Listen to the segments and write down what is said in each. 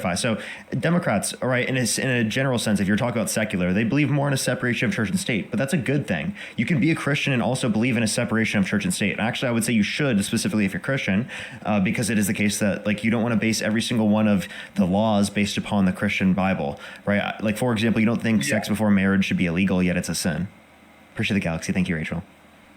clarify. So Democrats, all right, in a general sense, if you're talking about secular, they believe more in a separation of church and state, but that's a good thing. You can be a Christian and also believe in a separation of church and state. And actually, I would say you should, specifically if you're Christian, because it is the case that like you don't want to base every single one of the laws based upon the Christian Bible, right? Like, for example, you don't think sex before marriage should be illegal, yet it's a sin. Appreciate the galaxy. Thank you, Rachel.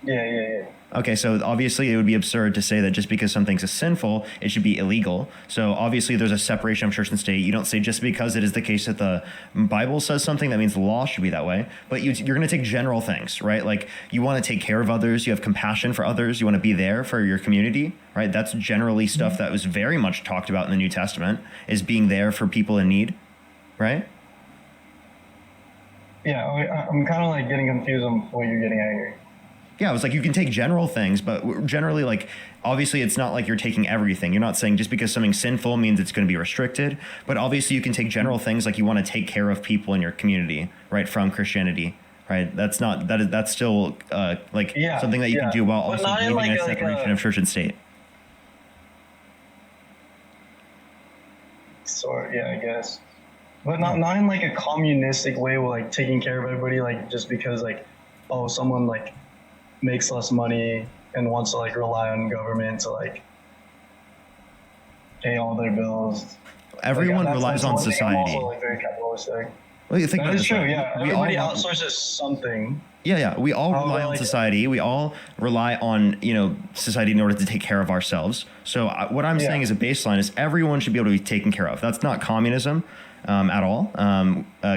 Yeah. Okay, so obviously it would be absurd to say that just because something's a sinful, it should be illegal. So obviously there's a separation of church and state. You don't say just because it is the case that the Bible says something, that means the law should be that way. But you're going to take general things, right? Like you want to take care of others. You have compassion for others. You want to be there for your community, right? That's generally stuff that was very much talked about in the New Testament, is being there for people in need, right? Yeah, I'm kind of like getting confused on what you're getting at here. Yeah, it was like you can take general things, but generally, like, obviously it's not like you're taking everything. You're not saying just because something's sinful means it's going to be restricted, but obviously you can take general things like you want to take care of people in your community, right, from Christianity, right? That's still something that you can do while also believing in a separation of church and state. So, yeah, I guess. But not in like a communistic way with like taking care of everybody, like just because like, oh, someone like makes less money and wants to like rely on government to like pay all their bills. Everyone relies on society. Also like very capitalistic. Well, you think that is true. Way. Yeah, everybody outsources something. Yeah. We all rely on society. We all rely on, society in order to take care of ourselves. So what I'm saying as a baseline is everyone should be able to be taken care of. That's not communism at all.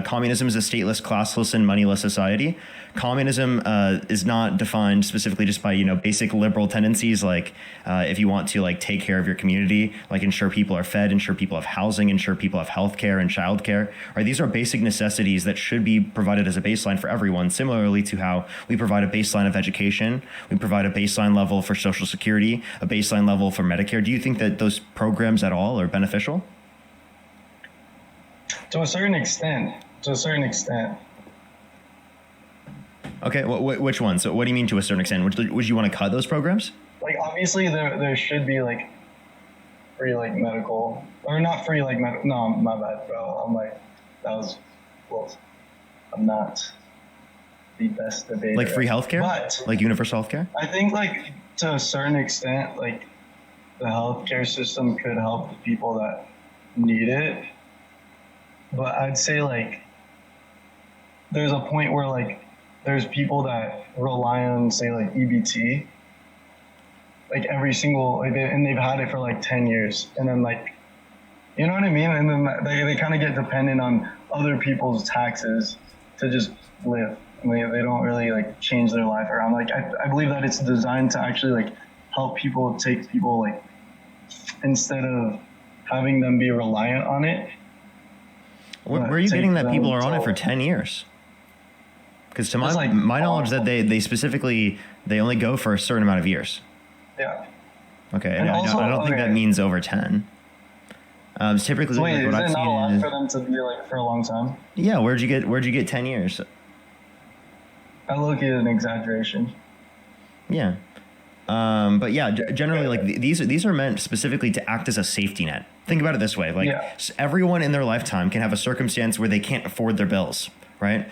Communism is a stateless, classless, and moneyless society. Communism is not defined specifically just by, basic liberal tendencies, like if you want to like take care of your community, like ensure people are fed, ensure people have housing, ensure people have healthcare and childcare. Right? These are basic necessities that should be provided as a baseline for everyone, similarly to how we provide a baseline of education, we provide a baseline level for Social Security, a baseline level for Medicare. Do you think that those programs at all are beneficial? To a certain extent. Okay, which one? So what do you mean to a certain extent? Would you want to cut those programs? Like, obviously, there should be, like, free, like, medical. Or not free, like, no, my bad, bro. I'm like, that was close. I'm not the best debater. Like free healthcare? But like universal healthcare? I think, like, to a certain extent, like, the healthcare system could help the people that need it. But I'd say, like, there's a point where, like, there's people that rely on, say, like, EBT, like, every single, like, and they've had it for, like, 10 years. And then, like, you know what I mean? And then they kind of get dependent on other people's taxes to just live. And they don't really, like, change their life around. Like, I believe that it's designed to actually, like, help people, take people, like, instead of having them be reliant on it. Where are you getting that people are on it for 10 years? Because to my knowledge, that they specifically, they only go for a certain amount of years. Yeah. Okay, and I don't think that means over 10. Typically, so wait, what I've is it not seen allowed is, for them to be like for a long time? Yeah, where'd you get 10 years? I look at an exaggeration. Yeah. But yeah, generally, like these are meant specifically to act as a safety net. Think about it this way: like everyone in their lifetime can have a circumstance where they can't afford their bills, right?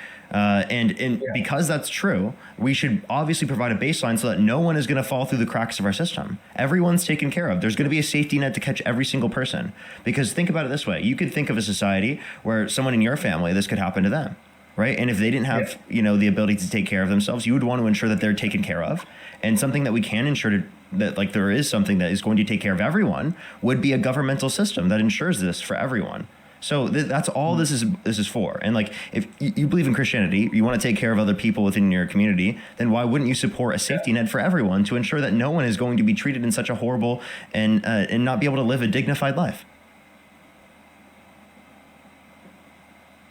Because that's true, we should obviously provide a baseline so that no one is going to fall through the cracks of our system. Everyone's taken care of. There's going to be a safety net to catch every single person. Because think about it this way: you could think of a society where someone in your family, this could happen to them. Right. And if they didn't have, the ability to take care of themselves, you would want to ensure that they're taken care of. And something that we can ensure that like there is something that is going to take care of everyone would be a governmental system that ensures this for everyone. So that's all this is for. And like if you believe in Christianity, you want to take care of other people within your community, then why wouldn't you support a safety net for everyone to ensure that no one is going to be treated in such a horrible and not be able to live a dignified life?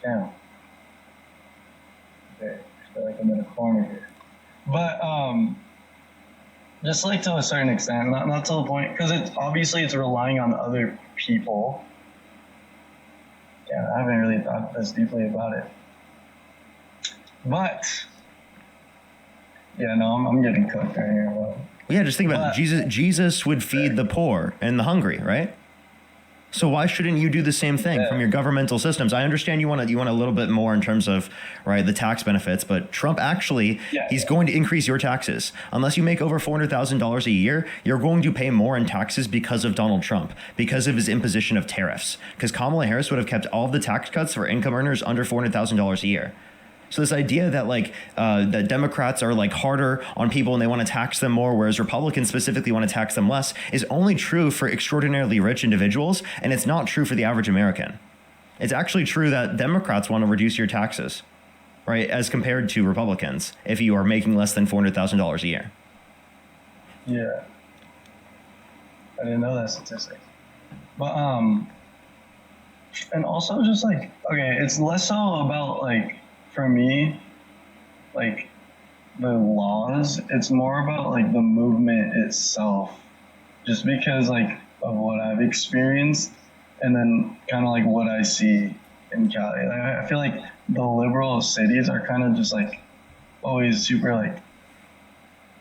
Yeah. I feel like I'm in a corner here. But just like to a certain extent, not to the point, because it's relying on other people. Yeah, I haven't really thought this deeply about it. But yeah, no, I'm getting cooked right here. Yeah, just think about it. Jesus would feed the poor and the hungry, right? So why shouldn't you do the same thing from your governmental systems? I understand you want a little bit more in terms of the tax benefits, but Trump actually he's going to increase your taxes. Unless you make over $400,000 a year, you're going to pay more in taxes because of Donald Trump, because of his imposition of tariffs. Because Kamala Harris would have kept all of the tax cuts for income earners under $400,000 a year. So this idea that that Democrats are harder on people and they want to tax them more, whereas Republicans specifically want to tax them less, is only true for extraordinarily rich individuals, and it's not true for the average American. It's actually true that Democrats want to reduce your taxes, right, as compared to Republicans if you are making less than $400,000 a year. Yeah, I didn't know that statistic. But and also just okay, it's less so about for me, the laws, it's more about the movement itself. Just because of what I've experienced and then kind of what I see in Cali. I feel like the liberal cities are kind of just always super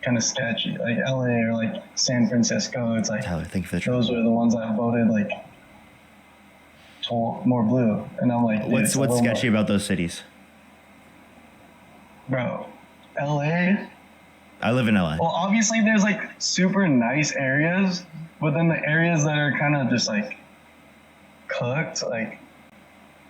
kind of sketchy. LA or San Francisco, it's Tyler, thank you for the those are the ones that voted more blue. And I'm what's sketchy about those cities? Bro, LA. I live in LA. Well, obviously there's super nice areas, but then the areas that are kind of just cooked,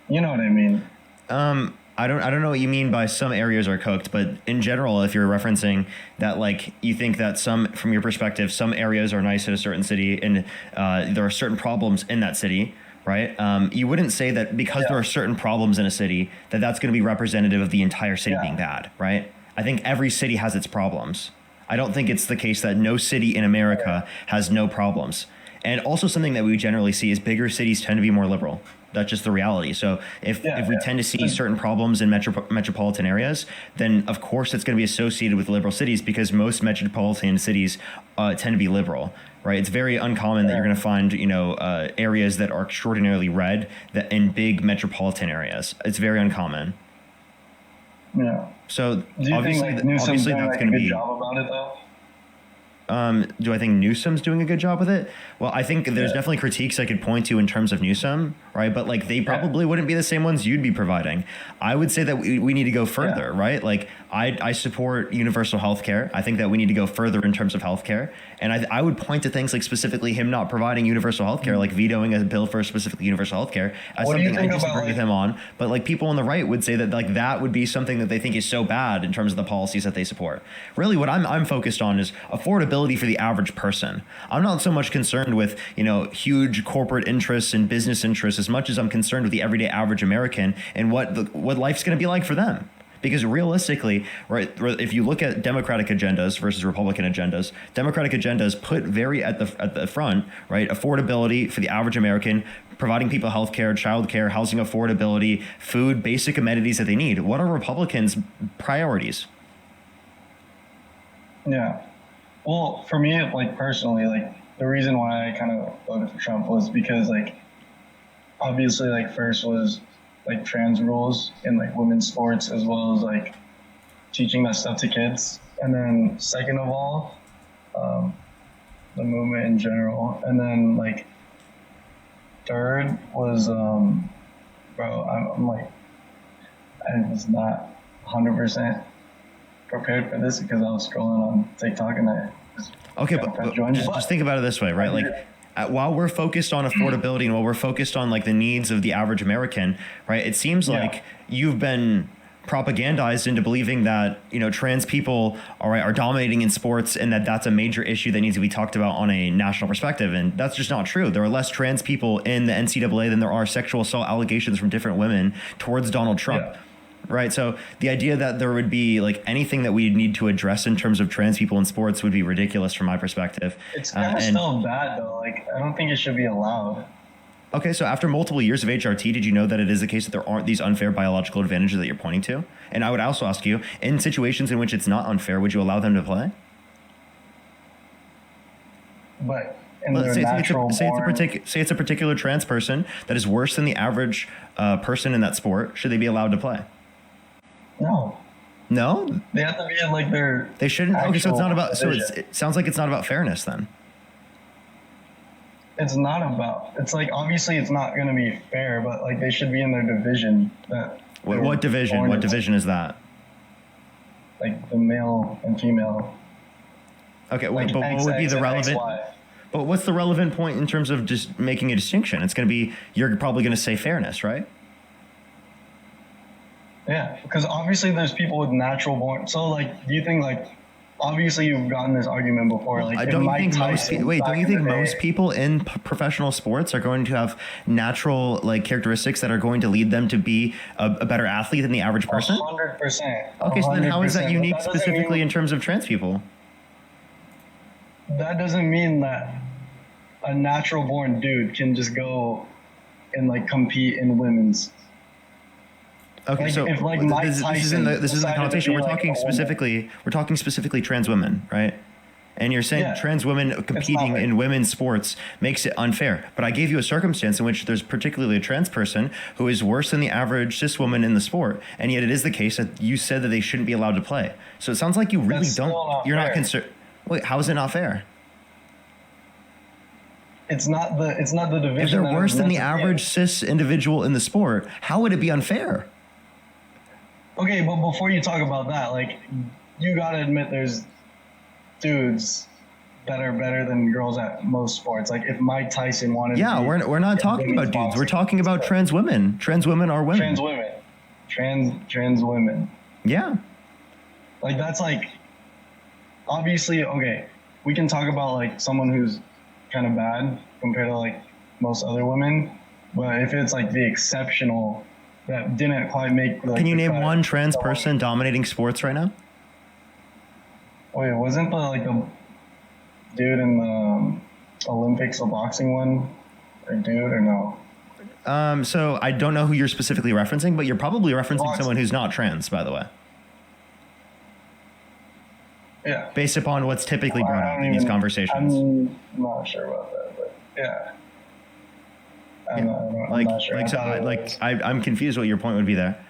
you know what I mean? I don't know what you mean by some areas are cooked, but in general, if you're referencing that you think that from your perspective, some areas are nice in a certain city and there are certain problems in that city, right? You wouldn't say that because there are certain problems in a city that's going to be representative of the entire city being bad, right? I think every city has its problems. I don't think it's the case that no city in America has no problems. And also something that we generally see is bigger cities tend to be more liberal. That's just the reality. So if we tend to see certain problems in metropolitan areas, then of course it's going to be associated with liberal cities because most metropolitan cities tend to be liberal, right? It's very uncommon that you're going to find, areas that are extraordinarily red that in big metropolitan areas. It's very uncommon. Yeah. So do you think Newsom's doing that's going to be a good job about it though? Do I think Newsom's doing a good job with it? Well, I think there's definitely critiques I could point to in terms of Newsom, right? But they probably wouldn't be the same ones you'd be providing. I would say that we need to go further, right? I support universal health care. I think that we need to go further in terms of health care. And I would point to things specifically him not providing universal health care, vetoing a bill for specifically universal health care as something I disagree with him on. But people on the right would say that that would be something that they think is so bad in terms of the policies that they support. Really what I'm focused on is affordability for the average person. I'm not so much concerned with, huge corporate interests and business interests as much as I'm concerned with the everyday average American and what life's going to be like for them. Because realistically, right, if you look at Democratic agendas versus Republican agendas, Democratic agendas put very at the front, right, affordability for the average American, providing people health care, child care, housing affordability, food, basic amenities that they need. What are Republicans' priorities? Yeah. Well, for me, personally, the reason why I kind of voted for Trump was because, obviously, first was, trans rules in, women's sports, as well as, teaching that stuff to kids. And then, second of all, the movement in general. And then, third was, bro, I was not 100% prepared for this because I was scrolling on TikTok and I but just think about it this way, right? While we're focused on affordability and while we're focused on the needs of the average American, right? It seems like you've been propagandized into believing that trans people are dominating in sports and that's a major issue that needs to be talked about on a national perspective, and that's just not true. There are less trans people in the NCAA than there are sexual assault allegations from different women towards Donald Trump. Yeah. Right. So the idea that there would be anything that we need to address in terms of trans people in sports would be ridiculous from my perspective. It's kind of still bad though. I don't think it should be allowed. Okay. So after multiple years of HRT, did you know that it is the case that there aren't these unfair biological advantages that you're pointing to? And I would also ask you, in situations in which it's not unfair, would you allow them to play? But say it's a particular trans person that is worse than the average person in that sport. Should they be allowed to play? No. No? They have to be in their. They shouldn't. Okay, so it's not about. So it sounds like it's not about fairness then. it's not about. It's like obviously it's not going to be fair, but like they should be in their division. What division? What division is that? Like the male and female. Okay, but what would be the relevant? But what's the relevant point in terms of just making a distinction? It's going to be, you're probably going to say fairness, right? Yeah, because obviously there's people with natural born. So like, do you think like, obviously you've gotten this argument before. Like, don't you think most people in professional sports are going to have natural like characteristics that are going to lead them to be a better athlete than the average person? 100%. Okay, so then how is that unique specifically in terms of trans people? That doesn't mean that a natural born dude can just go and like compete in women's. Okay, like, so if, like, this isn't the connotation. We're talking specifically trans women, right? And you're saying trans women competing in women's sports makes it unfair. But I gave you a circumstance in which there's particularly a trans person who is worse than the average cis woman in the sport, and yet it is the case that you said that they shouldn't be allowed to play. So it sounds like you really you're not concerned. Wait, how is it not fair? It's not the division. If they're worse than the average cis individual in the sport, how would it be unfair? Okay, but before you talk about that, like, you gotta admit there's dudes that are better than girls at most sports. Like, if Mike Tyson wanted to be, we're not talking about dudes. We're talking about trans women. Trans women are women. Trans women. Yeah. Like, that's like, obviously, okay, we can talk about like someone who's kind of bad compared to like most other women, but if it's like the exceptional that didn't quite make like, can you name one trans person dominating sports right now? Wait, wasn't the dude in the Olympics, the boxing one, a dude or no? So I don't know who you're specifically referencing, but you're probably referencing someone who's not trans, by the way. Yeah. Based upon what's typically brought up in these conversations. I'm not sure about that, but yeah. I'm not sure. I'm confused what your point would be there.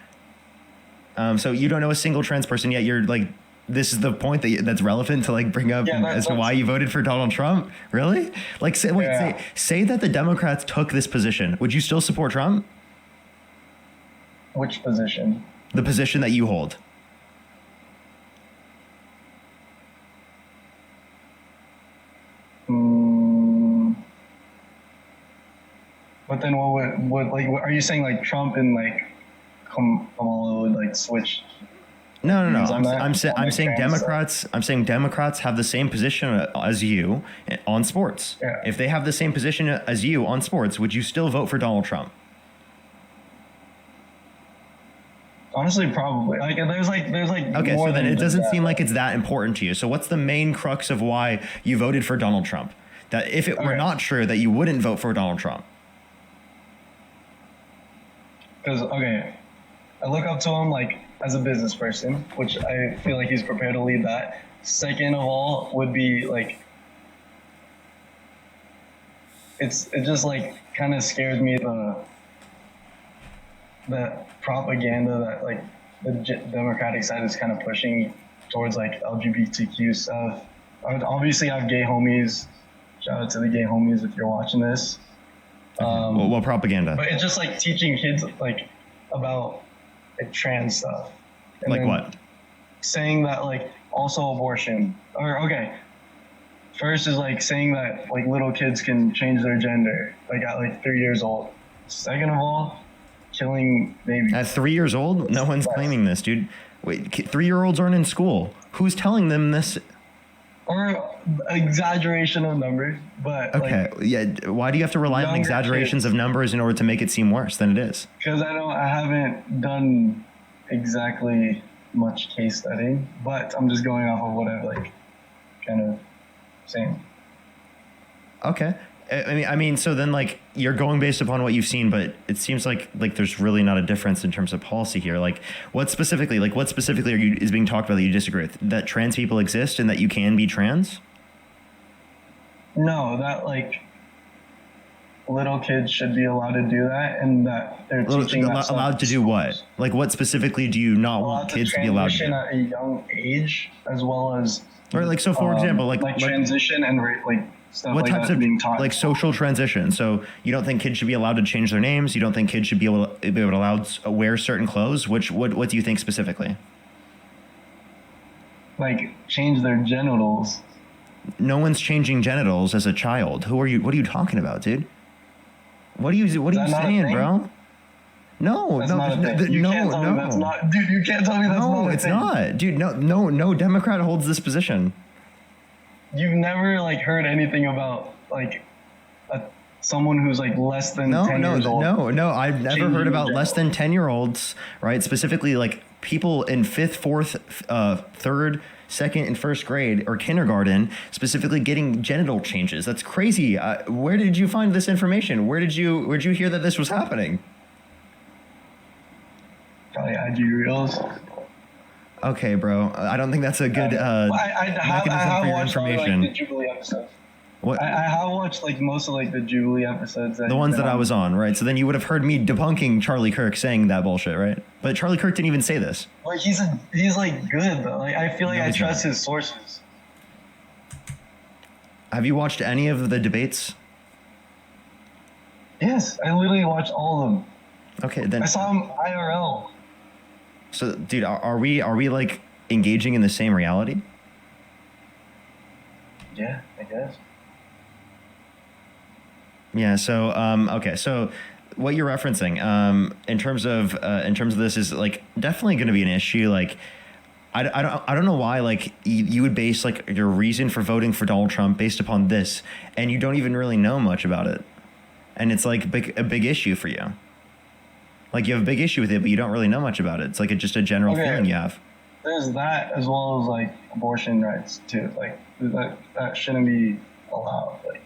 So you don't know a single trans person yet. You're like, this is the point that's relevant to like bring up as to why you voted for Donald Trump. Really? Like, say that the Democrats took this position. Would you still support Trump? Which position? The position that you hold. But then what are you saying like Trump and like Kamala would like switch? No. I'm saying Democrats. I'm saying Democrats have the same position as you on sports. Yeah. If they have the same position as you on sports, would you still vote for Donald Trump? Honestly, probably. Like there's okay, so then it doesn't seem like it's that important to you. So what's the main crux of why you voted for Donald Trump? That if it were not true, that you wouldn't vote for Donald Trump. Because I look up to him like as a business person, which I feel like he's prepared to lead that. Second of all would be like, it just like kind of scares me the propaganda that like the Democratic side is kind of pushing towards like LGBTQ stuff. I would obviously have gay homies. Shout out to the gay homies if you're watching this. What propaganda? But it's just like teaching kids like about like trans stuff. And like what? Saying that like also abortion. First is like saying that like little kids can change their gender like at like 3 years old. Second of all, killing babies. At 3 years old? No one's claiming this, dude. Wait, 3-year-olds aren't in school. Who's telling them this? Or exaggeration of numbers, but okay, why do you have to rely on exaggerations of numbers in order to make it seem worse than it is? Because I haven't done exactly much case studying, but I'm just going off of what I've like kind of seen. Okay. I mean, so then like you're going based upon what you've seen, but it seems like there's really not a difference in terms of policy here. Like what specifically is being talked about that you disagree with? That trans people exist and that you can be trans? No, that like little kids should be allowed to do that, and that they're teaching that allowed to do what? Like what specifically do you not want kids to be allowed to do? At a young age, as well as or like so for example, like transition and stuff what like types that of being taught. like social transition? So you don't think kids should be allowed to change their names? You don't think kids should be able to allowed to wear certain clothes? What do you think specifically? Like change their genitals. No one's changing genitals as a child. Who are you? What are you talking about, dude? What are you saying, bro? No, that's no, not a thing. You can't tell me that's not, dude. You can't tell me that's not a it's thing. not, dude. No Democrat holds this position. You've never like heard anything about like someone who's like less than 10 years old. No. I've never heard about less than 10-year-olds, right? Specifically, like people in 5th, 4th, 3rd, 2nd, and 1st grade or kindergarten, specifically getting genital changes. That's crazy. Where did you find this information? Where'd you hear that this was happening? Probably IG Reels. Okay, bro. I don't think that's a good mechanism for your information. Like, the Jubilee episodes. What? I have watched like most of like the Jubilee episodes. The ones that I was on, right? So then you would have heard me debunking Charlie Kirk saying that bullshit, right? But Charlie Kirk didn't even say this. Like he's like good though. Like I feel like I trust his sources. Have you watched any of the debates? Yes, I literally watched all of them. Okay, then I saw him IRL. So, dude, are we like engaging in the same reality? Yeah, I guess. Yeah. So, okay. So, what you're referencing, in terms of this, is like definitely going to be an issue. Like, I don't know why like you would base like your reason for voting for Donald Trump based upon this, and you don't even really know much about it, and it's like a big issue for you. Like you have a big issue with it, but you don't really know much about it. It's like just a general feeling you have. There's that as well as like abortion rights too. Like that shouldn't be allowed. Like.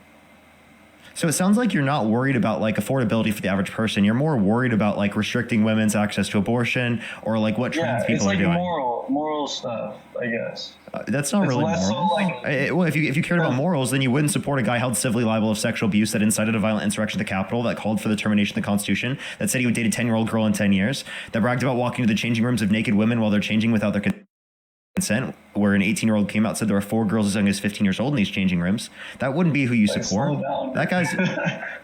So it sounds like you're not worried about like affordability for the average person. You're more worried about like restricting women's access to abortion or like what trans people are doing. Yeah, it's like moral stuff, I guess. That's not really moral. So like, well, if you cared about morals, then you wouldn't support a guy held civilly liable of sexual abuse that incited a violent insurrection at the Capitol, that called for the termination of the Constitution, that said he would date a 10-year-old girl in 10 years, that bragged about walking to the changing rooms of naked women while they're changing without their consent, where an 18-year-old came out, said there were 4 girls as young as 15 years old in these changing rooms. That wouldn't be who you support. That guy's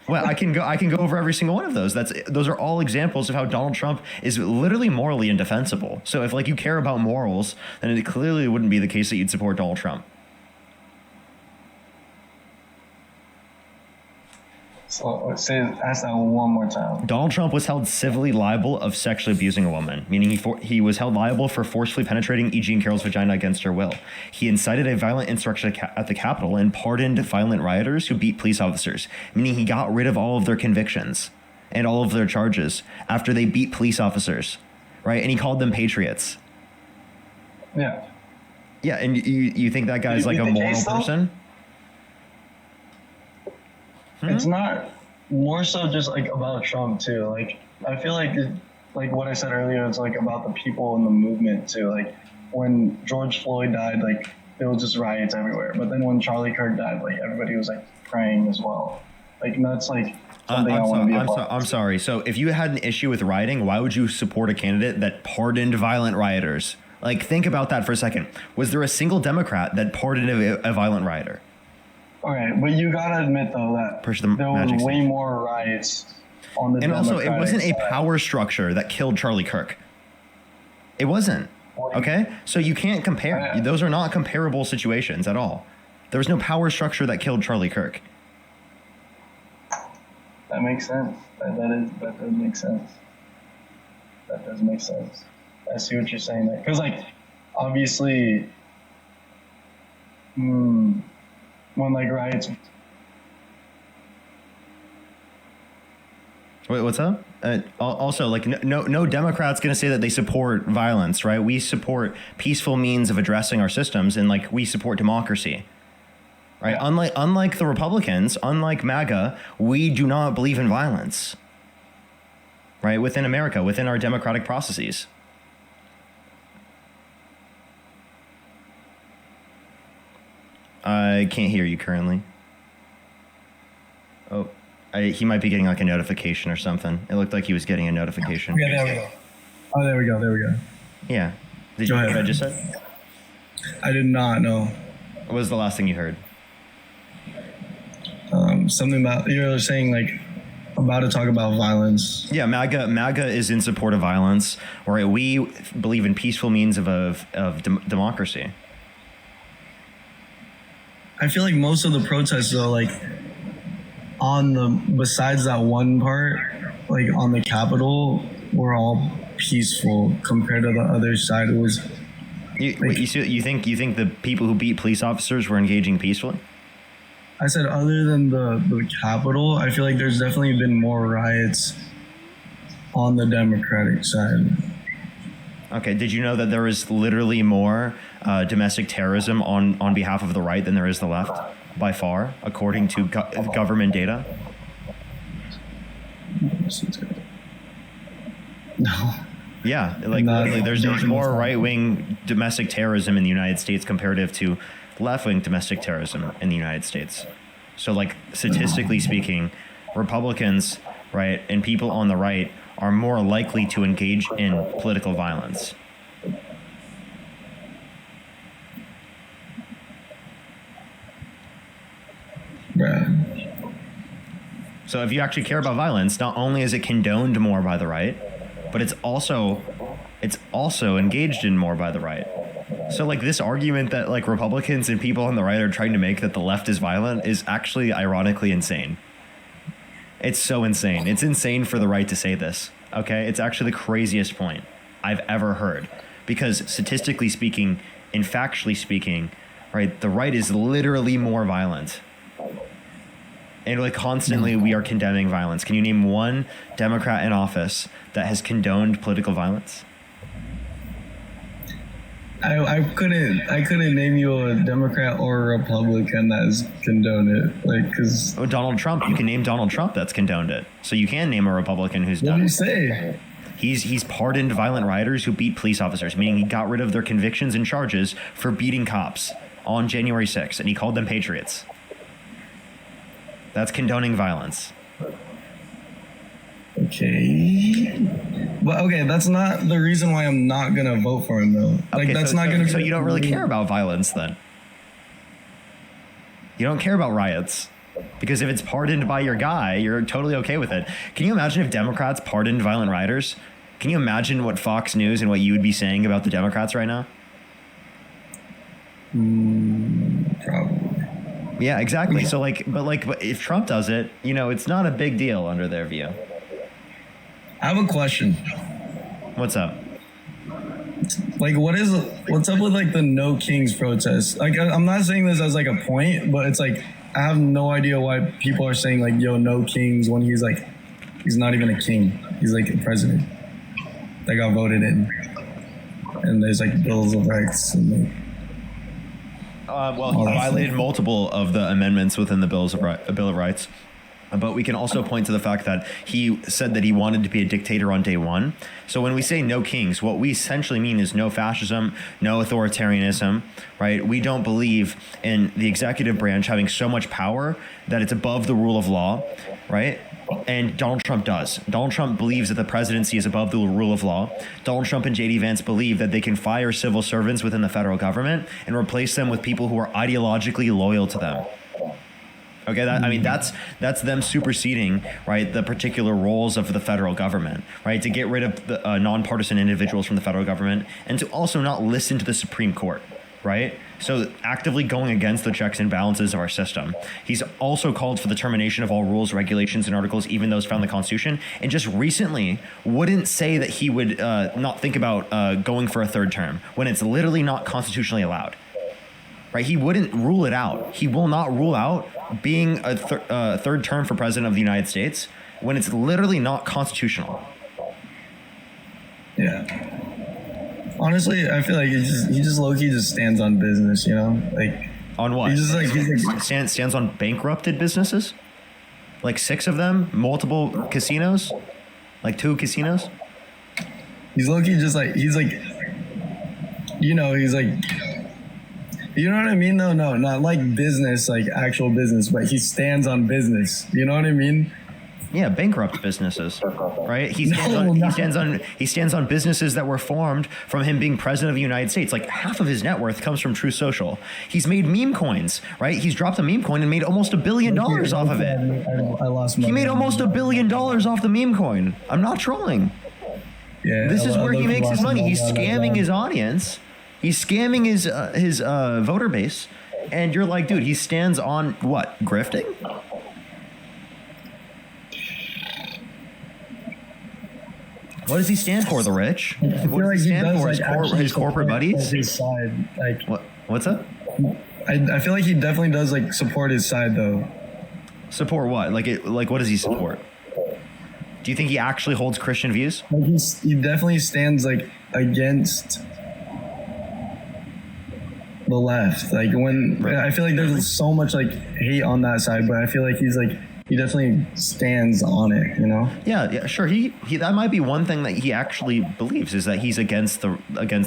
well, I can go over every single one of those. Those are all examples of how Donald Trump is literally morally indefensible. So if like you care about morals, then it clearly wouldn't be the case that you'd support Donald Trump. So ask that one more time. Donald Trump was held civilly liable of sexually abusing a woman, meaning he was held liable for forcefully penetrating E. Jean Carroll's vagina against her will. He incited a violent insurrection at the Capitol and pardoned violent rioters who beat police officers, meaning he got rid of all of their convictions and all of their charges after they beat police officers, right? And he called them patriots. Yeah. Yeah, and you think that guy's like a moral person? It's not more so just like about Trump too. Like I feel like what I said earlier, it's like about the people in the movement too. Like when George Floyd died, like there was just riots everywhere. But then when Charlie Kirk died, like everybody was like praying as well. Like that's like something I want to be a part of. I'm sorry. So if you had an issue with rioting, why would you support a candidate that pardoned violent rioters? Like think about that for a second. Was there a single Democrat that pardoned a violent rioter? All right, but you gotta admit though that there was way more riots on the Democratic also, it wasn't side. a power structure that killed Charlie Kirk. It wasn't. Okay? So you can't compare. Those are not comparable situations at all. There was no power structure that killed Charlie Kirk. That makes sense. That does make sense. That does make sense. I see what you're saying there. Because, like, obviously, when, like, riots... Wait, what's up? Also, like, no Democrat's going to say that they support violence, right? We support peaceful means of addressing our systems, and, like, we support democracy, right? Yeah. Unlike the Republicans, unlike Maga, we do not believe in violence, right? Within America, within our democratic processes. I can't hear you currently. Oh, he might be getting like a notification or something. It looked like he was getting a notification. Yeah, there we go. Oh, there we go. Yeah. Did you hear what I just said? I did not know. What was the last thing you heard? something that you're saying, like, about to talk about violence. Yeah, MAGA is in support of violence, or we believe in peaceful means of democracy. I feel like most of the protests, though, like, besides that one part, like on the Capitol, were all peaceful compared to the other side. It was. You think the people who beat police officers were engaging peacefully? I said, other than the Capitol, I feel like there's definitely been more riots on the Democratic side. Okay, did you know that there is literally more domestic terrorism on behalf of the right than there is the left, by far, according to government data? No. Yeah, like literally, there's more right-wing domestic terrorism in the United States comparative to left-wing domestic terrorism in the United States. So, like, statistically speaking, Republicans, right, and people on the right are more likely to engage in political violence. So if you actually care about violence, not only is it condoned more by the right, but it's also engaged in more by the right. So, like, this argument that, like, Republicans and people on the right are trying to make that the left is violent is actually ironically insane. It's so insane. It's insane for the right to say this, okay? It's actually the craziest point I've ever heard. Because statistically speaking and factually speaking, right, the right is literally more violent. And, like, constantly we are condemning violence. Can you name one Democrat in office that has condoned political violence? I couldn't name you a Democrat or a Republican that has condoned it, like, because Donald Trump. You can name Donald Trump that's condoned it. So you can name a Republican who's done. What do you say? He's pardoned violent rioters who beat police officers, meaning he got rid of their convictions and charges for beating cops on January 6th, and he called them patriots. That's condoning violence. Okay. But okay, that's not the reason why I'm not gonna vote for him, though. Like, okay, that's not gonna. So you don't really care about violence, then? You don't care about riots, because if it's pardoned by your guy, you're totally okay with it. Can you imagine if Democrats pardoned violent rioters? Can you imagine what Fox News and what you would be saying about the Democrats right now? Probably. Yeah, exactly. So, but if Trump does it, you know, it's not a big deal under their view. I have a question. What's up? Like, what's up with, like, the No Kings protest? Like, I'm not saying this as, like, a point, but it's like, I have no idea why people are saying, like, yo, no kings, when he's not even a king. He's, like, a president that got voted in. And there's, like, bills of rights and, like, well, he violated multiple of the amendments within the Bill of Rights. But we can also point to the fact that he said that he wanted to be a dictator on day one. So when we say no kings, what we essentially mean is no fascism, no authoritarianism, right? We don't believe in the executive branch having so much power that it's above the rule of law, right? And Donald Trump does. Donald Trump believes that the presidency is above the rule of law. Donald Trump and J.D. Vance believe that they can fire civil servants within the federal government and replace them with people who are ideologically loyal to them. Okay, that's them superseding, right, the particular roles of the federal government, right, to get rid of the nonpartisan individuals from the federal government and to also not listen to the Supreme Court, right? So actively going against the checks and balances of our system. He's also called for the termination of all rules, regulations, and articles, even those found in the Constitution, and just recently wouldn't say that he would not think about going for a third term when it's literally not constitutionally allowed. Right, he wouldn't rule it out. He will not rule out being a third term for president of the United States when it's literally not constitutional. Yeah. Honestly, I feel like he just low-key just stands on business, you know? Like, on what? He's like stands on bankrupted businesses? Like 6 of them? Multiple casinos? Like 2 casinos? He's low-key just like, he's like, you know, he's like, you know what I mean? No, not like business, like actual business, but he stands on business. You know what I mean? Yeah, bankrupt businesses, right? He stands on businesses that were formed from him being president of the United States. Like half of his net worth comes from True Social. He's made meme coins, right? He's dropped a meme coin and made almost $1 billion off of it. I lost money. He made almost $1 billion off the meme coin. I'm not trolling. Yeah, this is where he makes his money. He's scamming his audience. He's scamming his voter base. And you're like, dude, he stands on what? Grifting? What does he stand for? The rich? What does he stand for? His corporate buddies? His side, like what's up? I feel like he definitely does like support his side though. Support what? Like what does he support? Do you think he actually holds Christian views? Like he definitely stands like against the left. Like when I feel like there's so much like hate on that side, but I feel like he's like he definitely stands on it, you know? Yeah, sure. He that might be one thing that he actually believes is that he's against the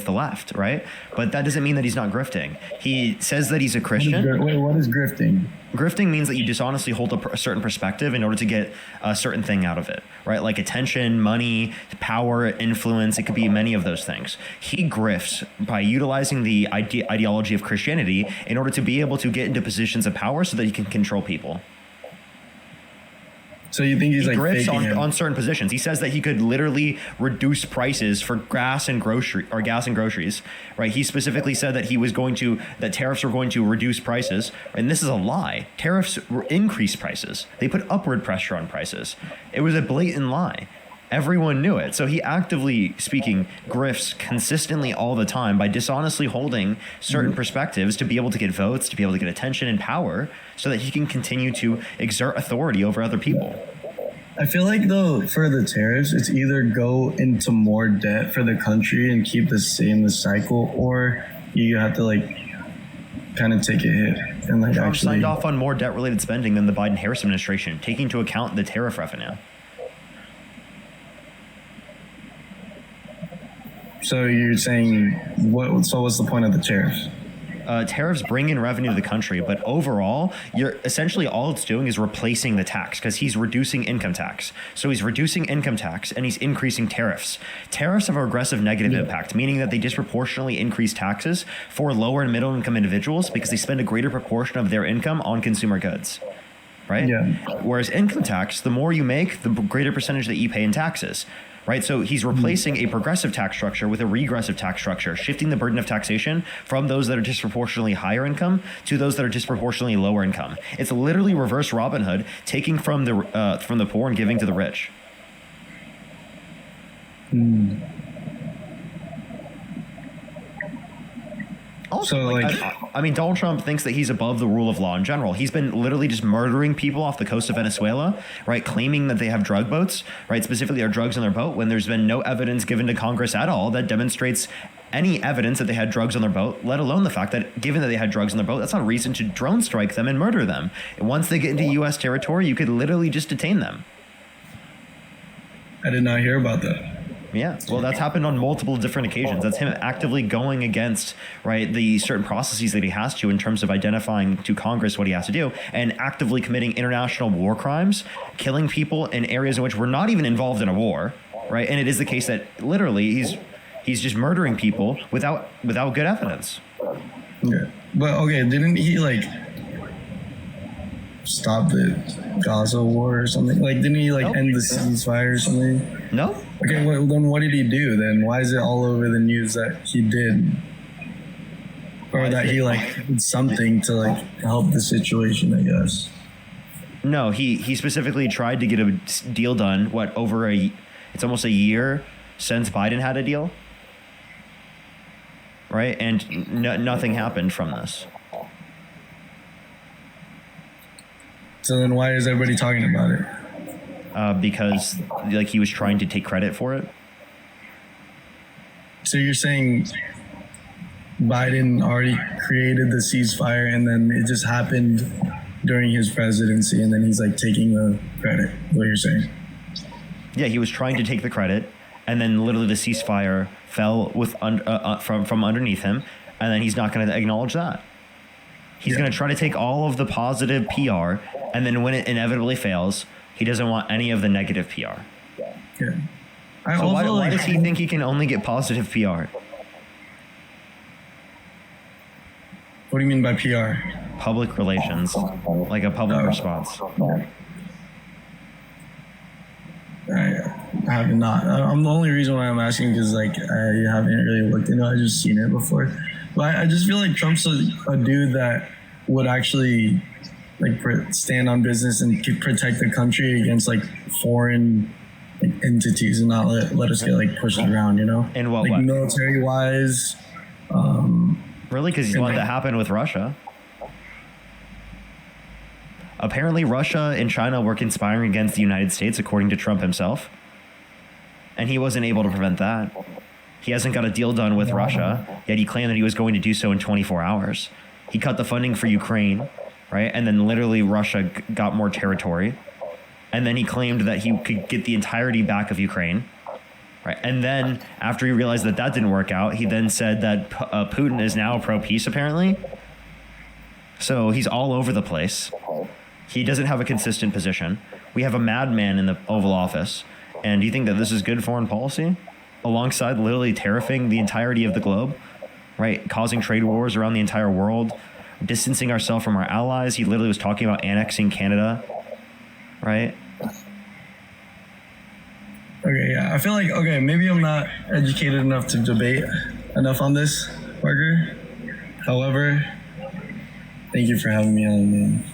left, right? But that doesn't mean that he's not grifting. He says that he's a Christian. Wait, what is grifting? Grifting means that you dishonestly hold a certain perspective in order to get a certain thing out of it, right? Like attention, money, power, influence. It could be many of those things. He grifts by utilizing the ideology of Christianity in order to be able to get into positions of power so that he can control people. So you think he's like grifts faking on certain positions. He says that he could literally reduce prices for gas and groceries, right? He specifically said that that tariffs were going to reduce prices, and this is a lie. Tariffs increase prices. They put upward pressure on prices. It was a blatant lie. Everyone knew it. So he actively speaking grifts consistently all the time by dishonestly holding certain perspectives to be able to get votes, to be able to get attention and power so that he can continue to exert authority over other people. I feel like though for the tariffs, it's either go into more debt for the country and keep the cycle, or you have to like kind of take a hit and like Trump signed off on more debt related spending than the Biden-Harris administration, taking into account the tariff revenue. So you're saying what's the point of the tariffs? Tariffs bring in revenue to the country, but overall, you're essentially all it's doing is replacing the tax because he's reducing income tax. So he's reducing income tax and he's increasing tariffs. Tariffs have a regressive negative impact, meaning that they disproportionately increase taxes for lower and middle income individuals because they spend a greater proportion of their income on consumer goods. Right? Yeah. Whereas income tax, the more you make, the greater percentage that you pay in taxes. Right. So he's replacing a progressive tax structure with a regressive tax structure, shifting the burden of taxation from those that are disproportionately higher income to those that are disproportionately lower income. It's literally reverse Robin Hood, taking from the poor and giving to the rich. Also, I mean, Donald Trump thinks that he's above the rule of law in general. He's been literally just murdering people off the coast of Venezuela, right? Claiming that they have drug boats, right? Specifically, are drugs on their boat when there's been no evidence given to Congress at all that demonstrates any evidence that they had drugs on their boat, let alone the fact that given that they had drugs on their boat, that's not a reason to drone strike them and murder them. And once they get into U.S. territory, you could literally just detain them. I did not hear about that. Yeah, well, that's happened on multiple different occasions. That's him actively going against, right, the certain processes that he has to in terms of identifying to Congress what he has to do and actively committing international war crimes, killing people in areas in which we're not even involved in a war, right? And it is the case that literally he's just murdering people without good evidence. Yeah, but okay, didn't he like stop the Gaza war or something? Like, didn't he like end the ceasefire or something? No. Okay, well, then what did he do then? Why is it all over the news that he did? Or that he like did something to like help the situation, I guess. No, he specifically tried to get a deal done, it's almost a year since Biden had a deal. Right? And nothing happened from this. So then why is everybody talking about it? Because like he was trying to take credit for it. So you're saying Biden already created the ceasefire and then it just happened during his presidency and then he's like taking the credit, what you're saying? Yeah, he was trying to take the credit and then literally the ceasefire fell from underneath him and then he's not going to acknowledge that. He's going to try to take all of the positive PR and then when it inevitably fails, He doesn't want any of the negative PR. Yeah. So why does he think he can only get positive PR? What do you mean by PR? Public relations, like a public response. I have not. I'm the only reason why I'm asking because like I haven't really looked into it. I just seen it before, but I just feel like Trump's a dude that would actually like stand on business and protect the country against like foreign like, entities and not let us get like pushed around. You know, In what like way? military wise. Really? Because he's let that happen with Russia. Apparently, Russia and China were conspiring against the United States, according to Trump himself. And he wasn't able to prevent that. He hasn't got a deal done with Russia, yet he claimed that he was going to do so in 24 hours. He cut the funding for Ukraine, right? And then literally Russia got more territory. And then he claimed that he could get the entirety back of Ukraine. Right. And then after he realized that that didn't work out, he then said that Putin is now pro-peace, apparently. So he's all over the place. He doesn't have a consistent position. We have a madman in the Oval Office. And do you think that this is good foreign policy? Alongside literally tariffing the entirety of the globe, right? Causing trade wars around the entire world, distancing ourselves from our allies. He literally was talking about annexing Canada, right? Okay, yeah. I feel like, okay, maybe I'm not educated enough to debate enough on this, Parker. However, thank you for having me on, man.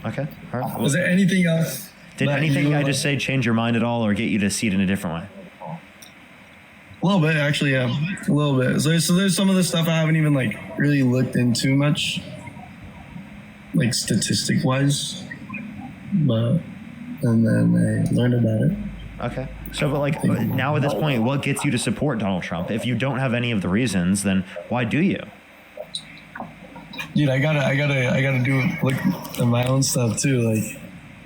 Okay. All right. Well, Was there anything else? did anything I just say change your mind at all or get you to see it in a different way? A little bit, actually, yeah. A little bit. So there's some of the stuff I haven't even, like, really looked into much, like, statistic-wise. But, and then I learned about it. Okay. So, but like now at this point, what gets you to support Donald Trump? If you don't have any of the reasons, then why do you? Dude, I gotta do like my own stuff too. Like,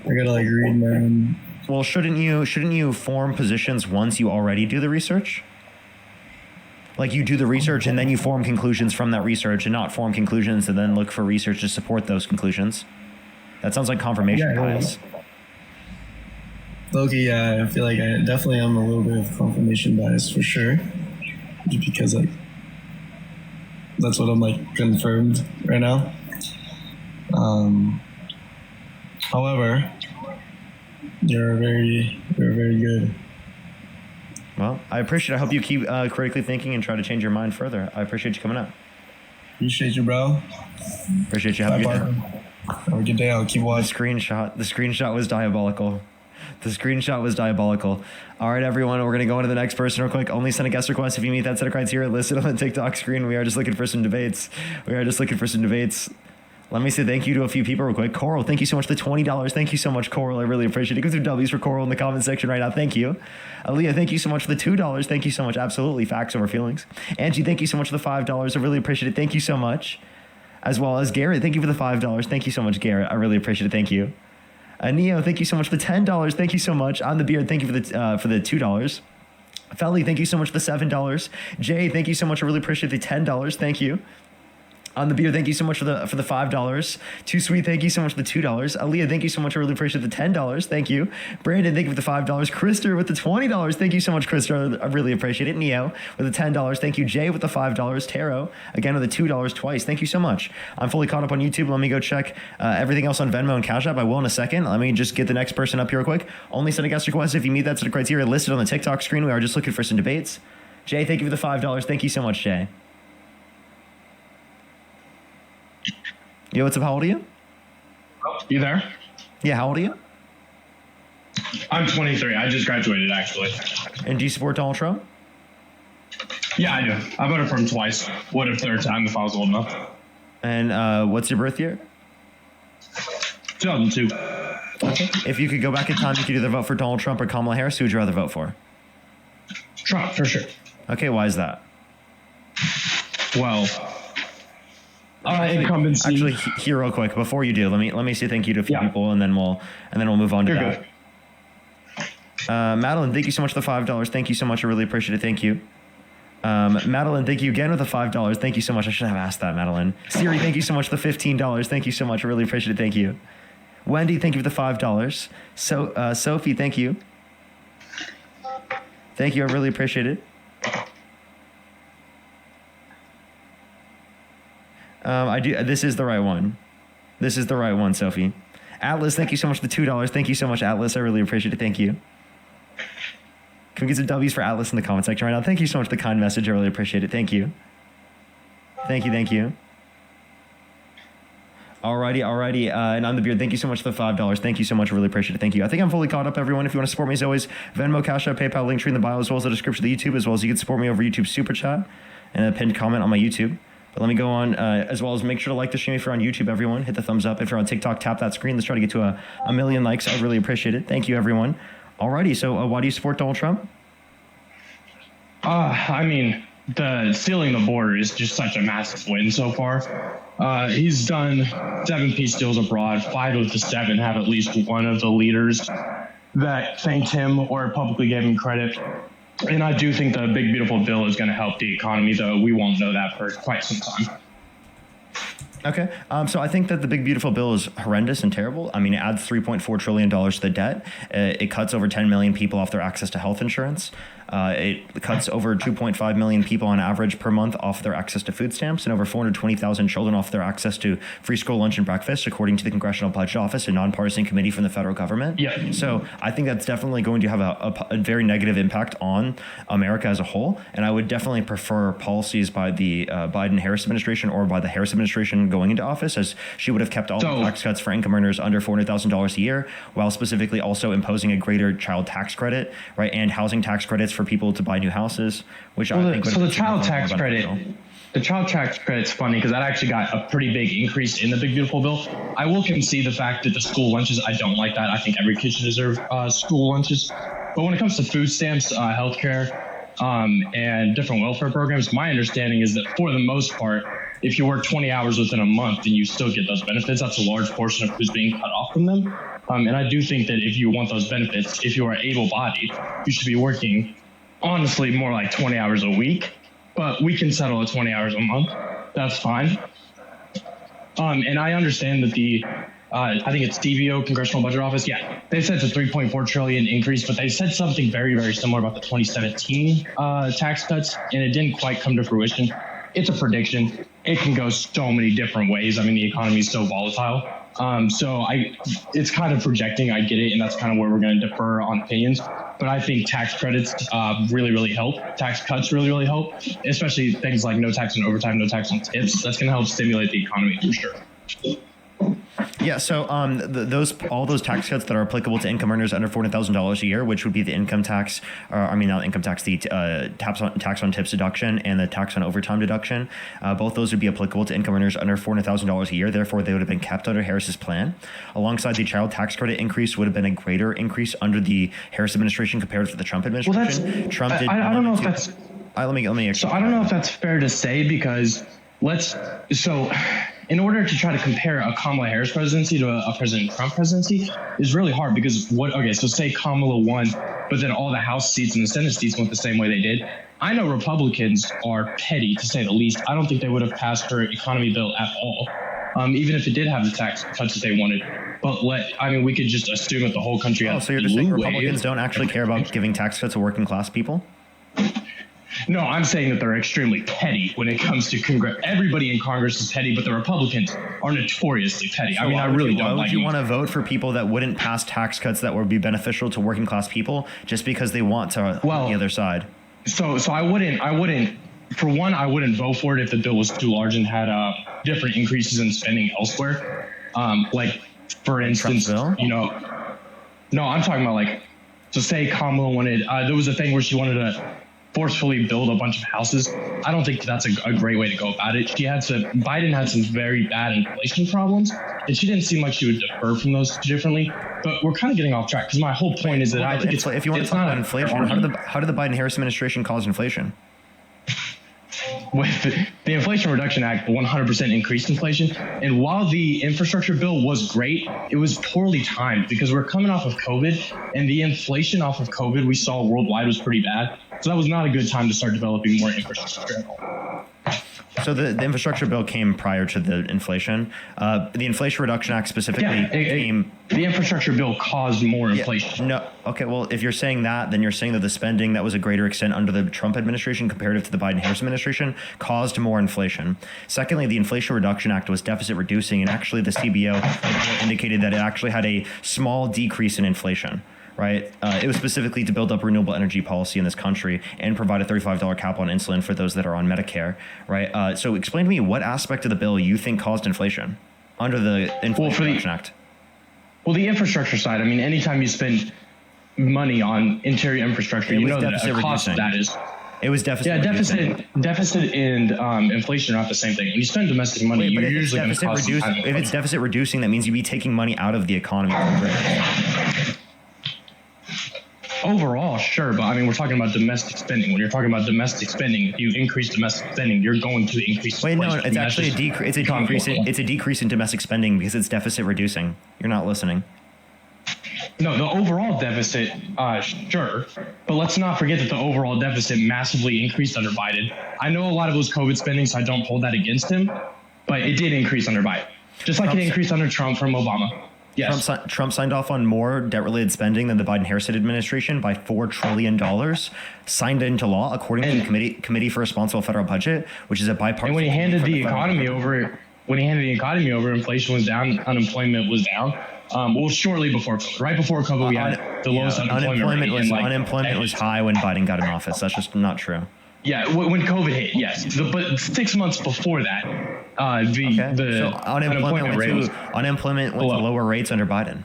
I gotta like read my own. Well, shouldn't you form positions once you already do the research? Like you do the research and then you form conclusions from that research, and not form conclusions and then look for research to support those conclusions. That sounds like confirmation bias. Loki, yeah, I feel like I definitely am a little bit of confirmation bias for sure. Just because like that's what I'm like confirmed right now. However, you're very good. Well, I appreciate it. I hope you keep critically thinking and try to change your mind further. I appreciate you coming up. Appreciate you, bro. Appreciate you. Have a good day. Have a good day. I'll keep watching. The screenshot was diabolical. The screenshot was diabolical. All right, everyone, we're going to go into the next person real quick. Only send a guest request if you meet that set of criteria listed on the TikTok screen. We are just looking for some debates. Let me say thank you to a few people real quick. Coral, thank you so much for the $20. Thank you so much, Coral. I really appreciate it. Give some W's for Coral in the comment section right now. Thank you. Aaliyah, thank you so much for the $2. Thank you so much. Absolutely. Facts over feelings. Angie, thank you so much for the $5. I really appreciate it. Thank you so much. As well as Garrett, thank you for the $5. Thank you so much, Garrett. I really appreciate it. Thank you. Neo, thank you so much for the $10. Thank you so much. On the Beard, thank you for the $2. Felly, thank you so much for the $7. Jay, thank you so much. I really appreciate the $10. Thank you. On the Beard, thank you so much for the $5. Too Sweet, thank you so much for the $2. Aaliyah, thank you so much. I really appreciate the $10. Thank you. Brandon, thank you for the $5. Krister with the $20. Thank you so much, Krister. I really appreciate it. Neo with the $10. Thank you. Jay with the $5. Taro, again with the $2 twice. Thank you so much. I'm fully caught up on YouTube. Let me go check everything else on Venmo and Cash App. I will in a second. Let me just get the next person up here real quick. Only send a guest request if you meet that set of criteria listed on the TikTok screen. We are just looking for some debates. Jay, thank you for the $5. Thank you so much, Jay. Yo, what's up? How old are you? You there? Yeah, how old are you? I'm 23. I just graduated, actually. And do you support Donald Trump? Yeah, I do. I voted for him twice. Would a third time if I was old enough. And what's your birth year? 2002. Okay. If you could go back in time, you could either vote for Donald Trump or Kamala Harris. Who would you rather vote for? Trump, for sure. Okay, why is that? Well, incumbency. Actually, here real quick before you do, let me say thank you to a few people, and then we'll move on to You're that. Good. Madeline, thank you so much for the $5. Thank you so much. I really appreciate it. Thank you. Madeline, thank you again with the $5. Thank you so much. I should have asked that, Madeline. Siri, thank you so much for the $15. Thank you so much. I really appreciate it. Thank you. Wendy, thank you for the $5. So, Sophie, thank you. Thank you. I really appreciate it. I do. This is the right one. This is the right one, Sophie. Atlas, thank you so much for the $2. Thank you so much, Atlas. I really appreciate it. Thank you. Can we get some W's for Atlas in the comment section right now? Thank you so much for the kind message. I really appreciate it. Thank you. Thank you. Thank you. Alrighty. And I'm the Beard. Thank you so much for the $5. Thank you so much. I really appreciate it. Thank you. I think I'm fully caught up, everyone. If you want to support me, as always, Venmo, Cash App, PayPal, link tree in the bio, as well as the description of the YouTube, as well as you can support me over YouTube Super Chat and a pinned comment on my YouTube. But let me go on, as well as make sure to like the stream if you're on YouTube, everyone. Hit the thumbs up. If you're on TikTok, tap that screen. Let's try to get to a million likes. I'd really appreciate it. Thank you, everyone. Alrighty, so why do you support Donald Trump? I mean, the sealing the border is just such a massive win so far. He's done 7 peace deals abroad. 5 of the 7 have at least one of the leaders that thanked him or publicly gave him credit. And I do think the big, beautiful bill is going to help the economy, though we won't know that for quite some time. Okay. So I think that the big, beautiful bill is horrendous and terrible. I mean, it adds $3.4 trillion to the debt. It cuts over 10 million people off their access to health insurance. It cuts over 2.5 million people on average per month off their access to food stamps, and over 420,000 children off their access to free school lunch and breakfast, according to the Congressional Budget Office, a nonpartisan committee from the federal government. Yeah. So I think that's definitely going to have a very negative impact on America as a whole. And I would definitely prefer policies by the Biden-Harris administration or by the Harris administration going into office, as she would have kept all the tax cuts for income earners under $400,000 a year, while specifically also imposing a greater child tax credit, right, and housing tax credits for people to buy new houses, which I think would so the child tax credit. The child tax credit's funny because that actually got a pretty big increase in the big beautiful bill. I will concede the fact that the school lunches, I don't like that. I think every kid should deserve school lunches. But when it comes to food stamps, healthcare, and different welfare programs, my understanding is that for the most part, if you work 20 hours within a month, then you still get those benefits. That's a large portion of who's being cut off from them. And I do think that if you want those benefits, if you are able-bodied, you should be working, honestly, more like 20 hours a week. But we can settle at 20 hours a month. That's fine. And I understand that I think it's CBO, Congressional Budget Office. Yeah, they said it's a $3.4 trillion increase, but they said something very, very similar about the 2017 tax cuts, and it didn't quite come to fruition. It's a prediction. It can go so many different ways. I mean, the economy is so volatile. It's kind of projecting. I get it, and that's kind of where we're going to defer on opinions. But I think tax credits really, really help. Tax cuts really, really help, especially things like no tax on overtime, no tax on tips. That's going to help stimulate the economy for sure. Yeah, so all those tax cuts that are applicable to income earners under $400,000 a year, which would be the income tax, not income tax, the tax on tips deduction and the tax on overtime deduction, both those would be applicable to income earners under $400,000 a year. Therefore, they would have been kept under Harris's plan. Alongside the child tax credit increase would have been a greater increase under the Harris administration compared to the Trump administration. Well, Trump did. I don't know if that's. Let me. So I don't know if that's fair to say because in order to try to compare a Kamala Harris presidency to a President Trump presidency is really hard because so say Kamala won, but then all the House seats and the Senate seats went the same way they did. I know Republicans are petty, to say the least. I don't think they would have passed her economy bill at all, even if it did have the tax cuts that they wanted. But we could just assume that the whole country has. So you're just saying Republicans don't actually care about giving tax cuts to working class people? No, I'm saying that they're extremely petty when it comes to Congress. Everybody in Congress is petty, but the Republicans are notoriously petty. So I really don't like. Why would you want to vote for people that wouldn't pass tax cuts that would be beneficial to working class people just because they want to on the other side? So I wouldn't. For one, I wouldn't vote for it if the bill was too large and had different increases in spending elsewhere. For instance, No, I'm talking about so say Kamala wanted. There was a thing where she wanted to forcefully build a bunch of houses. I don't think that's a great way to go about it. Biden had some very bad inflation problems, and she didn't seem like she would defer from those differently. But we're kind of getting off track because my whole point is that I think if you want to talk about inflation, how did the Biden-Harris administration cause inflation? With the Inflation Reduction Act, 100% increased inflation. And while the infrastructure bill was great, it was poorly timed because we're coming off of COVID, and the inflation off of COVID we saw worldwide was pretty bad. So that was not a good time to start developing more infrastructure. So the infrastructure bill came prior to the inflation. The Inflation Reduction Act specifically came. The infrastructure bill caused more inflation. No. Okay. Well, if you're saying that, then you're saying that the spending that was a greater extent under the Trump administration comparative to the Biden-Harris administration caused more inflation. Secondly, the Inflation Reduction Act was deficit reducing, and actually the CBO indicated that it actually had a small decrease in inflation. Right. It was specifically to build up renewable energy policy in this country and provide a $35 cap on insulin for those that are on Medicare. Right. So explain to me what aspect of the bill you think caused inflation under the Inflation Reduction Act. Well, the infrastructure side, I mean, anytime you spend money on interior infrastructure, you know that the cost of that is. It was deficit. Yeah, deficit and inflation are not the same thing. When you spend domestic money, you're usually going to cost. If it's deficit reducing, that means you'd be taking money out of the economy. Overall, sure, but I mean, we're talking about domestic spending. When you're talking about domestic spending, if you increase domestic spending, you're going to increase. Wait, no, it's actually a decrease. It's a decrease in domestic spending because it's deficit reducing. You're not listening. No, the overall deficit, sure, but let's not forget that the overall deficit massively increased under Biden. I know a lot of it was COVID spending, so I don't hold that against him, but it did increase under Biden, just like it increased under Trump from Obama. Yes. Trump signed off on more debt-related spending than the Biden-Harris administration by $4 trillion, signed into law according to the Committee for Responsible Federal Budget, which is a bipartisan. And when he handed the economy over, inflation was down, unemployment was down. Well, shortly before COVID, right before COVID, we had the lowest unemployment rate. Unemployment was high when Biden got in office. That's just not true. Yeah, when COVID hit, yes. But 6 months before that, the unemployment rate was lower rates under Biden.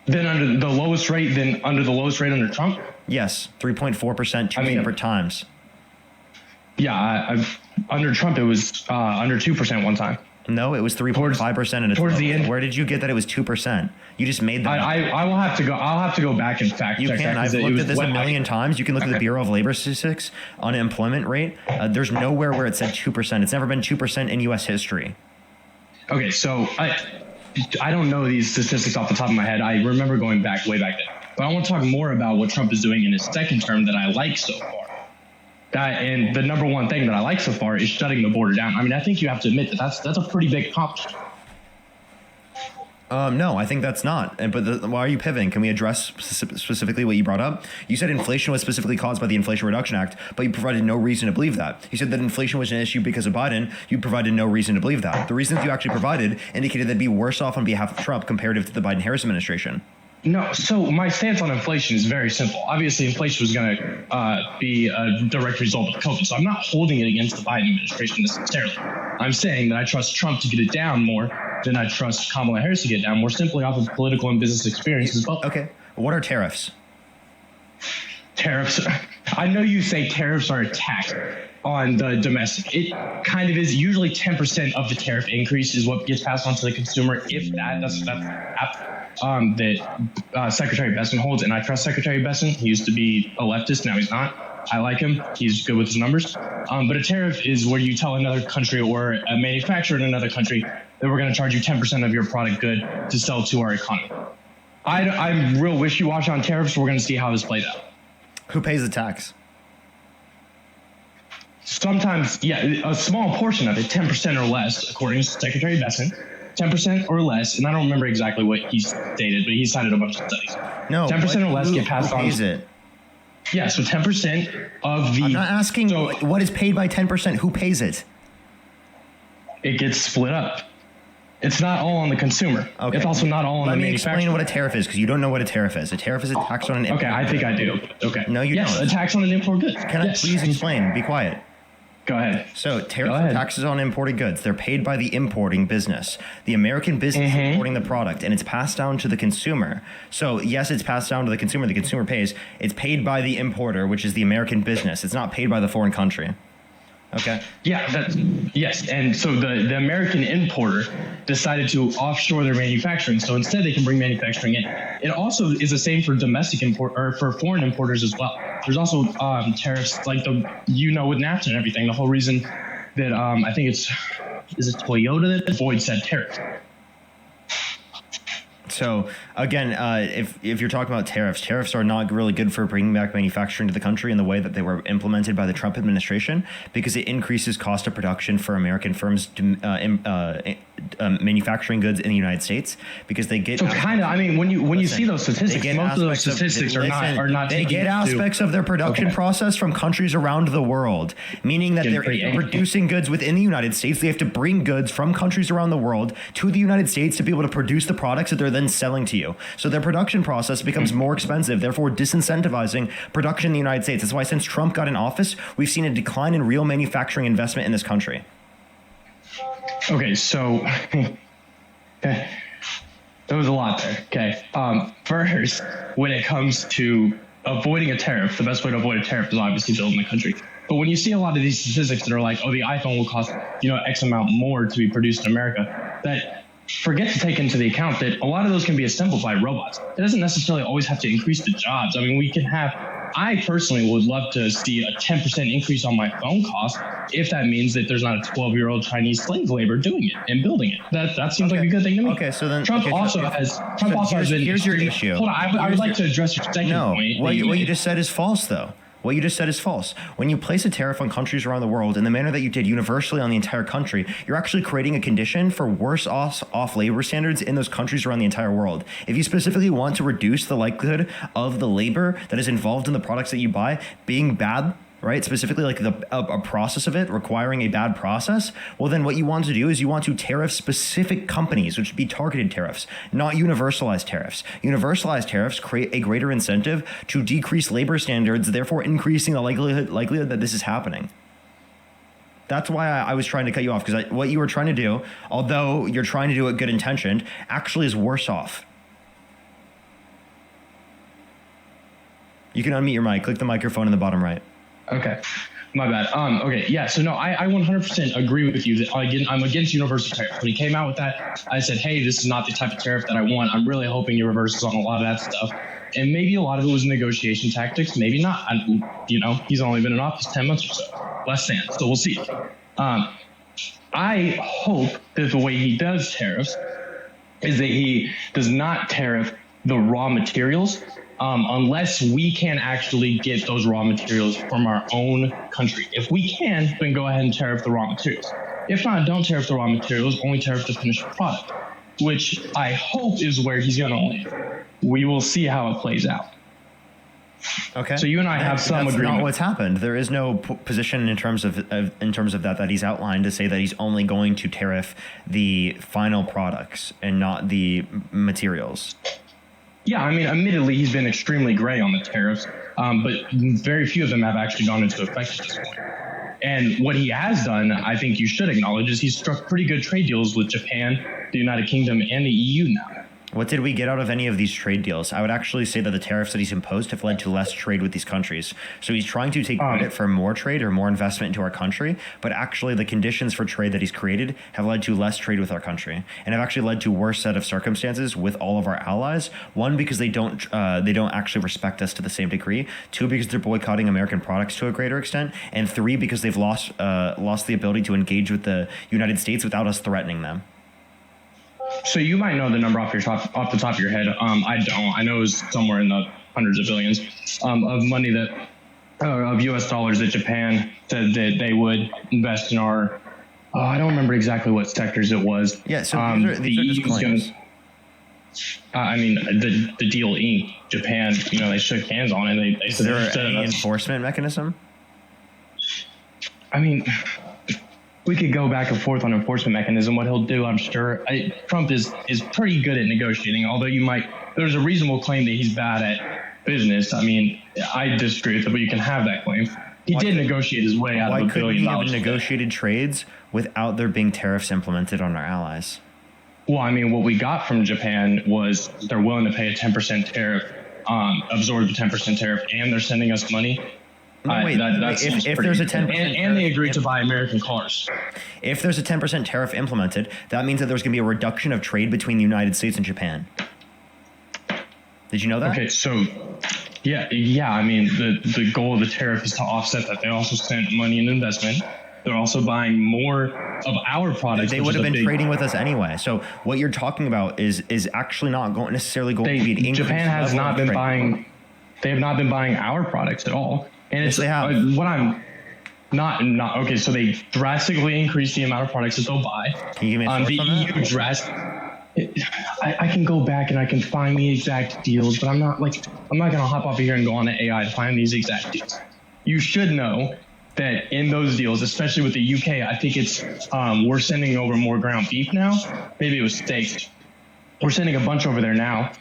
Then under the lowest rate under Trump? Yes, 3.4% two separate times. Yeah, under Trump it was under 2% one time. No, it was 3.5% towards the end. Where did you get that it was 2%? You just made that. I'll have to go back and fact check. You can. I've looked at this a million times. You can look at the Bureau of Labor Statistics unemployment rate. There's nowhere where it said 2%. It's never been 2% in U.S. history. Okay, so I don't know these statistics off the top of my head. I remember going back way back then. But I want to talk more about what Trump is doing in his second term that I like so far. And the number one thing that I like so far is shutting the border down. I mean, I think you have to admit that that's a pretty big accomplishment. No, I think that's not. But why are you pivoting? Can we address specifically what you brought up? You said inflation was specifically caused by the Inflation Reduction Act, but you provided no reason to believe that. You said that inflation was an issue because of Biden. You provided no reason to believe that. The reasons you actually provided indicated that'd be worse off on behalf of Trump comparative to the Biden-Harris administration. No, so my stance on inflation is very simple. Obviously, inflation was going to be a direct result of COVID, so I'm not holding it against the Biden administration necessarily. I'm saying that I trust Trump to get it down more than I trust Kamala Harris to get it down more, simply off of political and business experience as well. Okay, what are tariffs? Tariffs. I know you say tariffs are a tax on the domestic. It kind of is. Usually 10% of the tariff increase is what gets passed on to the consumer, if that. That's that Secretary Besson holds, and I trust Secretary Besson. He used to be a leftist, now he's not. I like him. He's good with his numbers. But a tariff is where you tell another country or a manufacturer in another country that we're going to charge you 10% of your product good to sell to our economy. I'm real wishy-washy on tariffs. We're going to see how this plays out. Who pays the tax? Sometimes, yeah, a small portion of it, 10% or less, according to Secretary Besson. 10% or less, and I don't remember exactly what he stated, but he cited a bunch of studies. No, 10% or less get passed on. Who pays it? Yeah, so 10% of the. I'm not asking what is paid by 10%. Who pays it? It gets split up. It's not all on the consumer. Okay. It's also not all on the manufacturer. Let me explain what a tariff is, because you don't know what a tariff is. A tariff is a tax on an import. Okay, I think I do. Okay. No, you don't. Yes, a tax on an import good. Can I please explain? Be quiet. Go ahead. So tariffs are taxes on imported goods. They're paid by the importing business. The American business is importing the product, and it's passed down to the consumer. So yes, it's passed down to the consumer. The consumer pays. It's paid by the importer, which is the American business. It's not paid by the foreign country. Okay. Yeah, yes. And so the American importer decided to offshore their manufacturing. So instead they can bring manufacturing in. It also is the same for domestic import or for foreign importers as well. There's also tariffs like with NAFTA and everything. The whole reason that I think is it Toyota that avoids said tariff. So again, if you're talking about tariffs are not really good for bringing back manufacturing to the country in the way that they were implemented by the Trump administration, because it increases cost of production for American firms to manufacturing goods in the United States, because they get so kind of. I mean, when you see those statistics, most of those statistics are not. They get aspects of their production process from countries around the world, meaning that they're producing goods within the United States. They have to bring goods from countries around the world to the United States to be able to produce the products that they're then selling to you. So their production process becomes more expensive, therefore disincentivizing production in the United States. That's why since Trump got in office, we've seen a decline in real manufacturing investment in this country. Okay, so there was a lot there. Okay, first, when it comes to avoiding a tariff, the best way to avoid a tariff is obviously building the country. But when you see a lot of these statistics that are like, oh, the iPhone will cost, X amount more to be produced in America, that forget to take into the account that a lot of those can be assembled by robots. It doesn't necessarily always have to increase the jobs. I mean, I personally would love to see a 10% increase on my phone cost if that means that there's not a 12-year-old Chinese slave labor doing it and building it. That seems like a good thing to me. Okay, so then Trump also has been. Here's your issue. Hold on, I would like to address your second point. What you just said is false, though. What you just said is false. When you place a tariff on countries around the world in the manner that you did universally on the entire country, you're actually creating a condition for worse off labor standards in those countries around the entire world. If you specifically want to reduce the likelihood of the labor that is involved in the products that you buy being bad, right? Specifically like a process of it requiring a bad process, well, then what you want to do is you want to tariff specific companies, which would be targeted tariffs, not universalized tariffs. Universalized tariffs create a greater incentive to decrease labor standards, therefore increasing the likelihood that this is happening. That's why I was trying to cut you off, because what you were trying to do, although you're trying to do it good intentioned, actually is worse off. You can unmute your mic. Click the microphone in the bottom right. Okay, my bad. Okay, yeah. So no, I 100% agree with you that I'm against universal tariff. When he came out with that, I said, hey, this is not the type of tariff that I want. I'm really hoping he reverses on a lot of that stuff. And maybe a lot of it was negotiation tactics. Maybe not. He's only been in office 10 months or so, less than. So we'll see. I hope that the way he does tariffs is that he does not tariff the raw materials unless we can actually get those raw materials from our own country. If we can, then go ahead and tariff the raw materials. If not, don't tariff the raw materials, only tariff the finished product, which I hope is where he's going to land. We will see how it plays out. Okay. So you and I have some agreement. That's not what's happened. There is no position in terms of that he's outlined to say that he's only going to tariff the final products and not the materials. Yeah, I mean, admittedly, he's been extremely gray on the tariffs, but very few of them have actually gone into effect at this point. And what he has done, I think you should acknowledge, is he's struck pretty good trade deals with Japan, the United Kingdom, and the EU now. What did we get out of any of these trade deals? I would actually say that the tariffs that he's imposed have led to less trade with these countries. So he's trying to take credit for more trade or more investment into our country, but actually the conditions for trade that he's created have led to less trade with our country and have actually led to worse set of circumstances with all of our allies. One, because they don't actually respect us to the same degree. Two, because they're boycotting American products to a greater extent. And three, because they've lost the ability to engage with the United States without us threatening them. So you might know the number off the top of your head. I don't. I know it was somewhere in the hundreds of billions of money of U.S. dollars that Japan said that they would invest in our. I don't remember exactly what sectors it was. Yeah. So these are just claims. I mean, the deal inked. Japan, they shook hands on it. They is there any enforcement mechanism? I mean. We could go back and forth on enforcement mechanism. What he'll do, I'm sure. Trump is pretty good at negotiating. Although there's a reasonable claim that he's bad at business. I mean, I disagree with it, but you can have that claim. He did negotiate his way out of $1 billion. Why couldn't he have negotiated trades without there being tariffs implemented on our allies? Well, I mean, what we got from Japan was they're willing to pay a 10% tariff, absorb the 10% tariff, and they're sending us money. No, wait, if there's a 10% and they agreed to buy American cars. If there's a 10% tariff implemented, that means that there's going to be a reduction of trade between the United States and Japan. Did you know that? Okay, so yeah. I mean, the goal of the tariff is to offset that. They also sent money and investment. They're also buying more of our products. They would have been trading with us anyway. So what you're talking about is actually not necessarily going to be an increase. Japan has not been buying. They have not been buying our products at all. And it's they have. What I'm not okay. So they drastically increased the amount of products that they'll buy. Can you give me a the on EU I can go back and I can find the exact deals, but I'm not gonna hop up here and go on to AI to find these exact deals. You should know that in those deals, especially with the UK, I think it's we're sending over more ground beef now. Maybe it was steak. We're sending a bunch over there now.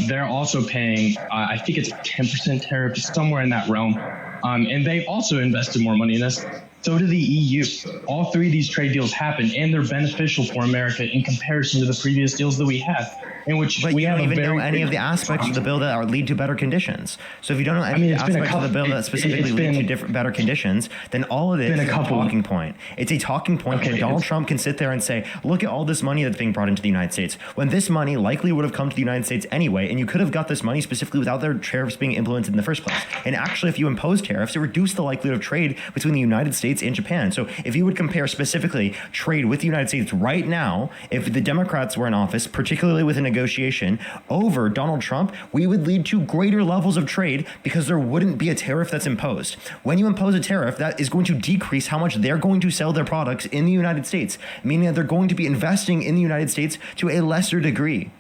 They're also paying, I think it's a 10% tariff, somewhere in that realm. And they also invested more money in this. So did the EU. All three of these trade deals happened, and they're beneficial for America in comparison to the previous deals that we had. In which but we you have don't even know any of the aspects of the bill that lead to better conditions. So if you don't know any aspects of the bill that specifically lead to better conditions, then all of it is a talking point. It's a talking point where Donald Trump can sit there and say, look at all this money that's being brought into the United States, when this money likely would have come to the United States anyway, and you could have got this money specifically without their tariffs being implemented in the first place. And actually, if you impose tariffs, it reduced the likelihood of trade between the United States and Japan. So if you would compare specifically trade with the United States right now, if the Democrats were in office, particularly with a negotiation over Donald Trump, we would lead to greater levels of trade because there wouldn't be a tariff that's imposed. When you impose a tariff, that is going to decrease how much they're going to sell their products in the United States, meaning that they're going to be investing in the United States to a lesser degree.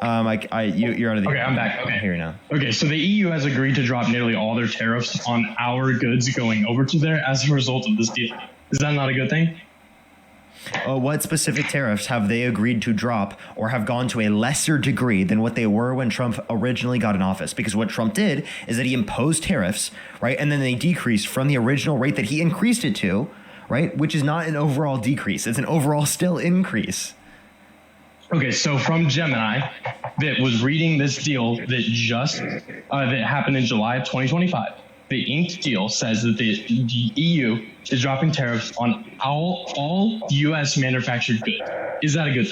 You're out of the. Okay, I'm back. Okay, I hear you now. Okay, so the EU has agreed to drop nearly all their tariffs on our goods going over to there as a result of this deal. Is that not a good thing? What specific tariffs have they agreed to drop or have gone to a lesser degree than what they were when Trump originally got in office? Because what Trump did is that he imposed tariffs, right? And then they decreased from the original rate that he increased it to, right? Which is not an overall decrease. It's an overall still increase. Okay, so from Gemini, that was reading this deal that just that happened in July of 2025. The inked deal says that the EU is dropping tariffs on all U.S. manufactured goods. Is that a good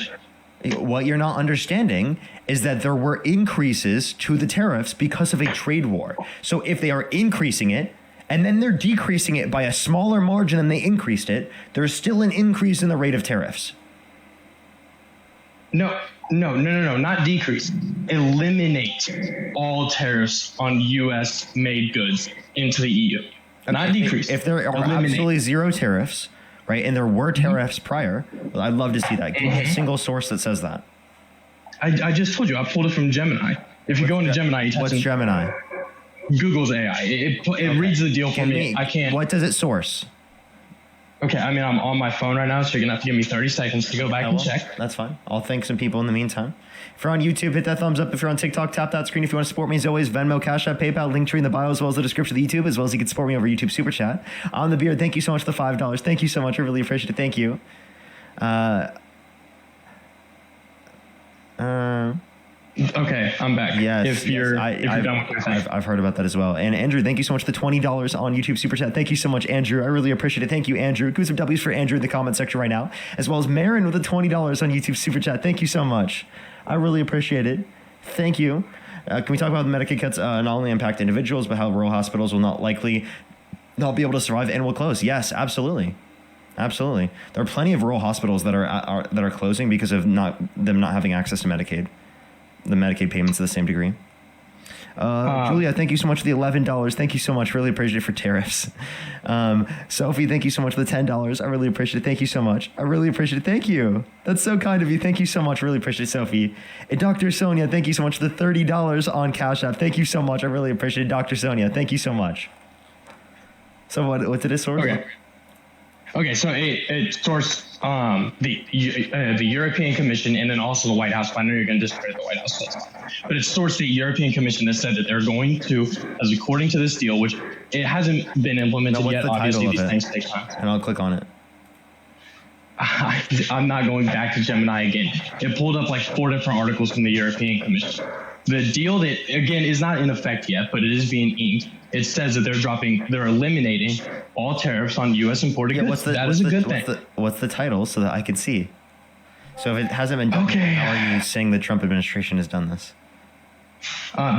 thing? What you're not understanding is that there were increases to the tariffs because of a trade war. So if they are increasing it and then they're decreasing it by a smaller margin than they increased it, there's still an increase in the rate of tariffs. No, not decrease. Eliminate all tariffs on U.S. made goods into the EU. Not decrease. If there are absolutely zero tariffs, right, and there were tariffs prior, well, I'd love to see that. Give me a single source that says that. I just told you. I pulled it from Gemini. If you go into Gemini, what's Gemini? Google's AI. It reads the deal for me. I can't. What does it source? Okay, I mean, I'm on my phone right now, so you're going to have to give me 30 seconds to go back and check. That's fine. I'll thank some people in the meantime. If you're on YouTube, hit that thumbs up. If you're on TikTok, tap that screen. If you want to support me, as always, Venmo, Cash App, PayPal, link tree in the bio, as well as the description of the YouTube, as well as you can support me over YouTube Super Chat. On the beard, thank you so much for the $5. Thank you so much. I really appreciate it. Thank you. Okay, I'm back. Yes, if you're done with your thing. I've heard about that as well. And Andrew, thank you so much for the $20 on YouTube Super Chat. Thank you so much, Andrew. I really appreciate it. Thank you, Andrew. Give some W's for Andrew in the comment section right now, as well as Marin with the $20 on YouTube Super Chat. Thank you so much. I really appreciate it. Thank you. Can we talk about the Medicaid cuts not only impact individuals, but how rural hospitals will not be able to survive and will close? Yes, absolutely. Absolutely. There are plenty of rural hospitals that are closing because of them not having access to Medicaid. The Medicaid payments to the same degree. Julia, thank you so much for the $11. Thank you so much. Really appreciate it for tariffs. Sophie, thank you so much for the $10. I really appreciate it. Thank you so much. I really appreciate it. Thank you. That's so kind of you. Thank you so much. Really appreciate it, Sophie. And Dr. Sonia, thank you so much for the $30 on Cash App. Thank you so much. I really appreciate it. Dr. Sonia, thank you so much. So what did it source? Okay, so it sourced the European Commission and then also the White House. I know you're going to discredit the White House, but it sourced the European Commission that said that they're going to, as according to this deal, which it hasn't been implemented yet. Obviously, these things take time. And I'll click on it. I'm not going back to Gemini again. It pulled up like 4 different articles from the European Commission. The deal that, again, is not in effect yet, but it is being inked. It says that they're eliminating all tariffs on U.S. imported goods. That is a good thing. What's the title so that I can see? So if it hasn't been done, how are you saying the Trump administration has done this?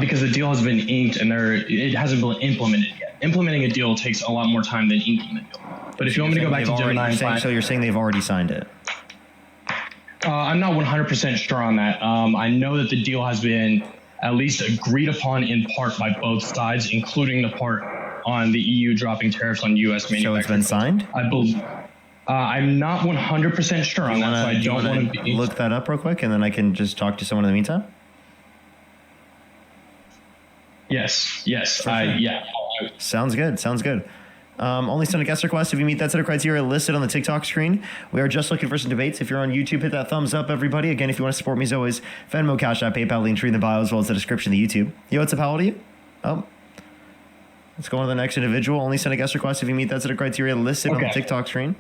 Because the deal has been inked and it hasn't been implemented yet. Implementing a deal takes a lot more time than inking a deal. But if you want me to go back to Gemini and find, so you're saying they've already signed it? I'm not 100% sure on that. I know that the deal has been at least agreed upon in part by both sides, including the part on the EU dropping tariffs on U.S. manufacturing. So it's been signed? I believe. I'm not 100% sure on that, so I don't want to look that up real quick, and then I can just talk to someone in the meantime. Yes. Yeah. Sounds good. Only send a guest request if you meet that set of criteria listed on the TikTok screen. We are just looking for some debates. If you're on YouTube, hit that thumbs up, everybody. Again, if you want to support me as always, Venmo, Cash App, PayPal, link tree in the bio, as well as the description of the YouTube. Yo, what's up? How old are you? Oh, let's go on to the next individual. Only send a guest request if you meet that set of criteria listed on the TikTok screen.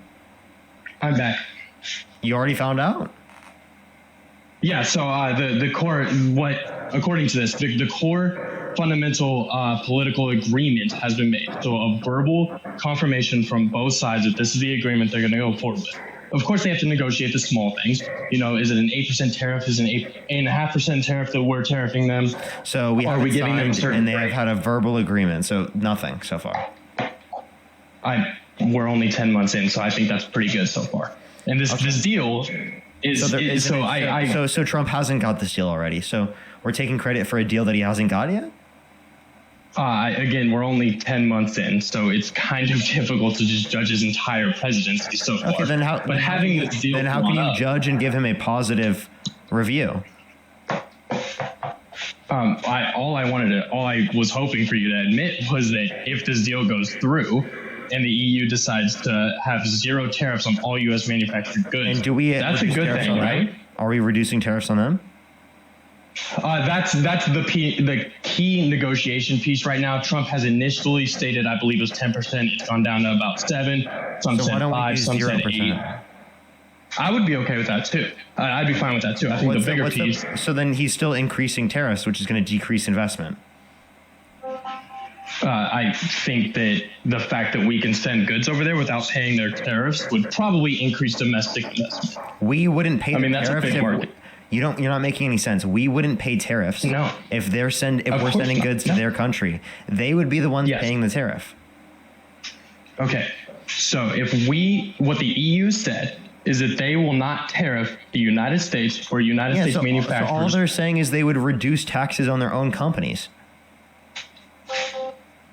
I'm back. You already found out? Yeah, so the core, according to this, the core fundamental political agreement has been made. So a verbal confirmation from both sides that this is the agreement they're going to go forward with. Of course, they have to negotiate the small things. Is it an 8% tariff? Is it an 8.5% tariff that we're tariffing them? So are we giving them certain? And they have had a verbal agreement, so nothing so far. We're only 10 months in, so I think that's pretty good so far. And this deal is so Trump hasn't got this deal already. So we're taking credit for a deal that he hasn't got yet. Again, we're only 10 months in, so it's kind of difficult to just judge his entire presidency so far. Okay, then how? But having this deal, then how can you judge and give him a positive review? All I was hoping for you to admit was that if this deal goes through, and the EU decides to have zero tariffs on all U.S. manufactured goods, and that's a good thing, right? Are we reducing tariffs on them? That's the key negotiation piece right now. Trump has initially stated, I believe it was 10%. It's gone down to about 7%. Some said 5%. Some said 8%. I would be okay with that too. I'd be fine with that too. I think the bigger piece. So then he's still increasing tariffs, which is going to decrease investment. I think that the fact that we can send goods over there without paying their tariffs would probably increase domestic investment. We wouldn't pay. That's a big market. You're not making any sense. We wouldn't pay tariffs. No. If we're sending goods to their country, they would be the ones paying the tariff. Okay. So what the EU said is that they will not tariff the United States or United States manufacturers. So all they're saying is they would reduce taxes on their own companies.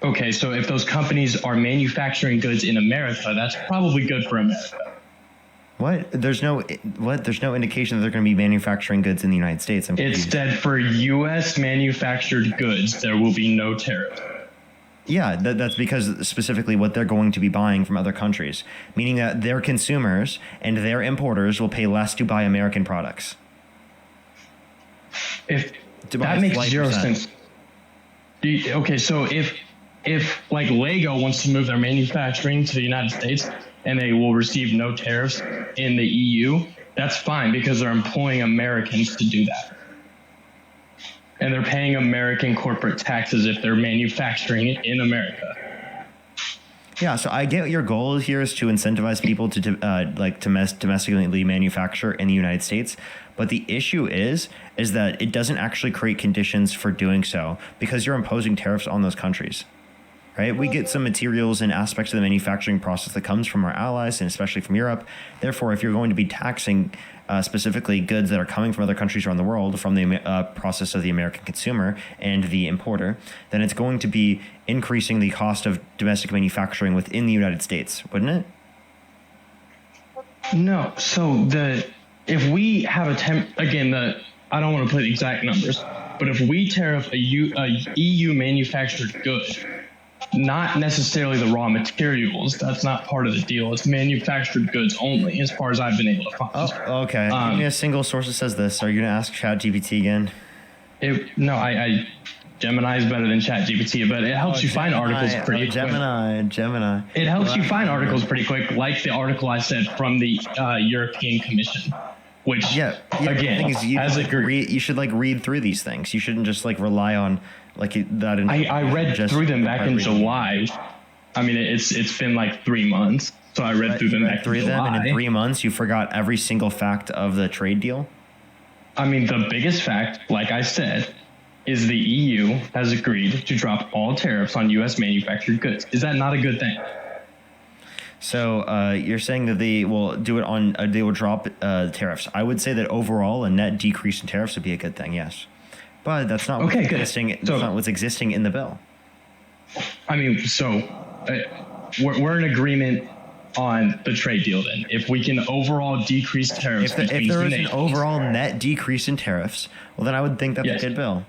Okay, so if those companies are manufacturing goods in America, that's probably good for America. What? There's no indication that they're going to be manufacturing goods in the United States. It said for U.S. manufactured goods, there will be no tariff. Yeah, that's because specifically what they're going to be buying from other countries, meaning that their consumers and their importers will pay less to buy American products. That makes 0 sense. Okay, so if like Lego wants to move their manufacturing to the United States and they will receive no tariffs in the EU, that's fine because they're employing Americans to do that. And they're paying American corporate taxes if they're manufacturing it in America. Yeah, so I get what your goal here is to incentivize people to domestically manufacture in the United States. But the issue is that it doesn't actually create conditions for doing so because you're imposing tariffs on those countries. Right? We get some materials and aspects of the manufacturing process that comes from our allies and especially from Europe. Therefore, if you're going to be taxing specifically goods that are coming from other countries around the world from the process of the American consumer and the importer, then it's going to be increasing the cost of domestic manufacturing within the United States, wouldn't it? No. So if we have I don't want to put exact numbers, but if we tariff a EU manufactured good, not necessarily the raw materials. That's not part of the deal. It's manufactured goods only, as far as I've been able to find. Oh, okay. Give me a single source that says this. Are you going to ask ChatGPT again? Gemini is better than ChatGPT, but it helps you find articles pretty quick. Gemini. It helps you find articles pretty quick, like the article I said from the European Commission. Which, again, you should read through these things. You shouldn't just rely on that. I read through them back in July. I mean, it's been 3 months, so I read through them back in July. And in 3 months, you forgot every single fact of the trade deal. I mean, the biggest fact, like I said, is the EU has agreed to drop all tariffs on U.S. manufactured goods. Is that not a good thing? So you're saying that they will do it on, they will drop tariffs. I would say that overall a net decrease in tariffs would be a good thing, yes. But that's not what's existing in the bill. I mean, so we're in agreement on the trade deal then. If we can overall decrease tariffs, if there is an overall net decrease in tariffs, well, then I would think that's a good bill.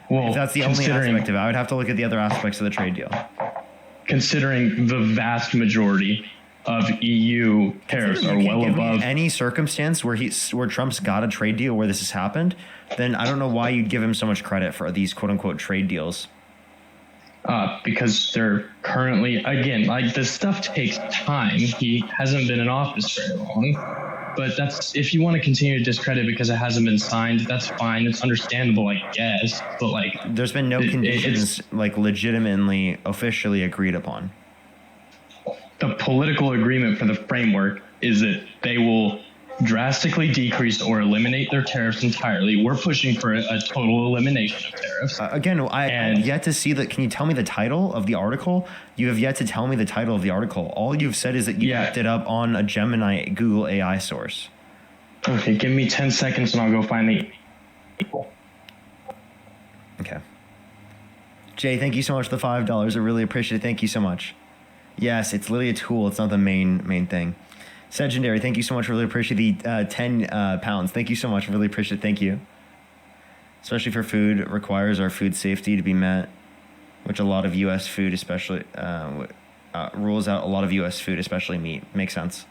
Well, if that's the only aspect of it, I would have to look at the other aspects of the trade deal. Considering the vast majority of EU tariffs are well above any circumstance where Trump's got a trade deal where this has happened, then I don't know why you'd give him so much credit for these quote unquote trade deals. Because they're currently, again, like this stuff takes time. He hasn't been in office very long, but that's, if you want to continue to discredit because it hasn't been signed, that's fine. It's understandable, I guess, but like there's been no conditions like legitimately officially agreed upon. The political agreement for the framework is that they will drastically decrease or eliminate their tariffs entirely. We're pushing for a total elimination of tariffs. Again, I have yet to see that. Can you tell me the title of the article? You have yet to tell me the title of the article. All you've said is that you looked it up on a Gemini Google AI source. Okay, give me 10 seconds and I'll go find the people. Okay. Jay, thank you so much for the $5. I really appreciate it. Thank you so much. Yes, it's literally a tool. It's not the main thing. Legendary, thank you so much. Really appreciate the 10 pounds. Thank you so much. Really appreciate it. Thank you. Especially for food, it requires our food safety to be met, which a lot of U.S. food, especially rules out a lot of U.S. food, especially meat. Makes sense.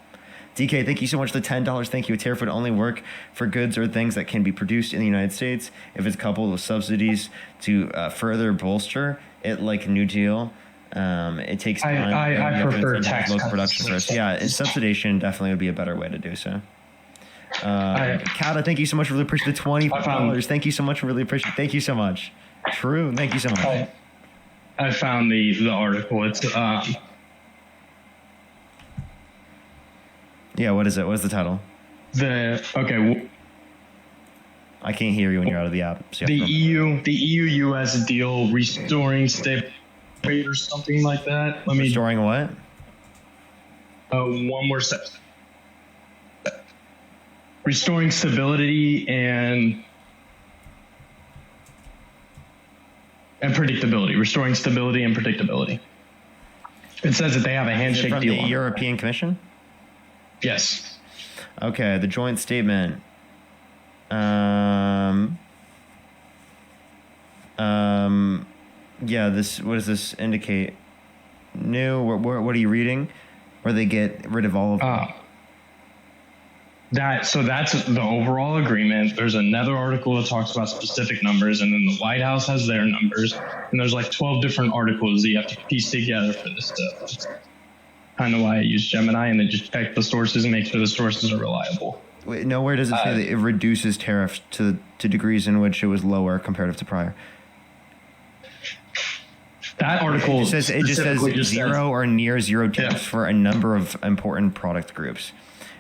DK, thank you so much for the $10. Thank you. A tariff would only work for goods or things that can be produced in the United States. If it's coupled with subsidies to further bolster it, like New Deal. It takes time. I prefer tax local production first. Yeah, subsidization definitely would be a better way to do so. Kata, thank you so much. Really appreciate the $20. Thank you so much. Really appreciate it. Thank you so much. True. Thank you so much. I found the article. It's yeah. What is it? What is the title? I can't hear you when you're out of the app. So the EU-US deal restoring stability or something like that. Restoring what? One more step. Restoring stability and predictability. Restoring stability and predictability. It says that they have a handshake from deal. The European Commission? Yes. Okay, the joint statement. Yeah, what does this indicate? New, what are you reading? Where they get rid of all of them? That's the overall agreement. There's another article that talks about specific numbers, and then the White House has their numbers, and there's like 12 different articles that you have to piece together for this stuff. That's kind of why I use Gemini, and then just check the sources and make sure the sources are reliable. Wait, nowhere does it say that it reduces tariffs to degrees in which it was lower comparative to prior. That article it just says zero or near zero tariffs for a number of important product groups.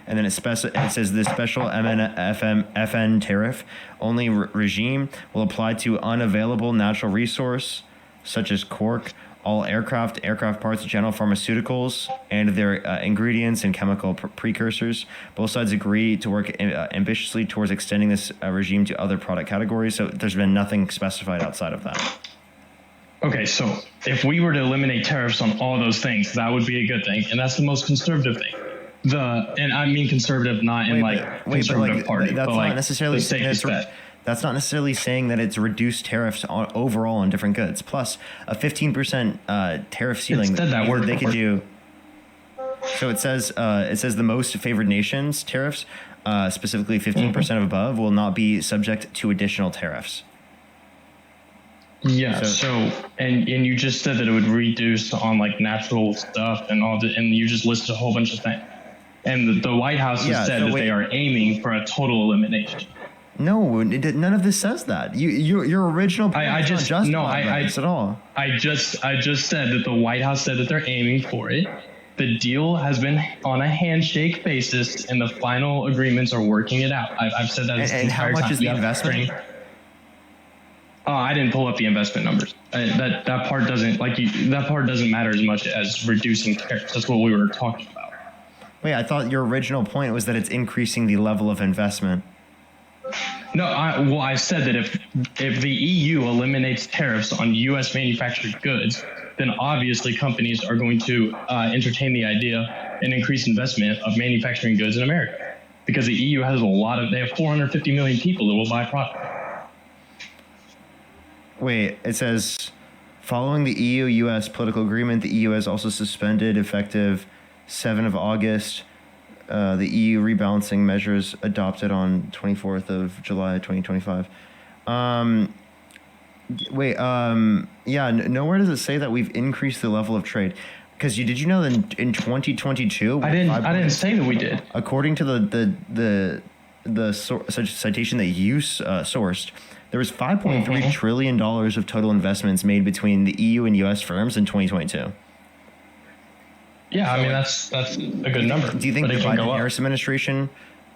And then it says the special FN tariff only regime will apply to unavailable natural resource such as cork, all aircraft parts, general pharmaceuticals, and their ingredients and chemical precursors. Both sides agree to work ambitiously towards extending this regime to other product categories. So there's been nothing specified outside of that. Okay, so if we were to eliminate tariffs on all those things, that would be a good thing, and that's the most conservative thing. And I mean conservative, not in conservative party, that's but not like necessarily the that's not necessarily saying that it's reduced tariffs overall on different goods. Plus, a 15% tariff ceiling they could do. So it says the most favored nations tariffs, specifically 15% above, will not be subject to additional tariffs. Yeah. And you just said that it would reduce on like natural stuff and and you just listed a whole bunch of things. And the White House has said that they are aiming for a total elimination. No, none of this says that. Your original point at all. I just said that the White House said that they're aiming for it. The deal has been on a handshake basis, and the final agreements are working it out. I've said that. And how much is the investment? I didn't pull up the investment numbers. That part doesn't that part doesn't matter as much as reducing tariffs. That's what we were talking about. Wait, I thought your original point was that it's increasing the level of investment. No, I said that if the EU eliminates tariffs on U.S. manufactured goods, then obviously companies are going to entertain the idea and increase investment of manufacturing goods in America, because the EU has they have 450 million people that will buy product. Wait, it says, following the EU-US political agreement, the EU has also suspended effective 7 of August the EU rebalancing measures adopted on 24th of July 2025. Nowhere does it say that we've increased the level of trade. Because did you know that in 2022? I didn't say that we did. According to the citation that you sourced, there was $5.3 trillion of total investments made between the EU and US firms in 2022. Yeah, I mean, that's a good number. Do you think the Biden-Harris administration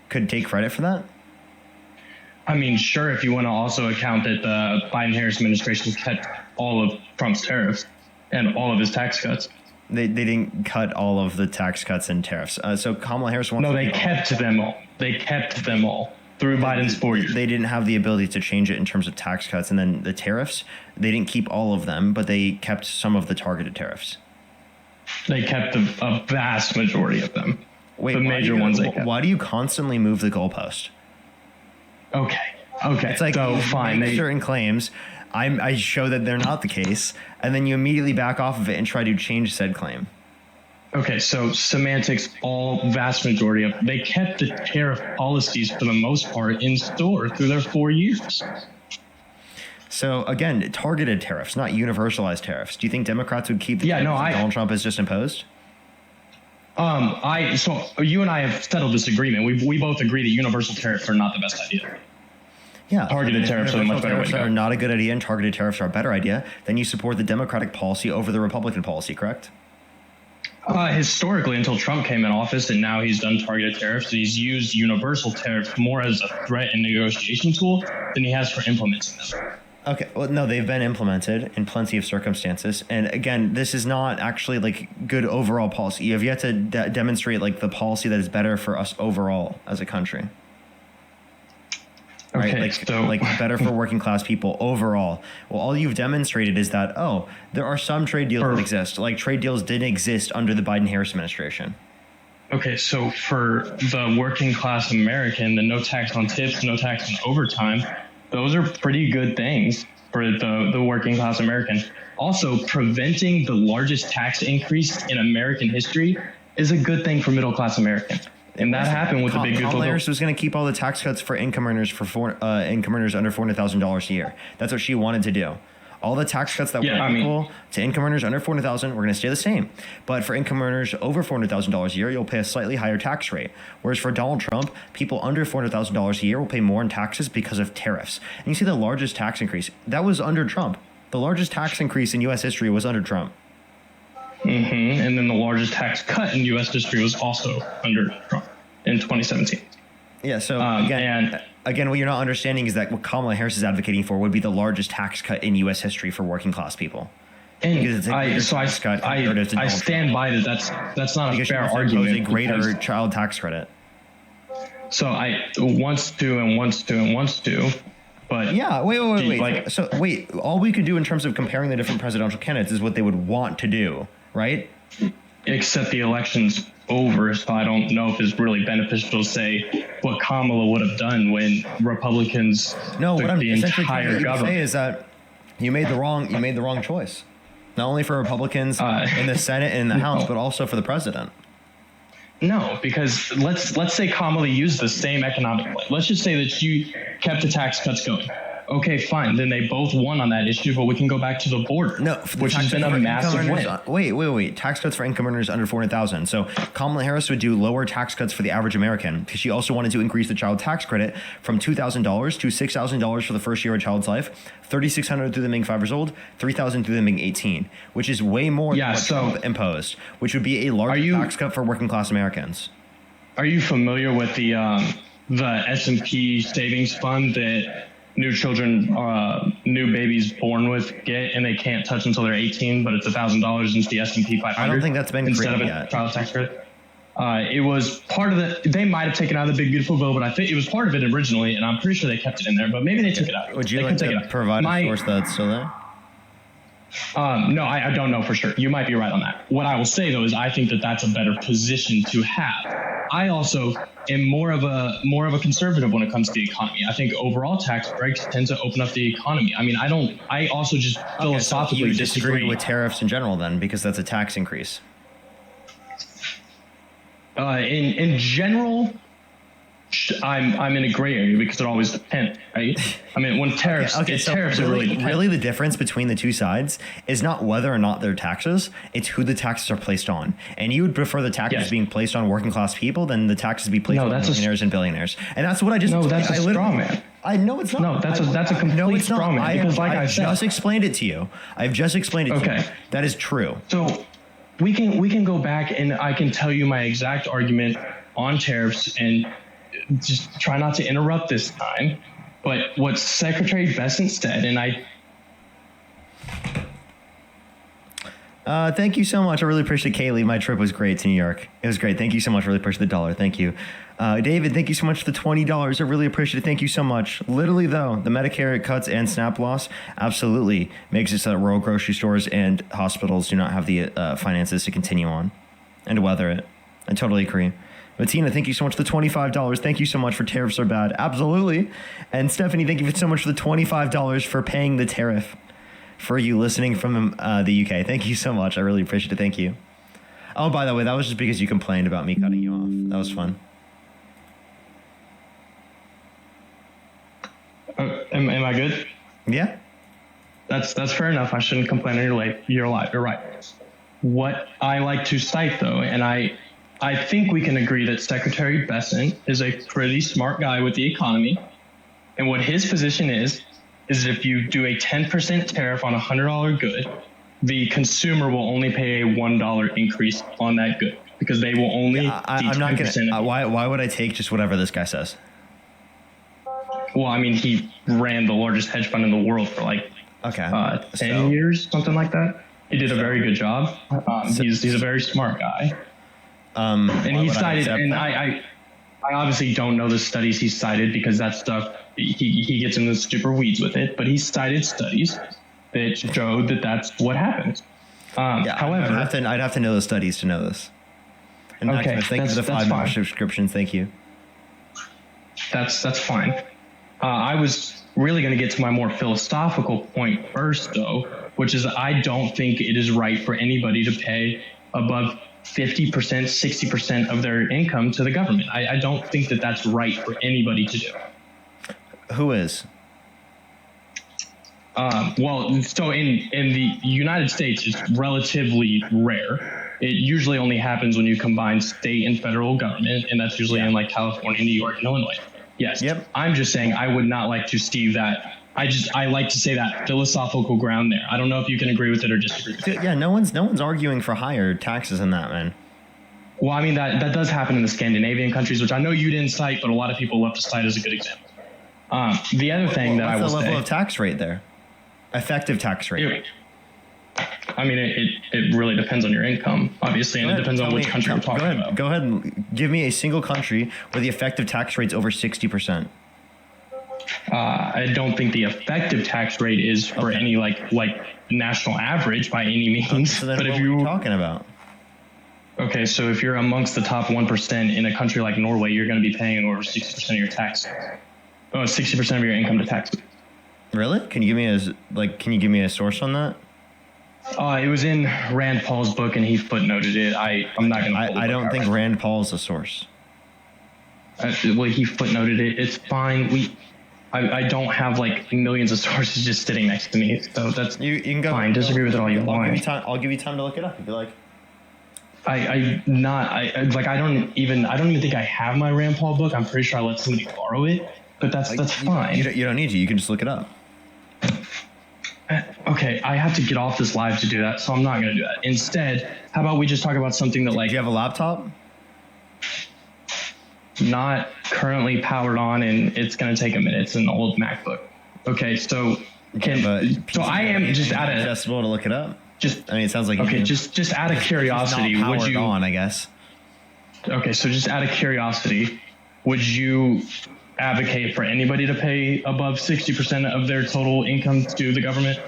could take credit for that? I mean, sure, if you want to also account that the Biden-Harris administration kept all of Trump's tariffs and all of his tax cuts. They didn't cut all of the tax cuts and tariffs. So Kamala Harris wants. No, they kept them all. They kept them all through Biden's 4 years. They didn't have the ability to change it in terms of tax cuts, and then the tariffs. They didn't keep all of them, but they kept some of the targeted tariffs. They kept a vast majority of them. Wait, the major ones they kept. Why do you constantly move the goalpost? Okay. It's like so you fine. make certain claims. I show that they're not the case, and then you immediately back off of it and try to change said claim. Okay, so semantics, vast majority of they kept the tariff policies for the most part in store through their 4 years. So again, targeted tariffs, not universalized tariffs. Do you think Democrats would keep the Donald Trump has just imposed? So you and I have settled this agreement. We both agree that universal tariffs are not the best idea. Yeah, targeted tariffs are a much better way to go. Are not a good idea, and targeted tariffs are a better idea. Then you support the Democratic policy over the Republican policy, correct? Historically, until Trump came in office, and now he's done targeted tariffs, he's used universal tariffs more as a threat and negotiation tool than he has for implementing them. Okay, well, no, they've been implemented in plenty of circumstances. And again, this is not actually like good overall policy. You have yet to demonstrate like the policy that is better for us overall as a country. Okay, right? Like better for working class people overall. Well, all you've demonstrated is that, there are some trade deals that exist. Like trade deals didn't exist under the Biden-Harris administration. Okay, so for the working class American, the no tax on tips, no tax on overtime, those are pretty good things for the working class American. Also, preventing the largest tax increase in American history is a good thing for middle class Americans. And that happened with the big beautiful bill. Harris was going to keep all the tax cuts for income earners income earners under $400,000 a year. That's what she wanted to do. All the tax cuts that were equal to income earners under $400,000 we're going to stay the same. But for income earners over $400,000 a year, you'll pay a slightly higher tax rate. Whereas for Donald Trump, people under $400,000 a year will pay more in taxes because of tariffs. And you see the largest tax increase. That was under Trump. The largest tax increase in U.S. history was under Trump. And then the largest tax cut in U.S. history was also under Trump in 2017. Yeah, so again, what you're not understanding is that what Kamala Harris is advocating for would be the largest tax cut in U.S. history for working class people. And I stand by that. That's not a fair argument. A greater child tax credit. So I wants to. But yeah, wait. All we could do in terms of comparing the different presidential candidates is what they would want to do, right? Except the election's over, so I don't know if it's really beneficial to say what Kamala would have done when Republicans took the entire government. Say is that you made the wrong choice, not only for Republicans in the Senate and in the House, but also for the president. No, because let's say Kamala used the same economic plan. Let's just say that you kept the tax cuts going. Okay, fine. Then they both won on that issue, but we can go back to the border, which has been a massive win. Wait. Tax cuts for income earners under $400,000. So Kamala Harris would do lower tax cuts for the average American because she also wanted to increase the child tax credit from $2,000 to $6,000 for the first year of a child's life, $3,600 through them being 5 years old, $3,000 through them being 18, which is way more than what Trump imposed, which would be a larger tax cut for working class Americans. Are you familiar with the S&P savings fund that new children, new babies born with get, and they can't touch until they're 18, but it's $1,000 into the S&P 500. I don't think that's been instead of a yet. child tax credit. It was part of the. They might have taken out the Big Beautiful Bill, but I think it was part of it originally, and I'm pretty sure they kept it in there. But maybe they took it out. Would you like to provide a source that's still there? No, I don't know for sure. You might be right on that. What I will say though is I think that that's a better position to have. I also am more of a conservative when it comes to the economy. I think overall tax breaks tend to open up the economy. I mean, I also just philosophically you disagree with tariffs in general then, because that's a tax increase. In general, I'm in a gray area because it always depends, right? I mean, when tariffs, tariffs are really the difference between the two sides is not whether or not they're taxes; it's who the taxes are placed on. And you would prefer the taxes being placed on working class people than the taxes be placed on millionaires and billionaires. And that's what I just. No, that's a straw man. I know it's not. No, that's a complete straw man. Because I just explained it to you. I've just explained it to you. That is true. So we can go back and I can tell you my exact argument on tariffs and just try not to interrupt this time. But what Secretary Bessent said, and thank you so much. I really appreciate Kaylee. My trip was great to New York. It was great. Thank you so much. Really appreciate the $1. Thank you. David, thank you so much for the $20. I really appreciate it. Thank you so much. Literally, though, the Medicare cuts and SNAP loss absolutely makes it so that rural grocery stores and hospitals do not have the finances to continue on and to weather it. I totally agree. But Tina, thank you so much for the $25. Thank you so much for tariffs are bad. Absolutely. And Stephanie, thank you so much for the $25 for paying the tariff for you listening from the UK. Thank you so much. I really appreciate it. Thank you. Oh, by the way, that was just because you complained about me cutting you off. That was fun. Am I good? Yeah. That's fair enough. I shouldn't complain on your life. You're right. What I like to cite, though, and I think we can agree that Secretary Bessent is a pretty smart guy with the economy. And what his position is that if you do a 10% tariff on a $100 good, the consumer will only pay a $1 increase on that good because they will only. I'm not gonna. Why would I take just whatever this guy says? Well, I mean, he ran the largest hedge fund in the world for 10 years, something like that. He did a very good job. He's a very smart guy. And he cited, and I obviously don't know the studies he cited because that stuff, he gets in the super weeds with it, but he cited studies that showed that that's what happens. However, I'd have to know the studies to know this. And okay, thank you for the $5 subscriptions. Thank you. That's fine. I was really going to get to my more philosophical point first, though, which is I don't think it is right for anybody to pay above 50%, 60% of their income to the government. I don't think that that's right for anybody to do. Who is? Well, so in the United States, it's relatively rare. It usually only happens when you combine state and federal government, and that's usually in California, New York, and Illinois. Yes. Yep. I'm just saying I would not like to see that. I like to say that philosophical ground there. I don't know if you can agree with it or disagree with it. Yeah, no one's arguing for higher taxes than that, man. Well, I mean, that does happen in the Scandinavian countries, which I know you didn't cite, but a lot of people love to cite as a good example. The other thing that I will say... What's the level of tax rate there? Effective tax rate. I mean, it really depends on your income, obviously, and it depends on which country we're talking about. Go ahead and give me a single country where the effective tax rate's over 60%. I don't think the effective tax rate is for any like national average by any means. So then what are you talking about? Okay, so if you're amongst the top 1% in a country like Norway, you're going to be paying over 60% of your tax. 60% of your income to taxes. Really? Can you give me a source on that? It was in Rand Paul's book, and he footnoted it. I'm not going to. I don't think Rand Paul's a source. Well, he footnoted it. It's fine. I don't have millions of sources just sitting next to me, so that's you can go fine. Disagree with it all you want. I'll give you time to look it up if you like. I don't even think I have my Rand Paul book. I'm pretty sure I let somebody borrow it, but that's fine. You don't need to. You can just look it up. Okay, I have to get off this live to do that, so I'm not going to do that. Instead, how about we just talk about something that Do you have a laptop? Not currently powered on, and it's going to take a minute. It's an old MacBook. Okay, so I am just out of accessible to look it up. Just I mean, it sounds like okay. Just out of curiosity, not would you? On, I guess. Okay, so just out of curiosity, would you advocate for anybody to pay above 60% of their total income to the government?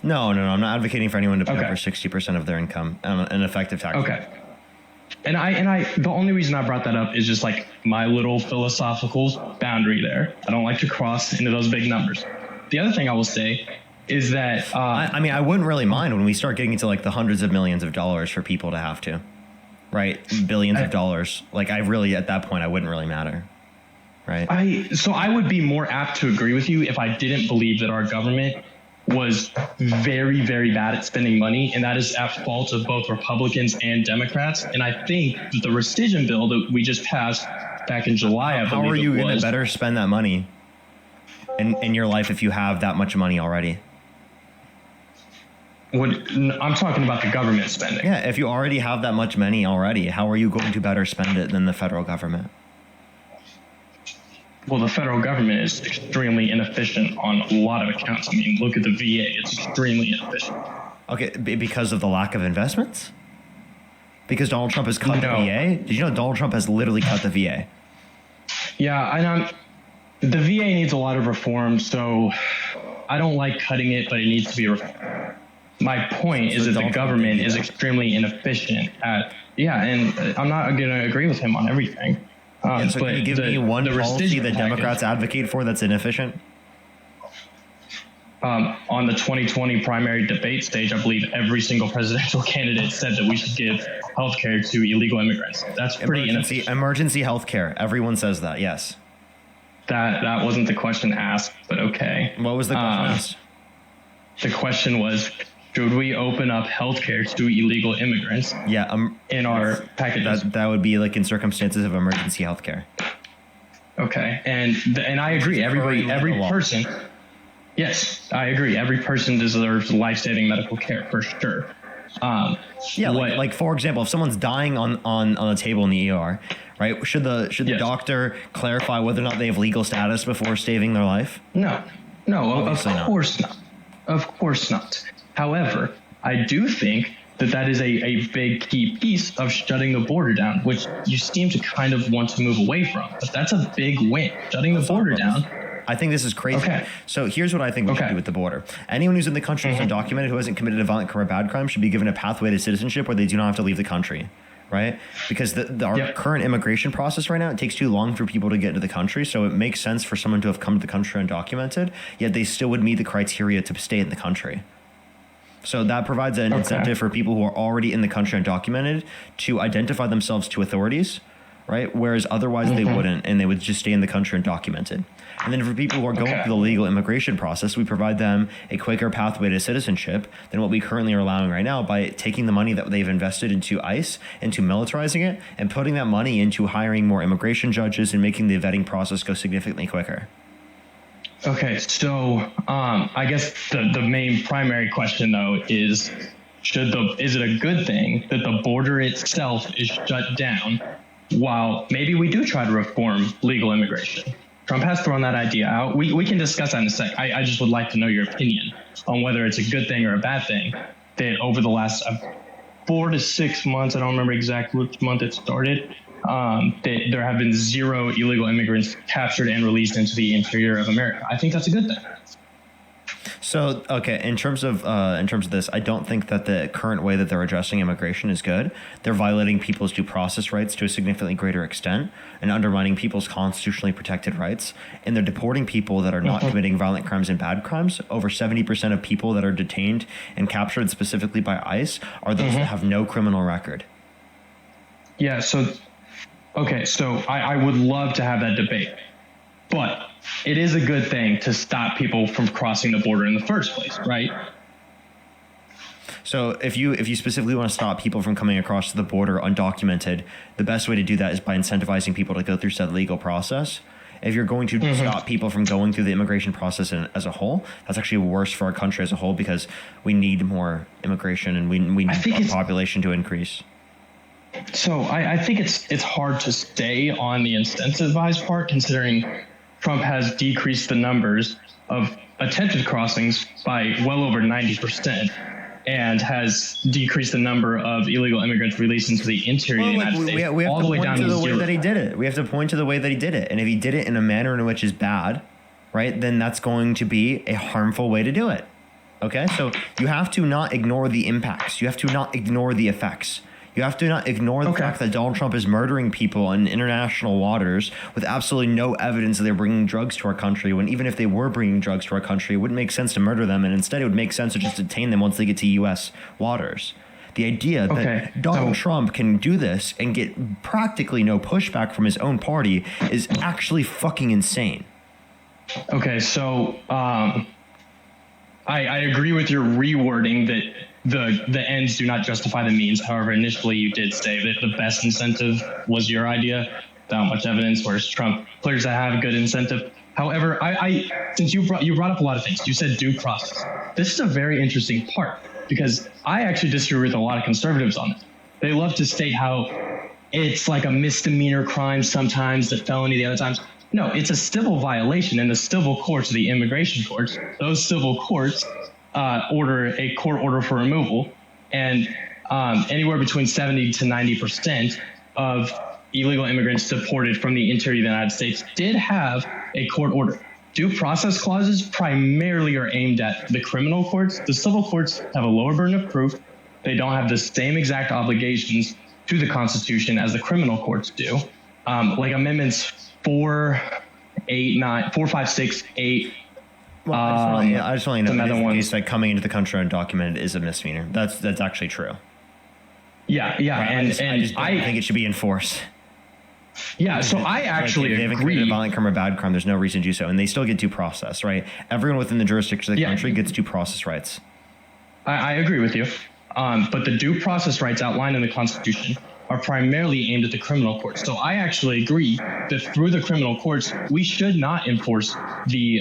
No. I'm not advocating for anyone to pay over 60% of their income an effective tax. Okay. And I the only reason I brought that up is just like my little philosophical boundary there. I don't like to cross into those big numbers. The other thing I will say is that I mean, I wouldn't really mind when we start getting into like the hundreds of millions of dollars for people to have to, right? Billions of dollars. Like I really, at that point, I wouldn't really matter, right? So I would be more apt to agree with you if I didn't believe that our government was very, very bad at spending money, and that is at fault of both Republicans and Democrats. And I think that the rescission bill that we just passed back in July, how are you going to better spend that money in your life if you have that much money already? I'm talking about the government spending. Yeah, if you already have that much money already, how are you going to better spend it than the federal government? Well, the federal government is extremely inefficient on a lot of accounts. I mean, look at the VA. It's extremely inefficient. Okay, because of the lack of investments? Because Donald Trump has cut the VA? Did you know Donald Trump has literally cut the VA? Yeah, and the VA needs a lot of reform, so I don't like cutting it, but it needs to be reformed. My point is that the government is extremely inefficient at, and I'm not going to agree with him on everything. So can you give me one policy that Democrats advocate for that's inefficient? On the 2020 primary debate stage, I believe every single presidential candidate said that we should give health care to illegal immigrants. That's pretty inefficient. Emergency health care. Everyone says that, yes. That wasn't the question asked, but okay. What was the question asked? The question was, should we open up healthcare to illegal immigrants? Yeah, in our packages. That would be like in circumstances of emergency healthcare. Okay, and I agree. Every person. Yes, I agree. Every person deserves life-saving medical care for sure. Like for example, if someone's dying on a table in the ER, right? Should the doctor clarify whether or not they have legal status before saving their life? No, of course not. Of course not. However, I do think that is a big key piece of shutting the border down, which you seem to kind of want to move away from. But that's a big win. Shutting the border down. I think this is crazy. Okay. So here's what I think we should do with the border. Anyone who's in the country who's undocumented, who hasn't committed a violent crime or bad crime, should be given a pathway to citizenship where they do not have to leave the country. Right? Because our current immigration process right now, it takes too long for people to get into the country. So it makes sense for someone to have come to the country undocumented, yet they still would meet the criteria to stay in the country. So that provides an incentive for people who are already in the country undocumented to identify themselves to authorities, right? Whereas otherwise they wouldn't, and they would just stay in the country undocumented. And then for people who are going through the legal immigration process, we provide them a quicker pathway to citizenship than what we currently are allowing right now by taking the money that they've invested into ICE, into militarizing it, and putting that money into hiring more immigration judges and making the vetting process go significantly quicker. Okay, so I guess the main primary question though is it a good thing that the border itself is shut down while maybe we do try to reform legal immigration? Trump has thrown that idea out. We can discuss that in a sec. I just would like to know your opinion on whether it's a good thing or a bad thing that over the last 4 to 6 months, I don't remember exactly which month it started, that there have been 0 illegal immigrants captured and released into the interior of America. I think that's a good thing. So, okay, in terms of this, I don't think that the current way that they're addressing immigration is good. They're violating people's due process rights to a significantly greater extent and undermining people's constitutionally protected rights. And they're deporting people that are not committing violent crimes and bad crimes. Over 70% of people that are detained and captured specifically by ICE are those that have no criminal record. Yeah, so I would love to have that debate. But it is a good thing to stop people from crossing the border in the first place, right? So if you specifically want to stop people from coming across the border undocumented, the best way to do that is by incentivizing people to go through said legal process. If you're going to stop people from going through the immigration process as a whole, that's actually worse for our country as a whole because we need more immigration and we need our population to increase. So I think it's hard to stay on the incentivized part considering Trump has decreased the numbers of attempted crossings by well over 90%. And has decreased the number of illegal immigrants released into the interior of the United States we have all to the way point down to to the way zero. that he did it. We have to point to the way that he did it. And if he did it in a manner in which is bad, right, then that's going to be a harmful way to do it. Okay? So you have to not ignore the impacts. You have to not ignore the effects. You have to not ignore the fact that Donald Trump is murdering people in international waters with absolutely no evidence that they're bringing drugs to our country, when even if they were bringing drugs to our country, it wouldn't make sense to murder them, and instead it would make sense to just detain them once they get to U.S. waters. The idea that Donald Trump can do this and get practically no pushback from his own party is actually fucking insane. Okay, so I agree with your rewording that the ends do not justify the means. However, initially you did say that the best incentive was your idea, without much evidence, whereas Trump players that have good incentive. However, I since you brought up a lot of things, you said due process. This is a very interesting part because I actually disagree with a lot of conservatives on it. They love to state how it's like a misdemeanor crime sometimes, the felony the other times. No, it's a civil violation in the civil courts of the immigration courts. Those civil courts order a court order for removal, and anywhere between 70 to 90% of illegal immigrants deported from the interior of the United States did have a court order. Due process clauses primarily are aimed at the criminal courts. The civil courts have a lower burden of proof. They don't have the same exact obligations to the Constitution as the criminal courts do. Like amendments 4, 5, 6, 8. Well, I just want to know in case like coming into the country undocumented is a misdemeanor. That's actually true. Yeah, right, I just don't think it should be enforced. Yeah, so I actually if they haven't committed a violent crime or bad crime, there's no reason to do so, and they still get due process, right? Everyone within the jurisdiction of the country gets due process rights. I agree with you, but the due process rights outlined in the Constitution are primarily aimed at the criminal courts. So I actually agree that through the criminal courts, we should not enforce the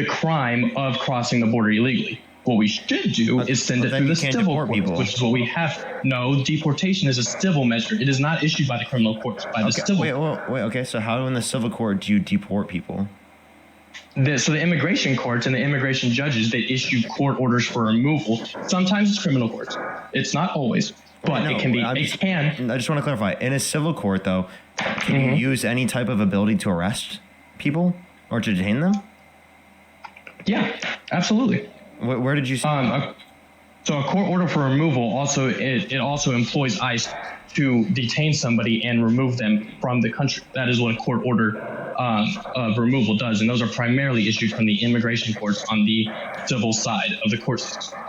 crime of crossing the border illegally. What we should do is send it through the civil courts, which is what we have. No, deportation is a civil measure. It is not issued by the criminal courts, by the civil court. Wait, okay, so how in the civil court do you deport people? So the immigration courts and the immigration judges, they issue court orders for removal. Sometimes it's criminal courts. It's not always. But it can be. I just want to clarify. In a civil court, though, can you use any type of ability to arrest people or to detain them? Yeah, absolutely. Where did you see? So a court order for removal also it also employs ICE to detain somebody and remove them from the country. That is what a court order of removal does, and those are primarily issued from the immigration courts on the civil side of the court system.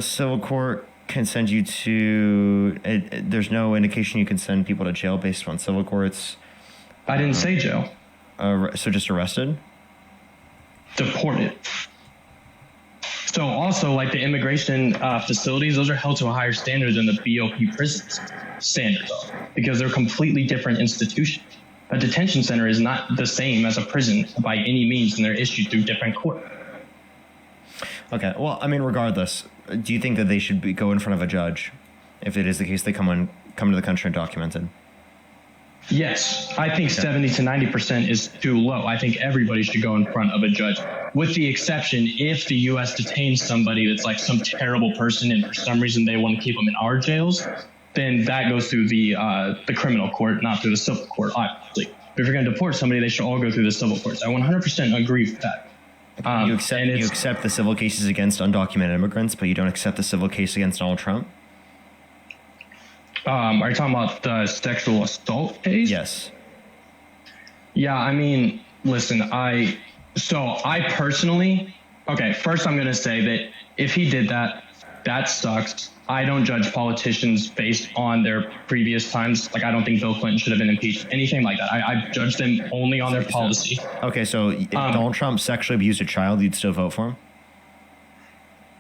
Civil court can send you to. There's no indication you can send people to jail based on civil courts. I didn't say jail. So just arrested? Deported. So also, like the immigration facilities, those are held to a higher standard than the BOP prisons standards because they're completely different institutions. A detention center is not the same as a prison by any means, and they're issued through different courts. Okay. Well, I mean, regardless, do you think that they should go in front of a judge if it is the case they come to the country undocumented? Yes, I think 70 to 90% is too low. I think everybody should go in front of a judge, with the exception if the U.S. detains somebody that's like some terrible person and for some reason they want to keep them in our jails, then that goes through the criminal court, not through the civil court, obviously. But if you're going to deport somebody, they should all go through the civil courts. I 100% agree with that. You accept the civil cases against undocumented immigrants, but you don't accept the civil case against Donald Trump? Are you talking about the sexual assault case? Yes. Yeah, I mean, listen, I personally, okay, first I'm going to say that if he did that, that sucks. I don't judge politicians based on their previous times. Like, I don't think Bill Clinton should have been impeached, anything like that. I judge them only on their policy. Okay, so if Donald Trump sexually abused a child, you'd still vote for him?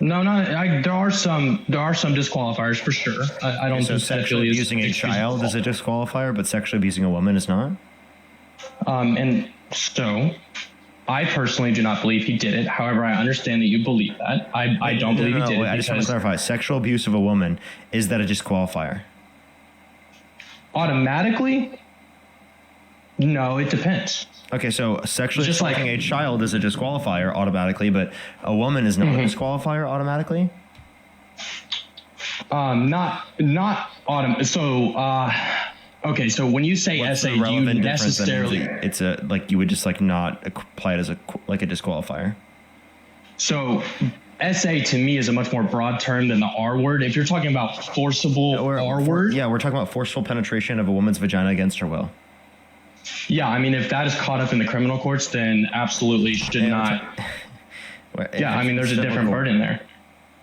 No, there are some disqualifiers for sure. I don't think sexually abusing a child is a disqualifier, but sexually abusing a woman is not? And so I personally do not believe he did it. However, I understand that you believe that. I don't believe he did it. I just want to clarify. Sexual abuse of a woman, is that a disqualifier? Automatically? No, it depends. Okay, so sexually Just assaulting a child is a disqualifier automatically, but a woman is not a disqualifier automatically? Not autumn. So, okay. So when you say What's SA, the do you relevant difference that means necessarily? that it's a like you would just like not apply it as a disqualifier? So, SA to me is a much more broad term than the R word. If you're talking about forcible R word, Yeah, we're talking about forceful penetration of a woman's vagina against her will. yeah. I mean, if that is caught up in the criminal courts, then absolutely should not. Yeah, I mean, there's a different burden there.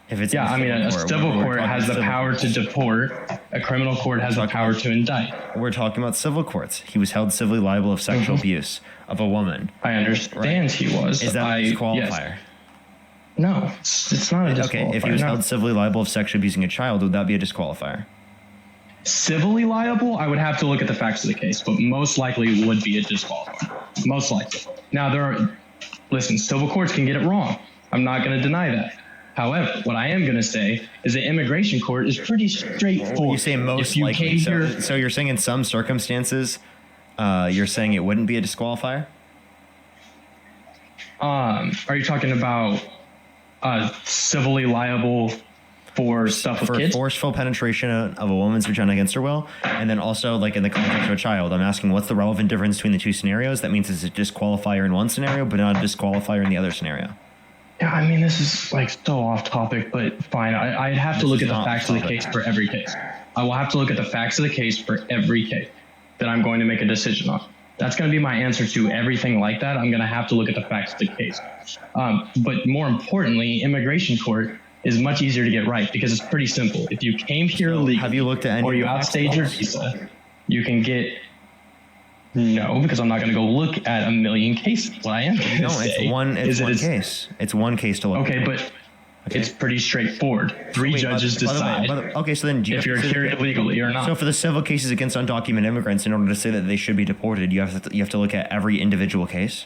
If it's Yeah, I mean, a civil court has the power to deport. A criminal court has the power to indict. We're talking about civil courts. He was held civilly liable of sexual abuse of a woman. I understand he was. Is that a disqualifier? Yes. No, it's not a disqualifier. Okay, if he was held civilly liable of sexually abusing a child, would that be a disqualifier? Civilly liable, I would have to look at the facts of the case, but most likely would be a disqualifier. Most likely. Now, listen, civil courts can get it wrong. I'm not going to deny that. However, what I am going to say is the immigration court is pretty straightforward. You say most if you likely. Came here, so you're saying in some circumstances, you're saying it wouldn't be a disqualifier? Are you talking about civilly liable for stuff with kids? Forceful penetration of a woman's vagina against her will, and then also like in the context of a child. I'm asking what's the relevant difference between the two scenarios? That means it's a disqualifier in one scenario, but not a disqualifier in the other scenario. Yeah, I mean, this is like so off topic, but fine. I'd have to look at the facts of the case for every case. I will have to look at the facts of the case for every case that I'm going to make a decision on. That's going to be my answer to everything like that. I'm going to have to look at the facts of the case. But more importantly, immigration court is much easier to get right because it's pretty simple. If you came here illegally, have you looked at any or you outstayed your visa, you can get. No, because I'm not going to go look at a million cases. What I am going to say it's one case. It's one case to look at. Okay, but it's pretty straightforward. Three judges decide okay, so then if you're here illegally or not. So for the civil cases against undocumented immigrants, in order to say that they should be deported, you have to look at every individual case?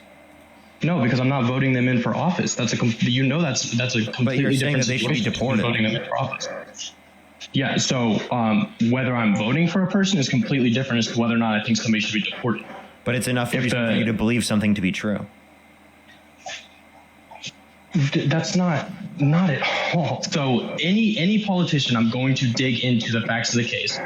No, because I'm not voting them in for office. That's a completely different they should be deported. Voting them in for office. Yeah, so whether I'm voting for a person is completely different as to whether or not I think somebody should be deported. But it's enough for you to believe something to be true. That's not at all. So any politician, I'm going to dig into the facts of the case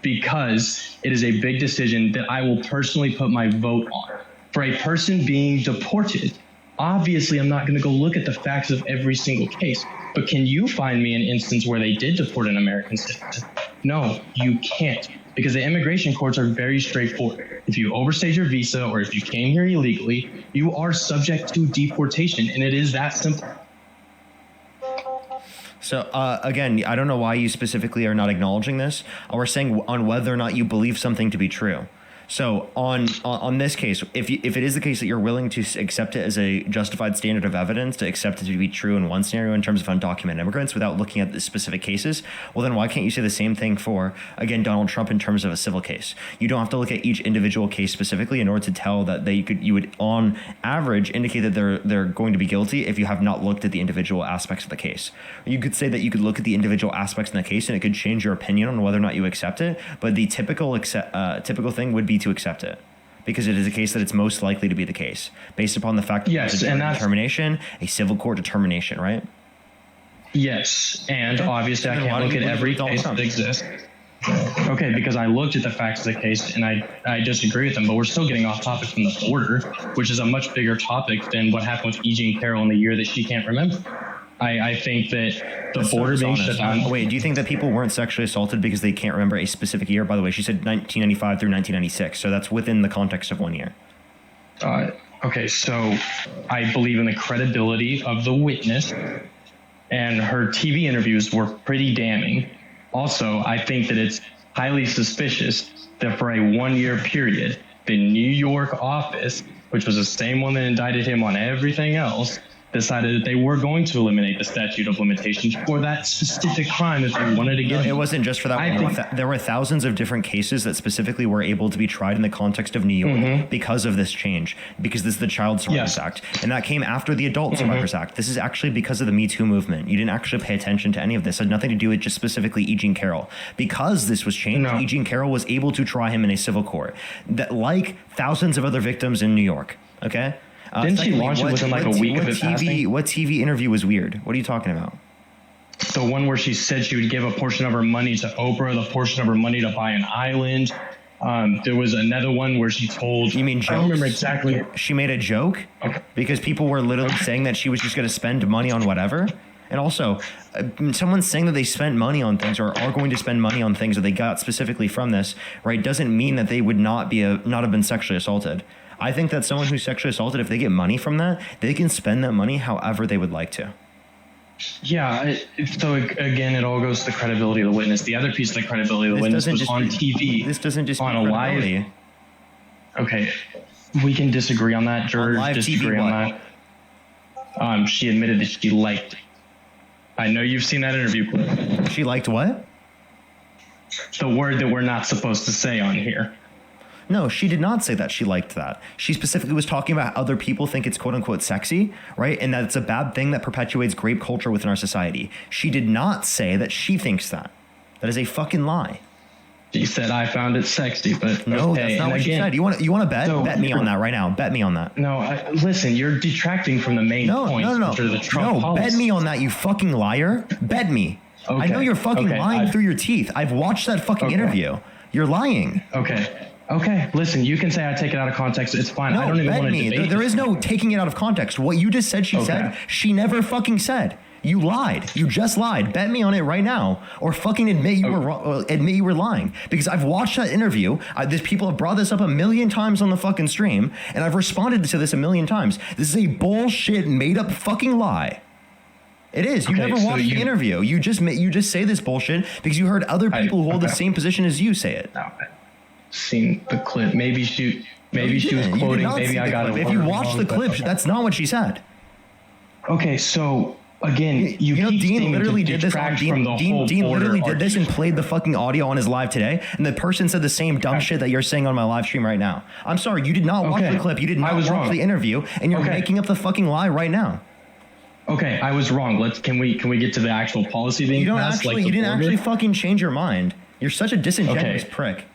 because it is a big decision that I will personally put my vote on. For a person being deported, obviously I'm not going to go look at the facts of every single case. But can you find me an instance where they did deport an American citizen? No, you can't, because the immigration courts are very straightforward. If you overstayed your visa or if you came here illegally, you are subject to deportation, and it is that simple. So again, I don't know why you specifically are not acknowledging this. We're saying on whether or not you believe something to be true. So on this case, if it is the case that you're willing to accept it as a justified standard of evidence, to accept it to be true in one scenario in terms of undocumented immigrants without looking at the specific cases, well then why can't you say the same thing for, again, Donald Trump in terms of a civil case? You don't have to look at each individual case specifically in order to tell that you would on average indicate that they're going to be guilty if you have not looked at the individual aspects of the case. You could say that you could look at the individual aspects in the case and it could change your opinion on whether or not you accept it, but the typical thing would be to accept it because it is a case that it's most likely to be the case based upon the fact that yes, there's a determination, a civil court determination, right? Yes, and obviously I can't look at every case that exists. Okay, because I looked at the facts of the case and I disagree with them, but we're still getting off topic from the border, which is a much bigger topic than what happened with E. Jean Carroll in the year that she can't remember. I think that the border being shut down. Wait, do you think that people weren't sexually assaulted because they can't remember a specific year? By the way, she said 1995 through 1996, so that's within the context of 1 year. Okay, so I believe in the credibility of the witness, and her TV interviews were pretty damning. Also, I think that it's highly suspicious that for a 1 year period, the New York office, which was the same one that indicted him on everything else, decided that they were going to eliminate the statute of limitations for that specific crime that they wanted to get. It wasn't just for that one. There were thousands of different cases that specifically were able to be tried in the context of New York because of this change, because this is the Child Survivors Act. And that came after the Adult Survivors Act. This is actually because of the Me Too movement. You didn't actually pay attention to any of this. It had nothing to do with just specifically E. Jean Carroll. Because this was changed, E. Jean Carroll was able to try him in a civil court, that, like thousands of other victims in New York. Okay? Didn't she launch it within like a week of it passing? What TV interview was weird? What are you talking about? The one where she said she would give a portion of her money to Oprah, the portion of her money to buy an island. There was another one where she told... You mean jokes? I don't remember exactly. She made a joke? Okay. Because people were literally saying that she was just going to spend money on whatever? And also, someone saying that they spent money on things or are going to spend money on things that they got specifically from this, right, doesn't mean that they would not have been sexually assaulted. I think that someone who's sexually assaulted, if they get money from that, they can spend that money however they would like to. Yeah. So again, it all goes to the credibility of the witness. The other piece of the credibility of the witness was on TV. This doesn't just on a live. Okay, we can disagree on that. Jurors disagree on that. She admitted that she liked. I know you've seen that interview clip. She liked what? The word that we're not supposed to say on here. No, she did not say that she liked that. She specifically was talking about how other people think it's quote unquote sexy, right? And that it's a bad thing that perpetuates grape culture within our society. She did not say that she thinks that. That is a fucking lie. She said, I found it sexy, but no, okay. That's not what she said. You want to bet? So, bet me on that right now. Bet me on that. No, listen, you're detracting from the main point. No. The Trump policy. Bet me on that, you fucking liar. Bet me. Okay. I know you're fucking lying through your teeth. I've watched that fucking interview. You're lying. Okay, listen, you can say I take it out of context. It's fine. No, I don't even want to debate. There is no taking it out of context. What you just said she said, she never fucking said. You lied. You just lied. Bet me on it right now, or fucking admit you were wrong, admit you were lying. Because I've watched that interview. People have brought this up a million times on the fucking stream, and I've responded to this a million times. This is a bullshit, made up fucking lie. It is. You never watched the interview. You just say this bullshit because you heard other people who hold the same position as you say it. No, seen the clip. Maybe she was quoting. Maybe I got it. If you watch the clip, that's not what she said. Okay, so again, Dean literally did this. Dean literally did this and played the fucking audio on his live today, and the person said the same dumb shit that you're saying on my live stream right now. I'm sorry, you did not watch the clip. You did not watch the interview, and you're making up the fucking lie right now. Okay, I was wrong. Can we get to the actual policy being passed? You didn't actually fucking change your mind. You're such a disingenuous prick.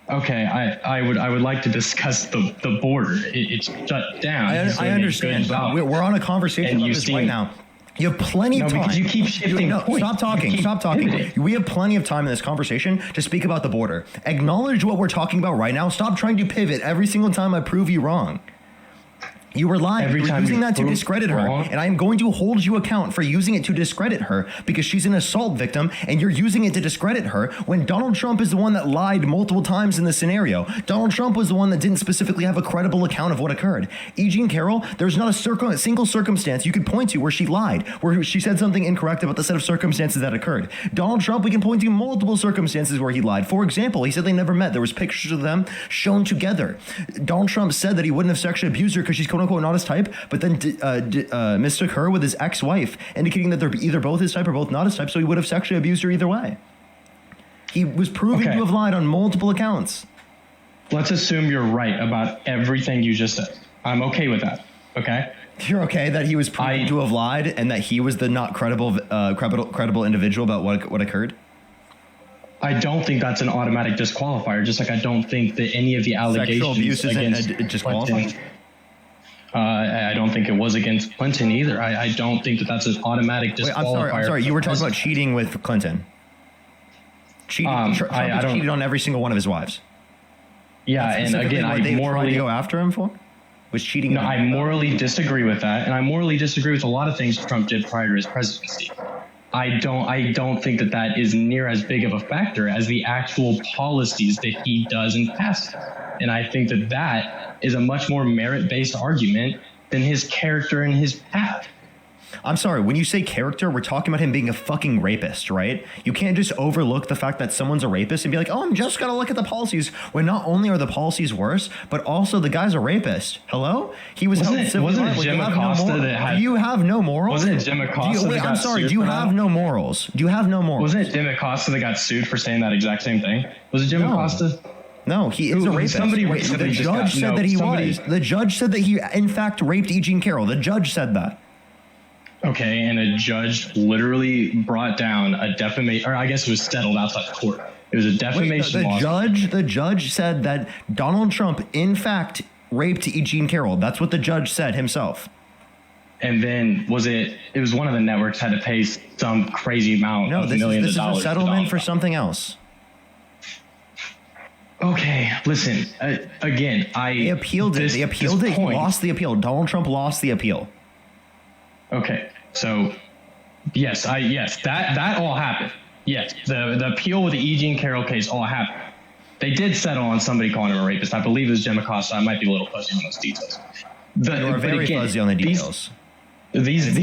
Okay, I would like to discuss the border. It's shut down. I understand, but we're on a conversation about this right now. You have plenty of time. Because you keep shifting points. Stop talking. We have plenty of time in this conversation to speak about the border. Acknowledge what we're talking about right now. Stop trying to pivot every single time I prove you wrong. You were lying. You were using that to discredit her. And I am going to hold you account for using it to discredit her because she's an assault victim and you're using it to discredit her when Donald Trump is the one that lied multiple times in this scenario. Donald Trump was the one that didn't specifically have a credible account of what occurred. E. Jean Carroll, there's not a single circumstance you could point to where she lied, where she said something incorrect about the set of circumstances that occurred. Donald Trump, we can point to multiple circumstances where he lied. For example, he said they never met. There was pictures of them shown together. Donald Trump said that he wouldn't have sexually abused her because she's quote unquote not his type, but then mistook her with his ex-wife, indicating that they're either both his type or both not his type, so he would have sexually abused her either way. He was proven to have lied on multiple accounts. Let's assume you're right about everything you just said. I'm okay with that. Okay? You're okay that he was proven to have lied and that he was the not credible individual about what occurred? I don't think that's an automatic disqualifier, just like I don't think that any of the allegations sexual abuse against isn't disqualifying. I don't think it was against Clinton either. I don't think that that's an automatic disqualifier. I'm sorry. You were talking about cheating with Clinton. Trump cheated on every single one of his wives. Yeah, and again, I morally go after him for was cheating. No, I morally disagree with that, and I morally disagree with a lot of things Trump did prior to his presidency. I don't think that is near as big of a factor as the actual policies that he does and passes. And I think that is a much more merit-based argument than his character and his path. I'm sorry, when you say character, we're talking about him being a fucking rapist, right? You can't just overlook the fact that someone's a rapist and be like, oh, I'm just gonna look at the policies, when not only are the policies worse, but also the guy's a rapist. Hello? He was held civilly liable. Jim Acosta that had... Do you have no morals? Wasn't it Jim Acosta that got I'm sorry, sued do you for have that? no morals? Do you have no morals? Wasn't it Jim Acosta that got sued for saying that exact same thing? Was it Jim Acosta? No, he is a rapist. The judge said that he was. The judge said that he, in fact, raped E. Jean Carroll. The judge said that. Okay, and a judge literally brought down a defamation, or I guess it was settled outside the court. It was a defamation lawsuit. The judge said that Donald Trump, in fact, raped E. Jean Carroll. That's what the judge said himself. And then it was one of the networks had to pay some crazy amount of millions of dollars. No, this is a settlement for something else. Okay, listen, again, They appealed it. He lost the appeal. Donald Trump lost the appeal. Okay, so yes, that all happened. Yes, the appeal with the E. Jean Carroll case all happened. They did settle on somebody calling him a rapist. I believe it was Jim Acosta. I might be a little fuzzy on those details. You're very fuzzy on the details. These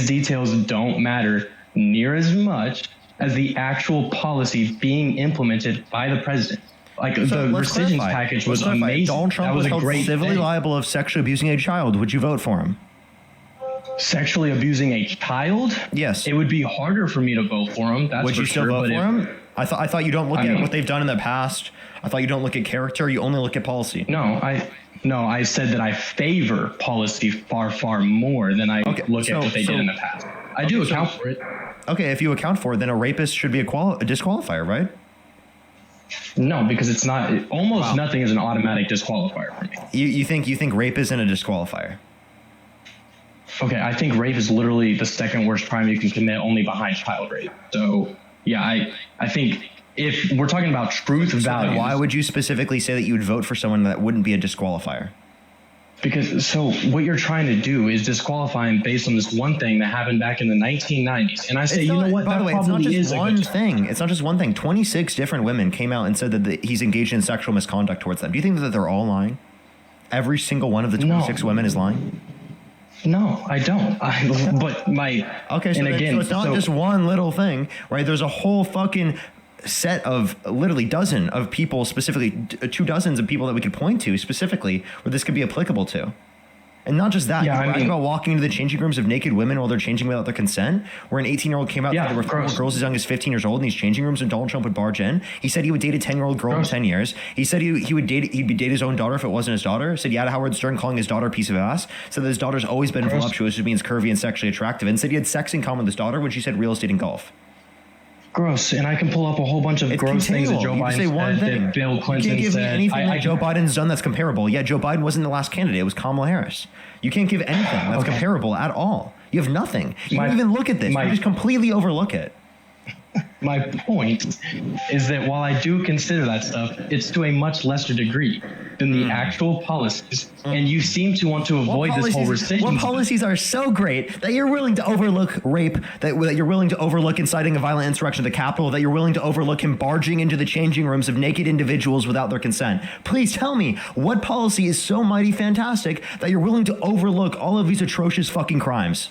details don't matter near as much as the actual policy being implemented by the president. Like, the rescission package was amazing. Donald Trump was held civilly liable of sexually abusing a child. Would you vote for him? Sexually abusing a child? Yes. It would be harder for me to vote for him. That's would you still vote for him? I thought you don't look at what they've done in the past. I thought you don't look at character. You only look at policy. No, I said that I favor policy far, far more than I look at what they did in the past. I do account for it. Okay, if you account for it, then a rapist should be a disqualifier, right? No, because it's not. Nothing is an automatic disqualifier for me. You think rape isn't a disqualifier? Okay, I think rape is literally the second worst crime you can commit, only behind child rape. So yeah, I think if we're talking about truth values, why would you specifically say that you would vote for someone that wouldn't be a disqualifier? Because what you're trying to do is disqualify him based on this one thing that happened back in the 1990s. And I say, you know what? By the way, it's not just one thing. It's not just one thing. 26 different women came out and said that he's engaged in sexual misconduct towards them. Do you think that they're all lying? Every single one of the 26 women is lying? No, I don't. But my... Okay, so it's not just one little thing, right? There's a whole fucking set of literally dozen of people, specifically 24 of people that we could point to specifically where this could be applicable to. And not just that, you're about walking into the changing rooms of naked women while they're changing without their consent, where an 18-year-old came out, there were 4 girls as young as 15 years old in these changing rooms, and Donald Trump would barge in. He said he would date a 10-year-old girl in 10 years. He said he'd date his own daughter if it wasn't his daughter. Said he had Howard Stern calling his daughter a piece of ass. Said that his daughter's always been voluptuous, which means curvy and sexually attractive. And said he had sex in common with his daughter when she said real estate and golf. Gross, and I can pull up a whole bunch of gross things that Joe Biden said, that Bill Clinton said. You can't give me anything that Joe Biden's done that's comparable. Yeah, Joe Biden wasn't the last candidate. It was Kamala Harris. You can't give anything that's comparable at all. You have nothing. You don't even look at this. You just completely overlook it. My point is that while I do consider that stuff, it's to a much lesser degree than the actual policies. And you seem to want to avoid this whole rescission. What policies are so great that you're willing to overlook rape, that you're willing to overlook inciting a violent insurrection at the Capitol, that you're willing to overlook him barging into the changing rooms of naked individuals without their consent? Please tell me, what policy is so mighty fantastic that you're willing to overlook all of these atrocious fucking crimes?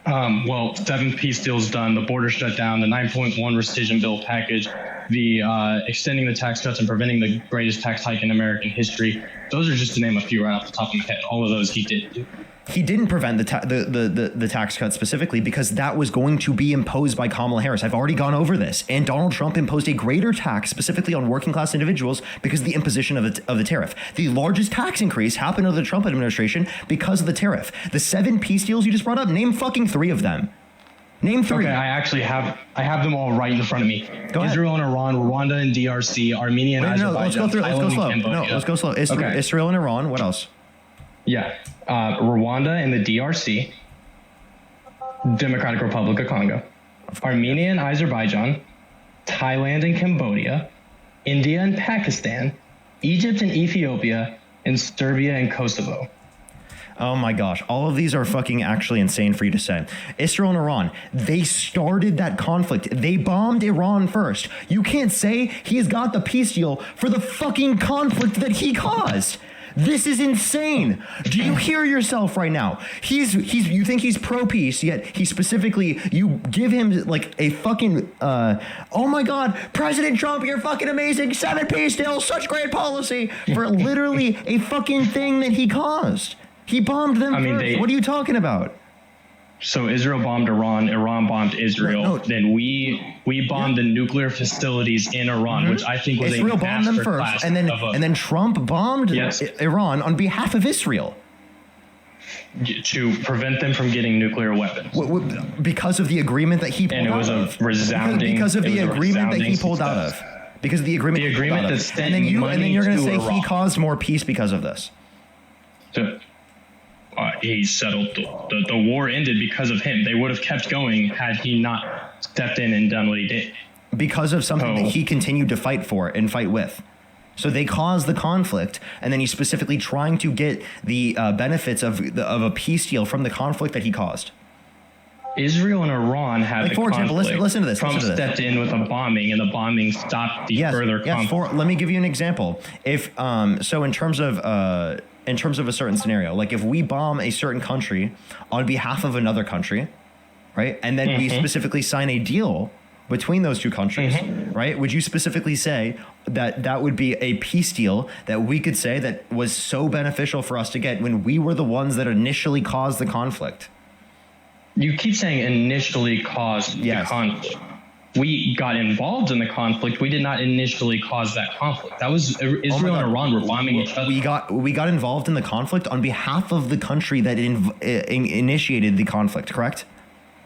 Well, 7 peace deals done, the border shut down, the 9.1 rescission bill package, the extending the tax cuts and preventing the greatest tax hike in American history. Those are just to name a few right off the top of my head. All of those he did do. He didn't prevent the tax cut specifically because that was going to be imposed by Kamala Harris. I've already gone over this. And Donald Trump imposed a greater tax specifically on working class individuals because of the imposition of the tariff. The largest tax increase happened under the Trump administration because of the tariff. The 7 peace deals you just brought up, name fucking 3 of them. Name 3. Okay, I actually have them all right in front of me. Israel and Iran, Rwanda and DRC, Armenia and Azerbaijan. Let's go slow. Israel and Iran. What else? Yeah. Rwanda and the DRC, Democratic Republic of Congo, Armenia and Azerbaijan, Thailand and Cambodia, India and Pakistan, Egypt and Ethiopia, and Serbia and Kosovo. Oh my gosh. All of these are fucking actually insane for you to say. Israel and Iran, they started that conflict. They bombed Iran first. You can't say he's got the peace deal for the fucking conflict that he caused. This is insane. Do you hear yourself right now? You think he's pro-peace, yet he specifically, you give him like a fucking, oh my God, President Trump, you're fucking amazing. 7 peace deals, such great policy, for literally a fucking thing that he caused. He bombed them first. What are you talking about? So Israel bombed Iran, Iran bombed Israel. No. Then we bombed the nuclear facilities in Iran, which I think was Israel a bombed them first, and then Trump bombed Iran on behalf of Israel to prevent them from getting nuclear weapons. Because of the agreement that he pulled out of. And it was a resounding. Because of the agreement that he pulled out of. Because of the agreement. The agreement that's and then you're going to say he caused more peace because of this. So, he settled the war ended because of him. They would have kept going had he not stepped in and done what he did. Because of something that he continued to fight for and fight with. So they caused the conflict, and then he's specifically trying to get the benefits of a peace deal from the conflict that he caused. Israel and Iran had for example, listen to this. Trump stepped in with a bombing, and the bombing stopped the further conflict. Let me give you an example. If so, in terms of a certain scenario, like if we bomb a certain country on behalf of another country, right, and then we specifically sign a deal between those two countries, right? Would you specifically say that would be a peace deal that we could say that was so beneficial for us to get when we were the ones that initially caused the conflict? You keep saying initially caused the conflict. We got involved in the conflict. We did not initially cause that conflict. That was Israel and Iran were bombing each other. We got involved in the conflict on behalf of the country that initiated the conflict, correct?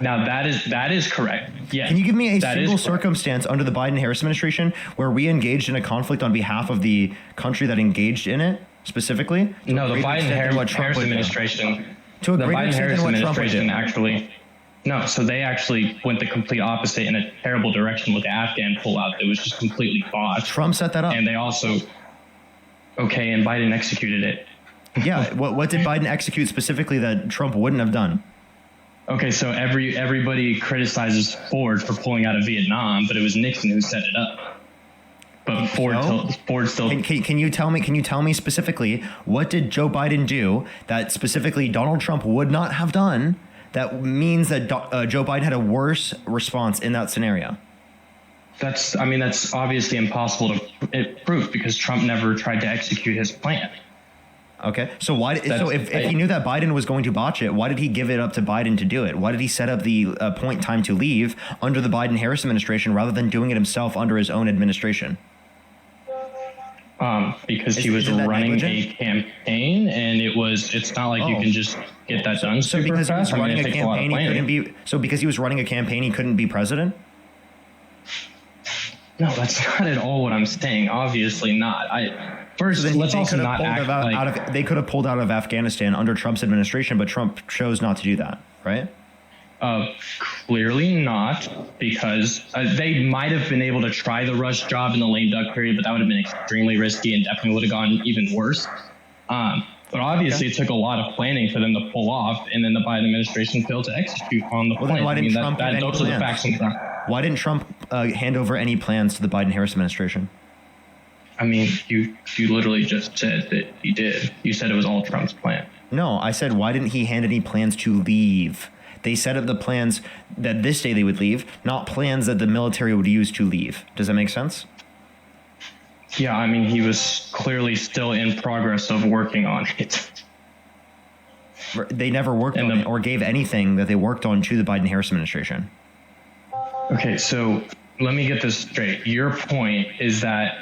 Now that is correct. Yeah. Can you give me a single circumstance under the Biden-Harris administration where we engaged in a conflict on behalf of the country that engaged in it specifically? No, the Biden-Harris administration. To a greater extent than what Trump would do. Actually. No, so they actually went the complete opposite in a terrible direction with the Afghan pullout. It was just completely botched. Trump set that up. And they also, and Biden executed it. Yeah, what did Biden execute specifically that Trump wouldn't have done? Okay, so everybody criticizes Ford for pulling out of Vietnam, but it was Nixon who set it up. But Ford still. Can you tell me specifically what did Joe Biden do that specifically Donald Trump would not have done? That means that Joe Biden had a worse response in that scenario. That's obviously impossible to prove because Trump never tried to execute his plan. Okay, so if he knew that Biden was going to botch it, why did he give it up to Biden to do it? Why did he set up the point time to leave under the Biden-Harris administration rather than doing it himself under his own administration? Because he was running a campaign, and it's not like you can just get that done. So because he was running a campaign, he couldn't be. So because he was running a campaign, he couldn't be president. No, that's not at all what I'm saying. Obviously not. Let's also not act like they could have pulled out of Afghanistan under Trump's administration, but Trump chose not to do that, right? Clearly not, because they might have been able to try the rush job in the lame duck period, but that would have been extremely risky and definitely would have gone even worse. But obviously, it took a lot of planning for them to pull off, and then the Biden administration failed to execute on the plan. Then why didn't Trump have any those are the facts and facts. Why didn't Trump hand over any plans to the Biden-Harris administration? I mean, you literally just said that he did. You said it was all Trump's plan. No, I said, why didn't he hand any plans to leave? They set up the plans that this day they would leave, not plans that the military would use to leave. Does that make sense? Yeah, I mean, he was clearly still in progress of working on it. They never worked on it or gave anything that they worked on to the Biden-Harris administration. Okay, so let me get this straight. Your point is that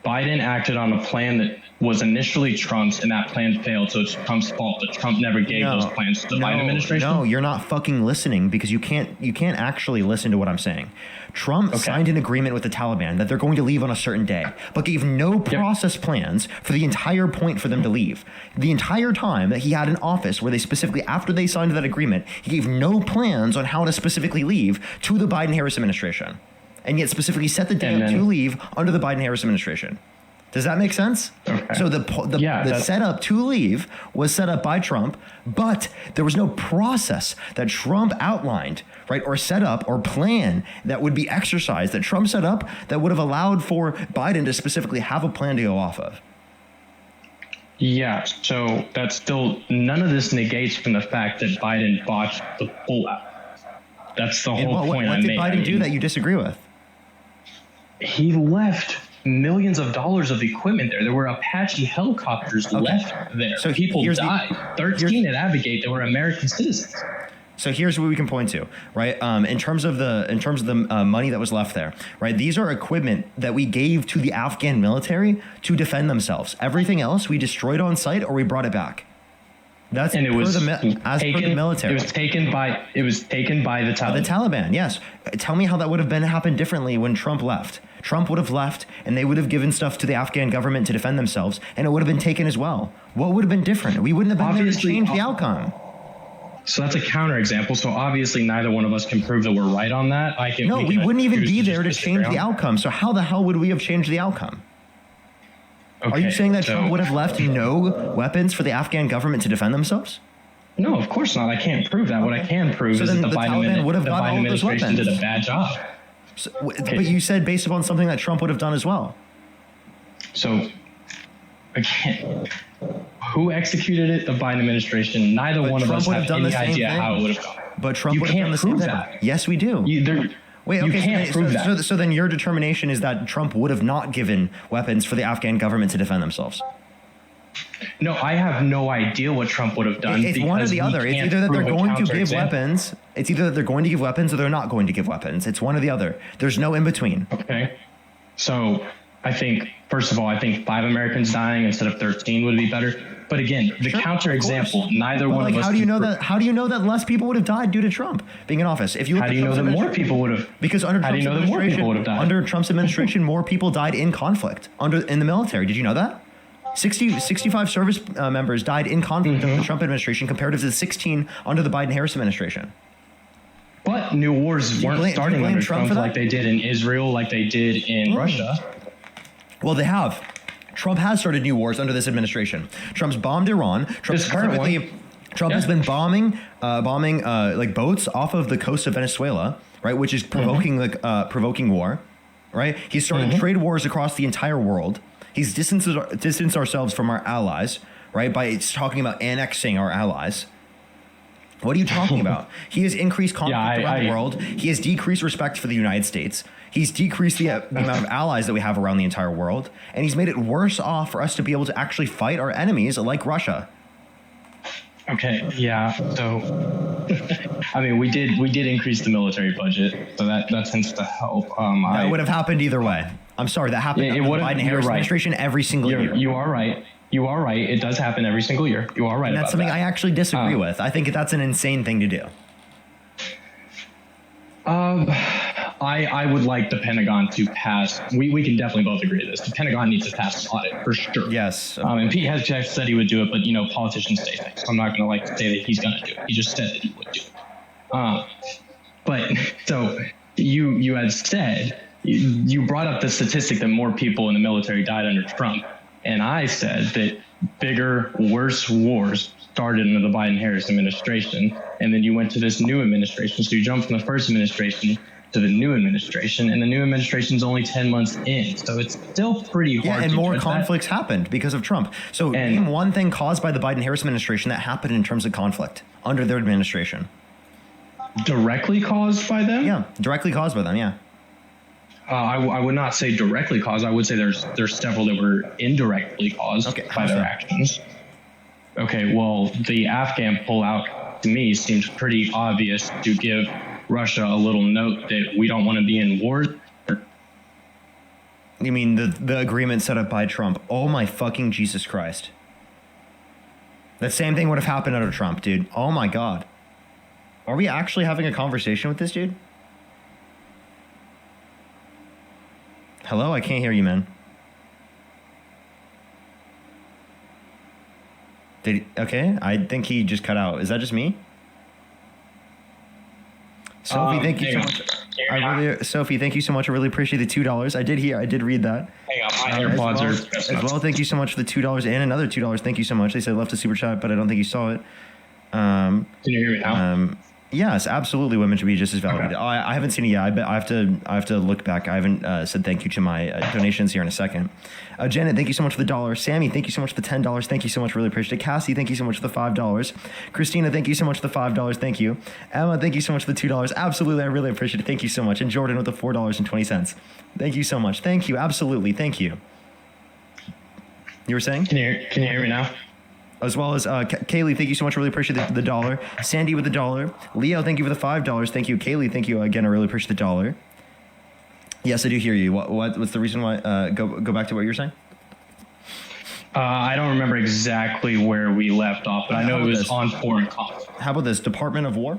Biden acted on a plan that was initially Trump's, and that plan failed, so it's Trump's fault that Trump never gave those plans to the Biden administration? No, you're not fucking listening because you can't actually listen to what I'm saying. Trump signed an agreement with the Taliban that they're going to leave on a certain day, but gave no process plans for the entire point for them to leave. The entire time that he had in office, where they specifically, after they signed that agreement, he gave no plans on how to specifically leave to the Biden-Harris administration, and yet specifically set the day to leave under the Biden-Harris administration. Does that make sense? Okay. So the setup to leave was set up by Trump, but there was no process that Trump outlined, right, or set up or plan that would be exercised that Trump set up that would have allowed for Biden to specifically have a plan to go off of. Yeah, so that's still, none of this negates from the fact that Biden botched the pullout. That's the whole point I made. What did Biden do that you disagree with? He left millions of dollars of equipment there. There were Apache helicopters left there. So people died. 13 at Abigate that were American citizens. So here's what we can point to, right? In terms of the money that was left there, right? These are equipment that we gave to the Afghan military to defend themselves. Everything else we destroyed on site or we brought it back. That's and it was per the military. It was taken by the Taliban. The Taliban, yes. Tell me how that would have happened differently when Trump left. Trump would have left, and they would have given stuff to the Afghan government to defend themselves, and it would have been taken as well. What would have been different? We wouldn't have been there to change the outcome. So that's a counterexample. So obviously neither one of us can prove that we're right on that. We wouldn't even be there to change the outcome. So how the hell would we have changed the outcome? Okay, are you saying that Trump would have left no weapons for the Afghan government to defend themselves? No, of course not. I can't prove that. What I can prove is that the Biden administration did a bad job. So, okay. But you said based upon something that Trump would have done as well. So, again, who executed it? The Biden administration. Neither one of us have any idea how it would have gone. But Trump would have done the same thing. Yes, we do. Wait, okay, you can't prove that. So then your determination is that Trump would have not given weapons for the Afghan government to defend themselves. No, I have no idea what Trump would have done. It's one or the other. It's either that they're going to give weapons. It's either that they're going to give weapons or they're not going to give weapons. It's one or the other. There's no in between. Okay. So I think, first of all, 5 Americans dying instead of 13 would be better. But again, the counterexample, neither one of us. How do you know that? How do you know that less people would have died due to Trump being in office? If you how do you know that more people would have? Because under Trump's administration, more people died in conflict in the military. Did you know that? 65 service members died in conflict under the Trump administration compared to the 16 under the Biden-Harris administration. But new wars weren't starting under Trump like they did in Israel, like they did in Russia. Well, they have. Trump has started new wars under this administration. Trump's bombed Iran. Trump has been bombing like boats off of the coast of Venezuela, right, which is provoking war, right? He's started trade wars across the entire world. He's distanced ourselves from our allies, right, by talking about annexing our allies. What are you talking about? He has increased conflict around the world. He has decreased respect for the United States. He's decreased the amount of allies that we have around the entire world. And he's made it worse off for us to be able to actually fight our enemies like Russia. Okay, yeah. So, I mean, we did increase the military budget, so that tends to help. That would have happened either way. I'm sorry, that happened under the Biden-Harris administration every single year. You are right. You are right. It does happen every single year. You are right. And that's something I actually disagree with. I think that's an insane thing to do. I would like the Pentagon to pass. We can definitely both agree to this. The Pentagon needs to pass an audit for sure. Yes. And Pete has said he would do it, but politicians say things. So I'm not going to say that he's going to do it. He just said that he would do it. But so you had said you brought up the statistic that more people in the military died under Trump, and I said that bigger, worse wars started under the Biden-Harris administration, and then you went to this new administration. So you jumped from the first administration to the new administration, and the new administration's only 10 months in. So it's still pretty hard. Yeah, and more conflicts happened because of Trump. So name one thing caused by the Biden-Harris administration that happened in terms of conflict under their administration. Directly caused by them? Yeah, directly caused by them, yeah. I would not say directly caused. I would say there's several that were indirectly caused by their actions. Okay, well, the Afghan pullout to me seems pretty obvious to give Russia a little note that we don't want to be in war. You mean the agreement set up by Trump? Oh my fucking Jesus Christ. That same thing would have happened under Trump, dude. Oh my God. Are we actually having a conversation with this dude? Hello? I can't hear you, man. Okay, I think he just cut out. Is that just me? Sophie, thank you so much. Sophie, thank you so much. I really appreciate the $2. I did read that. Hang on, my AirPods as well. Thank you so much for the $2 and another $2. Thank you so much. They said left a super chat, but I don't think you saw it. Can you hear me now? Yes, absolutely. Women should be just as valued. Okay. I haven't seen it yet. I have to look back. I haven't said thank you to my donations here in a second. Janet, thank you so much for the $1. Sammy, thank you so much for the $10. Thank you so much. Really appreciate it. Cassie, thank you so much for the $5. Christina, thank you so much for the $5. Thank you. Emma, thank you so much for the $2. Absolutely, I really appreciate it. Thank you so much. And Jordan with the $4.20. Thank you so much. Thank you. Absolutely. Thank you. You were saying? Can you hear me now? As well as Kaylee, thank you so much. Really appreciate the $1. Sandy with the $1. Leo, thank you for the $5. Thank you. Kaylee, thank you again. I really appreciate the $1. Yes, I do hear you. What's the reason why? Go back to what you were saying. I don't remember exactly where we left off, but I know it was on foreign conflict. How about this? Department of War?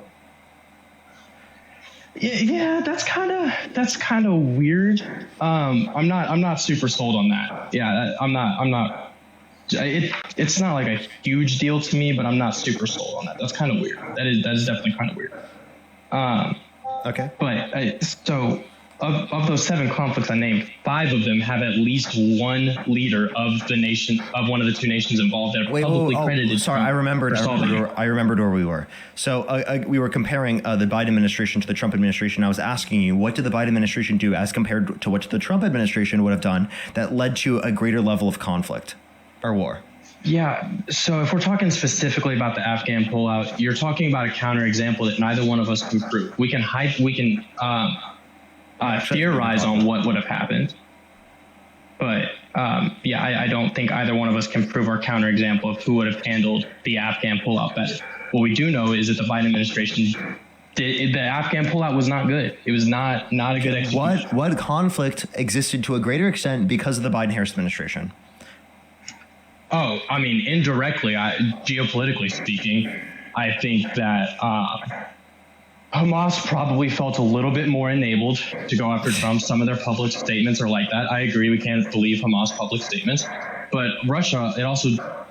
Yeah, that's kind of weird. I'm not super sold on that. Yeah, I'm not. It's not like a huge deal to me, but I'm not super sold on that. That's kind of weird. That is definitely kind of weird. Okay. But so of those 7 conflicts I named, 5 of them have at least one leader of the nation, of one of the 2 nations involved, that are publicly credited. Sorry, I remembered where we were. So we were comparing the Biden administration to the Trump administration. I was asking you, what did the Biden administration do as compared to what the Trump administration would have done that led to a greater level of conflict or war? Yeah. So if we're talking specifically about the Afghan pullout, you're talking about a counterexample that neither one of us can prove. We can theorize on what would have happened, but I don't think either one of us can prove our counterexample of who would have handled the Afghan pullout better. What we do know is that the Biden administration the Afghan pullout was not good. It was not a good execution. What conflict existed to a greater extent because of the Biden-Harris administration? Oh, I mean, indirectly, geopolitically speaking, I think that Hamas probably felt a little bit more enabled to go after Trump. Some of their public statements are like that. I agree, we can't believe Hamas public statements. But Russia,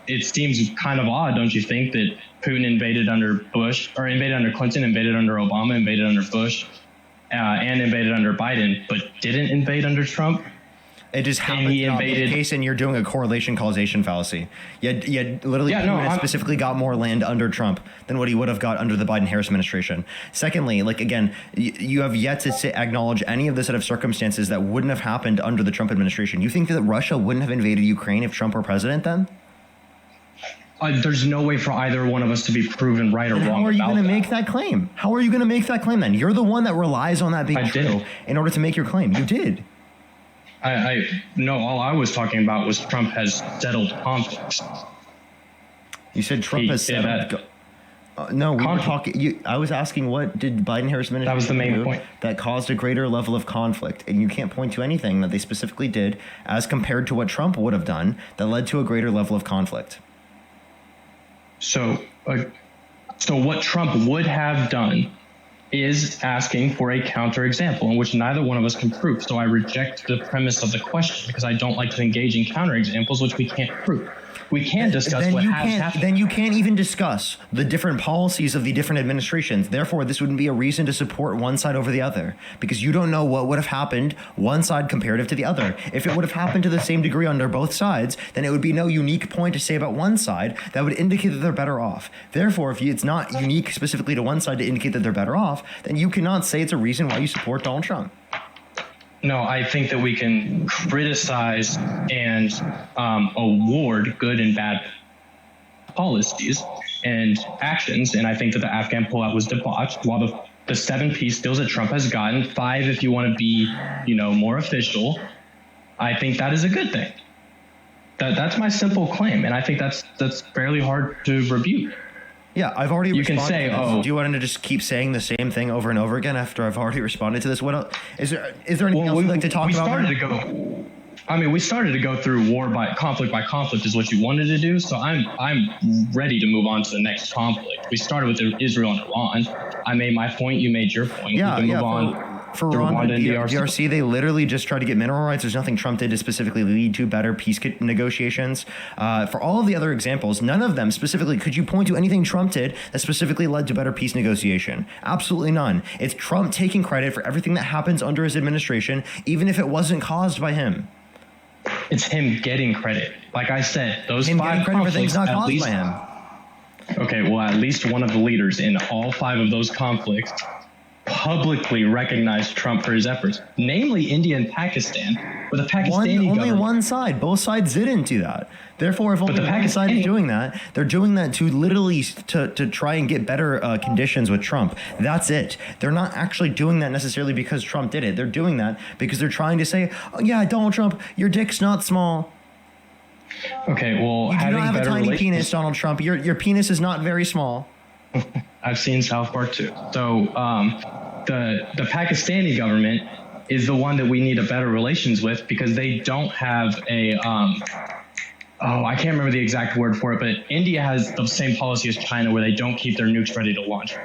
it seems kind of odd, don't you think, that Putin invaded under Bush, or invaded under Clinton, invaded under Obama, invaded under Bush, and invaded under Biden, but didn't invade under Trump? It just happened to not be the case, and you're doing a correlation causation fallacy. Yet literally, Putin specifically got more land under Trump than what he would have got under the Biden-Harris administration. Secondly, you have yet to acknowledge any of the set of circumstances that wouldn't have happened under the Trump administration. You think that Russia wouldn't have invaded Ukraine if Trump were president then? There's no way for either one of us to be proven right or wrong. How are you going to make that claim? How are you going to make that claim then? You're the one that relies on that being true in order to make your claim. You did. No, all I was talking about was Trump has settled conflicts. You said Trump has settled. No, we were talking. I was asking, what did Biden-Harris administration That was the main point. That caused a greater level of conflict, and you can't point to anything that they specifically did as compared to what Trump would have done that led to a greater level of conflict. So what Trump would have done is asking for a counterexample in which neither one of us can prove. So I reject the premise of the question because I don't like to engage in counterexamples which we can't prove. We can discuss what has happened. Then you can't even discuss the different policies of the different administrations. Therefore, this wouldn't be a reason to support one side over the other because you don't know what would have happened one side comparative to the other. If it would have happened to the same degree under both sides, then it would be no unique point to say about one side that would indicate that they're better off. Therefore, if it's not unique specifically to one side to indicate that they're better off, then you cannot say it's a reason why you support Donald Trump. No, I think that we can criticize and award good and bad policies and actions, and I think that the Afghan pullout was debauched, while the 7 peace deals that Trump has gotten, 5 if you want to be, more official, I think that is a good thing. That's my simple claim, and I think that's fairly hard to rebuke. Yeah, I've already responded. You can say, do you want to just keep saying the same thing over and over again after I've already responded to this? What else? Is there anything else you'd like to talk about? We started to go through war by conflict is what you wanted to do. So I'm ready to move on to the next conflict. We started with Israel and Iran. I made my point. You made your point. Yeah, we can move on. For Rwanda and DRC, they literally just tried to get mineral rights. There's nothing Trump did to specifically lead to better peace negotiations. For all of the other examples, none of them specifically, could you point to anything Trump did that specifically led to better peace negotiation? Absolutely none. It's Trump taking credit for everything that happens under his administration, even if it wasn't caused by him. It's him getting credit. Like I said, those him 5 getting credit for conflicts things not at caused least by him. Okay, well, at least one of the leaders in all 5 of those conflicts publicly recognized Trump for his efforts, namely India and Pakistan, where the Pakistani only government... one side. Both sides didn't do that. Therefore, if only one side is doing that, they're doing that to literally to try and get better conditions with Trump. That's it. They're not actually doing that necessarily because Trump did it. They're doing that because they're trying to say, oh, yeah, Donald Trump, your dick's not small. Okay, well, you do not have a tiny penis, Donald Trump. Your penis is not very small. I've seen South Park too. So the Pakistani government is the one that we need a better relations with because they don't have a I can't remember the exact word for it, but India has the same policy as China where they don't keep their nukes ready to launch.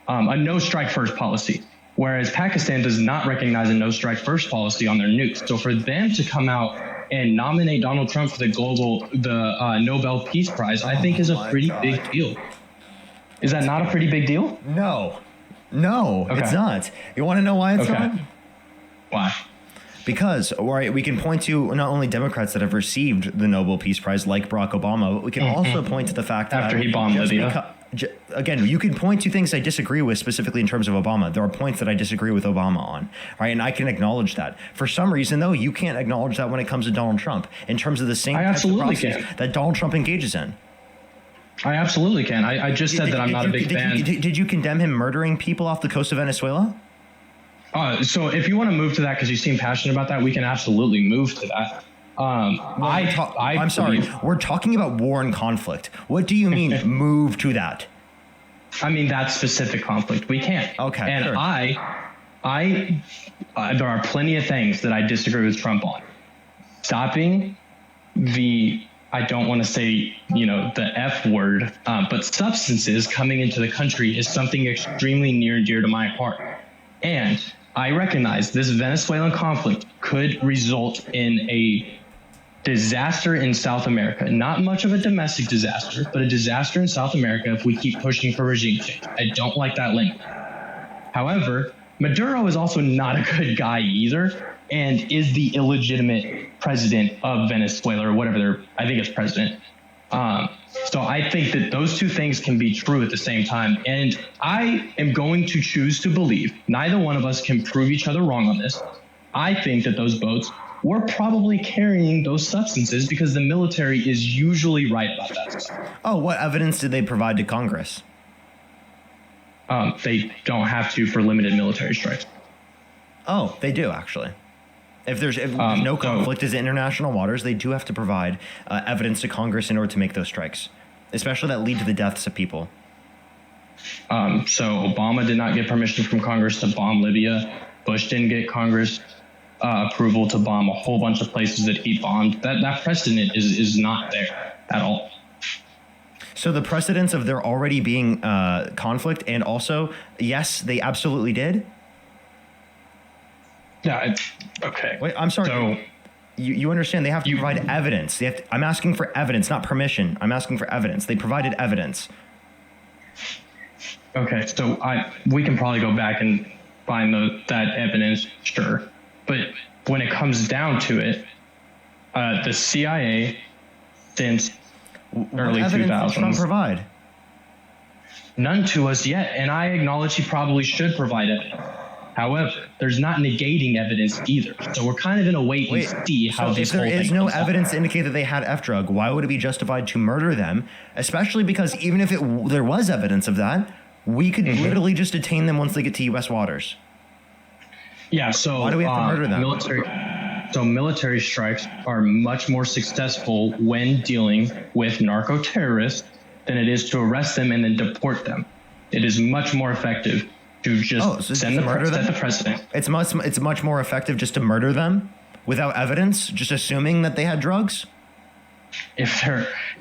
A no strike first policy. Whereas Pakistan does not recognize a no strike first policy on their nukes. So for them to come out and nominate Donald Trump for the Nobel Peace Prize, I think is a pretty big deal. Is that not a pretty big deal? No, okay. It's not. You want to know why it's not? Why? Because we can point to not only Democrats that have received the Nobel Peace Prize, like Barack Obama, but we can also point to the fact that after he bombed Libya. Again, you can point to things I disagree with specifically in terms of Obama. There are points that I disagree with Obama on, right? And I can acknowledge that. For some reason, though, you can't acknowledge that when it comes to Donald Trump in terms of the same types of process that Donald Trump engages in. I absolutely can. I just said that I'm not a big fan. Did you condemn him murdering people off the coast of Venezuela? So if you want to move to that because you seem passionate about that, we can absolutely move to that. I'm sorry. We're talking about war and conflict. What do you mean move to that? I mean that specific conflict. We can't. Okay. And sure. There are plenty of things that I disagree with Trump on. Stopping I don't want to say, the F word, but substances coming into the country is something extremely near and dear to my heart. And I recognize this Venezuelan conflict could result in a disaster in South America. Not much of a domestic disaster, but a disaster in South America if we keep pushing for regime change. I don't like that link. However, Maduro is also not a good guy either and is the illegitimate president of Venezuela or whatever I think it's president. So I think that those two things can be true at the same time. And I am going to choose to believe neither one of us can prove each other wrong on this. I think that those boats were probably carrying those substances because the military is usually right about that stuff. Oh, what evidence did they provide to Congress? They don't have to for limited military strikes. Oh, they do actually. If there's no conflict is in international waters, they do have to provide evidence to Congress in order to make those strikes, especially that lead to the deaths of people. So Obama did not get permission from Congress to bomb Libya. Bush didn't get Congress approval to bomb a whole bunch of places that he bombed. That precedent is not there at all. So the precedence of there already being conflict, and also, yes, they absolutely did. Yeah. Okay. Wait, I'm sorry. So you understand they have to provide evidence. I'm asking for evidence, not permission. I'm asking for evidence. They provided evidence. Okay. So we can probably go back and find that evidence, sure. But when it comes down to it, the CIA since early 2000s. Did Trump provide? None to us yet, and I acknowledge he probably should provide it. However, there's not negating evidence either. So we're kind of in a wait and see how this whole thing. If there is no evidence to indicate that they had F drug, why would it be justified to murder them? Especially because even if there was evidence of that, we could literally just detain them once they get to U.S. waters. Yeah, so why do we have to murder them? Military strikes are much more successful when dealing with narco terrorists than it is to arrest them and then deport them. It is much more effective to just set the precedent. It's much more effective just to murder them without evidence, just assuming that they had drugs.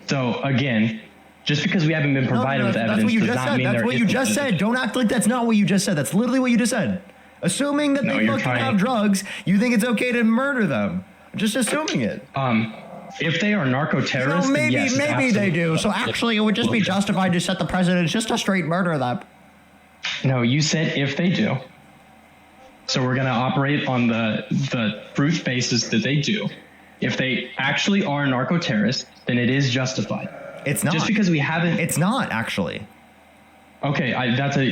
So again, just because we haven't been provided with evidence does not mean that's what you just said. Don't act like that's not what you just said. That's literally what you just said. Assuming that they fucking have drugs, you think it's okay to murder them. Just assuming it. If they are narco terrorists, maybe they do. So actually, it would just be justified to set the precedent just to straight murder them. No, you said if they do. So we're going to operate on the proof basis that they do. If they actually are narco terrorists, then it is justified. It's not. Just because we haven't. It's not actually. Okay,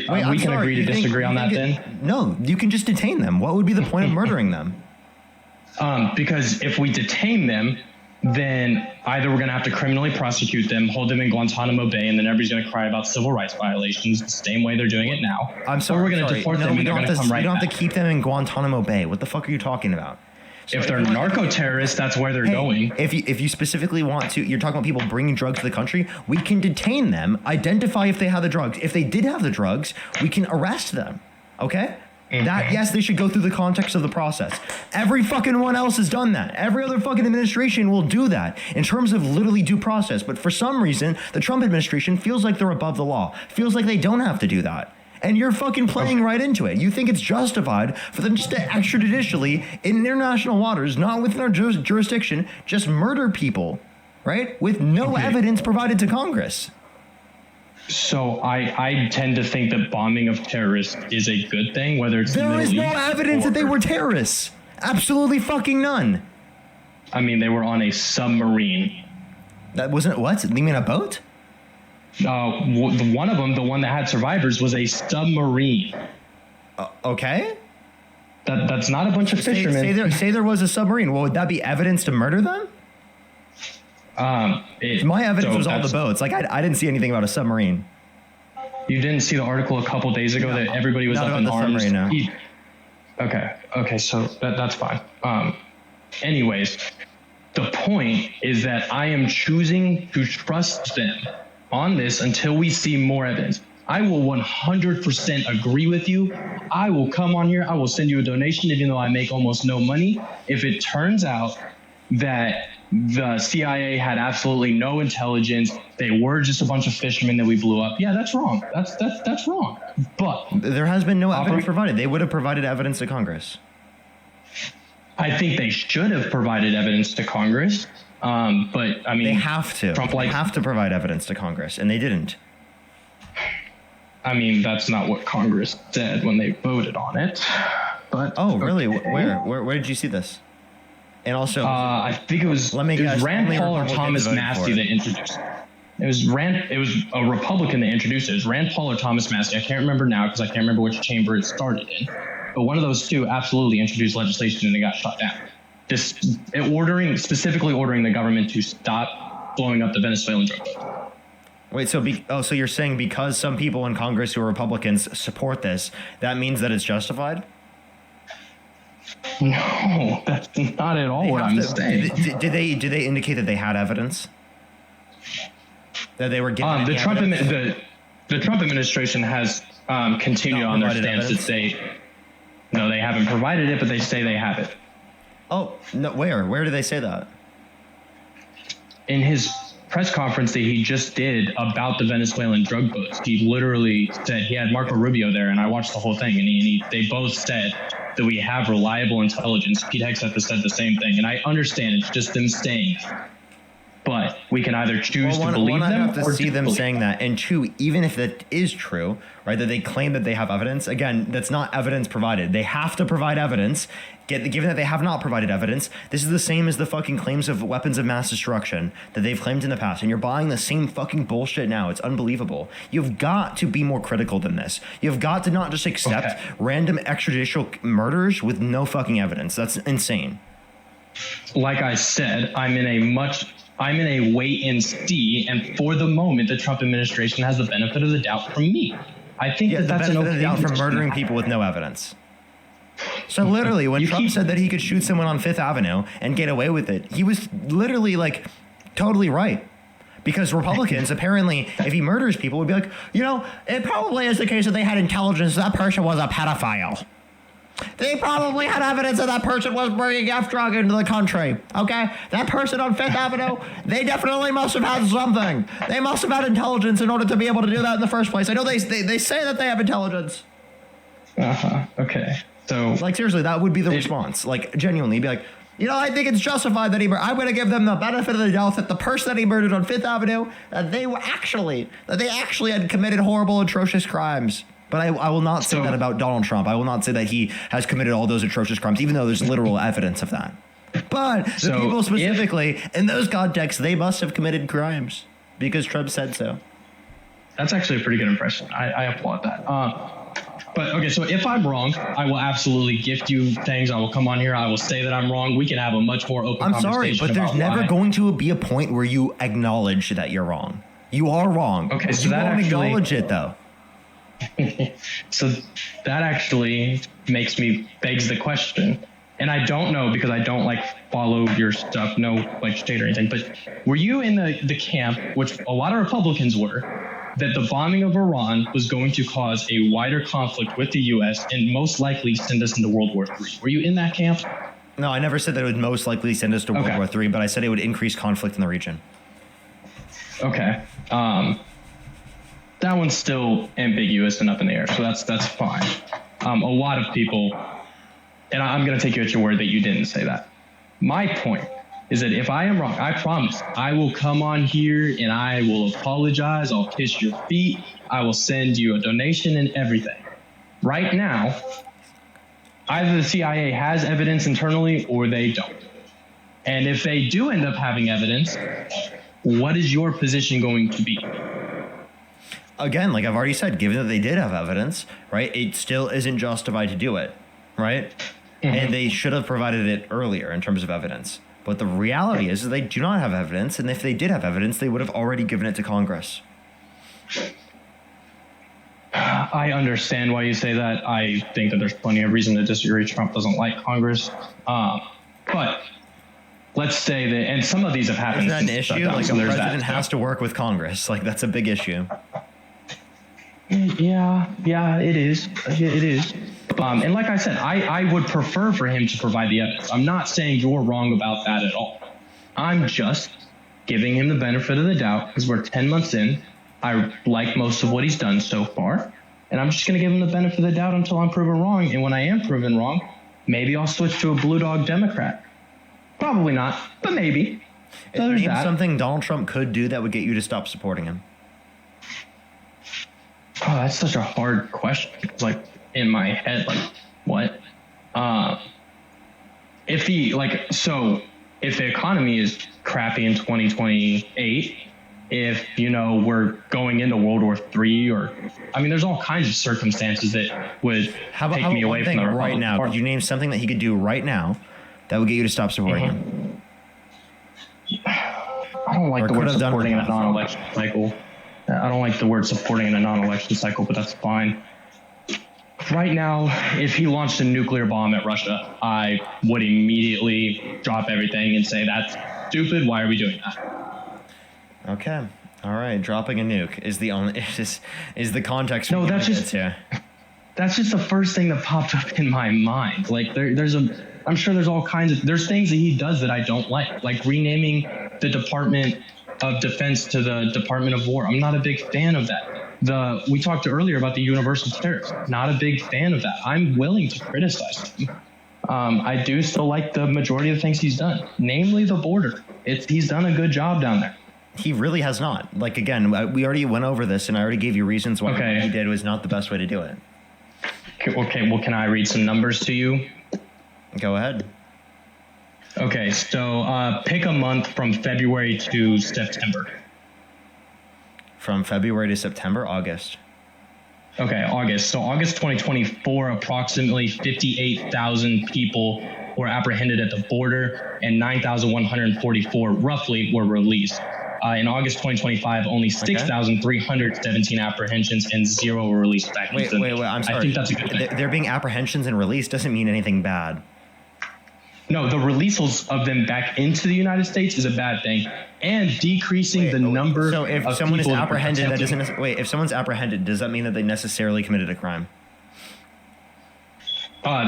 we can agree to disagree on that then. No, you can just detain them. What would be the point of murdering them? Because if we detain them, then either we're going to have to criminally prosecute them, hold them in Guantanamo Bay, and then everybody's going to cry about civil rights violations the same way they're doing it now. I'm sorry. Or we're going to deport them and they're going to come right back. You don't have to keep them in Guantanamo Bay. What the fuck are you talking about? So if they're narco-terrorists, that's where they're going. If you specifically want to, you're talking about people bringing drugs to the country, we can detain them, identify if they have the drugs. If they did have the drugs, we can arrest them. Okay? That, yes, they should go through the context of the process. Every fucking one else has done that. Every other fucking administration will do that in terms of literally due process. But for some reason, the Trump administration feels like they're above the law, feels like they don't have to do that. And you're fucking playing right into it. You think it's justified for them just to extrajudicially, in international waters, not within our jurisdiction, just murder people, right? With no evidence provided to Congress. So I tend to think that bombing of terrorists is a good thing, whether it's there is no evidence that they were terrorists. Absolutely fucking none. I mean, they were on a submarine. That wasn't what? You mean a boat? One of them, the one that had survivors, was a submarine. Okay. That's not a bunch of fishermen. Say there was a submarine. Well, would that be evidence to murder them? My evidence was all the boats. Like I didn't see anything about a submarine. You didn't see the article a couple days ago that everybody was up in arms. No. Okay, so that's fine. Anyways, the point is that I am choosing to trust them on this until we see more evidence. I will 100% agree with you. I will come on here. I will send you a donation, even though I make almost no money. If it turns out that the CIA had absolutely no intelligence, they were just a bunch of fishermen that we blew up. Yeah, that's wrong. That's wrong. But there has been no evidence provided. They would have provided evidence to Congress. I think they should have provided evidence to Congress. But I mean, they have to. They have to provide evidence to Congress, and they didn't. I mean, that's not what Congress said when they voted on it. But really? Where did you see this? And also, I think it was Rand Paul or Thomas Massey that introduced it. It was a Republican that introduced it. It was Rand Paul or Thomas Massey. I can't remember now because I can't remember which chamber it started in. But one of those two absolutely introduced legislation and it got shot down. Specifically ordering the government to stop blowing up the Venezuelan drug boats. Wait, so you're saying because some people in Congress who are Republicans support this, that means that it's justified? No, that's not at all what I'm saying. Did they indicate that they had evidence? That they were getting the Trump administration has continued on their stance that they haven't provided it, but they say they have it. Oh, no, where do they say that? In his press conference that he just did about the Venezuelan drug boats, he literally said, he had Marco Rubio there, and I watched the whole thing, and they both said that we have reliable intelligence. Pete Hegseth has said the same thing, and I understand it's just them saying it. But we can either choose to believe them or have to see them saying that. And two, even if that is true, right, that they claim that they have evidence, again, that's not evidence provided. They have to provide evidence. Given that they have not provided evidence, this is the same as the fucking claims of weapons of mass destruction that they've claimed in the past. And you're buying the same fucking bullshit now. It's unbelievable. You've got to be more critical than this. You've got to not just accept random extrajudicial murders with no fucking evidence. That's insane. Like I said, I'm in a wait and see, and for the moment, the Trump administration has the benefit of the doubt from me. I think that's an okay doubt from murdering people with no evidence. So literally, when Trump said that he could shoot someone on Fifth Avenue and get away with it, he was literally like totally right. Because Republicans, apparently, if he murders people, would be like, it probably is the case that they had intelligence that person was a pedophile. They probably had evidence that that person was bringing F drug into the country. Okay? That person on Fifth Avenue, they definitely must have had something. They must have had intelligence in order to be able to do that in the first place. I know they say that they have intelligence. Okay. So, like, seriously, that would be the response. Like, genuinely, be like, I think it's justified that I'm going to give them the benefit of the doubt that the person that he murdered on Fifth Avenue, that they actually had committed horrible, atrocious crimes. But I will not say that about Donald Trump. I will not say that he has committed all those atrocious crimes, even though there's literal evidence of that. But the people specifically, in those contexts, they must have committed crimes. because Trump said so. That's actually a pretty good impression. I applaud that. But okay, so if I'm wrong, I will absolutely gift you things. I will come on here. I will say that I'm wrong. We can have a much more open conversation. I'm sorry, but there's never going to be a point where you acknowledge that you're wrong. You are wrong. Okay, so you that won't actually acknowledge it though. So that actually begs the question. And I don't know because I don't like follow your stuff, no like shade or anything. But were you in the camp, which a lot of Republicans were, that the bombing of Iran was going to cause a wider conflict with the U.S. and most likely send us into World War III? Were you in that camp? No, I never said that it would most likely send us to World War III, but I said it would increase conflict in the region. Okay. That one's still ambiguous and up in the air, so that's fine. A lot of people, and I'm going to take you at your word that you didn't say that. My point is that if I am wrong, I promise I will come on here and I will apologize. I'll kiss your feet. I will send you a donation and everything. Right now, either the CIA has evidence internally or they don't. And if they do end up having evidence, what is your position going to be? Again, like I've already said, given that they did have evidence, right, it still isn't justified to do it, right? Mm-hmm. And they should have provided it earlier in terms of evidence. But the reality is that they do not have evidence, and if they did have evidence, they would have already given it to Congress. I understand why you say that. I think that there's plenty of reason to disagree. Trump doesn't like Congress. But let's say that, and some of these have happened. Isn't that an issue? Like a president has to work with Congress. Like that's a big issue. Yeah, it is. It is. And like I said, I would prefer for him to provide the evidence. I'm not saying you're wrong about that at all. I'm just giving him the benefit of the doubt because we're 10 months in. I like most of what he's done so far. And I'm just going to give him the benefit of the doubt until I'm proven wrong. And when I am proven wrong, maybe I'll switch to a blue dog Democrat. Probably not, but maybe. So there's that. Something Donald Trump could do that would get you to stop supporting him. Oh, that's such a hard question. It's like in my head, like what? If the economy is crappy in 2028, if we're going into World War III, there's all kinds of circumstances that would take me away from the right now. Could you name something that he could do right now that would get you to stop supporting him? I don't like the word supporting in a non-election cycle. I don't like the word supporting in a non-election cycle, but that's fine. Right now, if he launched a nuclear bomb at Russia, I would immediately drop everything and say, that's stupid. Why are we doing that? Okay. All right. Dropping a nuke is the only is the context. No, that's just the first thing that popped up in my mind. Like I'm sure there's all kinds of things that he does that I don't like renaming the Department of Defense to the Department of War. I'm not a big fan of that. We talked earlier about the universal tariffs. Not a big fan of that. I'm willing to criticize him. I do still like the majority of the things he's done, namely the border. He's done a good job down there. He really has not. Like, again, we already went over this, and I already gave you reasons why what he did was not the best way to do it. Okay, well, can I read some numbers to you? Go ahead. Okay, so pick a month from February to September. From February to September? August. Okay, August. So August 2024, approximately 58,000 people were apprehended at the border and 9,144 roughly were released. In August 2025, only 6,317 apprehensions and 0 were released back. Wait, I'm sorry. I think that's a good thing. There being apprehensions and released doesn't mean anything bad. No, the releasals of them back into the United States is a bad thing, and decreasing the number. So if of someone is people apprehended, that doesn't. If someone's apprehended, does that mean that they necessarily committed a crime?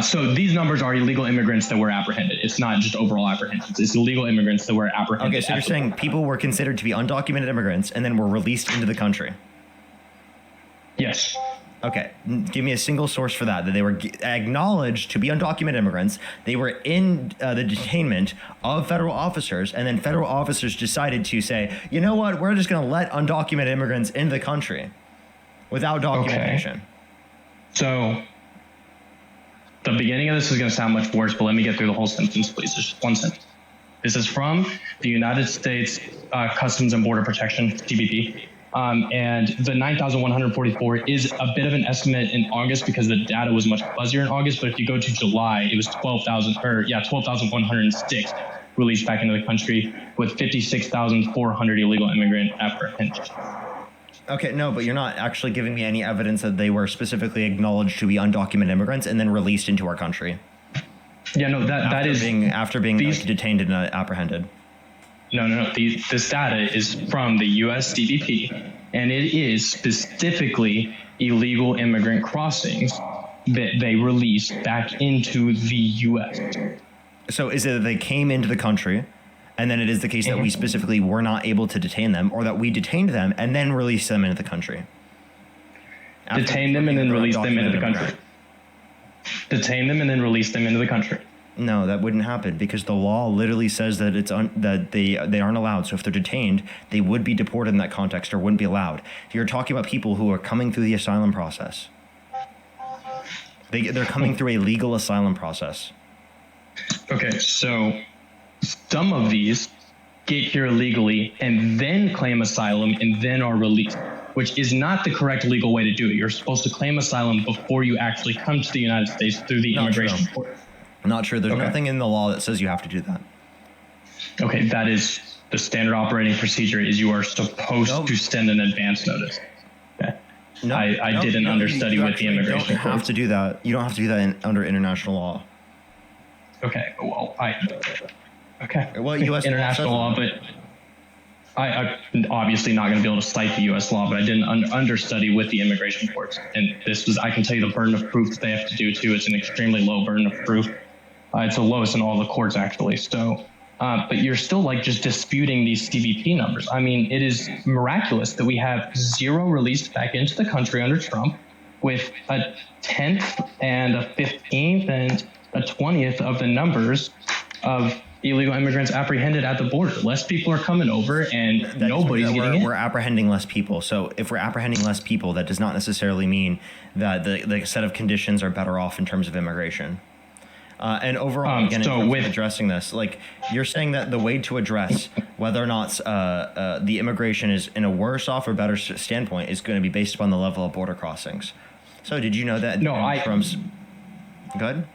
So these numbers are illegal immigrants that were apprehended. It's not just overall apprehensions. It's illegal immigrants that were apprehended. Okay, so you're saying people were considered to be undocumented immigrants and then were released into the country? Yes. Okay, give me a single source for that they were acknowledged to be undocumented immigrants. They were in the detainment of federal officers, and then federal officers decided to say, you know what, we're just going to let undocumented immigrants into the country without documentation. Okay. So the beginning of this is going to sound much worse, but let me get through the whole sentence, please. There's just one sentence. This is from the United States Customs and Border Protection, CBP. And the 9,144 is a bit of an estimate in August because the data was much fuzzier in August. But if you go to July, it was 12,106 released back into the country with 56,400 illegal immigrant apprehensions. Okay, no, but you're not actually giving me any evidence that they were specifically acknowledged to be undocumented immigrants and then released into our country. Yeah, no, after being detained and apprehended. No. This data is from the U.S. CBP, and it is specifically illegal immigrant crossings that they released back into the U.S. So is it that they came into the country, and then it is the case that we specifically were not able to detain them, or that we detained them and then released them into the country? Detain them and then release them into the country. Detain them and then release them into the country. No, that wouldn't happen because the law literally says that that they aren't allowed. So if they're detained, they would be deported in that context or wouldn't be allowed. You're talking about people who are coming through the asylum process. They're coming through a legal asylum process. Okay, so some of these get here illegally and then claim asylum and then are released, which is not the correct legal way to do it. You're supposed to claim asylum before you actually come to the United States through the immigration court. Not sure. There's nothing in the law that says you have to do that. Okay, that is the standard operating procedure. Is you are supposed to send an advance notice. Okay. I did an understudy with the immigration court. You don't have to do that. You don't have to do that under international law. Okay. Well, Well, U.S. international law, but I'm obviously not going to be able to cite the U.S. law, but I did an understudy with the immigration courts, and I can tell you the burden of proof that they have to do too. It's an extremely low burden of proof. It's the lowest in all the courts actually. So, but you're still just disputing these CBP numbers. I mean, it is miraculous that we have 0 released back into the country under Trump, with a 10th and a 15th and a 20th of the numbers of illegal immigrants apprehended at the border. Less people are coming over and nobody's getting in. We're apprehending less people. So if we're apprehending less people, that does not necessarily mean that the set of conditions are better off in terms of immigration. And overall, again, addressing this, you're saying that the way to address whether or not the immigration is in a worse off or better standpoint is going to be based upon the level of border crossings. So did you know that? Trump's good.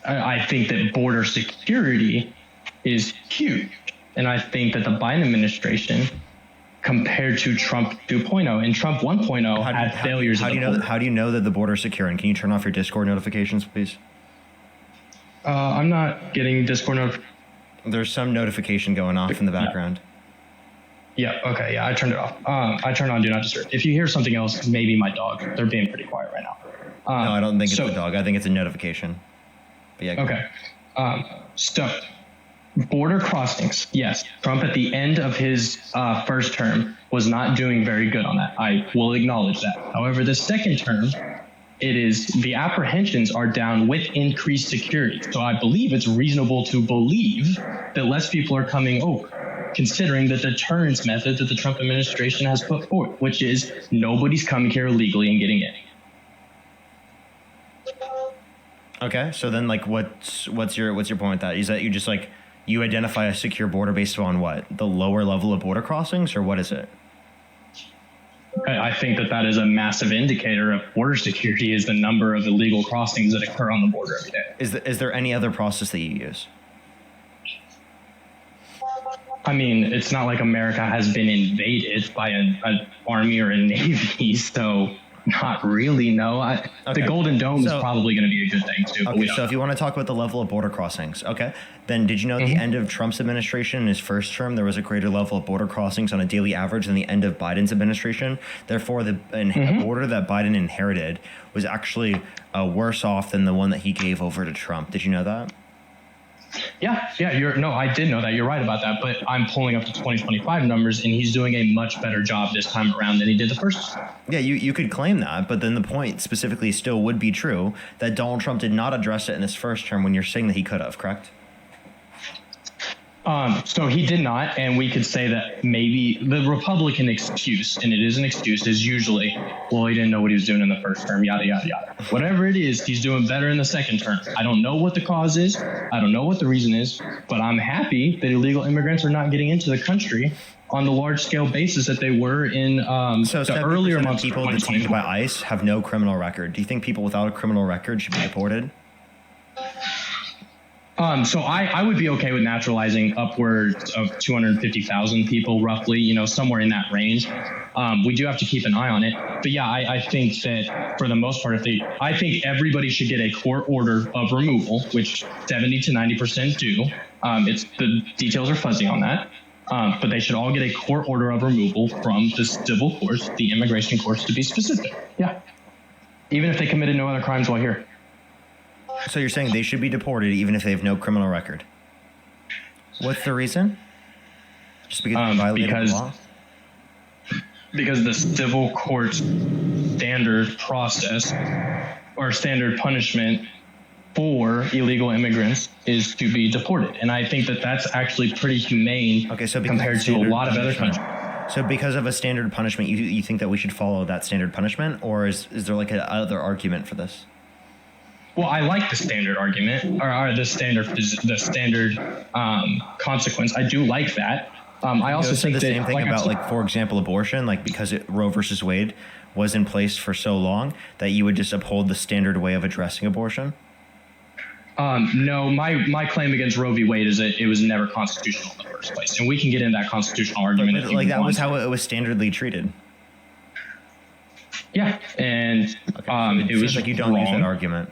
I think that border security is huge. And I think that the Biden administration, compared to Trump 2.0, and Trump 1.0 had failures. How do you know that the border is secure? And can you turn off your Discord notifications, please? I'm not getting Discord notifications. There's some notification going off in the background. Yeah. Okay. Yeah. I turned it off. I turned on Do Not Disturb. If you hear something else, maybe my dog. They're being pretty quiet right now. No, I don't think it's a dog. I think it's a notification. But yeah. Okay. So border crossings. Yes. Trump at the end of his first term was not doing very good on that. I will acknowledge that. However, the second term, the apprehensions are down with increased security. So I believe it's reasonable to believe that less people are coming over, considering the deterrence method that the Trump administration has put forth, which is nobody's coming here illegally and getting in. Okay, so then what's your point with that? Is that you just you identify a secure border based on what? The lower level of border crossings, or what is it? I think that is a massive indicator of border security, is the number of illegal crossings that occur on the border every day. Is there any other process that you use? I mean, it's not like America has been invaded by an army or a navy, so not really, no. The Golden Dome is probably going to be a good thing too. Okay, so if you want to talk about the level of border crossings, okay, then did you know at the end of Trump's administration in his first term, there was a greater level of border crossings on a daily average than the end of Biden's administration? Therefore, the border that Biden inherited was actually worse off than the one that he gave over to Trump. Did you know that? Yeah, I did know that. You're right about that, but I'm pulling up the 2025 numbers, and he's doing a much better job this time around than he did the first time. Yeah, you could claim that, but then the point specifically still would be true that Donald Trump did not address it in his first term when you're saying that he could have, correct? So he did not, and we could say that maybe the Republican excuse, and it is an excuse, is usually, well, he didn't know what he was doing in the first term, yada, yada, yada. Whatever it is, he's doing better in the second term. I don't know what the cause is. I don't know what the reason is, but I'm happy that illegal immigrants are not getting into the country on the large-scale basis that they were in the earlier months. People detained by ICE have no criminal record. Do you think people without a criminal record should be deported? So I would be okay with naturalizing upwards of 250,000 people, roughly, somewhere in that range. We do have to keep an eye on it. But yeah, I think that for the most part, I think everybody should get a court order of removal, which 70 to 90% do. The details are fuzzy on that. But they should all get a court order of removal from the civil courts, the immigration courts to be specific. Yeah. Even if they committed no other crimes while here. So you're saying they should be deported even if they have no criminal record? What's the reason? Just because they violated the law? Because the civil court's standard process or standard punishment for illegal immigrants is to be deported. And I think that that's actually pretty humane compared to a lot of other countries. So because of a standard punishment, you think that we should follow that standard punishment? Or is there like another argument for this? Well, I like the standard argument or the standard consequence. I do like that. I also think the same thing about, like, for example, abortion, like because Roe versus Wade was in place for so long that you would just uphold the standard way of addressing abortion. No, my claim against Roe v. Wade is that it was never constitutional in the first place, and we can get into that constitutional argument. But like that was how it was standardly treated. Yeah, and it was like you don't use that argument.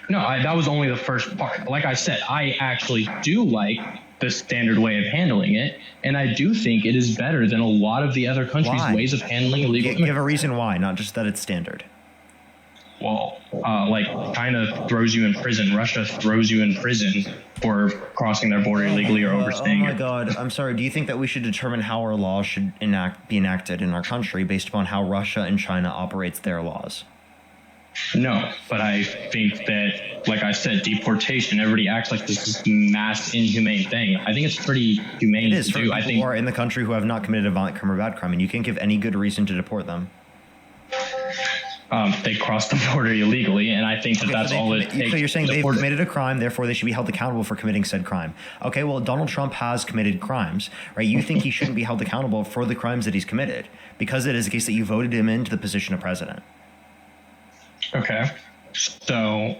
No, that was only the first part. Like I said, I actually do like the standard way of handling it, and I do think it is better than a lot of the other countries' ways of handling illegal immigrants. Give a reason why, not just that it's standard. Well, like China throws you in prison. Russia throws you in prison for crossing their border illegally or overstaying it. Oh my God, I'm sorry. Do you think that we should determine how our laws should be enacted in our country based upon how Russia and China operates their laws? No, but I think that, like I said, deportation, everybody acts like this is mass inhumane thing. I think it's pretty humane to do. I think who are in the country who have not committed a violent crime or bad crime, and you can't give any good reason to deport them. They crossed the border illegally, and I think that's all it takes. So you're saying they've committed a crime, therefore they should be held accountable for committing said crime. Okay, well, Donald Trump has committed crimes, right? You think he shouldn't be held accountable for the crimes that he's committed because it is the case that you voted him into the position of president. Okay, so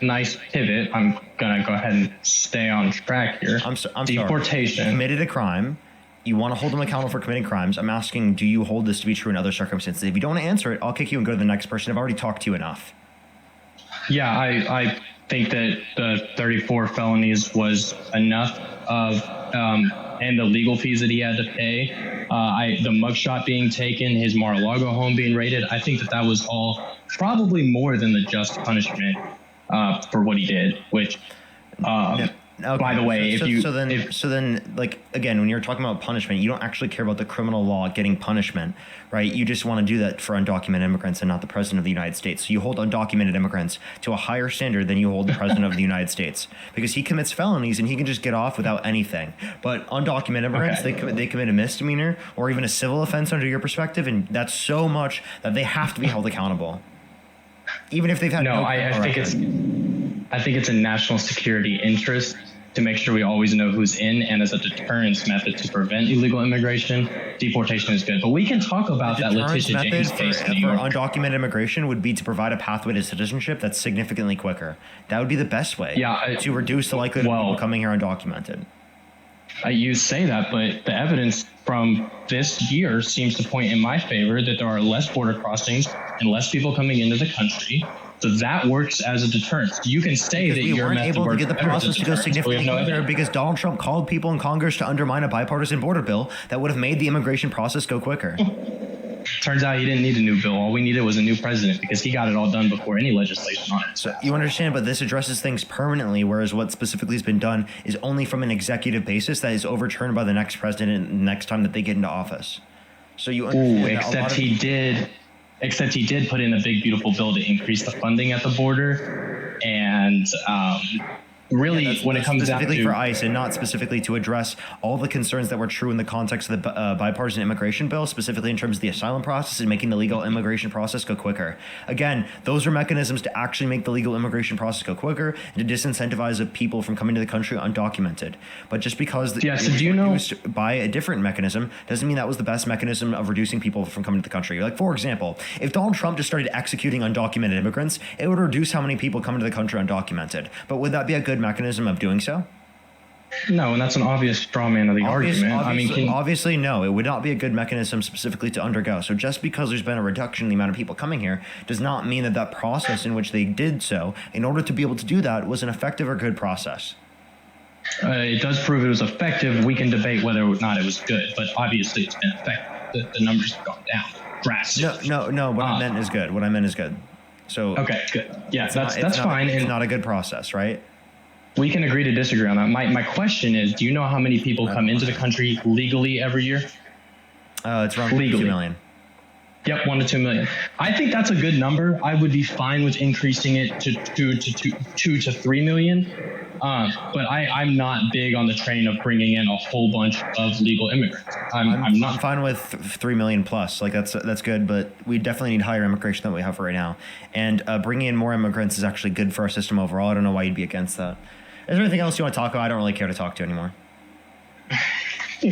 nice pivot. I'm gonna go ahead and stay on track here. I'm deportation. Sorry. Committed a crime. You want to hold him accountable for committing crimes. I'm asking, do you hold this to be true in other circumstances? If you don't want to answer it, I'll kick you and go to the next person. I've already talked to you enough. Yeah, I think that the 34 felonies was enough of, and the legal fees that he had to pay, the mugshot being taken, his Mar-a-Lago home being raided. I think that was all probably more than the just punishment for what he did, which... Okay. By the way, so then, like, again, when you're talking about punishment, you don't actually care about the criminal law getting punishment, right? You just want to do that for undocumented immigrants and not the president of the United States. So you hold undocumented immigrants to a higher standard than you hold the president of the United States because he commits felonies and he can just get off without anything. But undocumented immigrants, they commit a misdemeanor or even a civil offense under your perspective, and that's so much that they have to be held accountable, even if they've had I think it's a national security interest to make sure we always know who's in, and as a deterrence method to prevent illegal immigration, deportation is good. But we can talk about that Letitia James case in New York. Undocumented immigration would be to provide a pathway to citizenship that's significantly quicker. That would be the best way to reduce the likelihood of people coming here undocumented. You say that, but the evidence from this year seems to point in my favor that there are less border crossings and less people coming into the country. So that works as a deterrent. You can say that you're able to get the process to go significantly quicker because Donald Trump called people in Congress to undermine a bipartisan border bill that would have made the immigration process go quicker. Turns out he didn't need a new bill. All we needed was a new president because he got it all done before any legislation on it. So you understand, but this addresses things permanently, whereas what specifically has been done is only from an executive basis that is overturned by the next president next time that they get into office. So you understand Except he did put in a big, beautiful bill to increase the funding at the border. And really, when it comes down specifically to for ICE and not specifically to address all the concerns that were true in the context of the bipartisan immigration bill, specifically in terms of the asylum process and making the legal immigration process go quicker. Again, those are mechanisms to actually make the legal immigration process go quicker and to disincentivize people from coming to the country undocumented. But just because so do you know, used by a different mechanism doesn't mean that was the best mechanism of reducing people from coming to the country. Like, for example, if Donald Trump just started executing undocumented immigrants, it would reduce how many people come into the country undocumented. But would that be a good mechanism of doing so? No, and that's an obvious straw man of the argument. Obviously, no. It would not be a good mechanism specifically to undergo. So just because there's been a reduction in the amount of people coming here does not mean that that process in which they did so, in order to be able to do that, was an effective or good process. It does prove it was effective. We can debate whether or not it was good, but obviously it's been effective. The numbers have gone down drastically. No. What I meant is good. So okay, good. Yeah, that's fine. It's not a good process, right? We can agree to disagree on that. My question is, do you know how many people come into the country legally every year? It's around 2 million. Yep, 1 to 2 million. I think that's a good number. I would be fine with increasing it to 2 to 3 million. But I'm not big on the train of bringing in a whole bunch of legal immigrants. I'm fine with 3 million plus. Like that's good, but we definitely need higher immigration than we have right now. And bringing in more immigrants is actually good for our system overall. I don't know why you'd be against that. Is there anything else you want to talk about? I don't really care to talk to anymore. I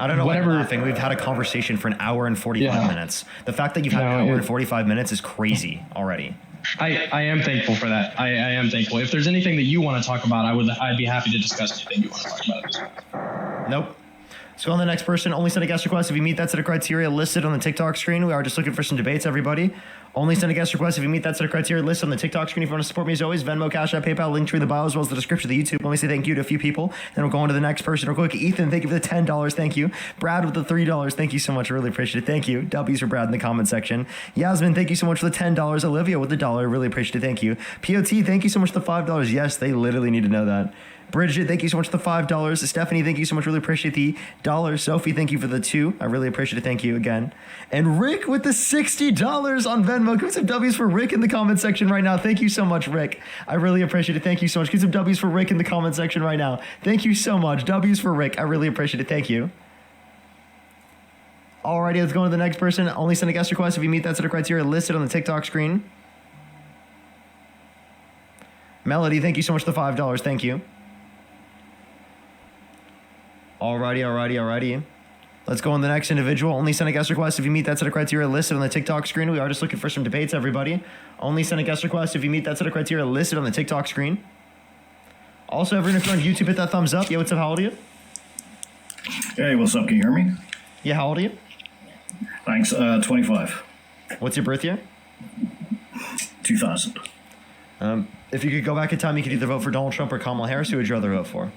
don't know. Whatever. Why I'm laughing. We've had a conversation for an hour and 45 minutes. The fact that you've had an hour and 45 minutes is crazy already. I am thankful for that. I am thankful. If there's anything that you want to talk about, I'd be happy to discuss anything you want to talk about. Nope. Let's go on the next person. Only send a guest request if you meet that set of criteria listed on the TikTok screen. We are just looking for some debates, everybody. Only send a guest request if you meet that set of criteria listed on the TikTok screen. If you want to support me as always, Venmo, Cash App, PayPal, link tree in the bio, as well as the description of the YouTube. Let me say thank you to a few people. Then we'll go on to the next person real quick. Ethan, thank you for the $10. Thank you. Brad with the $3. Thank you so much. I really appreciate it. Thank you. W's for Brad in the comment section. Yasmin, thank you so much for the $10. Olivia with the $1. Really appreciate it. Thank you. POT, thank you so much for the $5. Yes, they literally need to know that. Bridget, thank you so much for the $5. Stephanie, thank you so much. Really appreciate the $1. Sophie, thank you for the $2. I really appreciate it. Thank you again. And Rick with the $60 on Venmo. Give some W's for Rick in the comment section right now. Thank you so much, Rick. I really appreciate it. Thank you so much. Give some W's for Rick in the comment section right now. Thank you so much. W's for Rick. I really appreciate it. Thank you. Alrighty, let's go on to the next person. Only send a guest request if you meet that set of criteria listed on the TikTok screen. Melody, thank you so much for the $5. Thank you. Alrighty. Let's go on the next individual. Only send a guest request if you meet that set of criteria listed on the TikTok screen. We are just looking for some debates, everybody. Only send a guest request if you meet that set of criteria listed on the TikTok screen. Also, everyone, if you're on YouTube, hit that thumbs up. Yeah, what's up? How old are you? Hey, what's up? Can you hear me? Yeah, how old are you? Thanks. 25. What's your birth year? 2000. If you could go back in time, you could either vote for Donald Trump or Kamala Harris. Who would you rather vote for?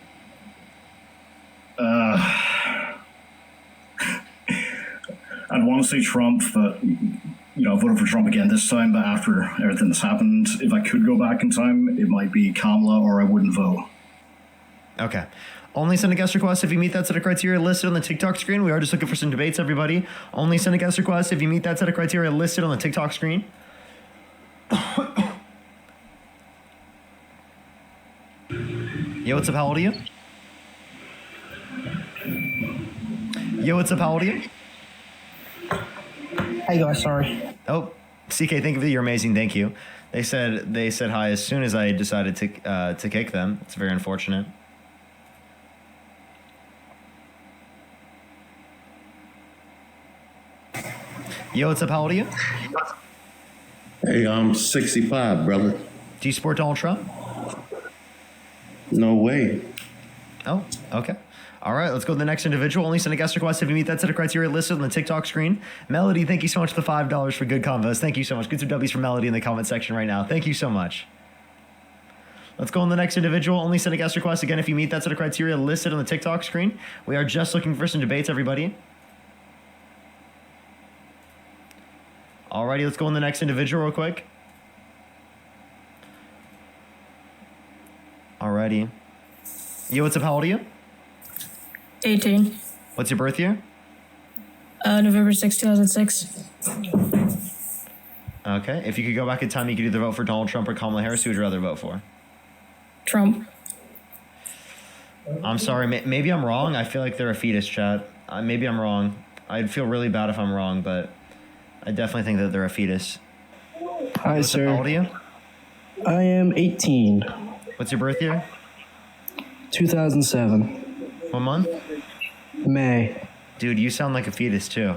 I'd want to say Trump, but I voted for Trump again this time. But after everything that's happened, if I could go back in time, it might be Kamala, or I wouldn't vote. Okay. Only send a guest request if you meet that set of criteria listed on the TikTok screen. We are just looking for some debates, everybody. Only send a guest request if you meet that set of criteria listed on the TikTok screen. Yo, what's up? How old are you? Yo, what's up? How old are you? Hey guys, sorry. Oh, CK, thank you. You're amazing. Thank you. They said hi as soon as I decided to kick them. It's very unfortunate. Yo, what's up? How old are you? Hey, I'm 65, brother. Do you support Donald Trump? No way. Oh, okay. All right, let's go to the next individual. Only send a guest request if you meet that set of criteria listed on the TikTok screen. Melody, thank you so much for the $5 for good convos. Thank you so much. Get some W's for Melody in the comment section right now. Thank you so much. Let's go on the next individual. Only send a guest request again if you meet that set of criteria listed on the TikTok screen. We are just looking for some debates, everybody. Alrighty, let's go on the next individual real quick. Alrighty. Yo, what's up? How old are you? 18. What's your birth year? November 6, 2006. Okay. If you could go back in time, you could either vote for Donald Trump or Kamala Harris. Who would you rather vote for? Trump. I'm sorry. Maybe I'm wrong. I feel like they're a fetus, chat. Maybe I'm wrong. I'd feel really bad if I'm wrong, but I definitely think that they're a fetus. Hi, What's up, how old are you? I am 18. What's your birth year? 2007. What month? May. Dude, you sound like a fetus too.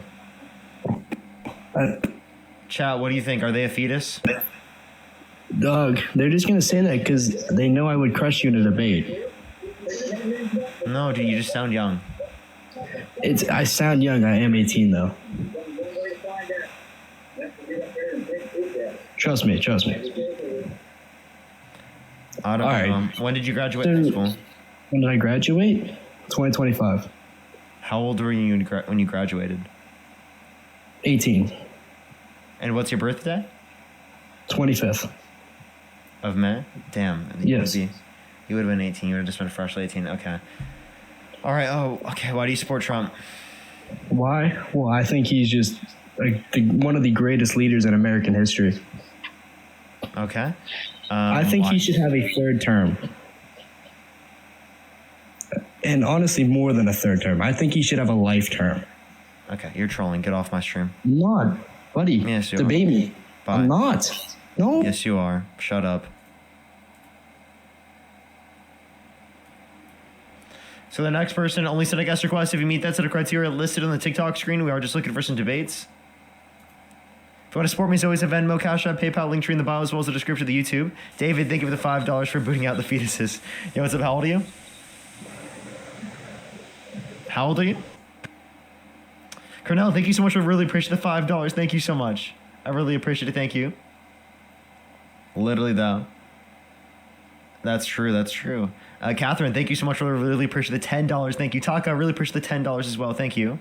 Chat, what do you think? Are they a fetus? Doug, they're just going to say that because they know I would crush you in a debate. No, dude, you just sound young. I sound young. I am 18, though. Trust me. I don't know. Right. When did you graduate high school? When did I graduate? 2025. How old were you when you graduated? 18. And what's your birthday? 25th. Of May? Damn. Yes. You would have been 18. You would have just been freshly 18. Okay. All right. Oh, okay. Why do you support Trump? Why? Well, I think he's just one of the greatest leaders in American history. Okay. I think why? he should have a third term. And honestly, more than a third term. I think he should have a life term. Okay, you're trolling. Get off my stream. I'm not. Buddy, Yes, you are. debate me. Bye. I'm not. No. Yes, you are. Shut up. So the next person only send a guest request if you meet that set of criteria listed on the TikTok screen. We are just looking for some debates. If you want to support me, as always, have Venmo, Cash App, PayPal, link tree in the bio, as well as the description of the YouTube. David, thank you for the $5 for booting out the fetuses. Yo, what's up? How old are you? How old are you? Cornell, thank you so much. I really appreciate the $5. Thank you so much. I really appreciate it. Thank you. Literally, though. That's true. That's true. Catherine, thank you so much. I really appreciate the $10. Thank you. Taka, I really appreciate the $10 as well. Thank you.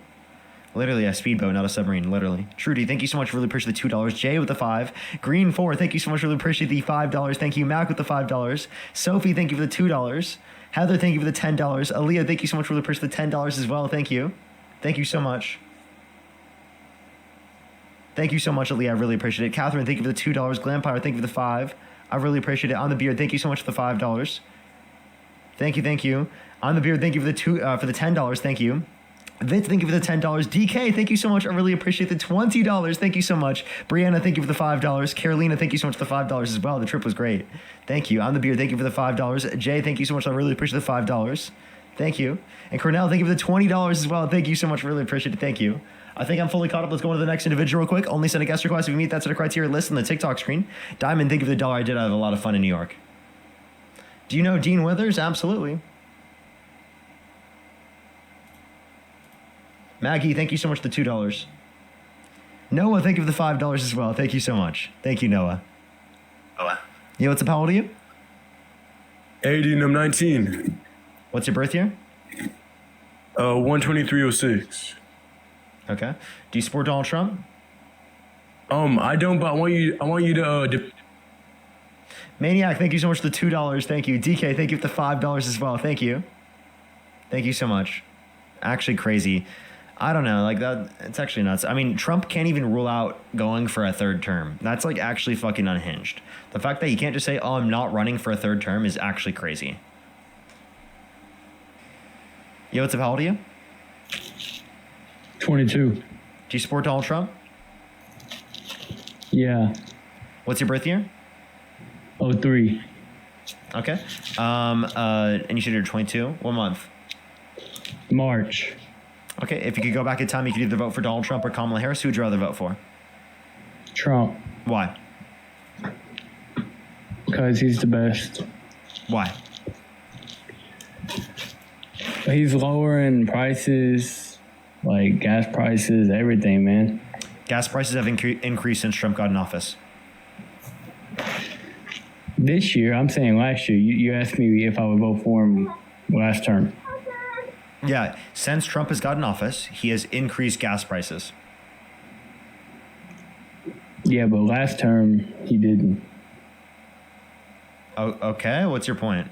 Literally a speedboat, not a submarine. Literally. Trudy, thank you so much. Really appreciate the $2. Jay with the 5. Green 4, thank you so much. Really appreciate the $5. Thank you. Mac with the $5. Sophie, thank you for the $2. Heather, thank you for the $10. Aaliyah, thank you so much. Really appreciate the $10 as well. Thank you. Thank you so much. Thank you so much, Aaliyah. I really appreciate it. Catherine, thank you for the $2. Glampire, thank you for the 5. I really appreciate it. On the Beard, thank you so much for the $5. Thank you, thank you. On the Beard, thank you for the $10. Thank you. Vince, thank you for the $10. DK, thank you so much. I really appreciate the $20. Thank you so much. Brianna, thank you for the $5. Carolina, thank you so much for the $5 as well. The trip was great. Thank you. On the Beard, thank you for the $5. Jay, thank you so much. I really appreciate the $5. Thank you. And Cornell, thank you for the $20 as well. Thank you so much. Really appreciate it. Thank you. I think I'm fully caught up. Let's go on to the next individual real quick. Only send a guest request if you meet that set of criteria list on the TikTok screen. Diamond, thank you for the $1. I did have a lot of fun in New York. Do you know Dean Withers? Absolutely. Maggie, thank you so much for the $2. Noah, thank you for the $5 as well. Thank you so much. Thank you, Noah. Yo, what's up? How old are you? 80 and I'm 19. What's your birth year? 12306. Okay. Do you support Donald Trump? I don't, but I want you to Maniac, thank you so much for the $2. Thank you. DK, thank you for the $5 as well. Thank you. Thank you so much. Actually crazy. I don't know, like that, it's actually nuts. I mean, Trump can't even rule out going for a third term. That's like actually fucking unhinged. The fact that he can't just say, oh, I'm not running for a third term is actually crazy. Yo, what's up? How old are you? 22. Do you support Donald Trump? Yeah. What's your birth year? 03. Okay. And you said you're 22. What month? March. Okay, if you could go back in time, you could either vote for Donald Trump or Kamala Harris. Who would you rather vote for? Trump. Why? Because he's the best. Why? He's lowering prices, like gas prices, everything, man. Gas prices have increased since Trump got in office. This year, I'm saying last year, you asked me if I would vote for him last term. Yeah, since Trump has gotten office, he has increased gas prices. Yeah, but last term, he didn't. Oh, okay, what's your point?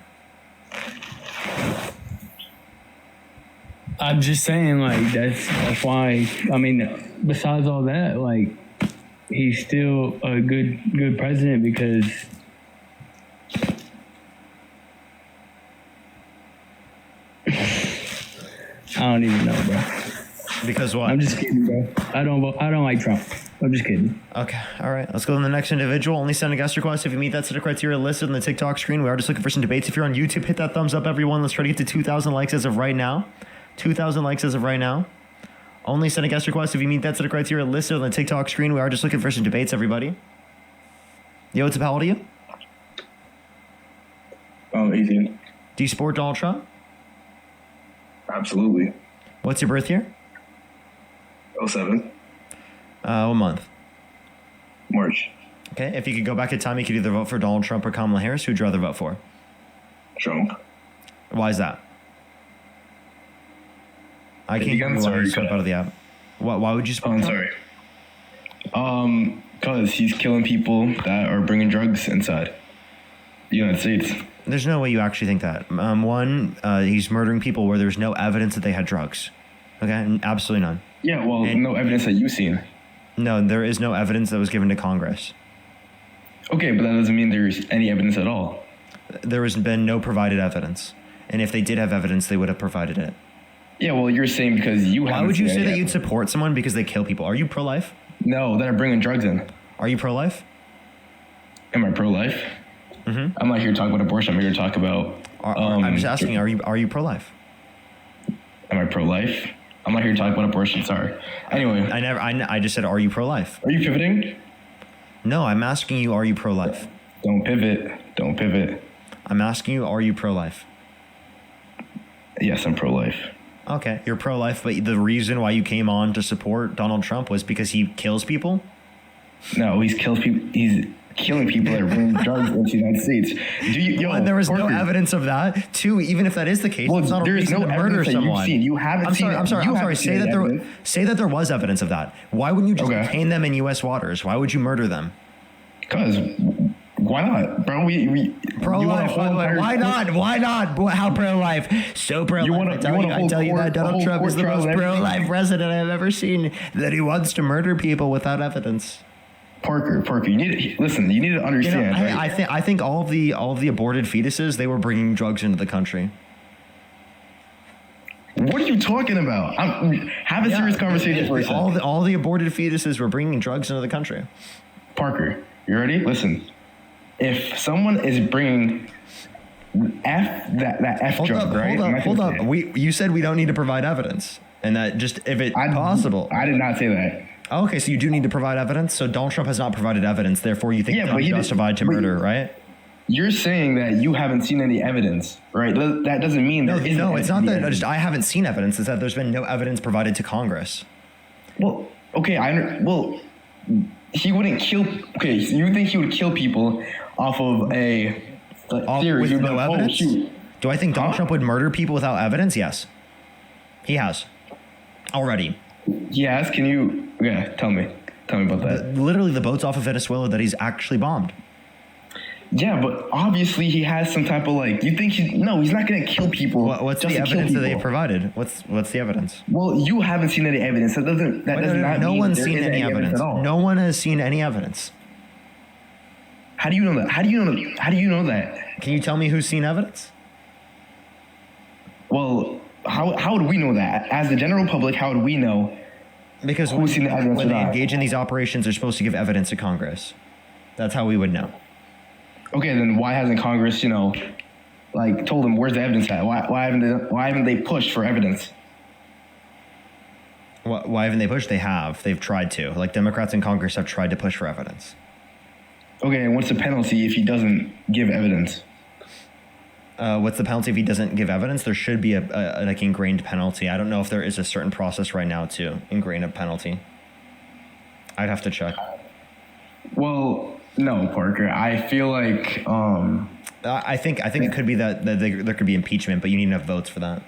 I'm just saying, like, that's why, I mean, besides all that, like, he's still a good president because Because what? I'm just kidding, bro. I don't like Trump. I'm just kidding. Okay, all right. Let's go to the next individual. Only send a guest request if you meet that set of criteria listed on the TikTok screen. We are just looking for some debates. If you're on YouTube, hit that thumbs up, everyone. Let's try to get to 2,000 likes as of right now. 2,000 likes as of right now. Only send a guest request if you meet that set of criteria listed on the TikTok screen. We are just looking for some debates, everybody. Yo, what's up? How old are you? 18. Do you support Donald Trump? Absolutely. What's your birth year? 07. What month? March. Okay, if you could go back in time, you could either vote for Donald Trump or Kamala Harris. Who'd you rather vote for? Trump. Why is that? I can't I'm sorry, you out of the app. Why would you support I'm sorry. Because he's killing people that are bringing drugs inside the United States. There's no way you actually think that. One, he's murdering people where there's no evidence that they had drugs. Okay, absolutely none. Yeah, well, no evidence that you've seen. No, there is no evidence that was given to Congress. Okay, but that doesn't mean there's any evidence at all. There has been no provided evidence. And if they did have evidence, they would have provided it. Yeah, well, you're saying because you Why would you say that you'd support someone because they kill people? Are you pro-life? No, that are bringing drugs in. Are you pro-life? Am I pro-life? Mm-hmm. I'm not here to talk about abortion. I'm here to talk about... I'm just asking, are you pro-life? Am I pro-life? I'm not here to talk about abortion, sorry. Anyway. I just said, are you pro-life? Are you pivoting? No, I'm asking you, are you pro-life? Don't pivot. Don't pivot. I'm asking you, are you pro-life? Yes, I'm pro-life. Okay, you're pro-life, but the reason why you came on to support Donald Trump was because he kills people? No, he's killing people that are bringing drugs into the United States. And there was no evidence of that. Two, even if that is the case, it's not a reason to murder someone. You haven't seen. I'm sorry. Say that there was evidence of that. Why wouldn't you just detain them in U.S. waters? Why would you murder them? Because why not, bro? We pro-life. Why not? Why not? How pro-life? So pro-life. I tell you that Donald Trump is the most pro-life president I've ever seen. That he wants to murder people without evidence. Parker, you need to listen. You need to understand. I think all of the aborted fetuses, they were bringing drugs into the country. What are you talking about? Have a serious conversation for a second. All the aborted fetuses were bringing drugs into the country. Parker, you ready? Listen. If someone is bringing that drug, right? Hold up. You said we don't need to provide evidence, and that just if it's possible. I did not say that. Okay, so you do need to provide evidence. So Donald Trump has not provided evidence. Therefore, you think he's justified to murder, right? You're saying that you haven't seen any evidence, right? That doesn't mean no. It's not that. I haven't seen evidence. It's that there's been no evidence provided to Congress. Well, okay. He wouldn't kill. Okay, so you think he would kill people off of a theory with no evidence? Do I think Donald Trump would murder people without evidence? Yes, he has already. Yes. Can you? Yeah. Tell me about that. Literally, the boats off of Venezuela that he's actually bombed. Yeah, but obviously he has some type of you think he's not going to kill people. What's the evidence that they provided? What's the evidence? Well, you haven't seen any evidence. That doesn't mean no one's seen any evidence at all. No one has seen any evidence. How do you know that? How do you know that? Can you tell me who's seen evidence? Well, how would we know that? As the general public, how would we know? Because who's seen the evidence when they engage in these operations, they're supposed to give evidence to Congress. That's how we would know. Okay, then why hasn't Congress, told them where's the evidence at? Why haven't they pushed for evidence? Why haven't they pushed? They have. They've tried to. Democrats in Congress have tried to push for evidence. Okay, and what's the penalty if he doesn't give evidence? What's the penalty if he doesn't give evidence? There should be a ingrained penalty. I don't know if there is a certain process right now to ingrain a penalty. I'd have to check. Well, no, Parker. I feel like I think it could be that there could be impeachment, but you need enough votes for that.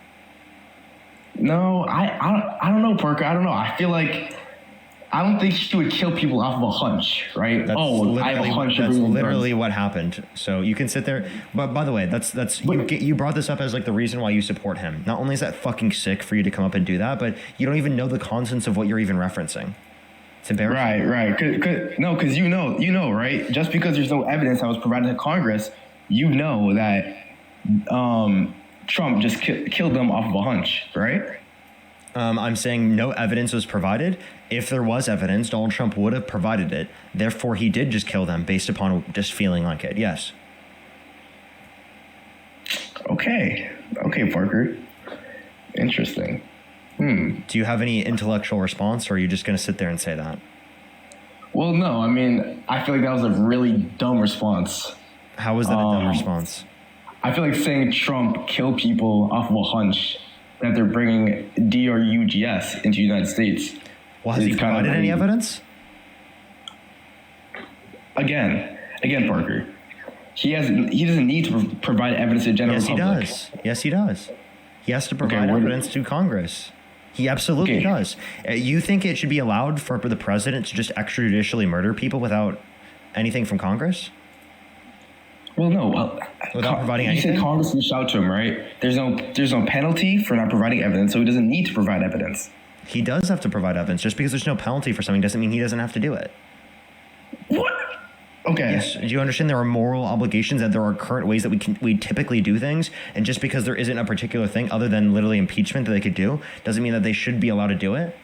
No, I don't know, Parker. I don't know. I feel like I don't think he would kill people off of a hunch, right? That's literally what happened. So you can sit there, but by the way, you brought this up as the reason why you support him. Not only is that fucking sick for you to come up and do that, but you don't even know the contents of what you're even referencing. It's embarrassing. Right. Because you know, right? Just because there's no evidence that was provided to Congress, you know that Trump just killed them off of a hunch, right? I'm saying no evidence was provided. If there was evidence, Donald Trump would have provided it. Therefore, he did just kill them based upon just feeling like it. Yes. Okay, Parker. Interesting. Do you have any intellectual response, or are you just going to sit there and say that? Well, no. I mean, I feel like that was a really dumb response. How was that a dumb response? I feel like saying Trump killed people off of a hunch that they're bringing DRUGS into the United States. Well, has he provided any evidence? Again, Parker. He doesn't need to provide evidence to the general public. Yes, he does. He has to provide evidence to Congress. He absolutely does. You think it should be allowed for the president to just extrajudicially murder people without anything from Congress? Well, no. Without providing anything? You said Congress reached out to him, right? There's no penalty for not providing evidence, so he doesn't need to provide evidence. He does have to provide evidence. Just because there's no penalty for something doesn't mean he doesn't have to do it. What? Okay. Yes. Do you understand there are moral obligations, that there are current ways that we typically do things, and just because there isn't a particular thing other than literally impeachment that they could do doesn't mean that they should be allowed to do it,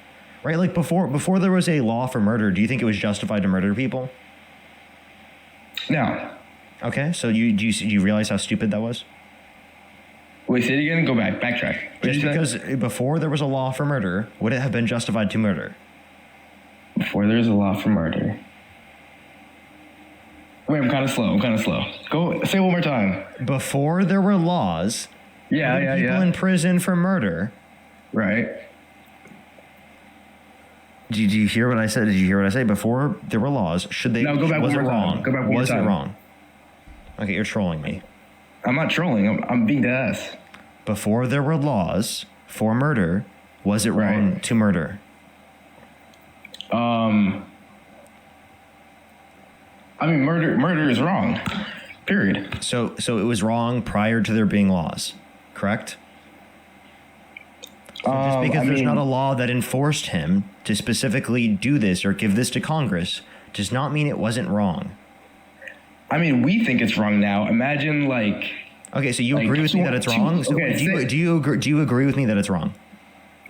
right? Like before there was a law for murder, do you think it was justified to murder people? No. Okay, so do you realize how stupid that was? Wait, say it again. Go back. Backtrack. Just because before there was a law for murder, would it have been justified to murder? Before there was a law for murder. Wait, I'm kind of slow. Go say it one more time. Before there were laws, people in prison for murder. Right. Did you hear what I said? Did you hear what I say? Before there were laws, should they? No, go back was one it more wrong? time. Go back one more was time. it wrong? Okay, you're trolling me. I'm not trolling. I'm being dead ass. Before there were laws for murder, was it wrong to murder? I mean, murder is wrong. Period. So it was wrong prior to there being laws, correct? So just because there's not a law that enforced him to specifically do this or give this to Congress does not mean it wasn't wrong. I mean, we think it's wrong now. Imagine Okay, so you agree with me that it's wrong? So do you agree with me that it's wrong?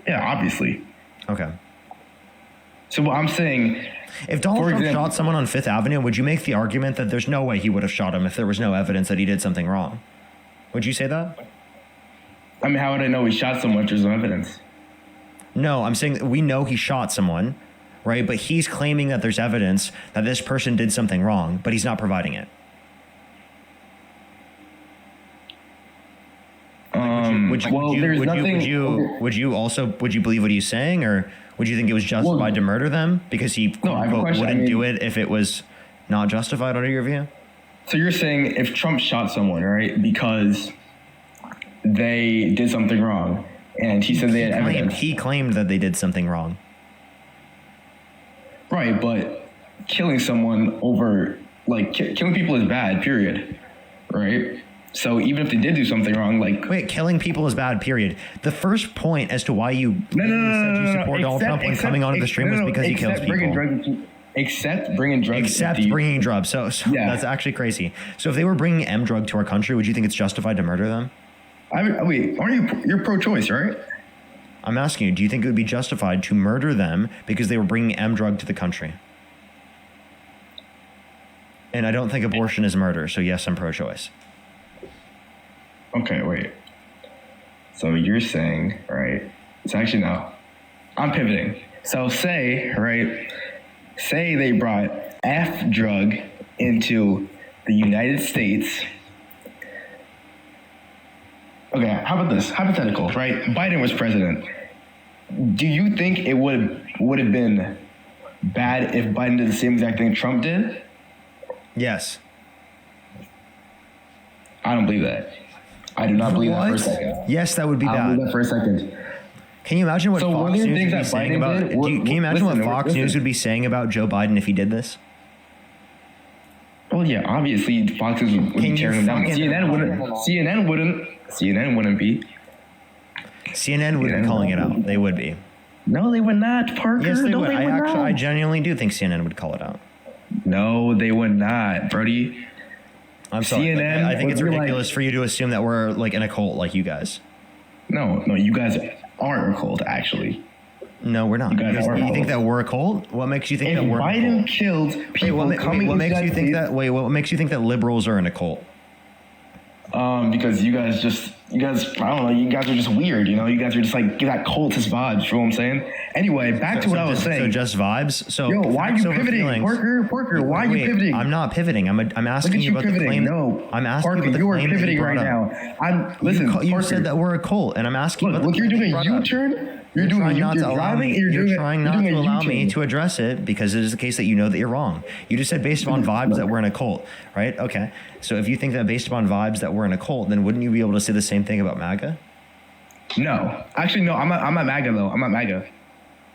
Yeah, obviously. Okay. So what I'm saying, if Donald Trump shot someone on Fifth Avenue, would you make the argument that there's no way he would have shot him if there was no evidence that he did something wrong? Would you say that? I mean, how would I know he shot someone if there's no evidence? No, I'm saying that we know he shot someone, right? But he's claiming that there's evidence that this person did something wrong, but he's not providing it. Would you believe what he's saying, or would you think it was justified to murder them because he wouldn't do it if it was not justified under your view? So you're saying if Trump shot someone, right, because they did something wrong, and he said they had evidence. He claimed that they did something wrong. Right, but killing someone over, killing people is bad, period. Right? So even if they did do something wrong, Wait, killing people is bad, period. The first point as to why you said you support Donald Trump when coming onto the stream was because he kills people. Except bringing drugs. So that's actually crazy. So if they were bringing M drug to our country, would you think it's justified to murder them? Wait, you're pro-choice, right? I'm asking you, do you think it would be justified to murder them because they were bringing M drug to the country? And I don't think abortion is murder, so yes, I'm pro-choice. Okay, wait. So you're saying, right? So actually, no. I'm pivoting. So say they brought F drug into the United States. Okay, how about this? Hypothetical, right? Biden was president. Do you think it would have been bad if Biden did the same exact thing Trump did? Yes. I don't believe that. I do not believe that for a second. Yes, that would be bad. I don't believe that for a second. Can you imagine what Fox News would be saying about? Can you imagine what Fox News would be saying about Joe Biden if he did this? Well, yeah, obviously Fox News would be tearing him down. CNN wouldn't be. CNN would be calling it out. They would be. No, they would not, Parker. Yes, they would. Not. I genuinely do think CNN would call it out. No, they would not, Brody. I'm sorry. I think it's ridiculous for you to assume that we're in a cult like you guys. No, you guys are a cult, actually. No, we're not. You guys are You a think cult. that we're a cult? What makes you think If that we're a Biden cult? killed people What coming into makes that you think state- that? Wait, what makes you think that liberals are in a cult? Because you guys, I don't know, you guys are just weird, you know? You guys are just like, get that cultist vibes, you know what I'm saying? Anyway, back to what I was saying. So just vibes. So Yo, why are you facts over pivoting? feelings. Parker, why are Wait, you pivoting? I'm not pivoting. I'm asking Look at you you about pivoting. the claim. No, I'm asking Parker, about the you are claim that pivoting brought right up. now. Listen, You Parker, said that we're a cult, and I'm asking. Look, about the you're claim doing that a you brought up. U-turn. You're trying not to allow me. You're trying not to allow me to address it because it is the case that you know that you're wrong. You just said based upon vibes that we're in a cult, right? Okay. So if you think that based upon vibes that we're in a cult, then wouldn't you be able to say the same thing about MAGA? No, actually, no. I'm not MAGA though. I'm not MAGA.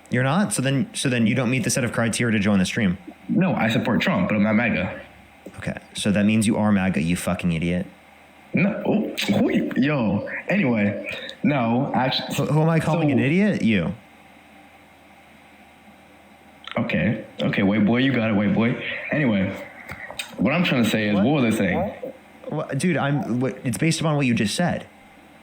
You're not. So then you don't meet the set of criteria to join the stream. No, I support Trump, but I'm not MAGA. Okay. So that means you are MAGA, you fucking idiot. No, yo. Anyway, no, actually. Who am I calling an idiot? You. Okay, white boy, you got it, white boy. Anyway, what I'm trying to say is, what was I saying? Well, dude, it's based upon what you just said.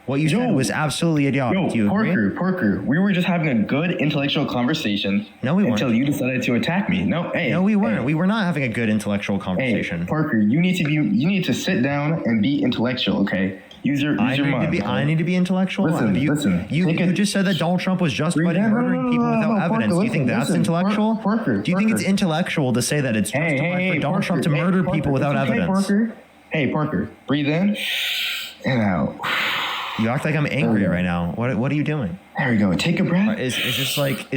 What you said was absolutely idiotic. Do you agree? Parker, we were just having a good intellectual conversation. No, we weren't. Until you decided to attack me. No, we weren't. We were not having a good intellectual conversation. Hey, Parker, you need to sit down and be intellectual, okay? Use your mind. I need to be intellectual. Listen. You just said that Donald Trump was justified in murdering people without evidence. Do you think that's intellectual? Parker, do you think it's intellectual to say that it's justified for Donald Trump to murder people without evidence? Hey, Parker, breathe in and out. You act like I'm angry right now. What are you doing? There we go. Take a breath. Is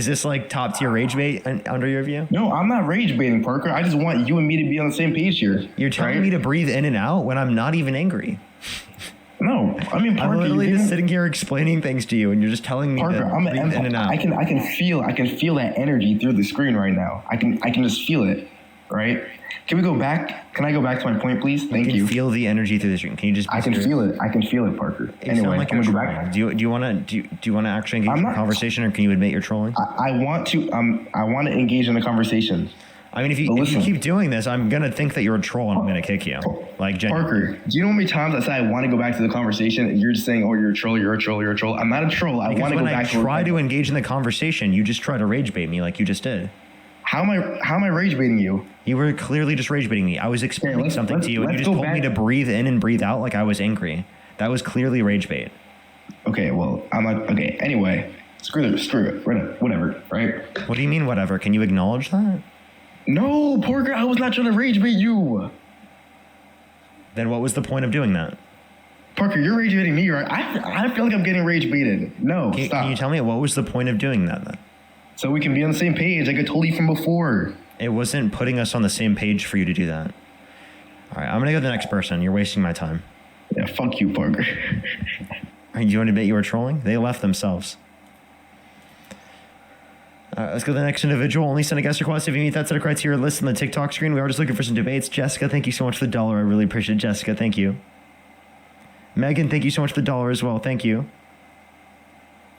this like top tier rage bait under your view? No, I'm not rage baiting, Parker. I just want you and me to be on the same page here. You're telling me to breathe in and out when I'm not even angry. No, I mean, Parker, I'm literally just sitting here explaining things to you, and you're just telling me Parker, to I'm an breathe in and out. I can feel that energy through the screen right now. I can just feel it, right? Can we go back? Can I go back to my point, please? Thank you. Feel the energy through the screen. Can you just? I can feel it. I can feel it, Parker. Anyway, like can we go back? Do you want to actually engage in the conversation, or can you admit you're trolling? I want to engage in the conversation. I mean, if you keep doing this, I'm gonna think that you're a troll and I'm gonna kick you. Like, genuinely. Parker, do you know how many times I say I want to go back to the conversation and you're just saying, "Oh, you're a troll, you're a troll, you're a troll." I'm not a troll. I want to go back. When I try to engage in the conversation, you just try to rage bait me like you just did. How am I rage baiting you? You were clearly just rage baiting me. I was explaining something to you, and you just told me to breathe in and breathe out like I was angry. That was clearly rage bait. Okay, well, I'm not. Okay, anyway, screw it, whatever, right? What do you mean, whatever? Can you acknowledge that? No, Parker, I was not trying to rage bait you. Then what was the point of doing that? Parker, you're rage baiting me, right? I feel like I'm getting rage baited. No, stop. Can you tell me what was the point of doing that then? So we can be on the same page, like I told you from before. It wasn't putting us on the same page for you to do that. All right, I'm gonna go to the next person. You're wasting my time. Yeah, fuck you, Parker. Do you want to admit you were trolling? They left themselves. Let's go to the next individual. Only send a guest request if you meet that set of criteria list on the TikTok screen. We are just looking for some debates. Jessica, thank you so much for the $1. I really appreciate it. Jessica, thank you. Megan, thank you so much for the $1 as well. Thank you.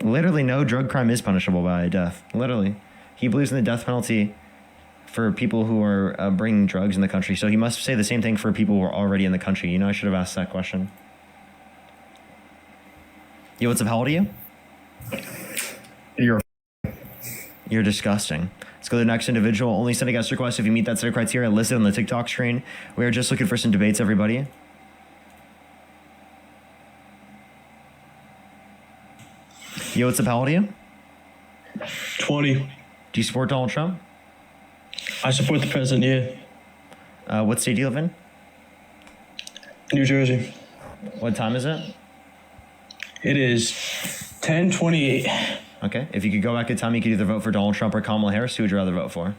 Literally, no drug crime is punishable by death. Literally. He believes in the death penalty for people who are bringing drugs in the country. So he must say the same thing for people who are already in the country. You know, I should have asked that question. Yo, what's up? How old are you? You're disgusting. Let's go to the next individual. Only send a guest request if you meet that set of criteria listed on the TikTok screen. We are just looking for some debates, everybody. Yo, what's up? How old are you? 20. Do you support Donald Trump? I support the president, yeah. What state do you live in? New Jersey. What time is it? It is 10:28. Okay. If you could go back in time, you could either vote for Donald Trump or Kamala Harris. Who would you rather vote for?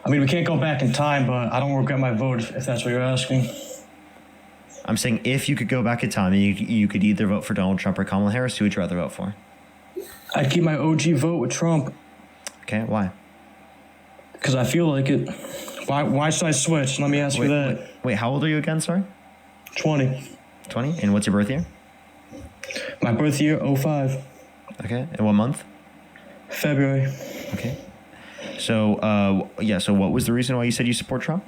I mean, we can't go back in time, but I don't regret my vote if that's what you're asking. I'm saying if you could go back in time, you could either vote for Donald Trump or Kamala Harris. Who would you rather vote for? I'd keep my OG vote with Trump. Okay. Why? Because I feel like it. Why should I switch? Let me ask you that. Wait, how old are you again, sorry? 20. 20? And what's your birth year? My birth year, 05. Okay. And what month? February. Okay. So, so what was the reason why you said you support Trump?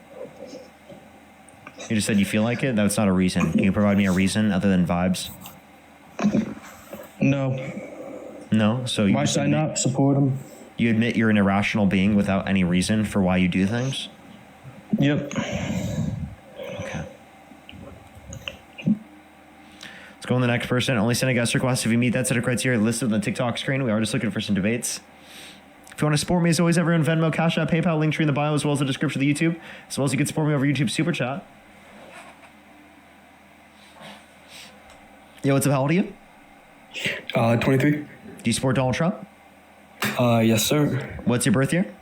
You just said you feel like it? That's not a reason. Can you provide me a reason other than vibes? No. No? So Why should I not support him? You admit you're an irrational being without any reason for why you do things? Yep. Okay. Let's go on the next person. Only send a guest request if you meet that set of criteria listed on the TikTok screen. We are just looking for some debates. If you want to support me, as always, everyone, Venmo, Cash App, PayPal, link tree in the bio, as well as the description of the YouTube, as well as you can support me over YouTube Super Chat. Yo, what's up? How old are you? 23. Do you support Donald Trump? Yes, sir. What's your birth year?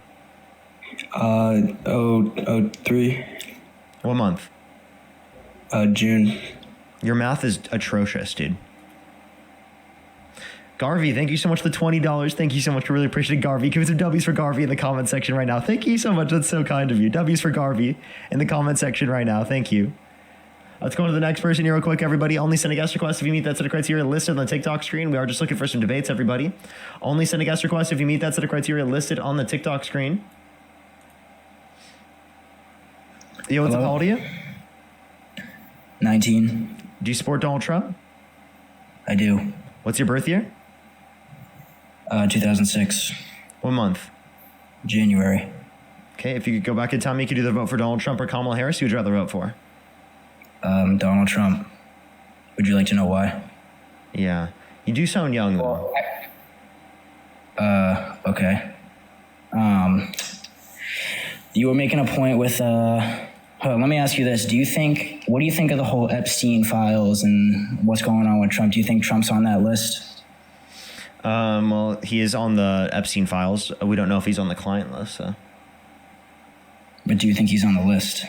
03. What month? June. Your math is atrocious, dude. Garvey, thank you so much for the $20. Thank you so much. We really appreciate it, Garvey. Give me some W's for Garvey in the comment section right now. Thank you so much. That's so kind of you. W's for Garvey in the comment section right now. Thank you. Let's go on to the next person here real quick, everybody. Only send a guest request if you meet that set of criteria listed on the TikTok screen. We are just looking for some debates, everybody. Only send a guest request if you meet that set of criteria listed on the TikTok screen. Yo, what's up? How old are you? 19. Do you support Donald Trump? I do. What's your birth year? 2006. What month? January. Okay, if you could go back in time, you could either vote for Donald Trump or Kamala Harris. Who would you rather vote for? Donald Trump. Would you like to know why? Yeah. You do sound young, though. Okay. You were making a point with, let me ask you this. What do you think of the whole Epstein files and what's going on with Trump? Do you think Trump's on that list? Well, he is on the Epstein files. We don't know if he's on the client list, so. But do you think he's on the list?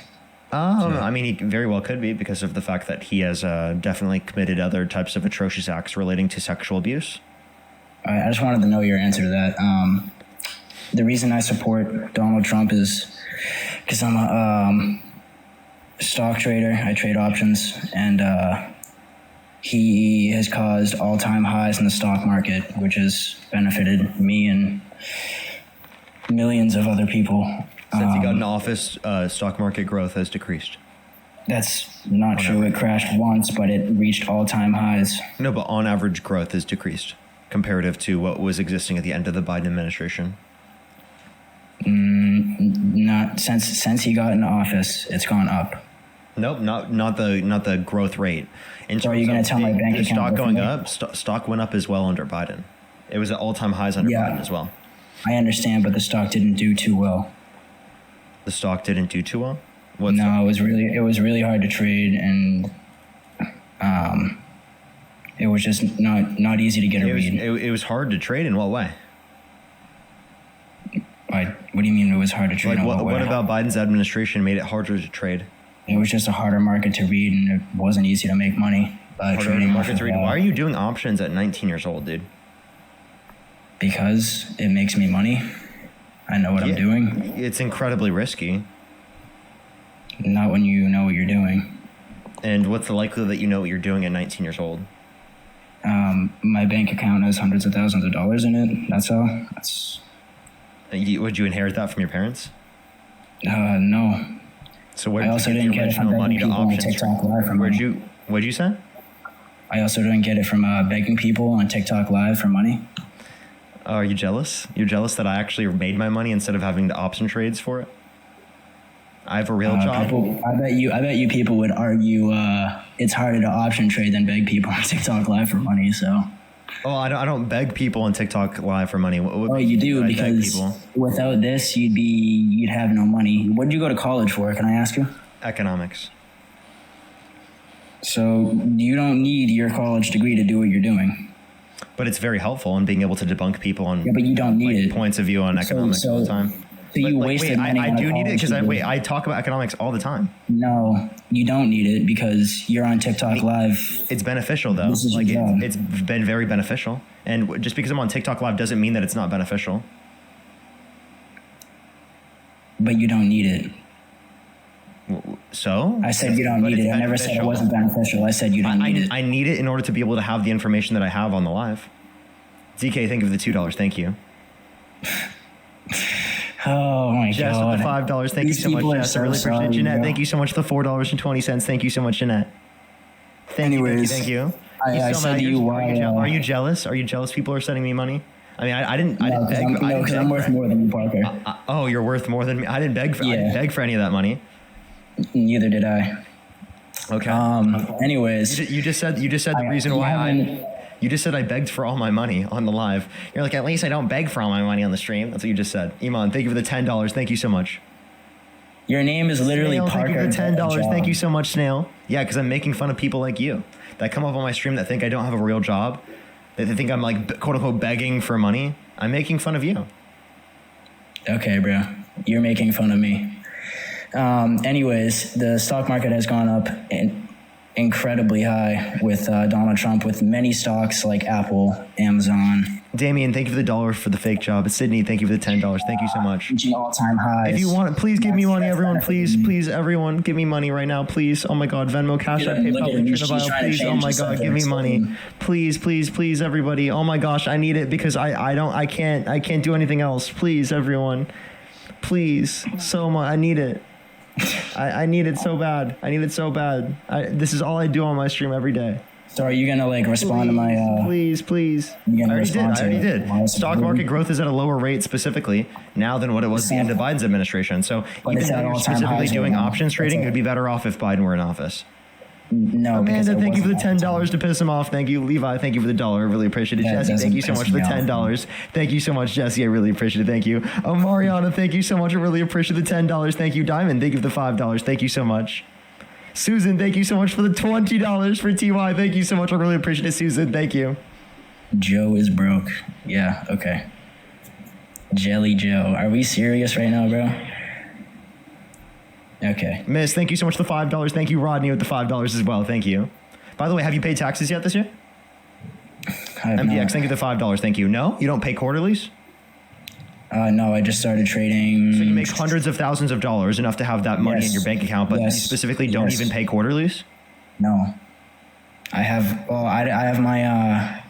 I mean, he very well could be because of the fact that he has definitely committed other types of atrocious acts relating to sexual abuse. All right, I just wanted to know your answer to that. The reason I support Donald Trump is because I'm a stock trader. I trade options, and he has caused all-time highs in the stock market, which has benefited me and millions of other people. Since he got in office, stock market growth has decreased. That's not true. It crashed once, but it reached all-time highs. No, but on average, growth has decreased comparative to what was existing at the end of the Biden administration. Not since he got into office, it's gone up. Nope, not the growth rate. So are you going to tell my bank account? Stock going up. Stock went up as well under Biden. It was at all-time highs under Biden as well. I understand, but the stock didn't do too well. The stock didn't do too well? It was really hard to trade, and it was just not easy to get a read. It was hard to trade in what way? What do you mean it was hard to trade? What about Biden's administration made it harder to trade? It was just a harder market to read, and it wasn't easy to make money. Trading market to read. Why are you doing options at 19 years old, dude? Because it makes me money. I know what I'm doing. It's incredibly risky. Not when you know what you're doing. And what's the likelihood that you know what you're doing at 19 years old? My bank account has hundreds of thousands of dollars in it. That's all. Would you inherit that from your parents? No. So where did you get the original money to options? What'd you say? I also didn't get it from begging people on TikTok Live for money. Oh, are you jealous? You're jealous that I actually made my money instead of having to option trades for it? I have a real job. I bet you people would argue it's harder to option trade than beg people on TikTok Live for money. So. Oh, I don't beg people on TikTok Live for money. You do, because without this, you'd have no money. What did you go to college for? Can I ask you? Economics. So you don't need your college degree to do what you're doing. But it's very helpful in being able to debunk people on but you don't need points of view on economics all the time. So you wasted money on I do need it because I talk about economics all the time. No, you don't need it because you're on TikTok Live. It's beneficial though. It's been very beneficial. And just because I'm on TikTok Live doesn't mean that it's not beneficial. But you don't need it. So? I said you don't need it. I never said it wasn't beneficial. I said you don't need it. I need it in order to be able to have the information that I have on the live. DK, thank you for the $2. Thank you. Oh my Jess God. with the $5. Thank you so much, Jess. I really appreciate it. Jeanette, thank you so much for the $4.20. Thank you so much, Jeanette. Thank you. I so said mad. to you, why? Are you jealous? Are you jealous? People are sending me money. I mean, I didn't No, beg. because I'm worth more than you, Parker. Oh, you're worth more than me. I didn't beg. I didn't beg for any of that money. Neither did I. Okay. Anyways, you just said the reason why you just said I begged for all my money on the live. You're like, at least I don't beg for all my money on the stream. That's what you just said. Iman, thank you for the $10. Thank you so much. Your name is literally Snail, Parker. Thank you for the $10. Thank you so much, Snail. Yeah, because I'm making fun of people like you that come up on my stream that think I don't have a real job, that they think I'm like quote unquote begging for money. I'm making fun of you. Okay, bro. You're making fun of me. Anyways, the stock market has gone up incredibly high with Donald Trump, with many stocks like Apple, Amazon. Damien, thank you for the $1 for the fake job. Sydney, thank you for the $10. Thank you so much. Reaching all-time highs. If you want, please give me money, everyone. Please, everyone, give me money right now, please. Oh my God, Venmo, Cash App, PayPal, link in the bio, please. Oh my God, give me money, please, everybody. Oh my gosh, I need it because I can't do anything else. Please, everyone, please, so much. I need it. I need it so bad. This is all I do on my stream every day. So are you gonna like respond to my? Please. I already did. Stock market growth is at a lower rate specifically now than what it was at the end of Biden's administration. So even though you're specifically doing options trading, it'd be better off if Biden were in office. No, Amanda, thank you for the $10 to piss him off. Thank you, Levi. Thank you for the $1. I really appreciate it. Jesse, thank you so much for the $10. Thank you so much, Jesse. I really appreciate it. Thank you. Mariana, thank you so much. I really appreciate the $10. Thank you, Diamond. Thank you for the $5. Thank you so much. Susan, thank you so much for the $20 for TY. Thank you so much. I really appreciate it, Susan. Thank you. Joe is broke. Yeah, okay. Jelly Joe. Are we serious right now, bro? Okay. Miss, thank you so much for the $5. Thank you, Rodney, with the $5 as well. Thank you. By the way, have you paid taxes yet this year? MDX, thank you for the $5. Thank you. No? You don't pay quarterlies? No, I just started trading. So you make hundreds of thousands of dollars, enough to have that money in your bank account, but you specifically don't even pay quarterlies? No. I have my,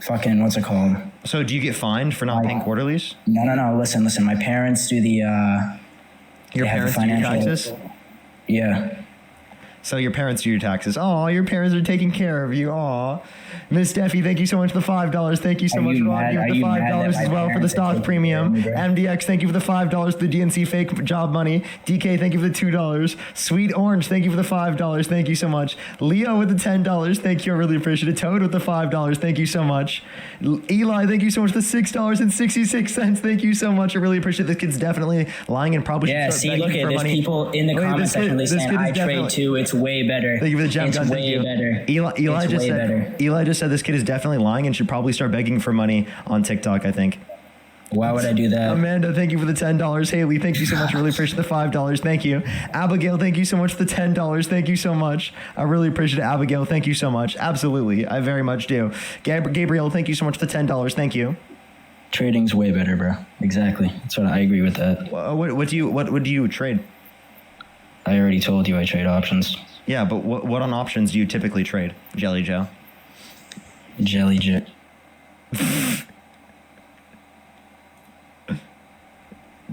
fucking, what's it called? So do you get fined for not paying quarterlies? No. Listen. My parents do the, your parents do your taxes? Yeah. So your parents do your taxes. Oh, your parents are taking care of you. Oh, Miss Steffi, thank you so much for the $5. Thank you so much, Rodney, for the $5 as well for the stock premium. MDX, thank you for the $5 for the DNC fake job money. DK, thank you for the $2. Sweet Orange, thank you for the $5. Thank you so much. Leo with the $10. Thank you. I really appreciate it. Toad with the $5. Thank you so much. Eli, thank you so much for the $6.66. Thank you so much. I really appreciate it. This kid's definitely lying and probably should start begging for money. There's people in the comment section saying I trade too. It's way better. Thank you for the gem gun. It's way better. Eli just said this kid is definitely lying and should probably start begging for money on TikTok, I think. Why would I do that? Amanda, thank you for the $10. Haley, thank you so much. I really appreciate the $5. Thank you. Abigail, thank you so much for the $10. Thank you so much. I really appreciate it. Abigail, thank you so much. Absolutely. I very much do. Gabriel, thank you so much for the $10. Thank you. Trading's way better, bro. Exactly. That's what I agree with that. What do you trade? I already told you I trade options. Yeah, but what on options do you typically trade, Jelly Joe? Jelly Joe.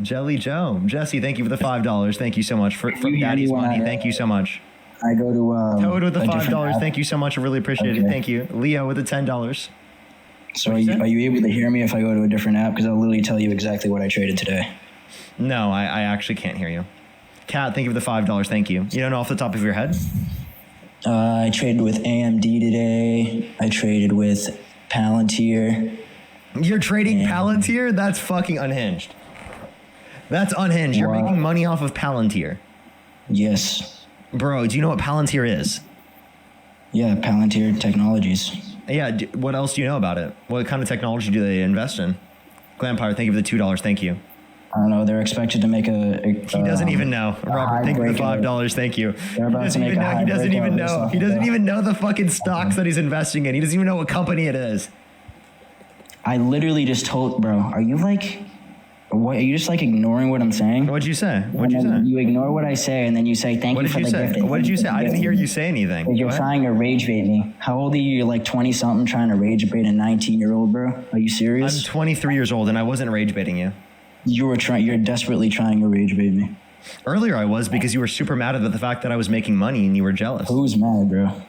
Jelly Joe. Jesse, thank you for the $5. Thank you so much for Daddy's money. Thank you so much. I go to Toad with the $5. Thank you so much. I really appreciate it. Thank you. Leo with the $10. So are you able to hear me if I go to a different app? Because I'll literally tell you exactly what I traded today. No, I actually can't hear you. Kat, thank you for the $5. Thank you. You don't know off the top of your head? I traded with AMD today. I traded with Palantir. You're trading Palantir? That's fucking unhinged. That's unhinged. You're making money off of Palantir. Yes. Bro, do you know what Palantir is? Yeah, Palantir Technologies. Yeah, what else do you know about it? What kind of technology do they invest in? Glampire, thank you for the $2. Thank you. I don't know. They're expected to make he doesn't even know. Robert, thank you for the $5. Thank you. He doesn't even know. He doesn't even know the fucking stocks that he's investing in. He doesn't even know what company it is. I literally just told, bro. Are you like, what? Are you just like ignoring what I'm saying? What'd you say? What'd you say? You ignore what I say and then you say thank you for the gift. What did you say? I didn't hear you say anything. You're trying to rage bait me. How old are you? You're like 20 something trying to rage bait a 19-year-old, bro. Are you serious? I'm 23 years old and I wasn't rage baiting you. You're desperately trying to rage bait me. Earlier I was because you were super mad at the fact that I was making money and you were jealous. Who's mad, bro?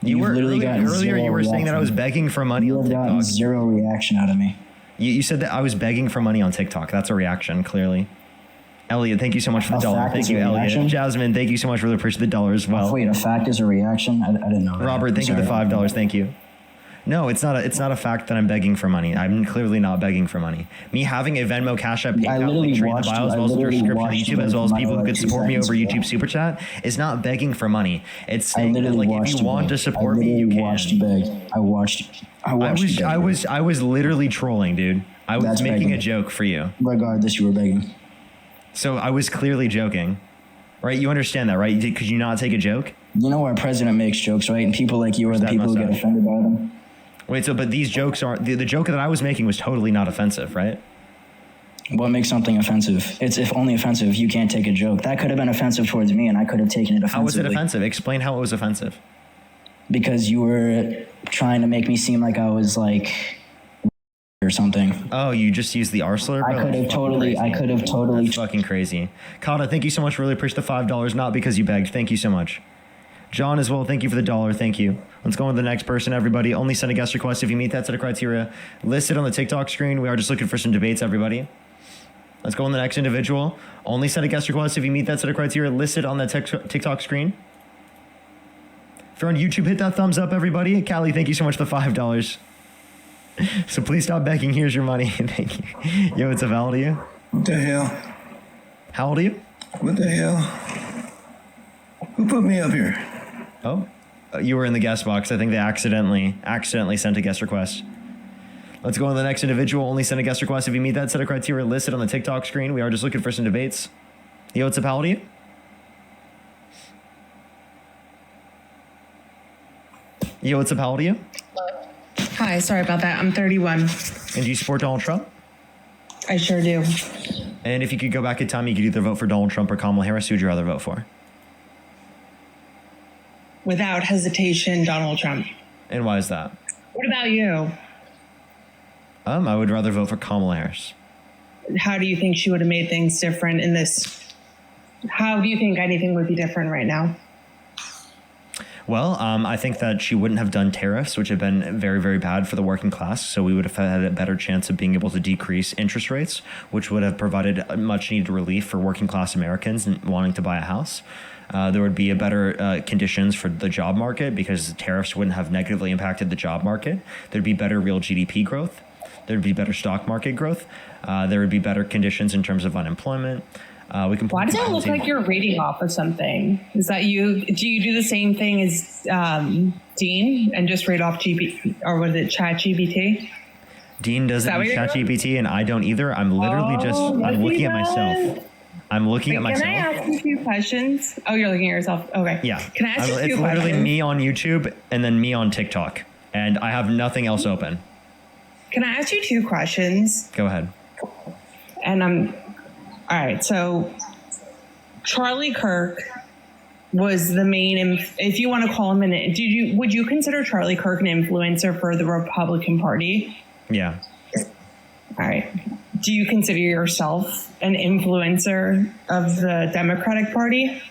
You were literally gotten earlier. You were saying that I was begging for money on You've gotten TikTok. zero reaction out of me. You said that I was begging for money on TikTok. That's a reaction, clearly. Elliot, thank you so much for the dollar. Thank you, Elliot. Reaction? Jasmine, thank you so much for the dollar as well. Wait, a fact is a reaction? I didn't know that. Robert, thank you for the $5. Thank you. No, it's not a fact that I'm begging for money. I'm clearly not begging for money. Me having a Venmo, Cash App, PayPal, link tree in the bio, as well as a description of YouTube, as well as people who could support me over YouTube Super Chat, is not begging for money. It's saying that, like, if you want to support me, you can. I watched you beg. I was literally trolling, dude. I was making a joke for you. Regardless, you were begging. So I was clearly joking, right? You understand that, right? Could you not take a joke? You know our president makes jokes, right? And people like you are the people who get offended by them. Wait, but these jokes aren't... The joke that I was making was totally not offensive, right? What makes something offensive? It's if only offensive, you can't take a joke. That could have been offensive towards me, and I could have taken it offensively. How was it offensive? Explain how it was offensive. Because you were trying to make me seem like I was like... or something. Oh, you just used the R slur? I could have totally... That's fucking crazy. Kata, thank you so much. Really appreciate the $5. Not because you begged. Thank you so much. John as well, thank you for the dollar. Thank you. Let's go on to the next person, everybody. Only send a guest request if you meet that set of criteria listed on the TikTok screen. We are just looking for some debates, everybody. Let's go on to the next individual. Only send a guest request if you meet that set of criteria listed on the TikTok screen. If you're on YouTube, hit that thumbs up, everybody. Callie, thank you so much for the $5. So please stop begging. Here's your money. Thank you. Yo, it's a valid to you? What the hell? How old are you? What the hell? Who put me up here? Oh, you were in the guest box. I think they accidentally sent a guest request. Let's go on to the next individual. Only send a guest request if you meet that set of criteria listed on the TikTok screen. We are just looking for some debates. Yo, what's up, how old are you? Yo, what's up, how old are you? Hi, sorry about that. I'm 31. And do you support Donald Trump? I sure do. And if you could go back in time, you could either vote for Donald Trump or Kamala Harris. Who would you rather vote for? Without hesitation, Donald Trump. And why is that? What about you? I would rather vote for Kamala Harris. How do you think she would have made things different in this? How do you think anything would be different right now? Well, I think that she wouldn't have done tariffs, which have been very, very bad for the working class. So we would have had a better chance of being able to decrease interest rates, which would have provided much needed relief for working class Americans wanting to buy a house. There would be a better conditions for the job market because tariffs wouldn't have negatively impacted the job market. There'd be better real GDP growth. There'd be better stock market growth. There would be better conditions in terms of unemployment. We can. Why does it look like you're reading off of something? Is that you? Do you do the same thing as Dean and just read off GPT, or was it ChatGPT? Dean doesn't use ChatGPT, and I don't either. I'm literally I'm looking at myself. I'm looking at myself. Can I ask you 2 questions? Oh, you're looking at yourself. Okay. Yeah. Can I ask you 2 questions? It's literally me on YouTube and then me on TikTok, and I have nothing else open. Can I ask you 2 questions? Go ahead. And all right. So Charlie Kirk was the main, if you want to call him would you consider Charlie Kirk an influencer for the Republican Party? Yeah. All right. Do you consider yourself an influencer of the Democratic Party?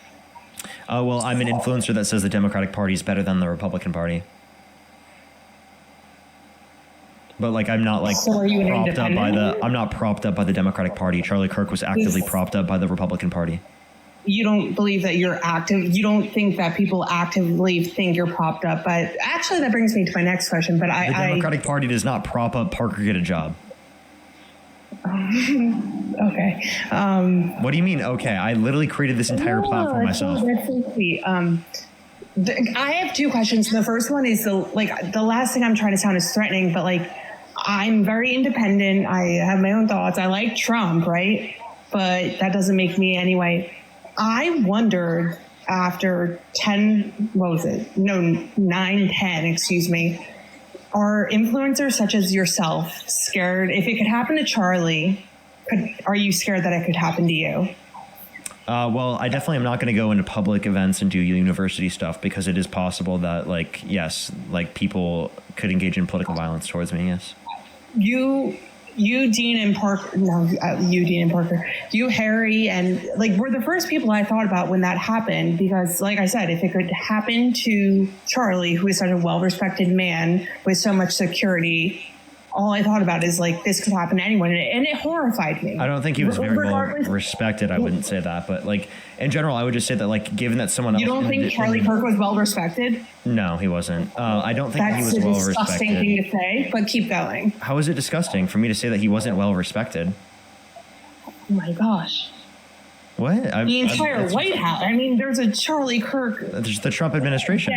Well, I'm an influencer that says the Democratic Party is better than the Republican Party. But like, I'm not like so are you propped up by I'm not propped up by the Democratic Party. Charlie Kirk was actively propped up by the Republican Party. You don't believe that you're active. You don't think that people actively think you're propped up. But actually, that brings me to my next question. But the Democratic Party does not prop up Parker get a job. Okay. What do you mean? Okay, I literally created this entire platform myself. That's so sweet. I have 2 questions. The first one is the last thing I'm trying to sound is threatening, but like I'm very independent. I have my own thoughts. I like Trump, right? But that doesn't make me anyway. I wondered after 9, 10, excuse me, are influencers such as yourself scared? If it could happen to Charlie, are you scared that it could happen to you? Well, I definitely am not going to go into public events and do university stuff because it is possible that, like, yes, like people could engage in political violence towards me. Yes. you, Dean and Parker, no, you, Dean and Parker, you, Harry, and like were the first people I thought about when that happened, because like I said, if it could happen to Charlie, who is such a well-respected man with so much security, all I thought about is like this could happen to anyone, and it horrified me. I don't think he was very well respected. I wouldn't say that, but like in general, I would just say that like given that someone else. You don't think Charlie Kirk was well respected? No, he wasn't. I don't think he was well respected. That's a disgusting thing to say, but keep going. How is it disgusting for me to say that he wasn't well respected? Oh my gosh. What? The entire White House. I mean, there's a Charlie Kirk. There's the Trump administration.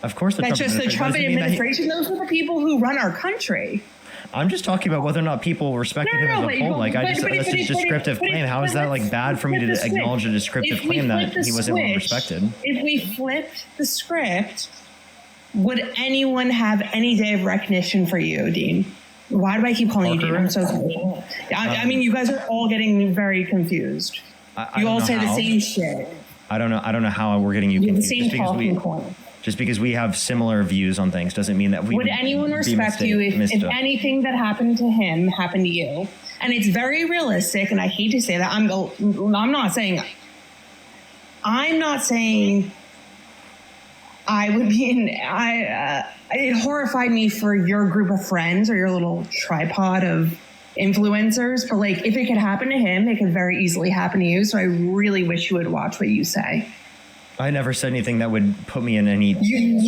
Of course, the that's Trump just the Trump administration. Those are the people who run our country. I'm just talking about whether or not people respected him as a whole. Like, that's a descriptive claim. How is that like bad for me to acknowledge a descriptive claim that he wasn't well respected? If we flipped the script, would anyone have any day of recognition for you, Dean? Why do I keep calling you Dean? I'm so sorry. I mean, you guys are all getting very confused. You all say the same shit. I don't know how we're getting you confused. The same talking point. Just because we have similar views on things doesn't mean that we would anyone respect you if anything that happened to him happened to you. And it's very realistic, and I hate to say that. I'm not saying I would be in. It horrified me for your group of friends or your little tripod of influencers. But like, if it could happen to him, it could very easily happen to you. So I really wish you would watch what you say. I never said anything that would put me in any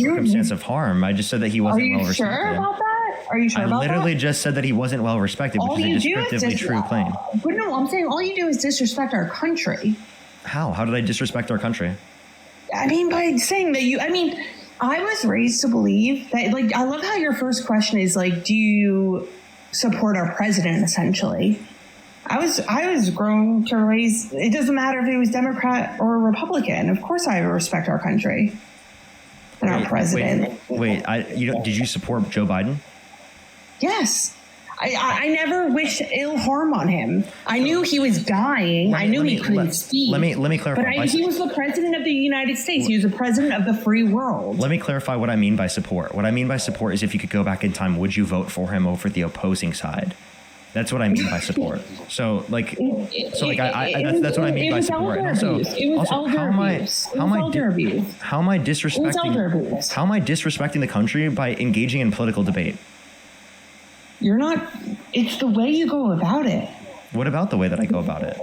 circumstance of harm. I just said that he wasn't well respected. Are you sure about that? Are you sure about that? I literally just said that he wasn't well respected, which is a descriptively true claim. But no, I'm saying all you do is disrespect our country. How? How did I disrespect our country? I mean, by saying that I was raised to believe that, like, I love how your first question is like, do you support our president, essentially? I was grown to raise. It doesn't matter if he was Democrat or Republican. Of course, I respect our country and our president. Did you support Joe Biden? Yes. I never wished ill harm on him. I knew he was dying. I knew he couldn't speak. Let me clarify. But he was the president of the United States. He was the president of the free world. Let me clarify what I mean by support. What I mean by support is if you could go back in time, would you vote for him over the opposing side? That's what I mean by support. So, that's what I mean by support. It was elder abuse. How am I disrespecting the country by engaging in political debate? You're not. It's the way you go about it. What about the way that I go about it?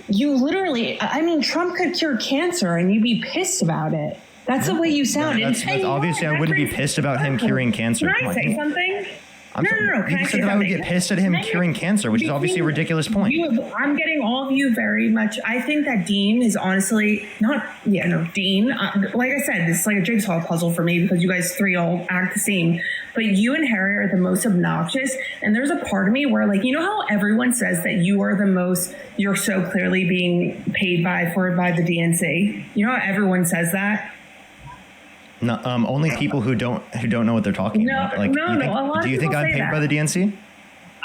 You literally. I mean, Trump could cure cancer, and you'd be pissed about it. That's the way you sound. Obviously, I wouldn't be pissed about him curing cancer. Can I say something? No. You said that I would get pissed at him curing cancer, which is obviously a ridiculous point. I'm getting all of you very much. I think that Dean is honestly Dean. Like I said, this is like a jigsaw puzzle for me because you guys three all act the same. But you and Harry are the most obnoxious. And there's a part of me where, like, you know how everyone says that you're so clearly being paid by the DNC? You know how everyone says that? No, only people who don't know what they're talking about. Like, do you think I'm paid by the DNC?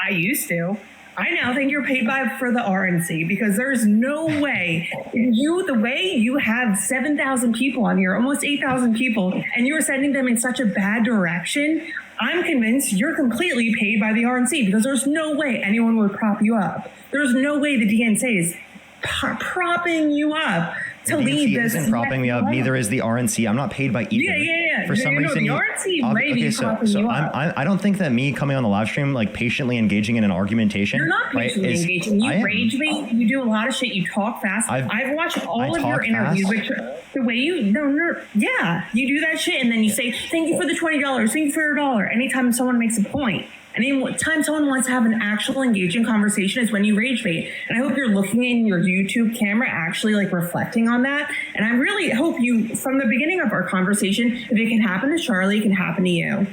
I used to. I now think you're paid for the RNC because there's no way the way you have 7,000 people on here, almost 8,000 people, and you're sending them in such a bad direction. I'm convinced you're completely paid by the RNC because there's no way anyone would prop you up. There's no way the DNC is propping you up to lead this. Isn't propping me up. Neither is the RNC. I'm not paid by either. Yeah. For some reason, the RNC may be propping you up. I don't think that me coming on the live stream, like patiently engaging in an argumentation. You're not patiently engaging. You rage me. You do a lot of shit. You talk fast. I've watched all of your interviews. Which the way you you do that shit, and then you say thank you for the $20. Thank you for your $1. Anytime someone makes a point. Anytime someone wants to have an actual engaging conversation is when you rage bait. And I hope you're looking in your YouTube camera, actually like reflecting on that. And I really hope you, from the beginning of our conversation, if it can happen to Charlie, it can happen to you.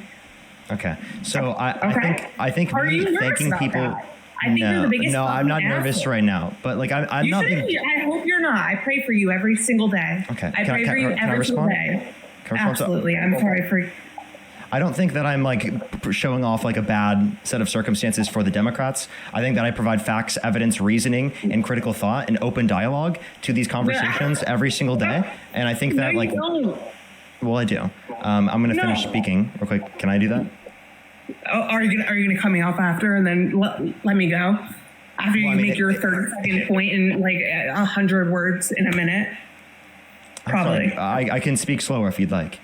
Okay. So I think Are you thanking people. I think you're the biggest I'm not nervous right now, but like I'm not. I hope you're not. I pray for you every single day. Okay. I pray for you every single day. Absolutely. I'm sorry for. I don't think that I'm like showing off like a bad set of circumstances for the Democrats. I think that I provide facts, evidence, reasoning, and critical thought and open dialogue to these conversations every single day. And I think that well, I do. I'm going to finish speaking real quick. Can I do that? Are you gonna cut me off after and then let me go after you make your 30-second point in like 100 words in a minute? Probably. I can speak slower if you'd like.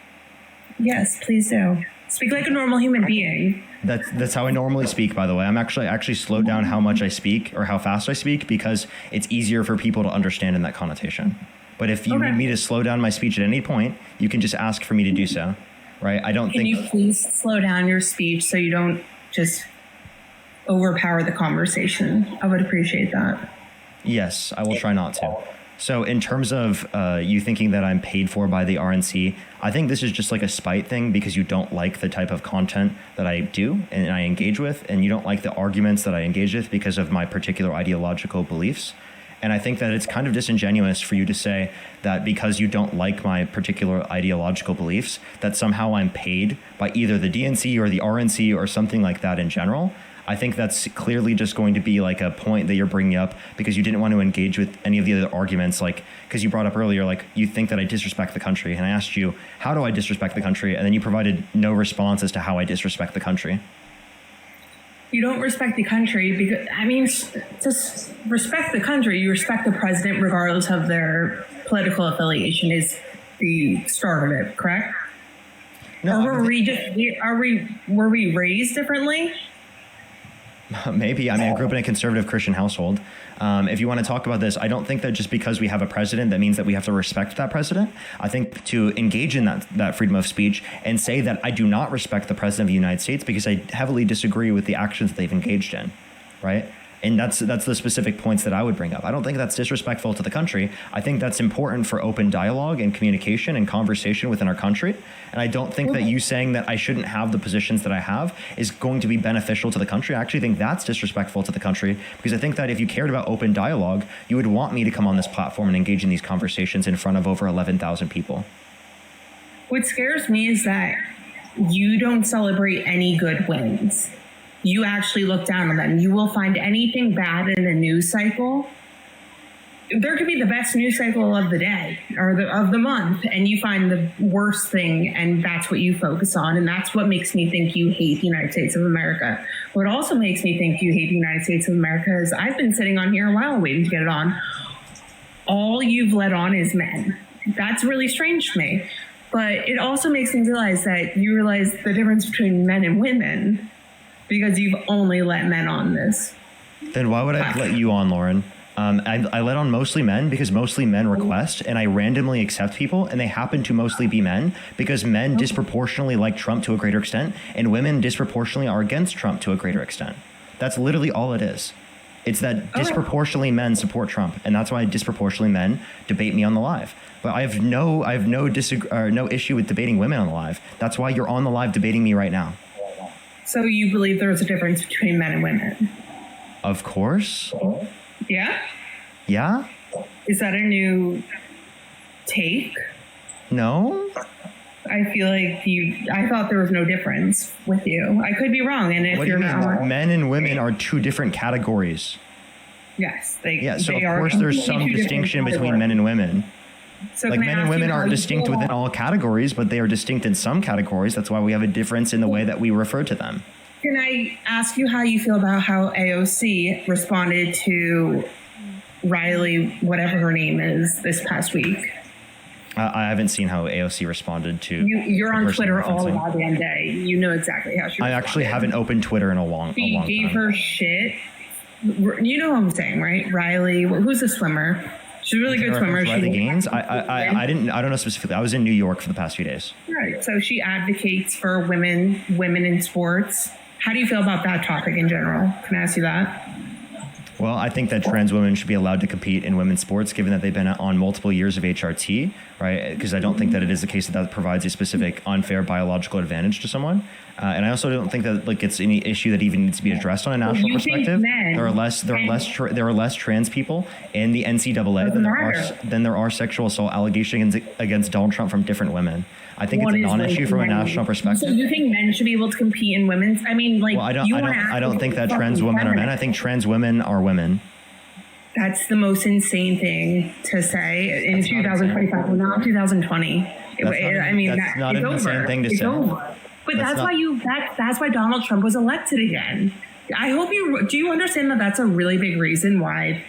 Yes, please do. Speak like a normal human being. That's how I normally speak, by the way. I'm actually slowed down how much I speak or how fast I speak because it's easier for people to understand in that connotation. But if you need me to slow down my speech at any point, you can just ask for me to do so, right? Can you please slow down your speech so you don't just overpower the conversation? I would appreciate that. Yes, I will try not to. So in terms of you thinking that I'm paid for by the RNC, I think this is just like a spite thing because you don't like the type of content that I do and I engage with, and you don't like the arguments that I engage with because of my particular ideological beliefs. And I think that it's kind of disingenuous for you to say that because you don't like my particular ideological beliefs, that somehow I'm paid by either the DNC or the RNC or something like that in general. I think that's clearly just going to be like a point that you're bringing up because you didn't want to engage with any of the other arguments, like because you brought up earlier, like you think that I disrespect the country. And I asked you, how do I disrespect the country? And then you provided no response as to how I disrespect the country. You don't respect the country because, I mean, to respect the country, you respect the president regardless of their political affiliation is the start of it, correct? No, or were we raised differently? Maybe. I mean, I grew up in a conservative Christian household. If you want to talk about this, I don't think that just because we have a president, that means that we have to respect that president. I think to engage in that freedom of speech and say that I do not respect the president of the United States because I heavily disagree with the actions that they've engaged in, right? And that's the specific points that I would bring up. I don't think that's disrespectful to the country. I think that's important for open dialogue and communication and conversation within our country. And I don't think that you saying that I shouldn't have the positions that I have is going to be beneficial to the country. I actually think that's disrespectful to the country because I think that if you cared about open dialogue, you would want me to come on this platform and engage in these conversations in front of over 11,000 people. What scares me is that you don't celebrate any good wins. You actually look down on them. You will find anything bad in a news cycle. There could be the best news cycle of the day or of the month, and you find the worst thing, and that's what you focus on. And that's what makes me think you hate the United States of America. What also makes me think you hate the United States of America is I've been sitting on here a while waiting to get it on. All you've let on is men. That's really strange to me. But it also makes me realize that you realize the difference between men and women because you've only let men on this. Then why would I let you on, Lauren? I let on mostly men because mostly men request, and I randomly accept people, and they happen to mostly be men because men disproportionately like Trump to a greater extent, and women disproportionately are against Trump to a greater extent. That's literally all it is. It's that disproportionately men support Trump, and that's why disproportionately men debate me on the live. But I have no issue with debating women on the live. That's why you're on the live debating me right now. So you believe there's a difference between men and women? Of course. Yeah? Yeah? Is that a new take? No. I feel like I thought there was no difference with you. I could be wrong. And if you're not. Men and women are two different categories. Yes. So of course there's some distinction between men and women. So like men and women aren't distinct within all categories, but they are distinct in some categories. That's why we have a difference in the way that we refer to them. Can I ask you how you feel about how AOC responded to Riley, whatever her name is, this past week? I haven't seen how AOC responded to. You're on Twitter all goddamn day. You know exactly how she responded. I actually haven't opened Twitter in a long time. She gave her shit. You know what I'm saying, right? Riley, who's the swimmer? She's a really good swimmer. Riley Gaines? I don't know specifically. I was in New York for the past few days. Right. So she advocates for women in sports. How do you feel about that topic in general? Can I ask you that? Well, I think that trans women should be allowed to compete in women's sports, given that they've been on multiple years of HRT, right? Because I don't think that it is the case that provides a specific unfair biological advantage to someone. And I also don't think that it's any issue that even needs to be addressed on a national perspective. There are less trans people in the NCAA than there are sexual assault allegations against Donald Trump from different women. I think it's a non-issue from a national perspective. So you think men should be able to compete in women's? I mean, like, well, I don't think that trans women are men. I think trans women are women. That's the most insane thing to say in 2025. We're not 2020. That's not an insane thing to say. But that's why Donald Trump was elected again. I hope do you understand that that's a really big reason why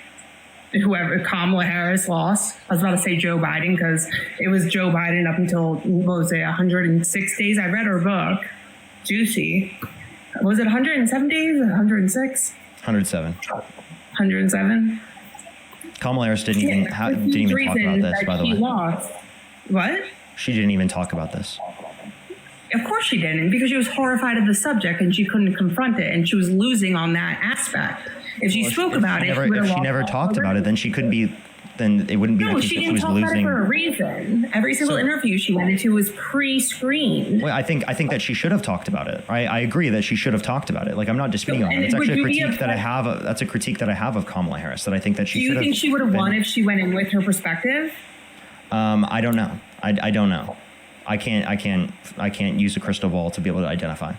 whoever Kamala Harris lost. I was about to say Joe Biden because it was Joe Biden up until, what was it, 106 days? I read her book, Juicy. Was it 107 days? 106? 107. 107? Kamala Harris didn't even talk about this, by the way. Lost. What? She didn't even talk about this. Of course she didn't, because she was horrified of the subject and she couldn't confront it, and she was losing on that aspect. If she spoke about it, if she never talked about it, then she couldn't be. Then it wouldn't be. No, she didn't talk about it for a reason. Every single interview she went into was pre-screened. Well, I think that she should have talked about it. I agree that she should have talked about it. Like, I'm not disputing on it. It's actually a critique that I have. That's a critique that I have of Kamala Harris. That I think that she should have. Do you think she would have won if she went in with her perspective? I don't know. I don't know. I can't use a crystal ball to be able to identify.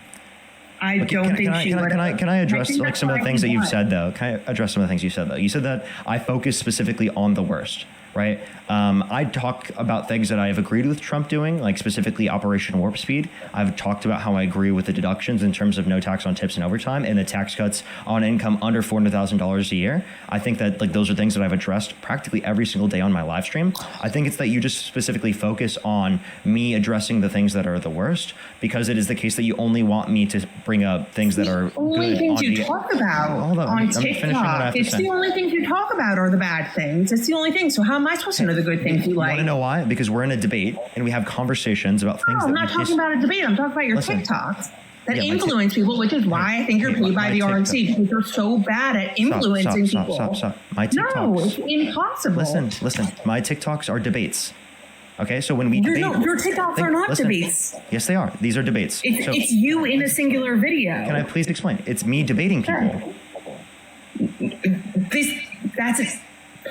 I don't think she would. Can I address like some of the things that you've said though? Can I address some of the things you said though? You said that I focus specifically on the worst, right? I talk about things that I have agreed with Trump doing, like specifically Operation Warp Speed. I've talked about how I agree with the deductions in terms of no tax on tips and overtime and the tax cuts on income under $400,000 a year. I think that like those are things that I've addressed practically every single day on my live stream. I think it's that you just specifically focus on me addressing the things that are the worst, because it is the case that you only want me to bring up things that are only good things on you talk about on TikTok. It's the only things you talk about are the bad things. It's the only thing. So how am I supposed to know the good things you like? Want to know why? Because we're in a debate and we have conversations about things. I'm not talking about a debate. I'm talking about your TikToks that influence people, which is why I think you're paid by the RNC, because you're so bad at influencing people. Stop. My TikToks. No, it's impossible. Listen. My TikToks are debates. Okay, so when we debate, your TikToks are not debates. Yes, they are. These are debates. It's you in a singular video. Can I please explain? It's me debating people. That's it.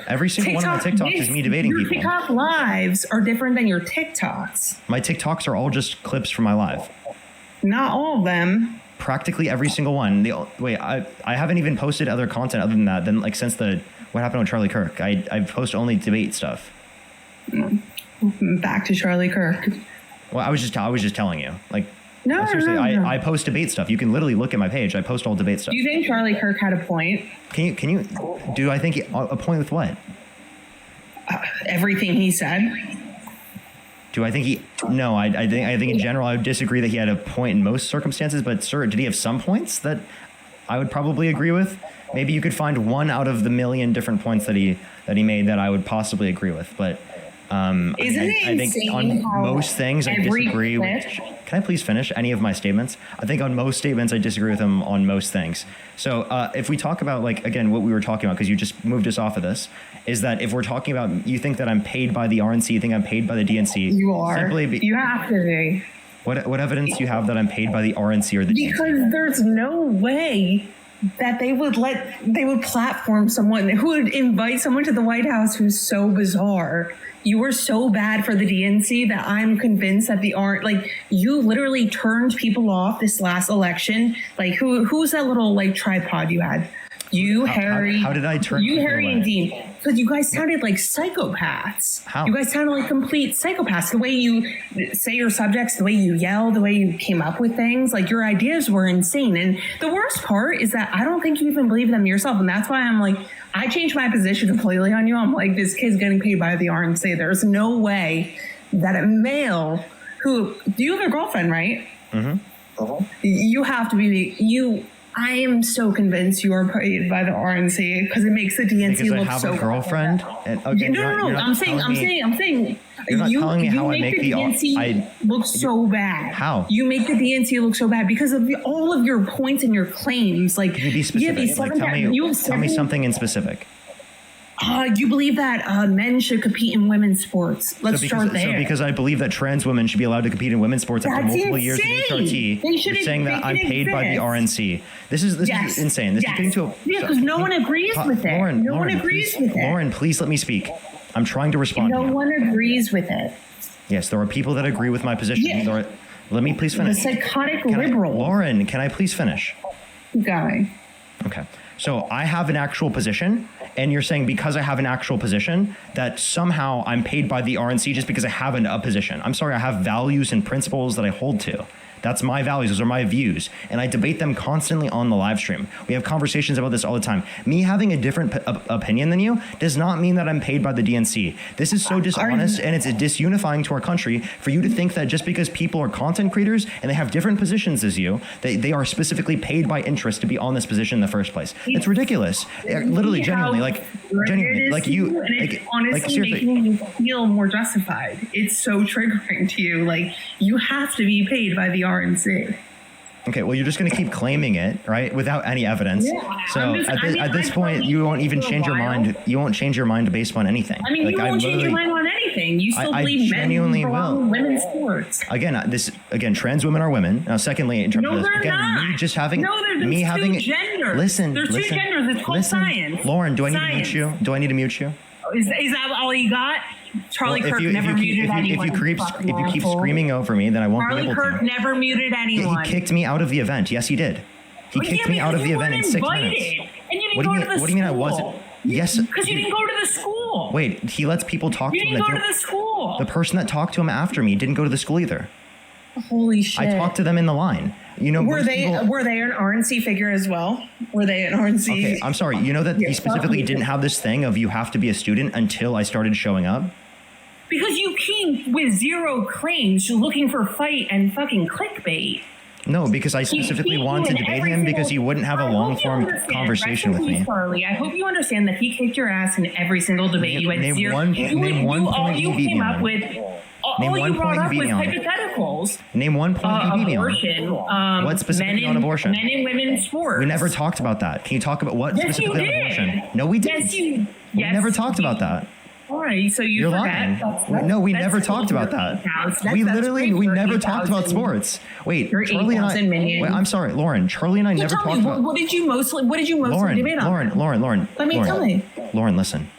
Every single one of my TikToks is me debating people. Your TikTok lives are different than your TikToks. My TikToks are all just clips from my live. Not all of them. Practically every single one. I haven't even posted other content other than that. Then like since what happened with Charlie Kirk, I post only debate stuff. Back to Charlie Kirk. Well, I was just telling you. Like, no, seriously, no. I post debate stuff. You can literally look at my page. I post all debate stuff. Do you think Charlie Kirk had a point? Can you? Do I think a point with what? Everything he said. Do I think he? No, I think in general I would disagree that he had a point in most circumstances. But sir, did he have some points that I would probably agree with? Maybe you could find one out of the million different points that he made that I would possibly agree with. But I think on most things I disagree with. Can I please finish any of my statements? I think on most statements I disagree with him on most things. So if we talk about like again what we were talking about, because you just moved us off of this, is that if we're talking about you think that I'm paid by the RNC, you think I'm paid by the DNC. You are. You have to be. What evidence do you have that I'm paid by the RNC or the DNC? Because there's no way that they would platform someone who would invite someone to the White House who's so bizarre. You were so bad for the DNC that I'm convinced that you literally turned people off this last election. Like who's that little like tripod you had? Harry. How did I turn you, Harry, and Dean? Because you guys sounded like psychopaths. How? You guys sounded like complete psychopaths. The way you say your subjects, the way you yell, the way you came up with things, like your ideas were insane. And the worst part is that I don't think you even believe them yourself. And that's why I'm like, I changed my position completely on you. I'm like, this kid's getting paid by the RNC. There's no way that a male do you have a girlfriend, right? Mm-hmm. You have to be I am so convinced you are paid by the RNC because it makes the DNC look so bad. Because I have a girlfriend? No. I'm saying. You're not telling me how I make the DNC look so bad. How? You make the DNC look so bad because of all of your points and your claims. Like, can you be specific? Tell me something in specific. You believe that men should compete in women's sports. Let's start there. So because I believe that trans women should be allowed to compete in women's sports after multiple years of HRT, you're saying that I'm paid by the RNC. This is insane. This is getting to because no one agrees with it. No one agrees with it. Lauren, please let me speak. I'm trying to respond. No one agrees with it. Yes, there are people that agree with my position. Yeah. Let me please finish. The psychotic liberal. Lauren, can I please finish? Guy. Okay. So I have an actual position, and you're saying because I have an actual position that somehow I'm paid by the RNC just because I have a position. I'm sorry, I have values and principles that I hold to. That's my values. Those are my views. And I debate them constantly on the live stream. We have conversations about this all the time. Me having a different opinion than you does not mean that I'm paid by the DNC. This is so dishonest, and it's disunifying to our country for you to think that just because people are content creators and they have different positions as you, they are specifically paid by interest to be on this position in the first place. It's ridiculous. Literally, genuinely, you, and it's honestly seriously. making you feel more justified. It's so triggering to you. Like, you have to be paid by the RNC. Okay, well, you're just going to keep claiming it, right, without any evidence. Yeah, so at this point, you won't even change your mind. You won't change your mind based on anything. I mean, you won't change your mind on anything. You still believe men belong in women's sports. Again, trans women are women. Now, secondly, in terms of this, again, me just having two genders. Listen, there's two genders. It's called science. Lauren, do I need to mute you? Do I need to mute you? Is that all you got? Charlie Kirk never muted anyone. If you keep screaming over me, then I won't be able to. Charlie Kirk never muted anyone. He kicked me out of the event. Yes, he did. He kicked me out of the event in 6 minutes. And you didn't go to the school. What do you mean I wasn't? Yes. Because you didn't go to the school. Wait, he lets people talk to him. You didn't go to the school. The person that talked to him after me didn't go to the school either. Holy shit. I talked to them in the line. You know, were they an RNC figure as well? Were they an RNC? Okay, I'm sorry. You know that he specifically didn't have this thing of you have to be a student until I started showing up? Because you came with zero claims looking for fight and fucking clickbait. No, because I specifically wanted to debate him because he wouldn't have a long-form conversation with me. Charlie, I hope you understand that he kicked your ass in every single debate. You had zero. All you came up with. All you brought up was hypotheticals. Name one point you beat me on. Abortion. What specifically on abortion? Men and women's sports. We never talked about that. Can you talk about what specifically on abortion? No, we didn't. We never talked about that. All right, so you're lying. No, we never talked about that. We never talked about sports. Wait, Charlie and I. Wait, I'm sorry, Lauren. Charlie and I never talked about. What did you mostly debate on? Lauren. Let me tell me. Lauren, listen.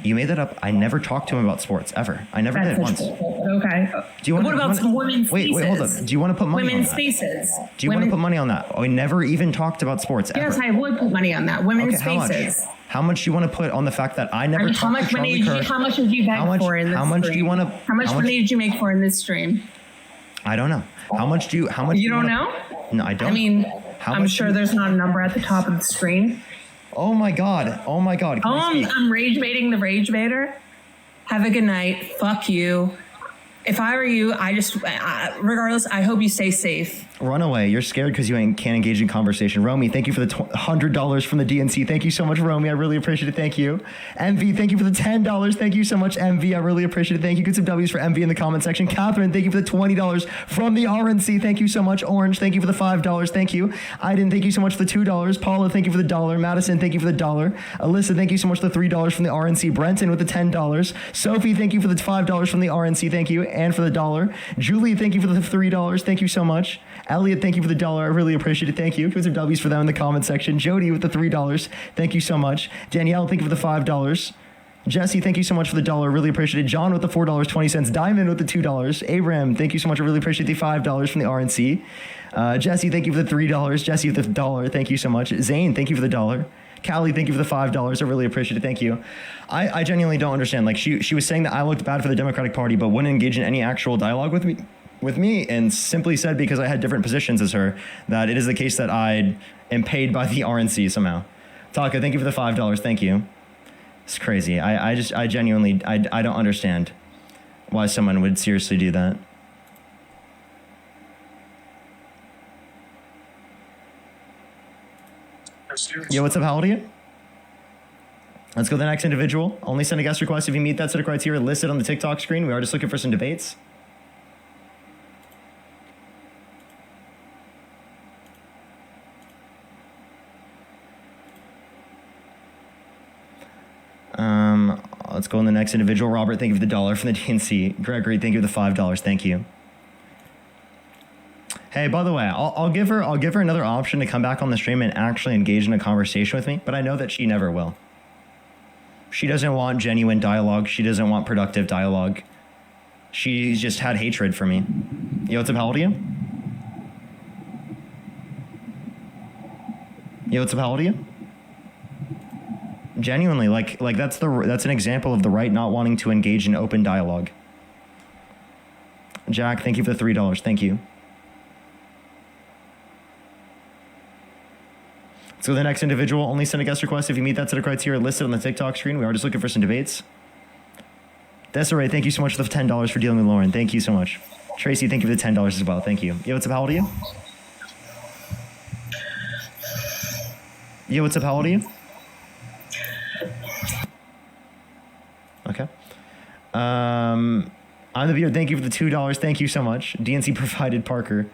You made that up. I never talked to him about sports ever. I never did once. Okay. What about some women's spaces? Wait, hold up. Do you want to put money on that? Women's spaces. Do you want to put money on that? We never even talked about sports ever. Yes, I would put money on that. Women's spaces. How much do you want to put on the fact that I never talked to Charlie Kirk? How much did you beg for in this stream? How much do you want to? How much money did you make for in this stream? I don't know. How much do you? How much? You don't know? No, I don't. I mean, I'm sure there's not a number at the top of the screen. Oh my god. I'm rage baiting the rage baiter. Have a good night. Fuck you. If I were you, regardless, I hope you stay safe. Run away. You're scared because you can't engage in conversation. Romy, thank you for the $100 from the DNC. Thank you so much, Romy. I really appreciate it. Thank you. MV, thank you for the $10. Thank you so much, MV. I really appreciate it. Thank you. Get some W's for MV in the comment section. Catherine, thank you for the $20 from the RNC. Thank you so much. Orange, thank you for the $5. Thank you. Aiden, thank you so much for the $2. Paula, thank you for the $1. Madison, thank you for the $1. Alyssa, thank you so much for the $3 from the RNC. Brenton with the $10. Sophie, thank you for the $5 from the RNC. Thank you. And for the $1. Julie, thank you for the $3. Thank you so much. Elliot, thank you for the $1. I really appreciate it. Thank you. Give some W's for them in the comment section. Jody with the $3. Thank you so much. Danielle, thank you for the $5. Jesse, thank you so much for the $1. Really appreciate it. John with the $4.20. Diamond with the $2. Abraham, thank you so much. I really appreciate the $5 from the RNC. Jesse, thank you for the $3. Jesse with the $1. Thank you so much. Zane, thank you for the $1. Callie, thank you for the $5. I really appreciate it. Thank you. I genuinely don't understand. Like she was saying that I looked bad for the Democratic Party, but wouldn't engage in any actual dialogue with me, and simply said because I had different positions as her that it is the case that I am paid by the RNC somehow. Taka, thank you for the $5. Thank you. It's crazy. I genuinely don't understand why someone would seriously do that. Yo, what's up? How old are you? Let's go to the next individual. Only send a guest request if you meet that set of criteria listed on the TikTok screen. We are just looking for some debates. Let's go on the next individual. Robert, thank you for the $1 from the DNC. Gregory, thank you for the $5. Thank you. Hey, by the way, I'll give her another option to come back on the stream and actually engage in a conversation with me, but I know that she never will. She doesn't want genuine dialogue. She doesn't want productive dialogue. She's just had hatred for me. Yo, what's up? How old are you? Yo, what's up? How old are you? Genuinely, like that's an example of the right not wanting to engage in open dialogue. Jack, thank you for the $3. Thank you. So the next individual, only send a guest request if you meet that set of criteria listed on the TikTok screen. We are just looking for some debates. Desiree, thank you so much for the $10 for dealing with Lauren. Thank you so much. Tracy, thank you for the $10 as well. Thank you. Yo, what's up? How old are you? Yo, what's up? How old are you? Okay. I'm the viewer. Thank you for the $2. Thank you so much. DNC provided Parker.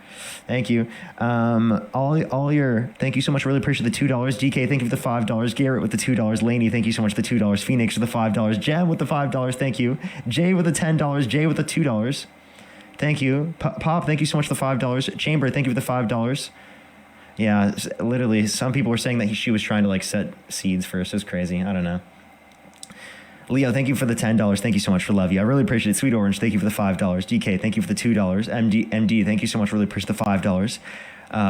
Thank you. All your thank you so much. Really appreciate the $2. DK, thank you for the $5. Garrett with the $2. Laney, thank you so much for the $2. Phoenix with the $5. Jem with the $5. Thank you. Jay with the $10. Jay with the $2. Thank you. Pop, thank you so much for the $5. Chamber, thank you for the $5. Yeah, literally, some people were saying that she was trying to like set seeds first. It was crazy. I don't know. Leo, thank you for the $10. Thank you so much for love you. I really appreciate it. Sweet Orange, thank you for the $5. DK, thank you for the $2. MD, thank you so much. Really appreciate the $5.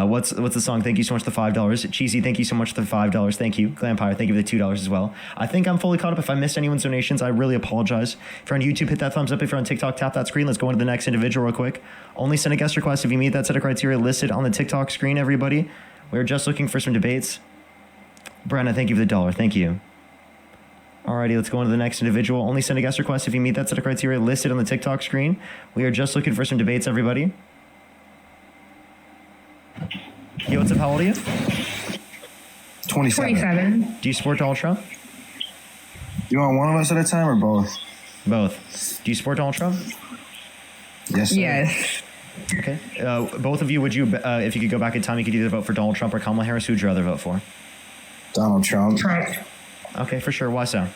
What's the song? Thank you so much for the $5. Cheesy, thank you so much for the $5. Thank you. Glampire, thank you for the $2 as well. I think I'm fully caught up. If I missed anyone's donations, I really apologize. If you're on YouTube, hit that thumbs up. If you're on TikTok, tap that screen. Let's go into the next individual real quick. Only send a guest request if you meet that set of criteria listed on the TikTok screen, everybody. We're just looking for some debates. Brenna, thank you for the $1. Thank you. Alrighty, let's go on to the next individual. Only send a guest request if you meet that set of criteria listed on the TikTok screen. We are just looking for some debates, everybody. Yo, what's up? How old are you? 27. Do you support Donald Trump? You want one of us at a time or both? Both. Do you support Donald Trump? Yes, sir. Yes. Okay. Both of you, would you, if you could go back in time, you could either vote for Donald Trump or Kamala Harris. Who would you rather vote for? Donald Trump. Okay, for sure. Why so?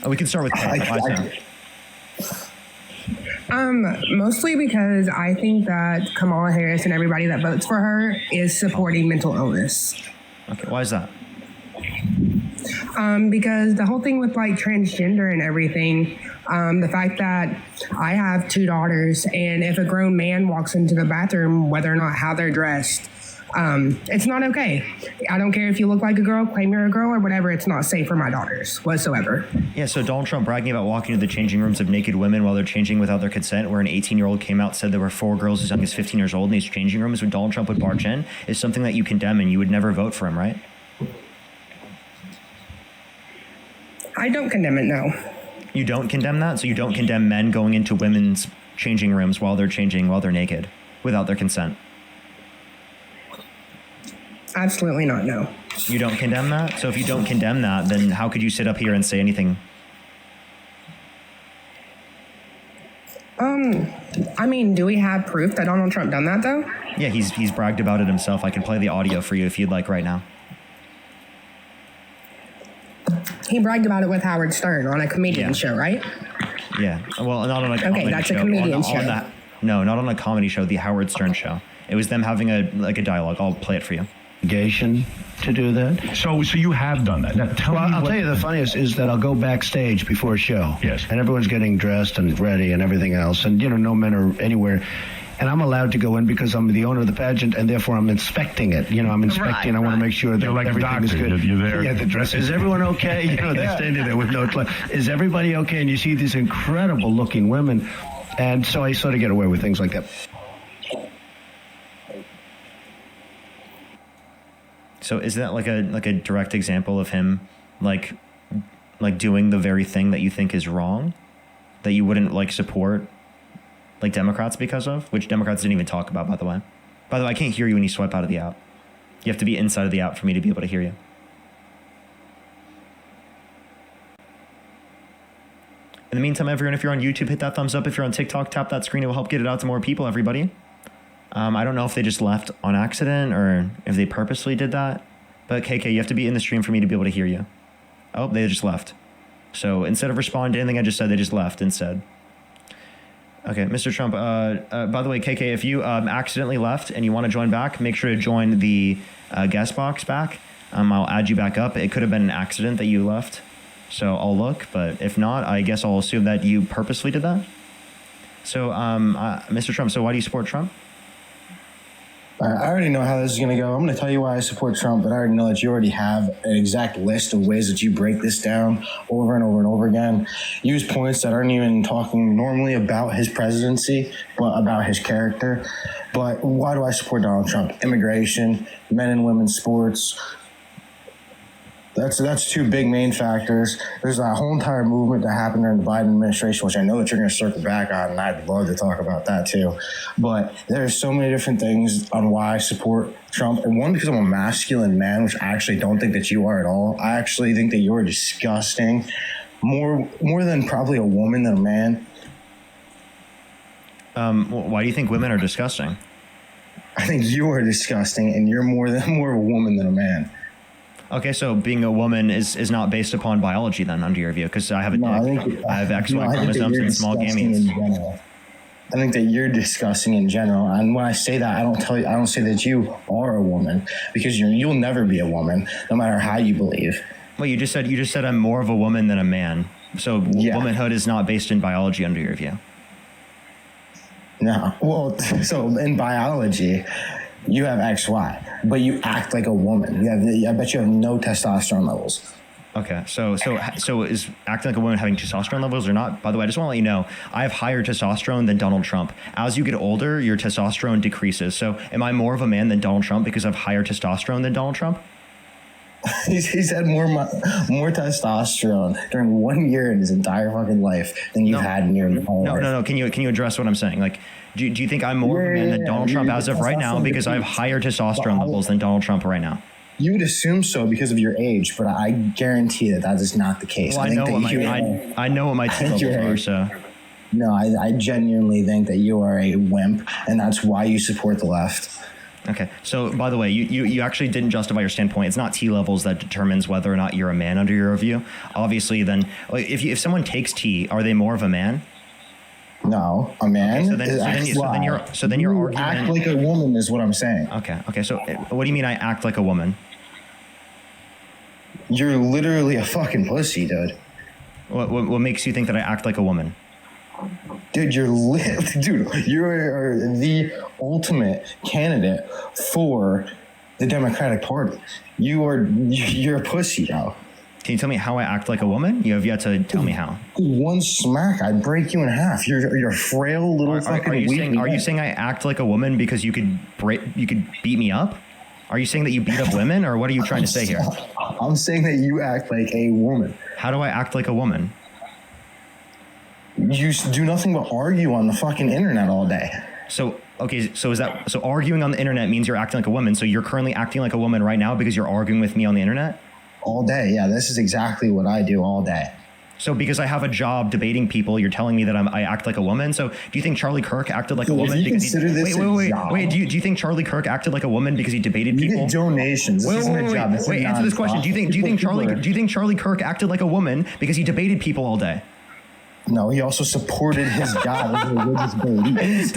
We can start with Kay. Why so? Mostly because I think that Kamala Harris and everybody that votes for her is supporting mental illness. Okay, why is that? Because the whole thing with like transgender and everything, the fact that I have 2 daughters, and if a grown man walks into the bathroom, whether or not how they're dressed, it's not okay. I don't care if you look like a girl, claim you're a girl or whatever. It's not safe for my daughters whatsoever. Yeah, so Donald Trump bragging about walking to the changing rooms of naked women while they're changing without their consent, where an 18-year-old came out, said there were 4 girls as young as 15 years old in these changing rooms when Donald Trump would barge in, is something that you condemn and you would never vote for him, right? I don't condemn it, no. You don't condemn that? So you don't condemn men going into women's changing rooms while they're changing, while they're naked, without their consent? Absolutely not, no. You don't condemn that? So if you don't condemn that, then how could you sit up here and say anything? I mean, do we have proof that Donald Trump done that, though? Yeah, he's bragged about it himself. I can play the audio for you if you'd like right now. He bragged about it with Howard Stern on a comedian show, right? Yeah. Well, not on a comedy show. Okay, that's a comedian show. No, not on a comedy show, the Howard Stern show. It was them having a dialogue. I'll play it for you. To do that. So you have done that. Now, I'll tell you the funniest is that I'll go backstage before a show. Yes. And everyone's getting dressed and ready and everything else. And, no men are anywhere. And I'm allowed to go in because I'm the owner of the pageant, and therefore I'm inspecting it. I'm inspecting. I want to make sure that like everything is good. You're there. Yeah, the dress. Is everyone okay? They're standing there with no clothes. Is everybody okay? And you see these incredible looking women. And so I sort of get away with things like that. So is that like a direct example of him like doing the very thing that you think is wrong, that you wouldn't like support like Democrats because of, which Democrats didn't even talk about, by the way. By the way, I can't hear you when you swipe out of the app. You have to be inside of the app for me to be able to hear you. In the meantime, everyone, if you're on YouTube, hit that thumbs up. If you're on TikTok, tap that screen. It will help get it out to more people, everybody. I don't know if they just left on accident or if they purposely did that. But KK, you have to be in the stream for me to be able to hear you. Oh, they just left. So instead of responding to anything I just said, they just left instead. Okay, Mr. Trump, by the way, KK, if you accidentally left and you want to join back, make sure to join the guest box back. I'll add you back up. It could have been an accident that you left. So I'll look, but if not, I guess I'll assume that you purposely did that. So, Mr. Trump, so why do you support Trump? I already know how this is going to go. I'm going to tell you why I support Trump, but I already know that you already have an exact list of ways that you break this down over and over and over again. Use points that aren't even talking normally about his presidency, but about his character. But why do I support Donald Trump? Immigration, men and women's sports. That's two big main factors. There's a whole entire movement that happened during the Biden administration, which I know that you're going to circle back on, and I'd love to talk about that too. But there's so many different things on why I support Trump. And one, because I'm a masculine man, which I actually don't think that you are at all. I actually think that you're disgusting, more than probably a woman than a man. Why do you think women are disgusting? I think you are disgusting, and you're more of a woman than a man. Okay, so being a woman is not based upon biology then, under your view, because I have a dick. I have XY chromosomes and small gametes. I think that you're disgusting in general, and when I say that, I don't say that you are a woman, because you'll never be a woman, no matter how you believe. Well, you just said I'm more of a woman than a man. So womanhood is not based in biology, under your view. No, well, so in biology, you have XY, but you act like a woman. I bet you have no testosterone levels. Okay, so is acting like a woman having testosterone levels or not? By the way, I just want to let you know, I have higher testosterone than Donald Trump. As you get older, your testosterone decreases. So am I more of a man than Donald Trump because I have higher testosterone than Donald Trump? He's had more testosterone during 1 year in his entire fucking life than you've had in your whole life. No. Can you address what I'm saying? Like, do you think I'm more of a man than Donald Trump as of right now because I have higher testosterone levels than Donald Trump right now? You would assume so because of your age, but I guarantee that is not the case. Well, I know what my T levels are, so. No, I genuinely think that you are a wimp, and that's why you support the left. Okay. So, by the way, you actually didn't justify your standpoint. It's not T levels that determines whether or not you're a man under your review. Obviously, then, if someone takes T, are they more of a man? No, a man. Okay, so then your argument. Act like a woman is what I'm saying. Okay. So, what do you mean I act like a woman? You're literally a fucking pussy, dude. What makes you think that I act like a woman? Dude, you're the ultimate candidate for the Democratic Party. You're a pussy, yo. Can you tell me how I act like a woman? You have yet to tell me how. One smack, I'd break you in half. You're a frail little fucking weak. Are you saying I act like a woman because you could beat me up? Are you saying that you beat up women, or what are you trying to say here? I'm saying that you act like a woman. How do I act like a woman? You do nothing but argue on the fucking internet all day. So arguing on the internet means you're acting like a woman. So you're currently acting like a woman right now because you're arguing with me on the internet? All day, yeah. This is exactly what I do all day. So because I have a job debating people, you're telling me that I act like a woman? So do you think Charlie Kirk acted like a woman? Wait. Do you think Charlie Kirk acted like a woman because he debated people? You get donations. Wait, answer this question. Do you think Charlie Kirk acted like a woman because he debated people all day? No, he also supported his God's religious beliefs.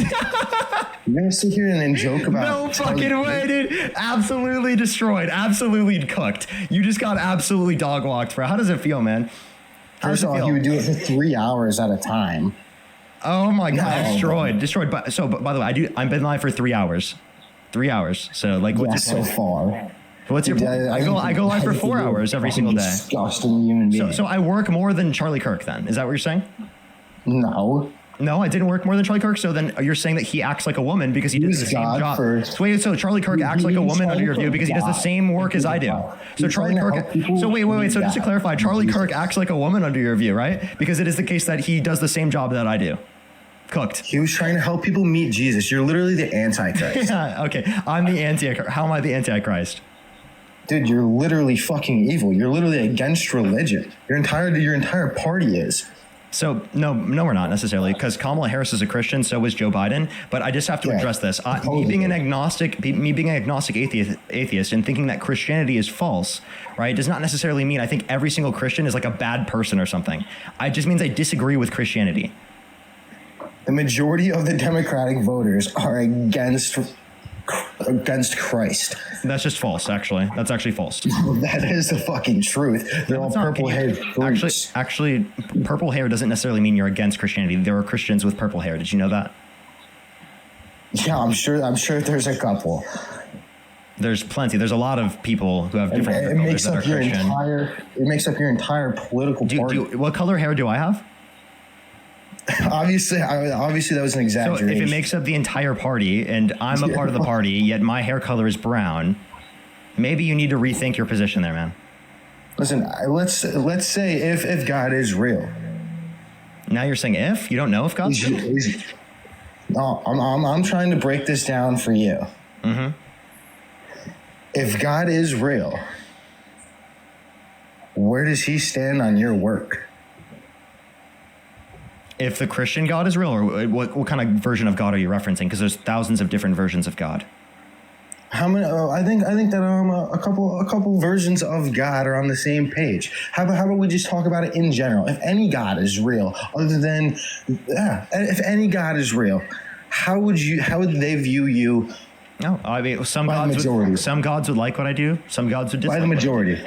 You're gonna sit here and joke about no fucking way, dude. Absolutely destroyed. Absolutely cooked. You just got absolutely dog walked, bro. How does it feel, man? First of all, he would do it for 3 hours at a time. Oh my god, destroyed. But by the way, I've been live for 3 hours. 3 hours. So like, what's your so far? What's your? I go live for 4 hours every single day. Disgusting human being. So I work more than Charlie Kirk. Then is that what you're saying? No, I didn't work more than Charlie Kirk. So then you're saying that he acts like a woman because he does the same job. So Charlie Kirk acts like a woman under your view because he does the same work as I do. So Charlie Kirk. So wait. So just to clarify, Charlie Kirk acts like a woman under your view, right? Because it is the case that he does the same job that I do. Cooked. He was trying to help people meet Jesus. You're literally the Antichrist. Yeah. Okay. I'm the Antichrist. How am I the Antichrist? Dude, you're literally fucking evil. You're literally against religion. Your entire party is. So no, we're not necessarily, because Kamala Harris is a Christian, so is Joe Biden. But I just have to address this. Me being an agnostic atheist, and thinking that Christianity is false, right, does not necessarily mean I think every single Christian is like a bad person or something. It just means I disagree with Christianity. The majority of the Democratic voters are against Christ. That's just false, actually. That's actually false. That is the fucking truth. They're all purple-haired freaks. Actually, purple hair doesn't necessarily mean you're against Christianity. There are Christians with purple hair. Did you know that? Yeah, I'm sure there's a couple. There's plenty. There's a lot of people who have different hair colors that are Christian. It makes up your entire political party. What color hair do I have? Obviously that was an exaggeration. So if it makes up the entire party and I'm a part of the party, yet my hair color is brown, maybe you need to rethink your position there, man. Listen, let's say if God is real. Now you're saying if? You don't know if God's real? No, I'm trying to break this down for you. Mm-hmm. If God is real, where does he stand on your work? If the Christian God is real, or what kind of version of God are you referencing? Because there's thousands of different versions of God. How many? I think that a couple versions of God are on the same page. How about we just talk about it in general? If any God is real, if any God is real, how would they view you? No, I mean some gods would like what I do. Some gods would dislike. By the majority.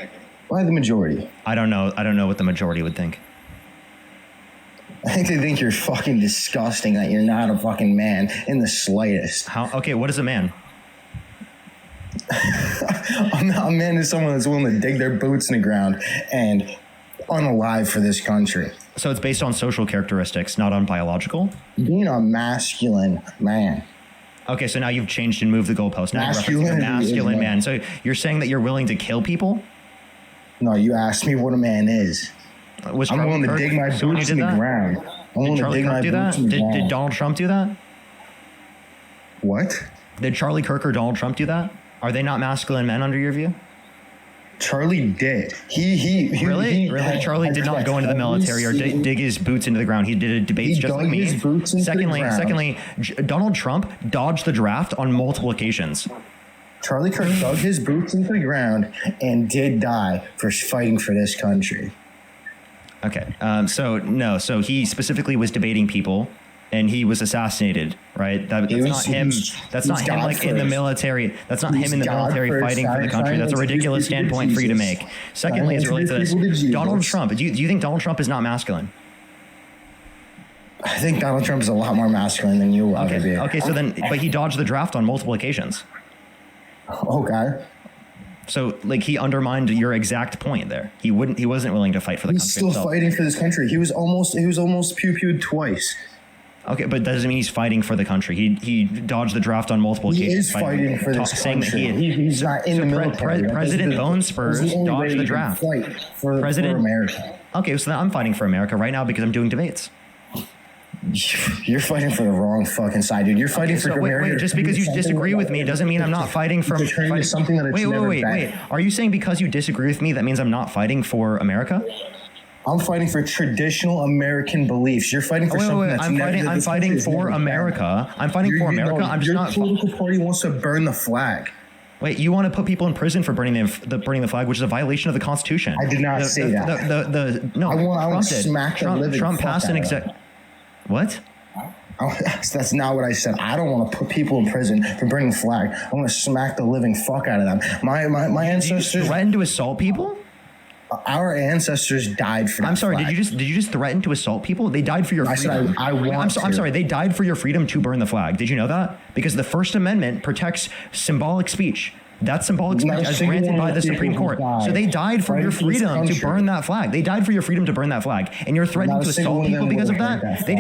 Why the majority? I don't know what the majority would think. I think they think you're fucking disgusting, that you're not a fucking man in the slightest. How? Okay, what is a man? A man is someone that's willing to dig their boots in the ground and unalive for this country. So it's based on social characteristics, not on biological? Being a masculine man. Okay, so now you've changed and moved the goalpost. Now you're referencing a masculine man. So you're saying that you're willing to kill people? No, you asked me what a man is. I'm willing to dig my boots in the ground. I'm willing to dig my boots in the ground. Did Donald Trump do that? What? Did Charlie Kirk or Donald Trump do that? Are they not masculine men under your view? Charlie did. He really? Charlie did not go into the military or dig his boots into the ground. He did debates just like me. Secondly, Donald Trump dodged the draft on multiple occasions. Charlie Kirk dug his boots into the ground and did die for fighting for this country. Okay. So he specifically was debating people, and he was assassinated, right? That's not him like in the military. That's not him in the military fighting for the country. That's a ridiculous standpoint for you to make. Secondly, as it relates to this, Donald Trump. Do you think Donald Trump is not masculine? I think Donald Trump is a lot more masculine than you will ever be. Okay, so then, but he dodged the draft on multiple occasions. Okay. So, like, he undermined your exact point there. He wasn't willing to fight for the country. He's still fighting for this country. He was almost pew-pewed twice. Okay, but that doesn't mean he's fighting for the country. He dodged the draft on multiple occasions. He is fighting for this country. He's not in the military. President Bone Spurs dodged the draft. For America. Okay, so then I'm fighting for America right now because I'm doing debates. You're fighting for the wrong fucking side, dude. You're fighting for America. Wait, just because you disagree with me doesn't mean I'm not fighting for something that it's never been. Wait. Are you saying because you disagree with me that means I'm not fighting for America? I'm fighting for traditional American beliefs. You're fighting for something that's never. I'm fighting for America. I'm fighting for America. I'm just not. Your political party wants to burn the flag. Wait, you want to put people in prison for burning the flag, which is a violation of the Constitution? I did not say that. No, I want to smack the living Trump passed an exec. What? That's not what I said. I don't want to put people in prison for burning the flag. I want to smack the living fuck out of them. My ancestors. Did you threaten to assault people? Our ancestors died for that. I'm sorry. flag. Did you just threaten to assault people? They died for your freedom. I'm sorry. They died for your freedom to burn the flag. Did you know that? Because the First Amendment protects symbolic speech. That's symbolic speech as granted by the Supreme Court. So they died for your freedom to burn that flag. They died for your freedom to burn that flag, and you're threatening to assault people because of that. They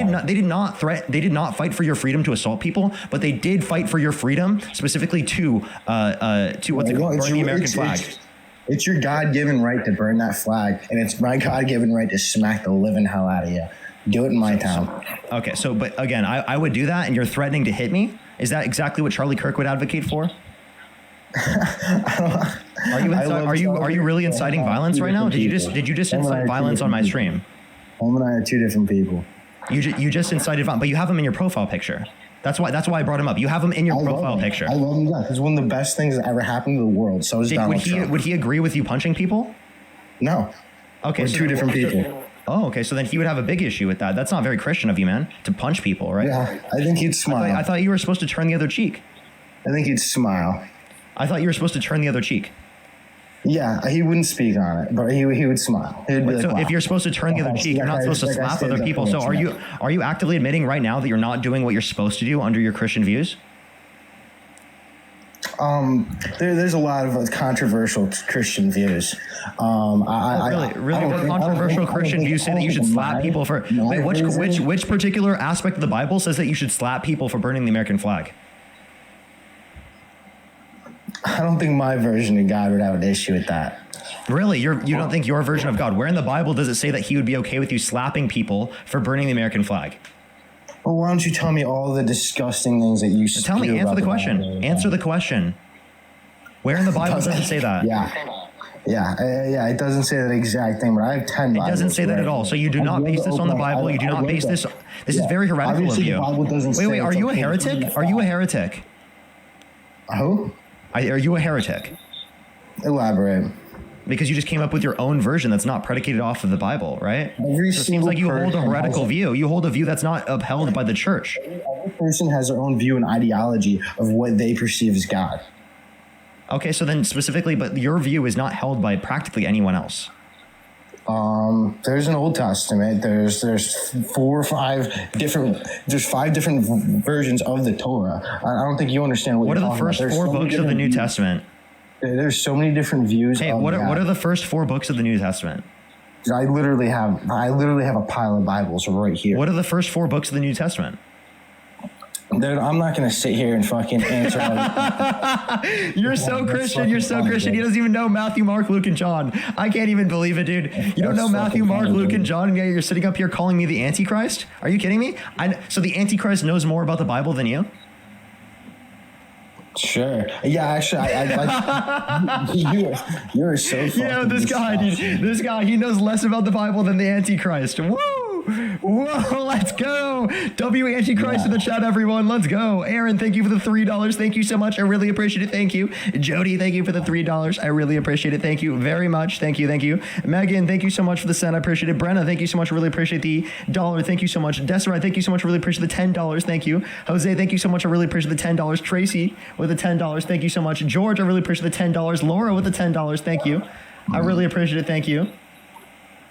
did not fight for your freedom to assault people, but they did fight for your freedom specifically to burn the American flag. It's your God-given right to burn that flag, and it's my God-given right to smack the living hell out of you. Do it in my town. Okay, but again, I would do that, and you're threatening to hit me? Is that exactly what Charlie Kirk would advocate for? Are you really inciting violence right now? Did you just incite violence on my stream? Home and I are two different people. You just incited violence, but you have him in your profile picture. That's why I brought him up. You have him in your profile picture. I love him. He's one of the best things that ever happened to the world. So is Donald Trump. Would he agree with you punching people? No. Okay, we're two different people. Oh, okay. So then he would have a big issue with that. That's not very Christian of you, man, to punch people, right? Yeah, I think he'd smile. I thought you were supposed to turn the other cheek. I think he'd smile. I thought you were supposed to turn the other cheek. Yeah, he wouldn't speak on it, but he would smile. He'd be so if you're supposed to turn the other cheek, you're not supposed to slap other people. So are you actively admitting right now that you're not doing what you're supposed to do under your Christian views? There's a lot of controversial Christian views. Really, what controversial Christian views say that you should slap people for? Wait, which particular aspect of the Bible says that you should slap people for burning the American flag? I don't think my version of God would have an issue with that. Really, you don't think your version of God? Where in the Bible does it say that He would be okay with you slapping people for burning the American flag? Well, why don't you tell me all the disgusting things that you tell me? Answer the question. Answer the question. Where in the Bible does it say that? Yeah. It doesn't say that exact thing, but I have 10 Bibles. It doesn't say that at all. So you do not base this on the Bible. You do not base this. This is very heretical of you. Wait. Are you a heretic? Are you a heretic? Who? Are you a heretic? Elaborate. Because you just came up with your own version that's not predicated off of the Bible, right? So it seems like you hold a heretical view. You hold a view that's not upheld by the church. Every person has their own view and ideology of what they perceive as God. Okay, so then specifically, but your view is not held by practically anyone else. There's an Old Testament. There's 5 different versions of the Torah. I don't think you understand what are the first 4 books of the New Testament? There's so many different views. Hey, what are the first 4 books of the New Testament? I literally have a pile of Bibles right here. What are the first 4 books of the New Testament? Dude, I'm not gonna sit here and fucking answer. You're so Christian. You're so Christian. He doesn't even know Matthew, Mark, Luke, and John. I can't even believe it, dude. You don't know Matthew, Mark, Luke, and John, and yet you're sitting up here calling me the Antichrist? Are you kidding me? So the Antichrist knows more about the Bible than you? Sure. Yeah, actually, you're so fucking. Yeah, this guy, dude. This guy, he knows less about the Bible than the Antichrist. Woo! Whoa, let's go. W Antichrist in the chat, everyone. Let's go. Aaron, thank you for the $3. Thank you so much. I really appreciate it. Thank you. Jody, thank you for the $3. I really appreciate it. Thank you very much. Thank you. Thank you. Megan, thank you so much for the cent. I appreciate it. Brenna, thank you so much. Really appreciate the $1. Thank you so much. Desiree, thank you so much. Really appreciate the $10. Thank you. Jose, thank you so much. I really appreciate the $10. Tracy with the $10. Thank you so much. George, I really appreciate the $10. Laura with the $10. Thank you. I really appreciate it. Thank you.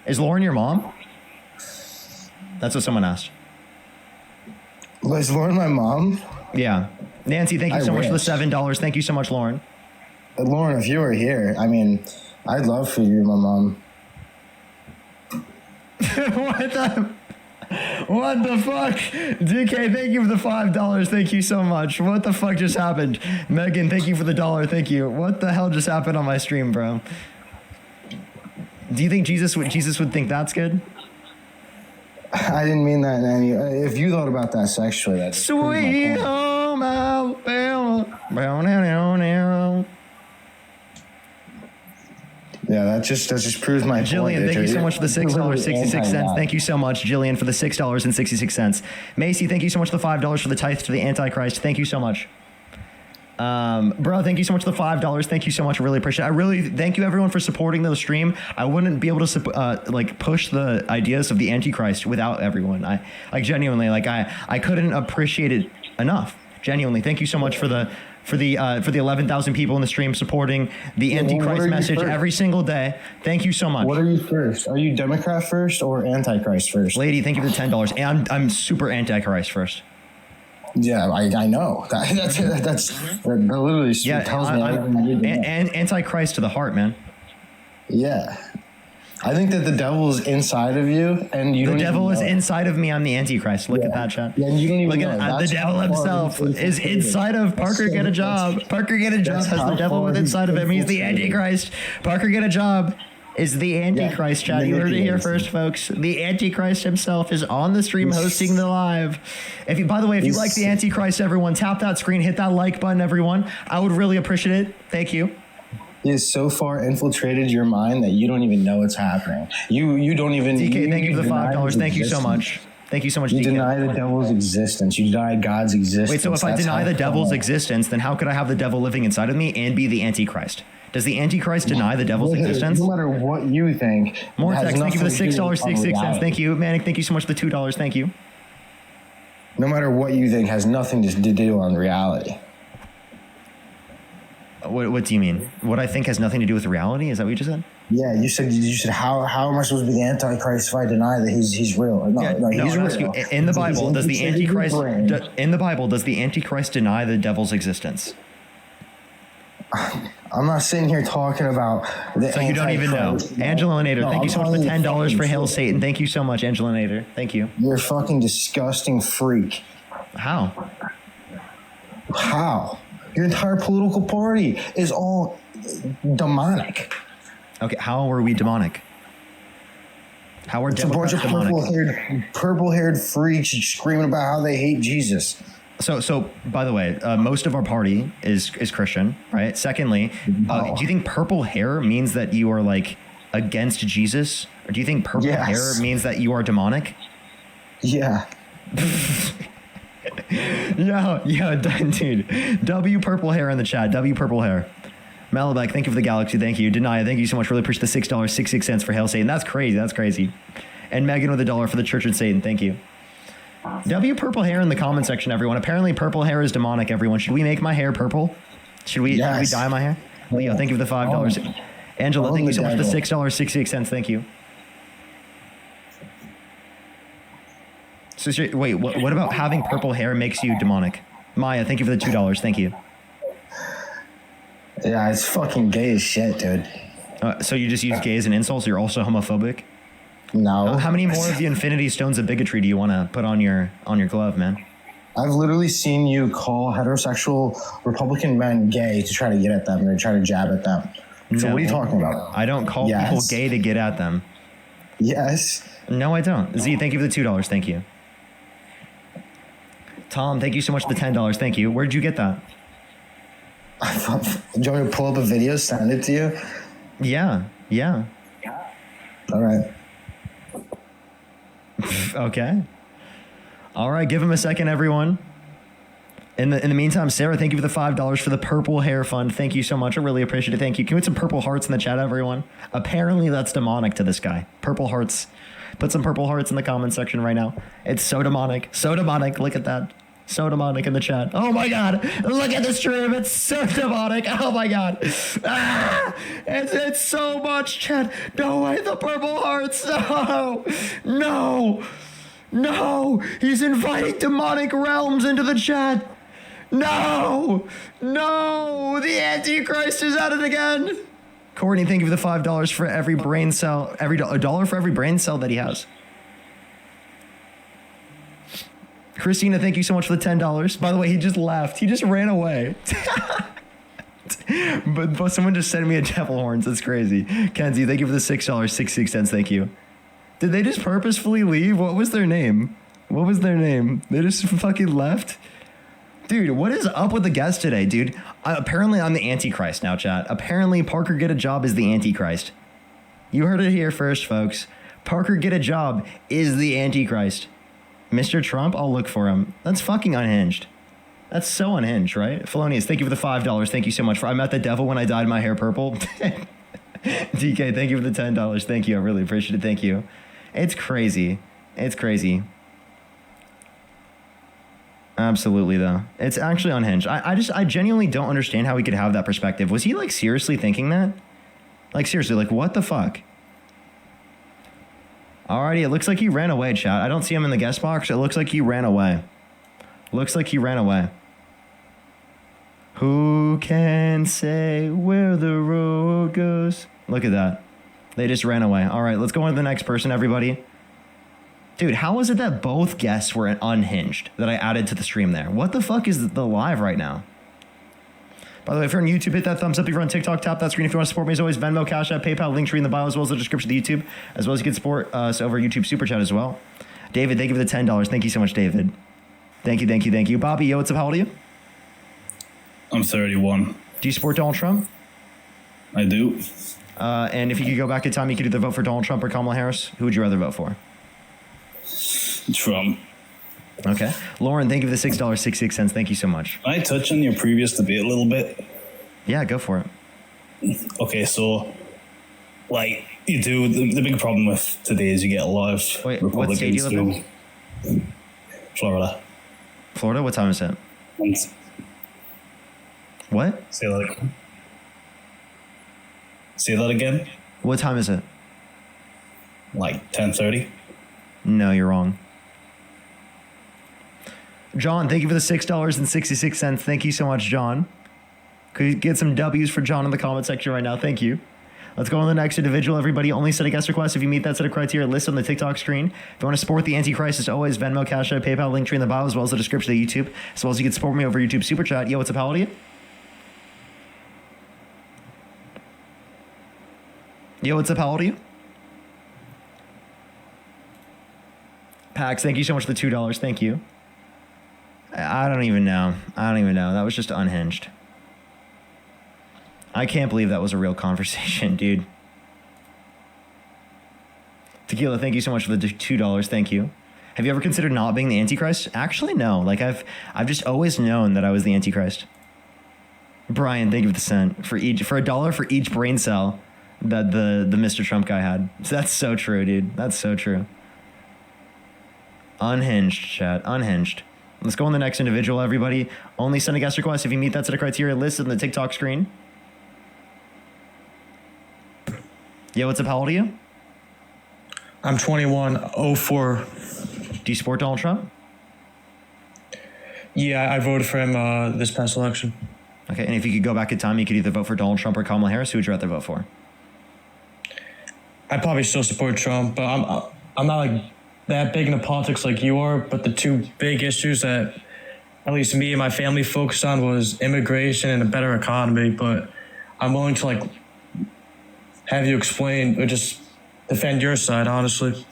Is Lauren your mom? That's what someone asked. Is Lauren my mom? Yeah. Nancy, thank you so much for the $7. Thank you so much, Lauren. Lauren, if you were here, I mean, I'd love for you, my mom. What the fuck? DK, thank you for the $5. Thank you so much. What the fuck just happened? Megan, thank you for the $1. Thank you. What the hell just happened on my stream, bro? Do you think Jesus would think that's good? I didn't mean that in any. If you thought about that sexually, that's sweet home Alabama. Yeah, that just proves my point. Jillian, thank you so much for the $6.66. Thank you so much, Jillian, for the $6.66. Macy, thank you so much for the $5 for the tithe to the Antichrist. Thank you so much. Bro, thank you so much for the $5. Thank you so much. I really appreciate it. I really thank you everyone for supporting the stream. I wouldn't be able to push the ideas of the Antichrist without everyone. I genuinely I couldn't appreciate it enough. Genuinely, thank you so much for the 11,000 people in the stream supporting the Antichrist message every single day. Thank you so much. What are you first? Are you Democrat first or Antichrist first? Lady, thank you for the $10. And I'm super Antichrist first. Yeah, I know. That literally tells me everything. And Antichrist to the heart, man. Yeah. I think that the devil is inside of you, and you don't. The devil is inside of me. I'm the Antichrist. Look at that, chat. Yeah, and you don't even look at the devil himself is inside of Parker. Get a job. Parker, get a job. Has the devil within inside of him. He's the Antichrist. Parker, get a job. Is the Antichrist, chat. You heard it here first, folks. The Antichrist himself is on the stream hosting the live. By the way, if you like the Antichrist, everyone, tap that screen, hit that like button, everyone. I would really appreciate it. Thank you. He has so far infiltrated your mind that you don't even know what's happening. You don't even. DK, thank you for the $5. Thank you so much. Thank you so much, You DK. deny the devil's existence. You deny God's existence. Wait, so if I deny the devil's existence, then how could I have the devil living inside of me and be the Antichrist? Does the Antichrist deny the devil's existence? No matter what you think. Mortex, thank you for the $6.66. Thank you. Manic, thank you so much for the $2. Thank you. No matter what you think has nothing to do on reality. What do you mean? What I think has nothing to do with reality? Is that what you just said? Yeah, you said how am I supposed to be the Antichrist if I deny that he's real? He's real. In the Bible, does the Antichrist deny the devil's existence? I'm not sitting here talking about the. So you don't even know. Angela Nader, No, thank you I'm so much for the calling you $10 for fucking Hail freak. Satan. Thank you so much, Angela Nader. Thank you. You're a fucking disgusting freak. How? How? Your entire political party is all demonic. Okay, how are we demonic? How are It's a bunch Democrats of demonic? purple-haired freaks screaming about how they hate Jesus. So by the way, most of our party is Christian, right? Secondly, do you think purple hair means that you are like against Jesus, or do you think purple hair means that you are demonic? Yeah. yeah, dude. W purple hair in the chat. W purple hair. Malabek, thank you for the galaxy. Thank you. Denia, thank you so much. Really appreciate the $6.66 for Hail Satan. That's crazy. That's crazy. And Megan with $1 for the Church of Satan. Thank you. W purple hair in the comment section, everyone. Apparently purple hair is demonic, everyone. Should we make my hair purple? Should we dye my hair? Leo, thank you for the $5. Angela, thank you so much for the $6.68. Thank you. So, wait, what about having purple hair makes you demonic? Maya, thank you for the $2. Thank you. Yeah, it's fucking gay as shit, dude. So you just use gay as an insult, so you're also homophobic? No. How many more of the Infinity Stones of bigotry do you want to put on your glove, man? I've literally seen you call heterosexual Republican men gay to try to get at them and try to jab at them. So No, what are you talking about? I don't call people gay to get at them. Yes. No, I don't. Z, thank you for the $2. Thank you. Tom, thank you so much for the $10. Thank you. Where'd you get that? Do you want me to pull up a video, send it to you? Yeah. All right. Okay. All right, give him a second, everyone. In the meantime, Sarah, thank you for the $5 for the Purple Hair Fund. Thank you so much. I really appreciate it. Thank you. Can we put some purple hearts in the chat, everyone? Apparently, that's demonic to this guy. Purple hearts. Put some purple hearts in the comment section right now. It's so demonic. So demonic. Look at that. So demonic in the chat. Oh my God. Look at the stream. It's so demonic. Oh my God. Ah, it's so much, chat. No way. The purple hearts. No. He's inviting demonic realms into the chat. No. The Antichrist is at it again. Courtney, thank you for the $5 for every brain cell. A dollar for every brain cell that he has. Christina, thank you so much for the $10. By the way, he just left. He just ran away. but someone just sent me a devil horns. That's crazy. Kenzie, thank you for the $6.66. Thank you. Did they just purposefully leave? What was their name? They just fucking left? Dude, what is up with the guests today, dude? Apparently, I'm the Antichrist now, chat. Apparently, Parker Get a Job is the Antichrist. You heard it here first, folks. Parker Get a Job is the Antichrist. Mr. Trump, I'll look for him. That's fucking unhinged. That's so unhinged, right? Felonious, thank you for the $5. Thank you so much. I met the devil when I dyed my hair purple. DK, thank you for the $10. Thank you. I really appreciate it. Thank you. It's crazy. Absolutely, though. It's actually unhinged. I genuinely don't understand how he could have that perspective. Was he, like, seriously thinking that? Like, seriously, like, what the fuck? Alrighty, it looks like he ran away, chat. I don't see him in the guest box. It looks like he ran away. Who can say where the road goes? Look at that. They just ran away. All right, let's go on to the next person, everybody. Dude, how is it that both guests were unhinged that I added to the stream there? What the fuck is the live right now? By the way, if you're on YouTube, hit that thumbs up. If you're on TikTok, tap that screen. If you want to support me, as always, Venmo, Cash App, PayPal, link tree in the bio, as well as the description of the YouTube, as well as you can support us over YouTube Super Chat as well. David, thank you for the $10. Thank you so much, David. Thank you. Bobby, yo, what's up? How old are you? I'm 31. Do you support Donald Trump? I do. And if you could go back in time, you could either vote for Donald Trump or Kamala Harris. Who would you rather vote for? Trump. Okay. Lauren, thank you for the $6.66. Thank you so much. Can I touch on your previous debate a little bit? Yeah, go for it. Okay, so, like, you do, the big problem with today is you get a lot of Republicans. What state do you live in? Florida. Florida? What time is it? What? Say that again? What time is it? Like 10:30. No, you're wrong. John, thank you for the $6.66. Thank you so much, John. Could we get some W's for John in the comment section right now? Thank you. Let's go on to the next individual, everybody. Only set a guest request if you meet that set of criteria listed on the TikTok screen. If you want to support the Antichrist, as always, Venmo, Cash App, PayPal, link tree in the bio, as well as the description of the YouTube, as well as you can support me over YouTube Super Chat. Yo, what's up, how old are you? Yo, what's up, how old are you? Pax, thank you so much for the $2. Thank you. I don't even know. That was just unhinged. I can't believe that was a real conversation, dude. Tequila, thank you so much for the $2. Thank you. Have you ever considered not being the Antichrist? Actually, no. Like I've just always known that I was the Antichrist. Brian, thank you for the cent. For $1 for each brain cell that the Mr. Trump guy had. That's so true, dude. That's so true. Unhinged, chat. Unhinged. Let's go on the next individual, everybody. Only send a guest request if you meet that set of criteria listed on the TikTok screen. Yo, what's up? How old are you? I'm 21, 04. Do you support Donald Trump? Yeah, I voted for him this past election. Okay, and if you could go back in time, you could either vote for Donald Trump or Kamala Harris. Who would you rather vote for? I'd probably still support Trump, but I'm not like that big into politics like you are. But the two big issues that at least me and my family focused on was immigration and a better economy. But I'm willing to like have you explain or just defend your side, honestly.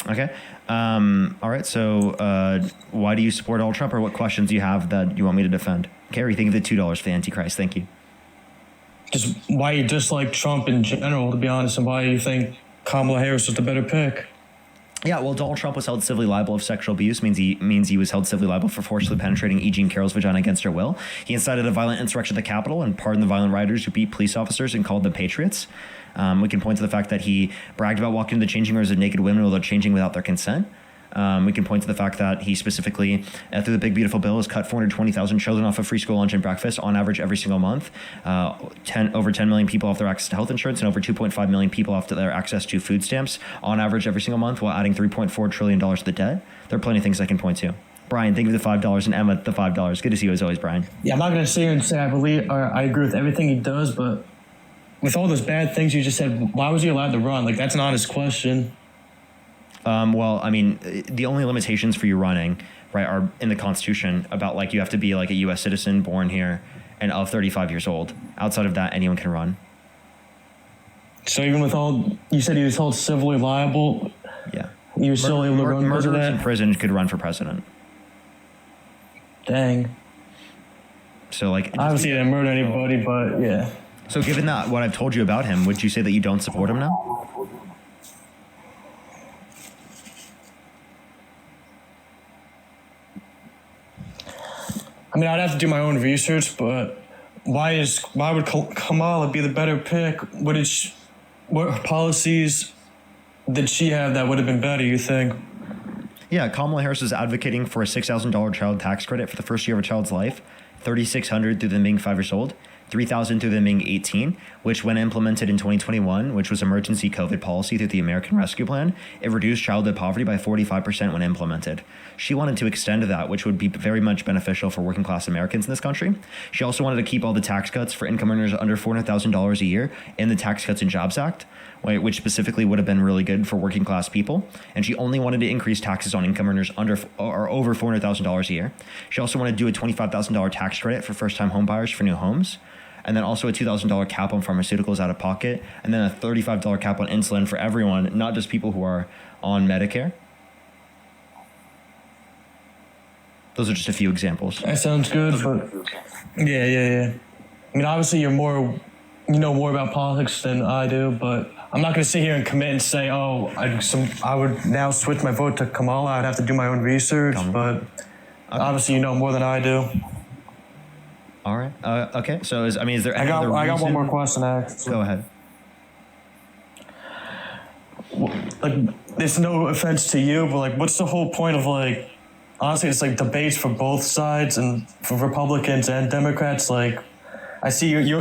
Okay. All right. So why do you support Donald Trump, or what questions do you have that you want me to defend? Carrie, think of the $2 for the Antichrist. Thank you. Just why you dislike Trump in general, to be honest, and why you think Kamala Harris was the better pick. Yeah, well, Donald Trump was held civilly liable of sexual abuse, means he was held civilly liable for forcibly penetrating E. Jean Carroll's vagina against her will. He incited a violent insurrection at the Capitol and pardoned the violent rioters who beat police officers and called them patriots. We can point to the fact that he bragged about walking into the changing rooms of naked women while they're changing without their consent. We can point to the fact that he specifically, through the big beautiful bill, has cut 420,000 children off of free school lunch and breakfast on average every single month. Over 10 million people off their access to health insurance, and over 2.5 million people off their access to food stamps on average every single month, while adding $3.4 trillion to the debt. There are plenty of things I can point to. Brian, thank you for the $5, and Emma, the $5. Good to see you as always, Brian. Yeah, I'm not going to sit here and say I agree with everything he does, but with all those bad things you just said, why was he allowed to run? Like, that's an honest question. Well, I mean, the only limitations for you running, right, are in the Constitution about like you have to be like a U.S. citizen born here and of 35 years old. Outside of that, anyone can run. So even with all, you said he was held civilly liable. Yeah. You were still able to run because of murderers that? in prison could run for president. Dang. So like, obviously he didn't murder anybody, but yeah. So given that what I've told you about him, would you say that you don't support him now? I mean, I'd have to do my own research, but why would Kamala be the better pick? What policies did she have that would have been better, you think? Yeah, Kamala Harris is advocating for a $6,000 child tax credit for the first year of a child's life, $3,600 through them being 5 years old, $3,000 through them being 18, which when implemented in 2021, which was emergency COVID policy through the American Rescue Plan, it reduced childhood poverty by 45% when implemented. She wanted to extend that, which would be very much beneficial for working class Americans in this country. She also wanted to keep all the tax cuts for income earners under $400,000 a year in the Tax Cuts and Jobs Act, which specifically would have been really good for working class people. And she only wanted to increase taxes on income earners under or over $400,000 a year. She also wanted to do a $25,000 tax credit for first-time home buyers for new homes, and then also a $2,000 cap on pharmaceuticals out of pocket, and then a $35 cap on insulin for everyone, not just people who are on Medicare. Those are just a few examples. That sounds good, but yeah. I mean, obviously you know more about politics than I do, but I'm not going to sit here and commit and say, I would now switch my vote to Kamala. I'd have to do my own research, but obviously you know more than I do. All right. Okay. So is there any other reason? I got one more question to ask. Go ahead. Like, there's no offense to you, but like, what's the whole point of like? Honestly, it's like debates for both sides and for Republicans and Democrats. Like, I see you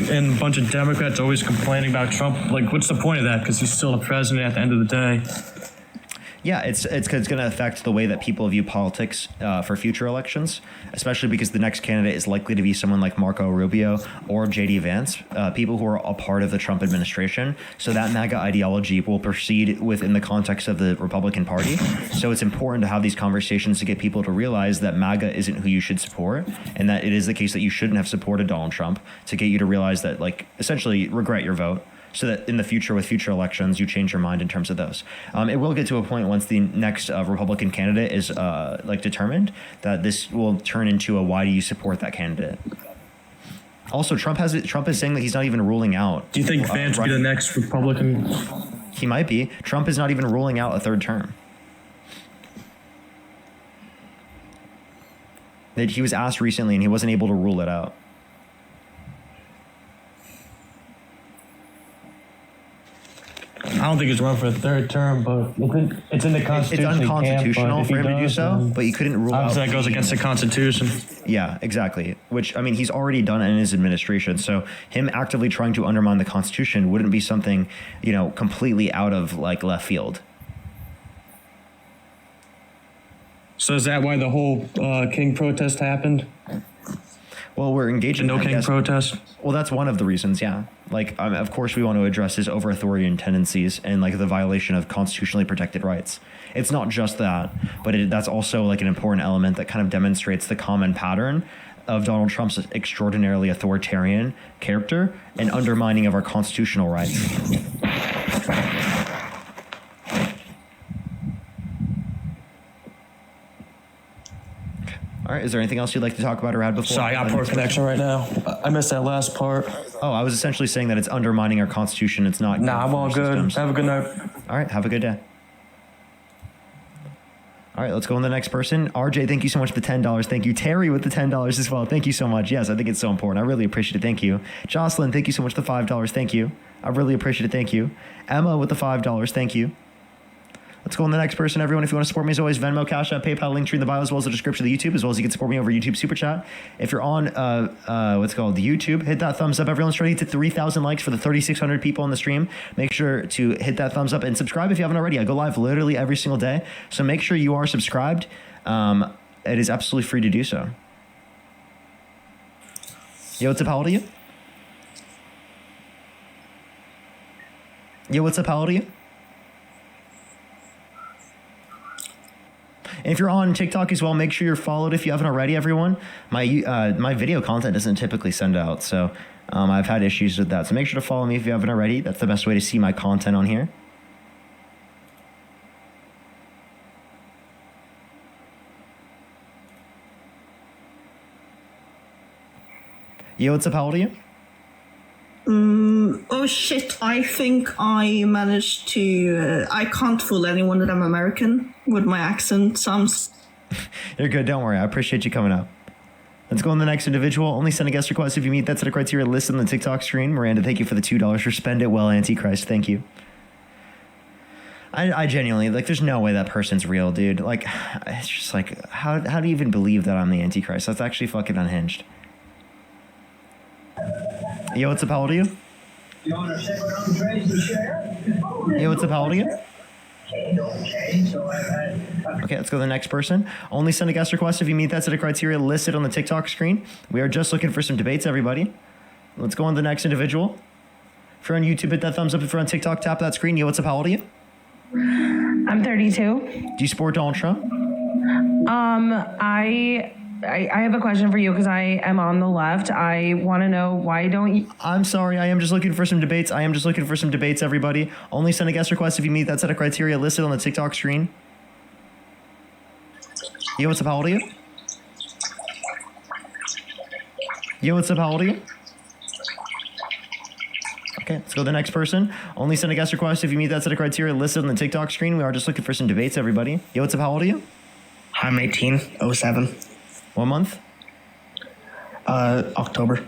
and a bunch of Democrats always complaining about Trump. Like, what's the point of that? Because he's still the president at the end of the day. Yeah, it's going to affect the way that people view politics for future elections, especially because the next candidate is likely to be someone like Marco Rubio or J.D. Vance, people who are a part of the Trump administration. So that MAGA ideology will proceed within the context of the Republican Party. So it's important to have these conversations to get people to realize that MAGA isn't who you should support, and that it is the case that you shouldn't have supported Donald Trump, to get you to realize that, like, essentially regret your vote, so that in the future, with future elections, you change your mind in terms of those. It will get to a point once the next Republican candidate is determined, that this will turn into a why do you support that candidate. Also, Trump is saying that he's not even ruling out. Do you think Vance will be the next Republican? He might be. Trump is not even ruling out a third term. That he was asked recently, and he wasn't able to rule it out. I don't think he's run for a third term, but it's in the Constitution. It's unconstitutional for him to do so, but he couldn't rule out. That goes against the Constitution. Yeah, exactly. Which, I mean, he's already done it in his administration. So him actively trying to undermine the Constitution wouldn't be something, completely out of like left field. So is that why the whole King protest happened? Well, we're engaged in no King protest. Well, that's one of the reasons, yeah. Like, of course, we want to address his over-authoritarian tendencies and like the violation of constitutionally protected rights. It's not just that, but that's also like an important element that kind of demonstrates the common pattern of Donald Trump's extraordinarily authoritarian character and undermining of our constitutional rights. All right. Is there anything else you'd like to talk about or add before? Sorry, I got poor connection right now. I missed that last part. Oh, I was essentially saying that it's undermining our Constitution. It's not. Nah, I'm all good. Systems. Have a good night. All right. Have a good day. All right. Let's go on to the next person. RJ, thank you so much for the $10. Thank you. Terry with the $10 as well. Thank you so much. Yes, I think it's so important. I really appreciate it. Thank you. Jocelyn, thank you so much for the $5. Thank you. I really appreciate it. Thank you. Emma with the $5. Thank you. Let's go on to the next person, everyone. If you want to support me, as always, Venmo, Cash App, PayPal, link tree in the bio, as well as the description of the YouTube, as well as you can support me over YouTube Super Chat. If you're on YouTube, hit that thumbs up. Everyone's trying to hit 3,000 likes for the 3,600 people on the stream. Make sure to hit that thumbs up and subscribe if you haven't already. I go live literally every single day, so make sure you are subscribed. It is absolutely free to do so. Yo, what's up? How old are you? Yo, what's up? How old are you? And if you're on TikTok as well, make sure you're followed if you haven't already, everyone. My video content doesn't typically send out, so I've had issues with that. So make sure to follow me if you haven't already. That's the best way to see my content on here. Yo, what's up? How old are you? Oh shit, I think I managed to... I can't fool anyone that I'm American with my accent. Sounds... You're good, don't worry. I appreciate you coming up. Let's go on the next individual. Only send a guest request if you meet that set of criteria listed on the TikTok screen. Miranda, thank you for the $2 for Spend It Well, Antichrist. Thank you. I genuinely, like, there's no way that person's real, dude. Like, it's just like, how do you even believe that I'm the Antichrist? That's actually fucking unhinged. Yo, what's up? How old are you? Yo, what's up? How old are you? Okay, let's go to the next person. Only send a guest request if you meet that set of criteria listed on the TikTok screen. We are just looking for some debates, everybody. Let's go on to the next individual. If you're on YouTube, hit that thumbs up. If you're on TikTok, tap that screen. Yo, what's up? How old are you? I'm 32. Do you support Donald Trump? I have a question for you because I am on the left. I want to know, why don't you... I'm sorry. I am just looking for some debates. Everybody. Only send a guest request if you meet that set of criteria listed on the TikTok screen. Yo, what's up? How old are you? Yo, what's up? How old are you? Okay, let's go to the next person. Only send a guest request if you meet that set of criteria listed on the TikTok screen. We are just looking for some debates, everybody. Yo, what's up? How old are you? I'm 18, 07. What month? October.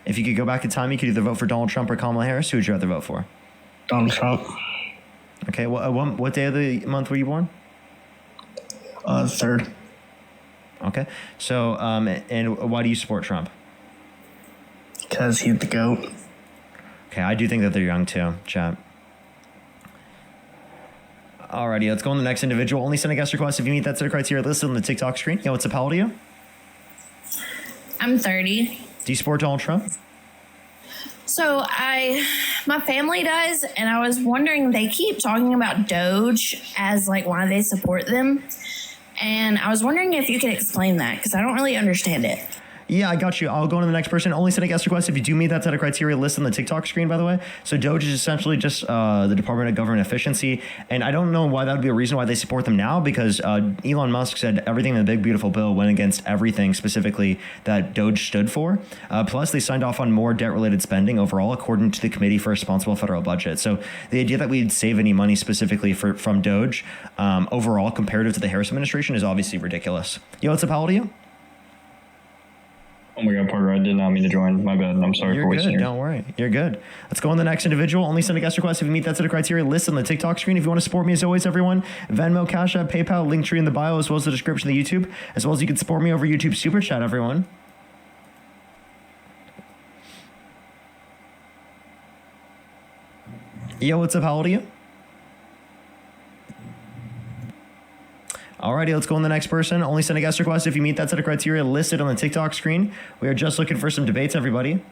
If you could go back in time, you could either vote for Donald Trump or Kamala Harris. Who would you rather vote for? Donald Trump. Okay, what day of the month were you born? 3rd. Okay, so, and why do you support Trump? Because he's the GOAT. Okay, I do think that they're young too, chat. Alrighty, let's go on the next individual. Only send a guest request if you meet that set of criteria listed on the TikTok screen. Yo, what's up? How old are you? I'm 30. Do you support Donald Trump? So my family does, and I was wondering, they keep talking about Doge as like why they support them. And I was wondering if you could explain that, because I don't really understand it. Yeah, I got you. I'll go on to the next person. Only send a guest request if you do meet that set of criteria listed on the TikTok screen, by the way. So Doge is essentially just the Department of Government Efficiency. And I don't know why that would be a reason why they support them now, because Elon Musk said everything in the Big Beautiful Bill went against everything specifically that Doge stood for. Plus, they signed off on more debt-related spending overall, according to the Committee for Responsible Federal Budget. So the idea that we'd save any money specifically from Doge overall comparative to the Harris administration is obviously ridiculous. Yo, what's up? How old are you? Oh my God, Parker, I did not mean to join. My bad. I'm sorry You're for wasting good. your... Don't worry. You're good. Let's go on to the next individual. Only send a guest request if you meet that set of criteria listed on the TikTok screen. If you want to support me, as always, everyone, Venmo, Cash App, PayPal, Linktree in the bio, as well as the description of the YouTube, as well as you can support me over YouTube Super Chat, everyone. Yo, what's up? How old are you? Alrighty, let's go on the next person. Only send a guest request if you meet that set of criteria listed on the TikTok screen. We are just looking for some debates, everybody.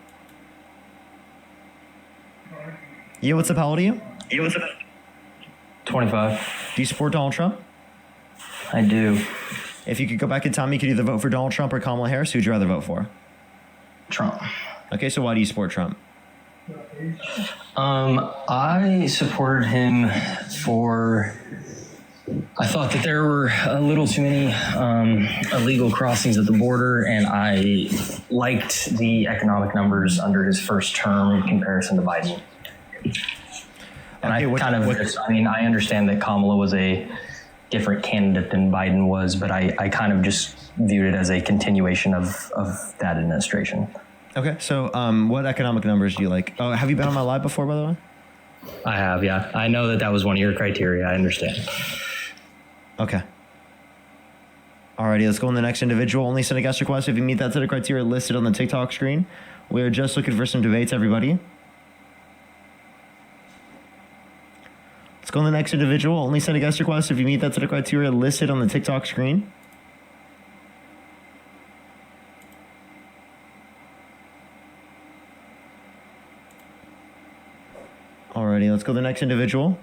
Yo, what's up? How old are you? Yo, what's up? 25. Do you support Donald Trump? I do. If you could go back in time, you could either vote for Donald Trump or Kamala Harris. Who'd you rather vote for? Trump. Okay, so why do you support Trump? I supported him for... I thought that there were a little too many illegal crossings at the border, and I liked the economic numbers under his first term in comparison to Biden. And I understand that Kamala was a different candidate than Biden was, but I kind of just viewed it as a continuation of that administration. Okay, so what economic numbers do you like? Oh, have you been on my live before, by the way? I have, yeah. I know that was one of your criteria. I understand. Okay. Alrighty, let's go on the next individual. Only send a guest request if you meet that set of criteria listed on the TikTok screen. We're just looking for some debates, everybody. Let's go on the next individual. Only send a guest request if you meet that set of criteria listed on the TikTok screen. Alrighty, let's go to the next individual.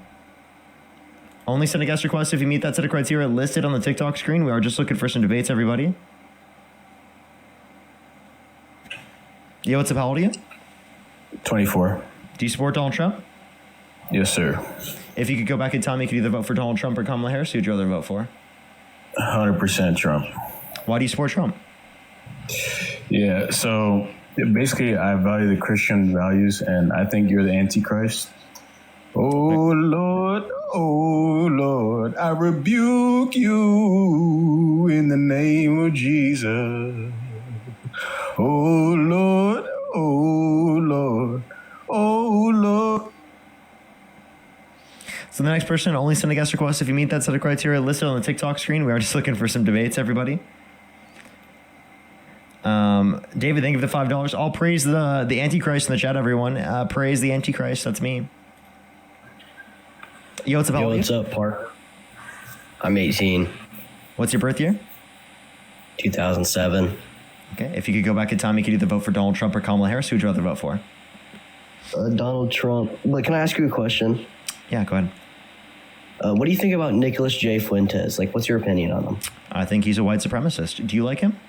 Only send a guest request if you meet that set of criteria listed on the TikTok screen. We are just looking for some debates, everybody. Yo, what's up? How old are you? 24. Do you support Donald Trump? Yes, sir. If you could go back in time, you could either vote for Donald Trump or Kamala Harris. Who'd you rather vote for? 100% Trump. Why do you support Trump? Yeah, so basically, I value the Christian values, and I think you're the Antichrist. Oh, Lord, I rebuke you in the name of Jesus. Oh, Lord, oh, Lord, oh, Lord. So the next person, only send a guest request if you meet that set of criteria listed on the TikTok screen. We are just looking for some debates, everybody. David, thank you for the $5. I'll praise the Antichrist in the chat, everyone. Praise the Antichrist. That's me. Yo, what's up? Yo, what's up, Park? I'm 18. What's your birth year? 2007. Okay, if you could go back in time, you could either vote for Donald Trump or Kamala Harris. Who'd you rather vote for? Donald Trump. But can I ask you a question? Yeah, go ahead. What do you think about Nicholas J. Fuentes? Like, what's your opinion on him? I think he's a white supremacist. Do you like him?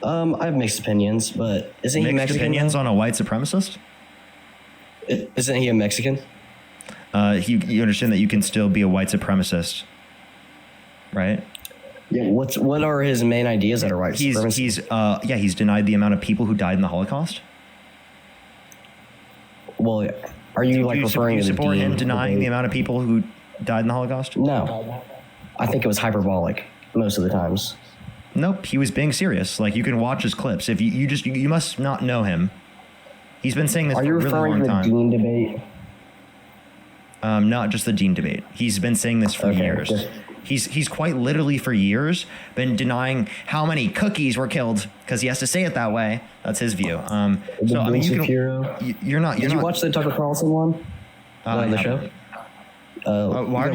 I have mixed opinions, but isn't he Mexican? Mixed opinions on a white supremacist? Isn't he a Mexican? You understand that you can still be a white supremacist, right? Yeah. What are his main ideas that are white supremacist? He's denied the amount of people who died in the Holocaust. Well, are you referring to support him denying the amount of people who died in the Holocaust? No, I think it was hyperbolic most of the times. Nope, he was being serious. Like, you can watch his clips. If you must not know him. He's been saying this for a really long time. Are you referring to the Dean debate? Not just the Dean debate. He's been saying this for years. He's quite literally for years been denying how many cookies were killed because he has to say it that way. That's his view. So I mean, you're not. Did you watch the Tucker Carlson one? The show? Why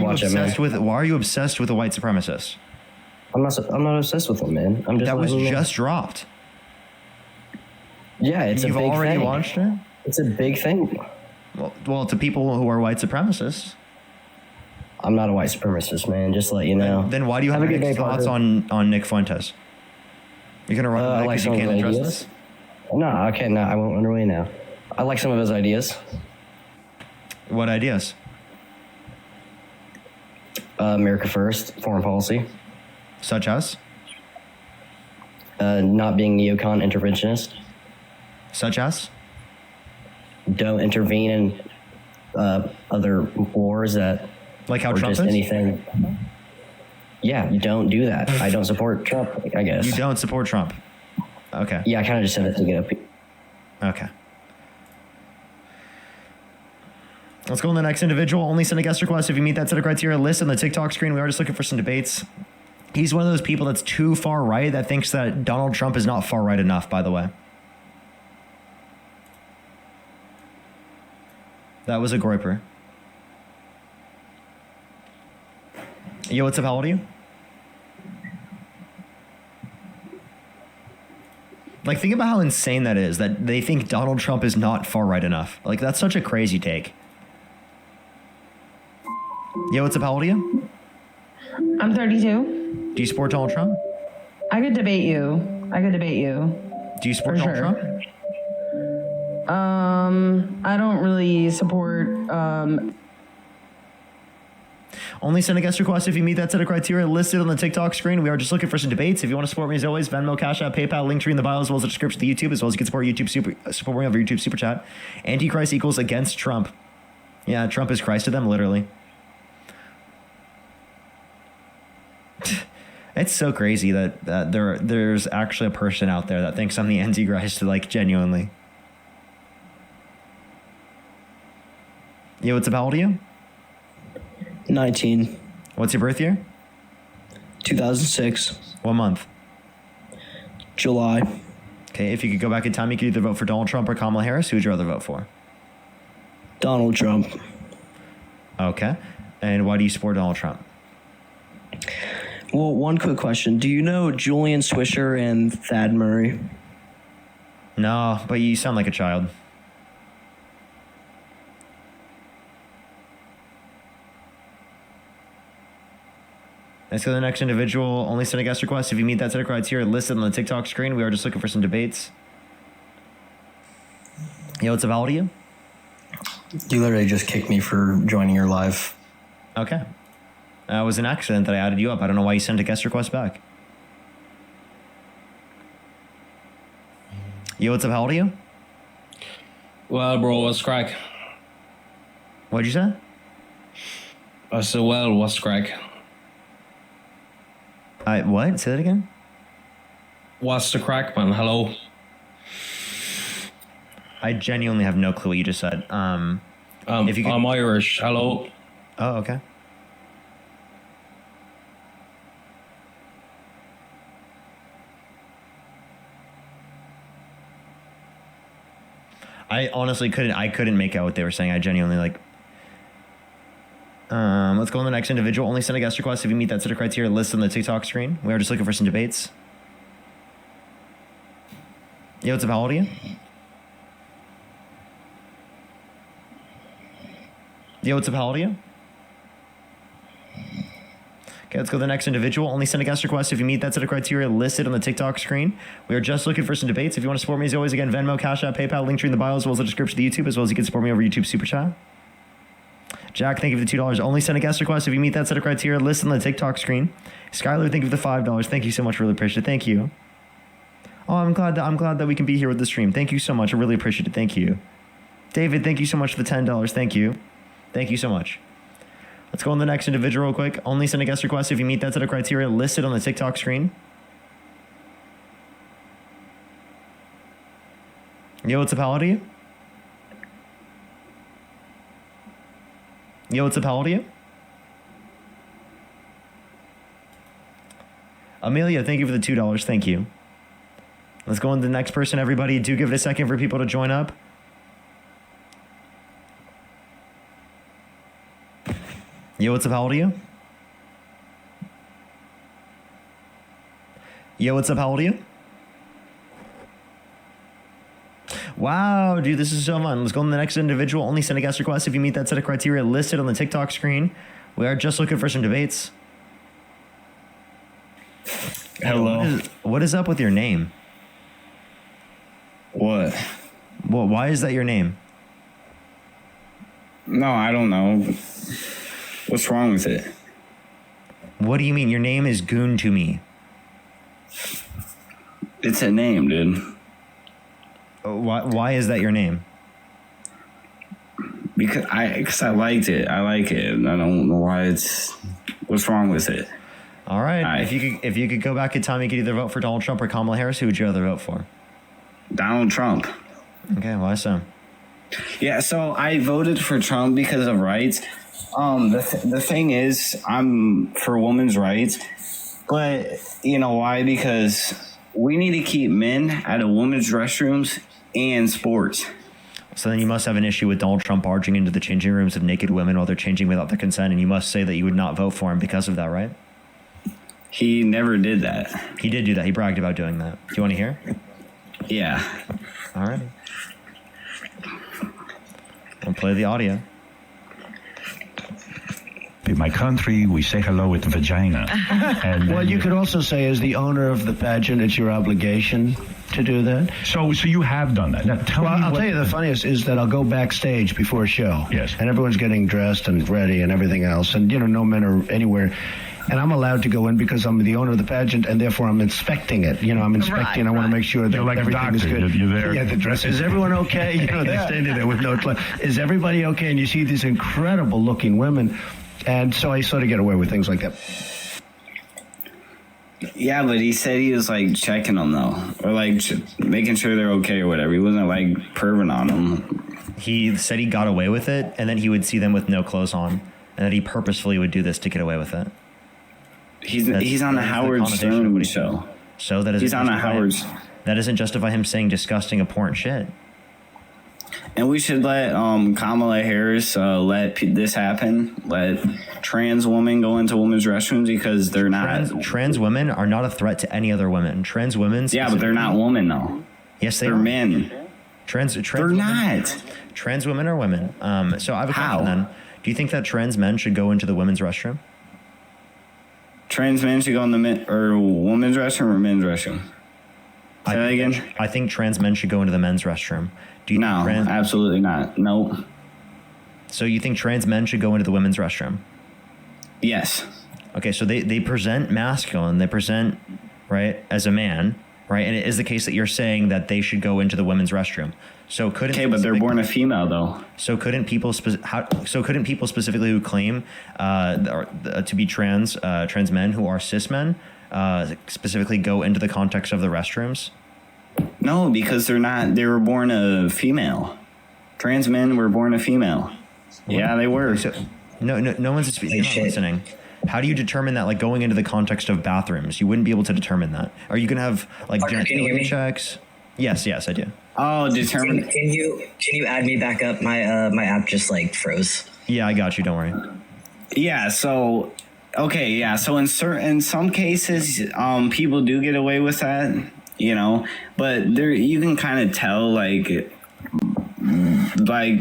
are you obsessed with a white supremacist? I'm not obsessed with him, man. I'm just that was letting just dropped. Yeah, it's You've a big already thing. watched it. It's a big thing. Well, to people who are white supremacists. I'm not a white supremacist, man. Just to let you know. Then why do you have mixed thoughts on Nick Fuentes? You're gonna run away because you can't address this? No, okay, no, I won't run away now. I like some of his ideas. What ideas? America first, foreign policy. Such as? Not being neocon interventionist. Such as? Don't intervene in other wars that like how or Trump just is? anything. Yeah, you don't do that. I don't support Trump, I guess. You don't support Trump. Okay. Yeah, I kind of just said it to get up. Okay. Let's go on the next individual. Only send a guest request if you meet that set of criteria list on the TikTok screen. We are just looking for some debates. He's one of those people that's too far right that thinks that Donald Trump is not far right enough, by the way. That was a groiper. Yo, what's up? How old are you? Like, think about how insane that is, that they think Donald Trump is not far right enough. Like, that's such a crazy take. Yo, what's up? How old are you? I'm 32. Do you support Donald Trump? I could debate you. Do you support Donald Trump? I don't really support. Only send a guest request if you meet that set of criteria listed on the TikTok screen. We are just looking for some debates. If you want to support me as always, Venmo, Cash App, PayPal, link tree in the bio, as well as the description of the YouTube, as well as you can support me over YouTube Super Chat. Antichrist equals against Trump. Yeah, Trump is Christ to them, literally. It's so crazy that there's actually a person out there that thinks I'm the Antichrist, like, genuinely. Yo, what's up? How old are you? 19. What's your birth year? 2006. What month? July. Okay, if you could go back in time, you could either vote for Donald Trump or Kamala Harris. Who would you rather vote for? Donald Trump. Okay. And why do you support Donald Trump? Well, one quick question. Do you know Julian Swisher and Thad Murray? No, but you sound like a child. Let's go to the next individual. Only send a guest request if you meet that set of criteria listed on the TikTok screen. We are just looking for some debates. Yo, what's up? How old are you? You literally just kicked me for joining your live. Okay. It was an accident that I added you up. I don't know why you sent a guest request back. Yo, what's up? How old are you? Well, bro, what's crack? What'd you say? I said, well, what's crack? What? Say that again? What's the crack, man? Hello? I genuinely have no clue what you just said. If you could... I'm Irish. Hello? Oh, okay. I honestly couldn't make out what they were saying. I genuinely let's go on the next individual. Only send a guest request if you meet that set of criteria listed on the TikTok screen. We are just looking for some debates. Yo, what's up? How old are you? Yo, what's up? How old are you? Okay, let's go to the next individual. Only send a guest request if you meet that set of criteria listed on the TikTok screen. We are just looking for some debates. If you want to support me as always, again, Venmo, Cash App, PayPal, link tree in the bio, as well as the description of the YouTube, as well as you can support me over YouTube Super Chat. Jack, thank you for the $2. Only send a guest request if you meet that set of criteria listed on the TikTok screen. Skylar, thank you for the $5. Thank you so much. Really appreciate it. Thank you. Oh, I'm glad that we can be here with the stream. Thank you so much. I really appreciate it. Thank you. David, thank you so much for the $10. Thank you. Thank you so much. Let's go on the next individual real quick. Only send a guest request if you meet that set of criteria listed on the TikTok screen. Yo, what's up? How old are you? Yo, what's up? How old are you? Amelia, thank you for the $2. Thank you. Let's go on to the next person, everybody. Do give it a second for people to join up. Yo, what's up? How old are you? Yo, what's up? How old are you? Wow, dude, this is so fun. Let's go on to the next individual. Only send a guest request if you meet that set of criteria listed on the TikTok screen. We are just looking for some debates. Hello. What is up with your name? What? Well, why is that your name? No, I don't know. What's wrong with it? What do you mean? Your name is Goon to me. It's a name, dude. Why is that your name? Because I liked it. I like it. I don't know why it's. What's wrong with it? All right. If you could go back in time, you could either vote for Donald Trump or Kamala Harris. Who would you rather vote for? Donald Trump. Okay, why so? Yeah, so I voted for Trump because of rights. The thing is, I'm for women's rights, but you know why? Because we need to keep men out of women's restrooms and sports. So then you must have an issue with Donald Trump barging into the changing rooms of naked women while they're changing without their consent, and you must say that you would not vote for him because of that, right? He never did that. He did do that. He bragged about doing that. Do you want to hear? Yeah. All right. We'll play the audio. In my country, we say hello with vagina. And well, you could also say, as the owner of the pageant, it's your obligation to do that. So you have done that. Now, I'll tell you the funniest is that I'll go backstage before a show. Yes. And everyone's getting dressed and ready and everything else. And, no men are anywhere. And I'm allowed to go in because I'm the owner of the pageant, and therefore I'm inspecting it. I'm inspecting. I want to make sure that like everything is good. You're there. Yeah, the dress. Is everyone okay? They're standing there with no clothes. Is everybody okay? And you see these incredible looking women. And so I sort of get away with things like that. Yeah, but he said he was like checking them though, or like making sure they're okay or whatever. He wasn't like perving on them. He said he got away with it, and then he would see them with no clothes on, and that he purposefully would do this to get away with it. He's on the Howard Stern show. So that is he's on the Howard. That doesn't justify him saying disgusting, abhorrent shit. And we should let Kamala Harris let this happen. Let trans women go into women's restrooms because they're not. Trans women are not a threat to any other women. Trans women. Yeah, but they're not women though. Yes, they're men. Trans they're women, not. Trans women are women. So I have a question then. Do you think that trans men should go into the women's restroom? Trans men should go in the women's restroom or men's restroom? Say that again? I think trans men should go into the men's restroom. Do you no, absolutely not. Nope. So you think trans men should go into the women's restroom? Yes. Okay, so they present masculine. They present, right, as a man, right? And it is the case that you're saying that they should go into the women's restroom. So couldn't but they're born a female though. So couldn't people specifically who claim to be trans men who are cis men specifically go into the context of the restrooms? No, because they're not. They were born a female. Trans men were born a female. Yeah, they were. So, no one's listening. How do you determine that? Like going into the context of bathrooms, you wouldn't be able to determine that. Are you gonna have like genitalia checks? Yes, I do. Oh, determine. Can you add me back up? My my app just like froze. Yeah, I got you. Don't worry. Yeah. So, okay. Yeah. So in some cases, people do get away with that. But there you can kind of tell like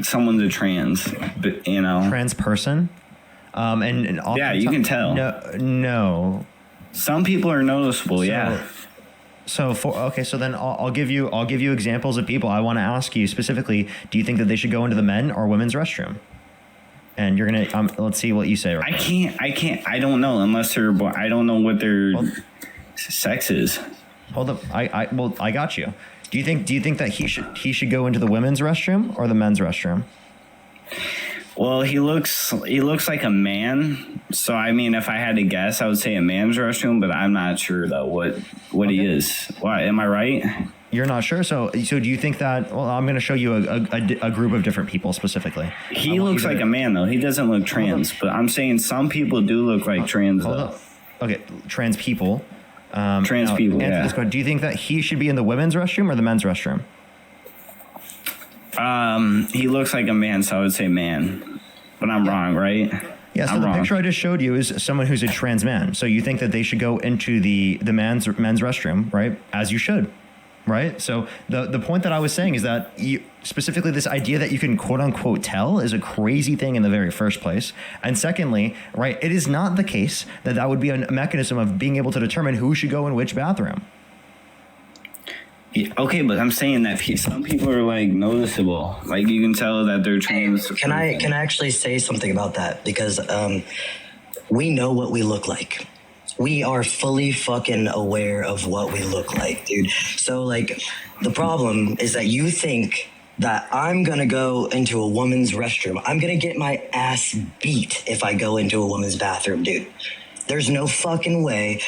someone's a trans, but trans person. And yeah, you can tell. No. Some people are noticeable. So then I'll give you examples of people. I want to ask you specifically. Do you think that they should go into the men or women's restroom? And you're gonna let's see what you say. Right I can't. I don't know unless they're. I don't know what their sex is. Hold up. I got you. Do you think that he should go into the women's restroom or the men's restroom? Well, he looks like a man. So I mean, if I had to guess, I would say a man's restroom, but I'm not sure though what he is. Why am I right? You're not sure. So do you think that? Well, I'm going to show you a group of different people specifically. He looks like a man though. He doesn't look trans, but I'm saying some people do look like trans. Hold up. Okay, trans people. Trans people. Yeah. This question. Do you think that he should be in the women's restroom or the men's restroom? He looks like a man, so I would say man, but I'm wrong, right? Yeah, so the picture I just showed you is someone who's a trans man. So you think that they should go into the men's restroom, right? As you should, right? So the point that I was saying is that specifically this idea that you can quote unquote tell is a crazy thing in the very first place. And secondly, right, it is not the case that that would be a mechanism of being able to determine who should go in which bathroom. Yeah, okay, but I'm saying that some people are like noticeable. Like you can tell that they're trans. Can I actually say something about that? Because we know what we look like. We are fully fucking aware of what we look like, dude. So like the problem is that you think that I'm gonna go into a woman's restroom. I'm gonna get my ass beat if I go into a woman's bathroom, dude. There's no fucking way.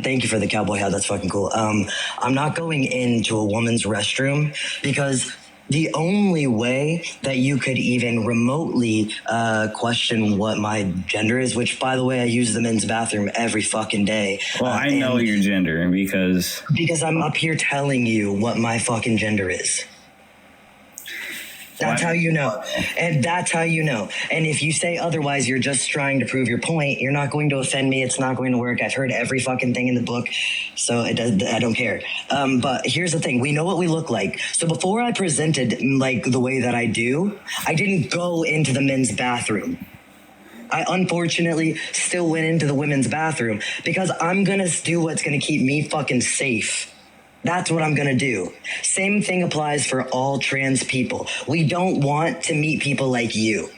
Thank you for the cowboy hat. That's fucking cool. I'm not going into a woman's restroom because the only way that you could even remotely question what my gender is, which, by the way, I use the men's bathroom every fucking day. Well, I know your gender because I'm up here telling you what my fucking gender is. That's how you know. And that's how you know. And if you say otherwise, you're just trying to prove your point. You're not going to offend me. It's not going to work. I've heard every fucking thing in the book. So I don't care. But here's the thing. We know what we look like. So before I presented like the way that I do, I didn't go into the men's bathroom. I unfortunately still went into the women's bathroom because I'm going to do what's going to keep me fucking safe. That's what I'm going to do. Same thing applies for all trans people. We don't want to meet people like you.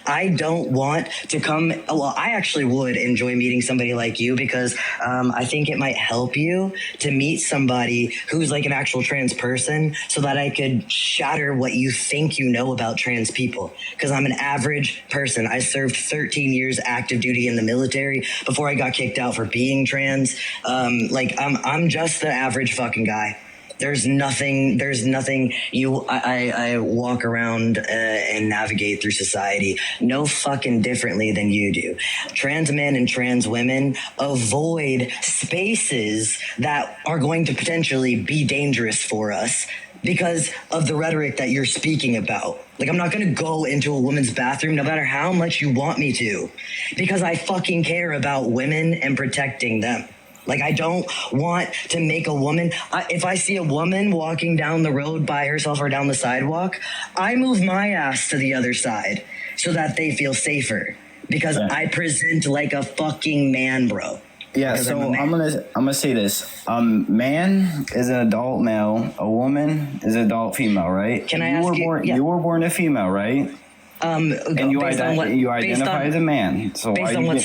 I don't want to come. Well, I actually would enjoy meeting somebody like you because I think it might help you to meet somebody who's like an actual trans person so that I could shatter what you think you know about trans people. Because I'm an average person. I served 13 years active duty in the military before I got kicked out for being trans. I'm just the average fucking guy. There's nothing I walk around and navigate through society no fucking differently than you do. Trans men and trans women avoid spaces that are going to potentially be dangerous for us because of the rhetoric that you're speaking about. Like, I'm not going to go into a woman's bathroom no matter how much you want me to because I fucking care about women and protecting them. Like, I don't want to make a woman, if I see a woman walking down the road by herself or down the sidewalk, I move my ass to the other side so that they feel safer because I present like a fucking man, bro. Yeah, so I'm gonna say this. Man is an adult male, a woman is an adult female, right? Can I ask you? You were born a female, right? And you identify as a man. So based on what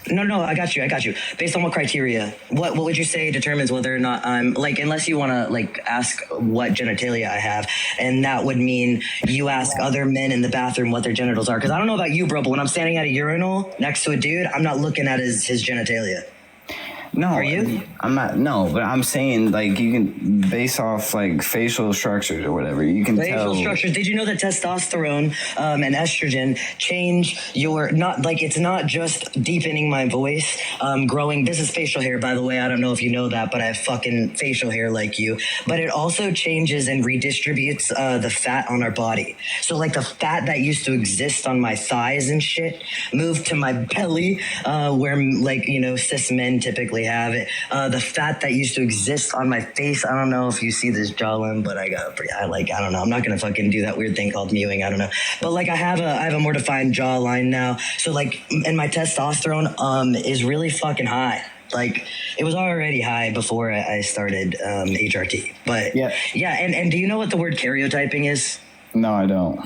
No, I got you. Based on what criteria? What would you say determines whether or not I'm like, unless you want to like ask what genitalia I have, and that would mean you ask other men in the bathroom what their genitals are. Because I don't know about you, bro, but when I'm standing at a urinal next to a dude, I'm not looking at his genitalia. No, are you? I'm not. No, but I'm saying like you can base off like facial structures or whatever. You can facial structures. Did you know that testosterone and estrogen change your it's not just deepening my voice, growing. This is facial hair, by the way. I don't know if you know that, but I have fucking facial hair like you. But it also changes and redistributes the fat on our body. So like the fat that used to exist on my thighs and shit moved to my belly, where cis men typically have it. The fat that used to exist on my face. I don't know if you see this jawline, but I don't know. I'm not gonna fucking do that weird thing called mewing. I don't know. But like I have a more defined jawline now. So like, and my testosterone is really fucking high. Like it was already high before I started HRT. But yeah. And do you know what the word karyotyping is? No, I don't.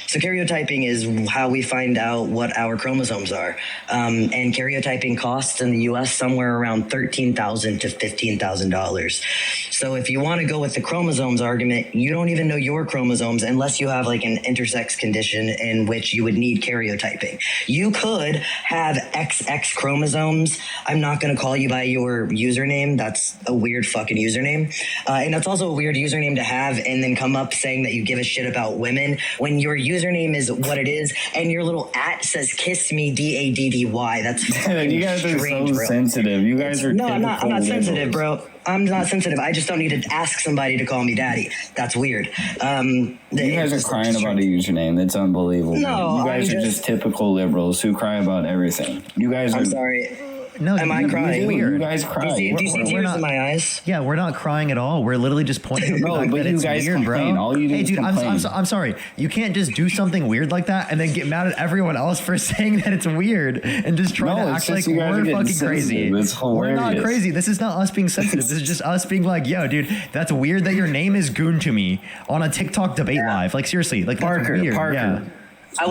So karyotyping is how we find out what our chromosomes are. And karyotyping costs in the US somewhere around $13,000 to $15,000. So if you want to go with the chromosomes argument, you don't even know your chromosomes unless you have like an intersex condition in which you would need karyotyping. You could have XX chromosomes. I'm not going to call you by your username. That's a weird fucking username. And that's also a weird username to have and then come up saying that you give a shit about women when your username is what it is and your little @ says kiss me DADDY. That's fucking you guys are strange, so bro. sensitive. You guys are I'm not sensitive, bro. I'm not sensitive. I just don't need to ask somebody to call me daddy. That's weird. You guys are crying about a username. It's unbelievable. No, you guys I'm are just typical liberals who cry about everything. You guys are. I'm sorry. No, Am I crying? Weird. You guys cry. Do you see tears in my eyes? Yeah, we're not crying at all. We're literally just pointing out No, the fact but that you it's guys weird, complain. bro. All you do hey, is dude, complain. I'm sorry. You can't just do something weird like that and then get mad at everyone else for saying that it's weird and just try to act like we're fucking crazy. It's hilarious. We're not crazy. This is not us being sensitive. This is just us being like, yo, dude, that's weird that your name is Goon to me on a TikTok debate live. Like, seriously, like, that's weird. Yeah.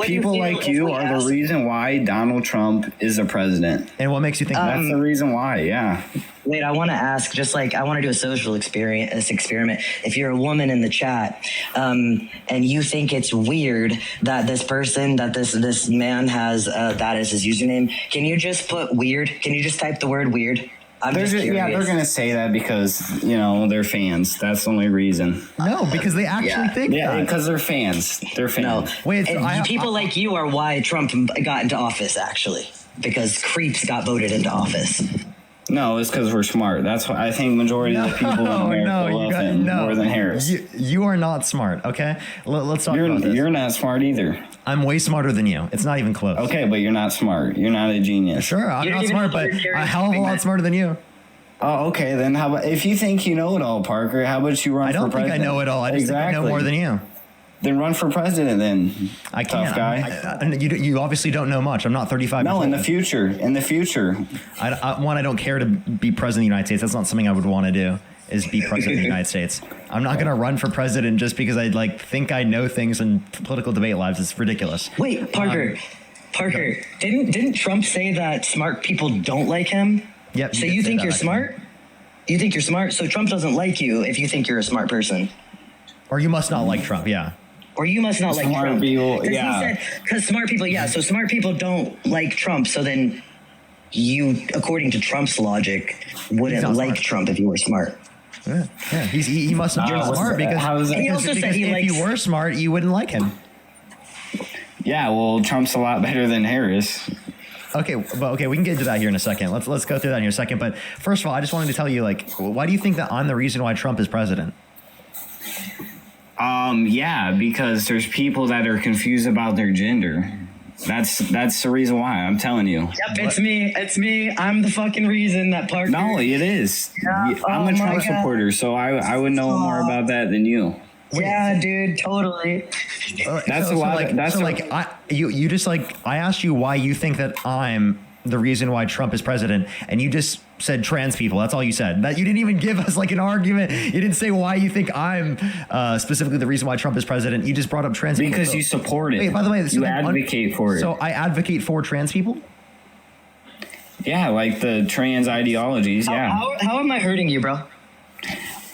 People like you are the reason why Donald Trump is the president. And what makes you think that's the reason why? Yeah. Wait, I want to ask, just like I want to do a social experiment. If you're a woman in the chat, and you think it's weird that this person, that this man has that as his username, can you just put weird? Can you just type the word weird? They're gonna say that because they're fans. That's the only reason. No, because they actually think that. Yeah, because they're fans. They're fans. No, wait. People like you are why Trump got into office, actually, because creeps got voted into office. No, it's because we're smart. That's why I think majority of the people in America love him more than Harris. You are not smart, okay? Let's talk about this. You're not smart either. I'm way smarter than you. It's not even close. Okay, but you're not smart. You're not a genius. Sure, I'm not smart, but a hell of a lot smarter than you. Oh, okay. Then how about if you think you know it all, Parker? How about you run for president? I don't think I know it all. I just think I know more than you. Then run for president. Then I can't. Tough guy. You obviously don't know much. I'm not 35. No, in the future. I don't care to be president of the United States. That's not something I would want to do. Is be president of the United States. I'm not going to run for president just because I think I know things in political debate lives. It's ridiculous. Wait, Parker, didn't Trump say that smart people don't like him? Yep. So you think you're smart? You think you're smart? So Trump doesn't like you if you think you're a smart person. Or you must not like Trump, yeah. Or you must not like smart Trump. People, because smart people, so smart people don't like Trump. So then you, according to Trump's logic, wouldn't like Trump if you were smart. Yeah. He must not be smart because he also said if you were smart, you wouldn't like him. Yeah, well, Trump's a lot better than Harris. Okay, we can get into that here in a second. Let's go through that in a second. But first of all, I just wanted to tell you, why do you think that I'm the reason why Trump is president? Yeah, because there's people that are confused about their gender. That's the reason why. I'm telling you. Yep, it's me. It's me. I'm the fucking reason that Parker. No, it is. Yeah. I'm a Trump supporter, so I would know more about that than you. Yeah, dude, totally. That's a lot. I asked you why you think that I'm the reason why Trump is president, and you just said trans people. That's all you said. That you didn't even give us an argument. You didn't say why you think I'm specifically the reason why Trump is president. You just brought up trans people. Because you support it. Wait, by the way, you advocate for it. So I advocate for trans people? Yeah, like the trans ideologies. How am I hurting you, bro?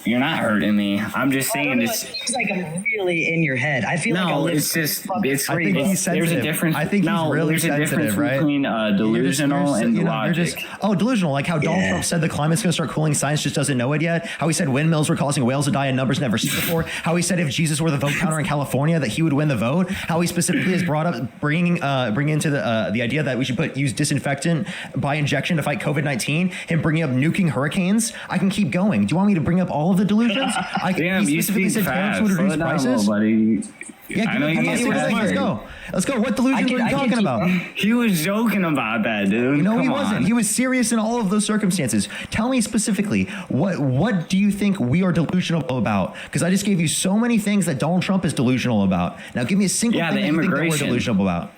You're not hurting me. I'm just saying this. It seems like I'm really in your head. I feel like it's just I think he's sensitive. There's a difference. I think he's really sensitive, right? Between delusional and logic. Delusional, like how Donald Trump said the climate's going to start cooling, science just doesn't know it yet. How he said windmills were causing whales to die in numbers never seen before. How he said if Jesus were the vote counter in California that he would win the vote. How he specifically has brought up bringing into the idea that we should use disinfectant by injection to fight COVID-19. Him bringing up nuking hurricanes. I can keep going. Do you want me to bring up all of the delusions? Damn, you speak fast. Slow down, buddy. Yeah, let's go. What delusions are you talking about? He was joking about that, dude. No, he wasn't. He was serious in all of those circumstances. Tell me specifically, what do you think we are delusional about? Because I just gave you so many things that Donald Trump is delusional about. Now give me a single thing that you think that we're delusional about.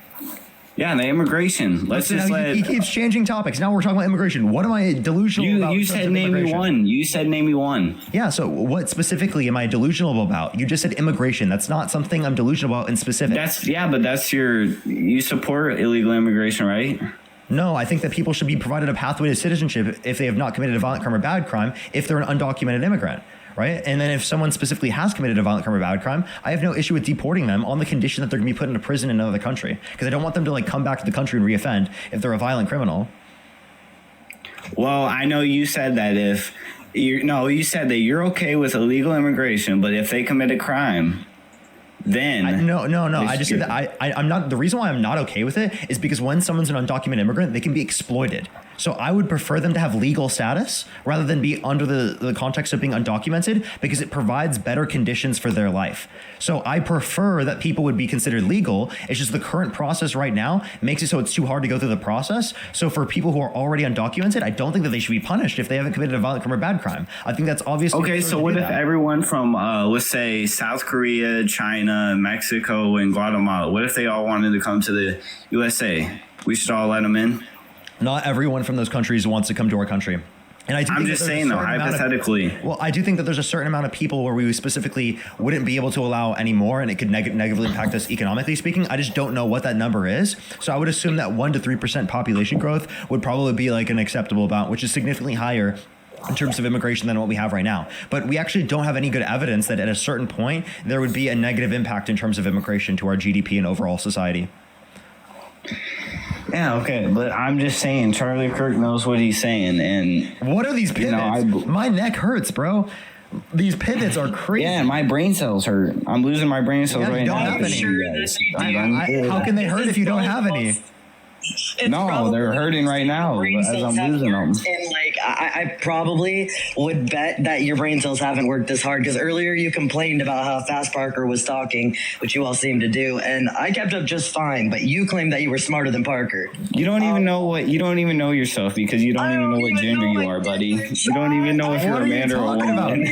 Yeah, the immigration. He keeps changing topics. Now we're talking about immigration. What am I delusional about? You said name me one. You said name me one. Yeah, so what specifically am I delusional about? You just said immigration. That's not something I'm delusional about in specific. But you support illegal immigration, right? No, I think that people should be provided a pathway to citizenship if they have not committed a violent crime or bad crime, if they're an undocumented immigrant. Right. And then if someone specifically has committed a violent crime or bad crime, I have no issue with deporting them on the condition that they're going to be put into prison in another country, because I don't want them to come back to the country and reoffend if they're a violent criminal. Well, I know you said that you said that you're okay with illegal immigration, but if they commit a crime, then no. I just said that I'm not. The reason why I'm not okay with it is because when someone's an undocumented immigrant, they can be exploited. So I would prefer them to have legal status rather than be under the context of being undocumented, because it provides better conditions for their life. So I prefer that people would be considered legal. It's just the current process right now makes it so it's too hard to go through the process. So for people who are already undocumented, I don't think that they should be punished if they haven't committed a violent crime or bad crime. I think that's obviously okay. So what if everyone from let's say South Korea, China, Mexico, and Guatemala, what if they all wanted to come to the USA? We should all let them in. Not everyone from those countries wants to come to our country. And I'm just saying, though, hypothetically. Well, I do think that there's a certain amount of people where we specifically wouldn't be able to allow any more, and it could negatively impact us economically speaking. I just don't know what that number is. So I would assume that 1 to 3% population growth would probably be like an acceptable amount, which is significantly higher in terms of immigration than what we have right now. But we actually don't have any good evidence that at a certain point there would be a negative impact in terms of immigration to our GDP and overall society. Yeah, okay, but I'm just saying, Charlie Kirk knows what he's saying, and what are these pivots? My neck hurts, bro. These pivots are crazy. Yeah, my brain cells hurt. I'm losing my brain cells right now. How can they hurt if you don't have any? No, they're hurting right now as I'm losing them. And like, I probably would bet that your brain cells haven't worked this hard, because earlier you complained about how fast Parker was talking, which you all seem to do, and I kept up just fine. But you claimed that you were smarter than Parker. You don't even know yourself, because you don't even know what gender you are, buddy. You don't even know if you're a man or a woman.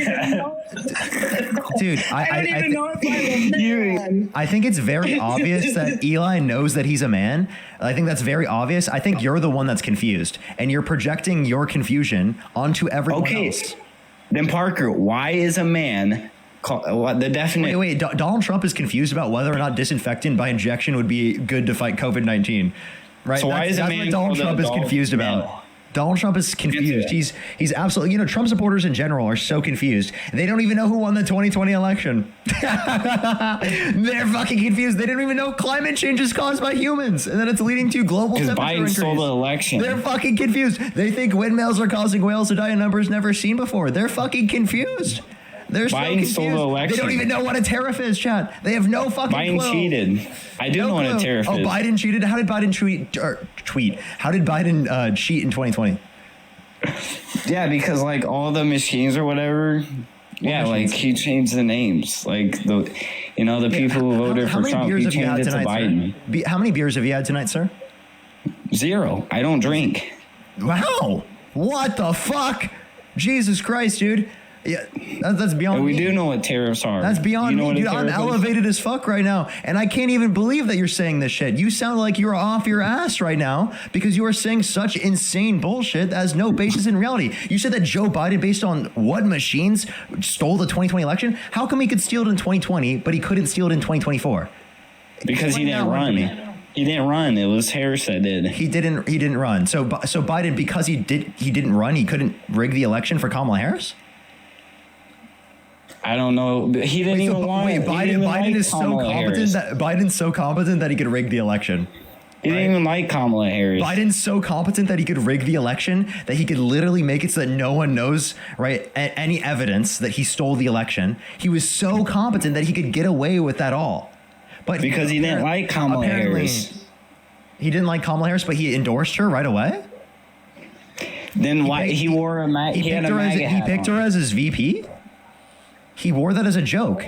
Dude, I think it's very obvious that Eli knows that he's a man. I think that's very obvious. I think you're the one that's confused, and you're projecting your confusion onto everyone else. Then Parker, why is a man the definite? Wait. Donald Trump is confused about whether or not disinfectant by injection would be good to fight COVID-19, right? So why is a man what Donald Trump is confused about? Donald Trump is confused. He's absolutely, Trump supporters in general are so confused. They don't even know who won the 2020 election. They're fucking confused. They don't even know climate change is caused by humans, and that it's leading to global temperature increase. Biden stole the election. They're fucking confused. They think windmills are causing whales to die in numbers never seen before. They're fucking confused. They're so confused. Stole the election. They don't even know what a tariff is, chat. They have no fucking clue. Biden cheated. I do know what a tariff is. Oh, Biden cheated? How did Biden tweet? How did Biden cheat in 2020? Yeah, because like all the machines or whatever. Like he changed the names. Like the people who voted for Trump, he changed it to Biden. How many beers have you had tonight, sir? 0. I don't drink. Wow. What the fuck? Jesus Christ, dude. Yeah, that's beyond me. We do know what tariffs are. That's beyond me, dude. I'm elevated as fuck right now, and I can't even believe that you're saying this shit. You sound like you're off your ass right now because you are saying such insane bullshit that has no basis in reality. You said that Joe Biden, based on what machines, stole the 2020 election? How come he could steal it in 2020, but he couldn't steal it in 2024? Because he didn't run. He didn't run. It was Harris that did. He didn't run. So Biden, because he didn't run, he couldn't rig the election for Kamala Harris? I don't know. He didn't even want. Biden is so competent that Biden's so competent that he could rig the election. He didn't even like Kamala Harris. Biden's so competent that he could rig the election, that he could literally make it so that no one knows, right, any evidence that he stole the election. He was so competent that he could get away with that all. But because he didn't like Kamala Harris. He didn't like Kamala Harris, but he endorsed her right away? Then why he wore a MAGA? He picked her as his VP? He wore that as a joke.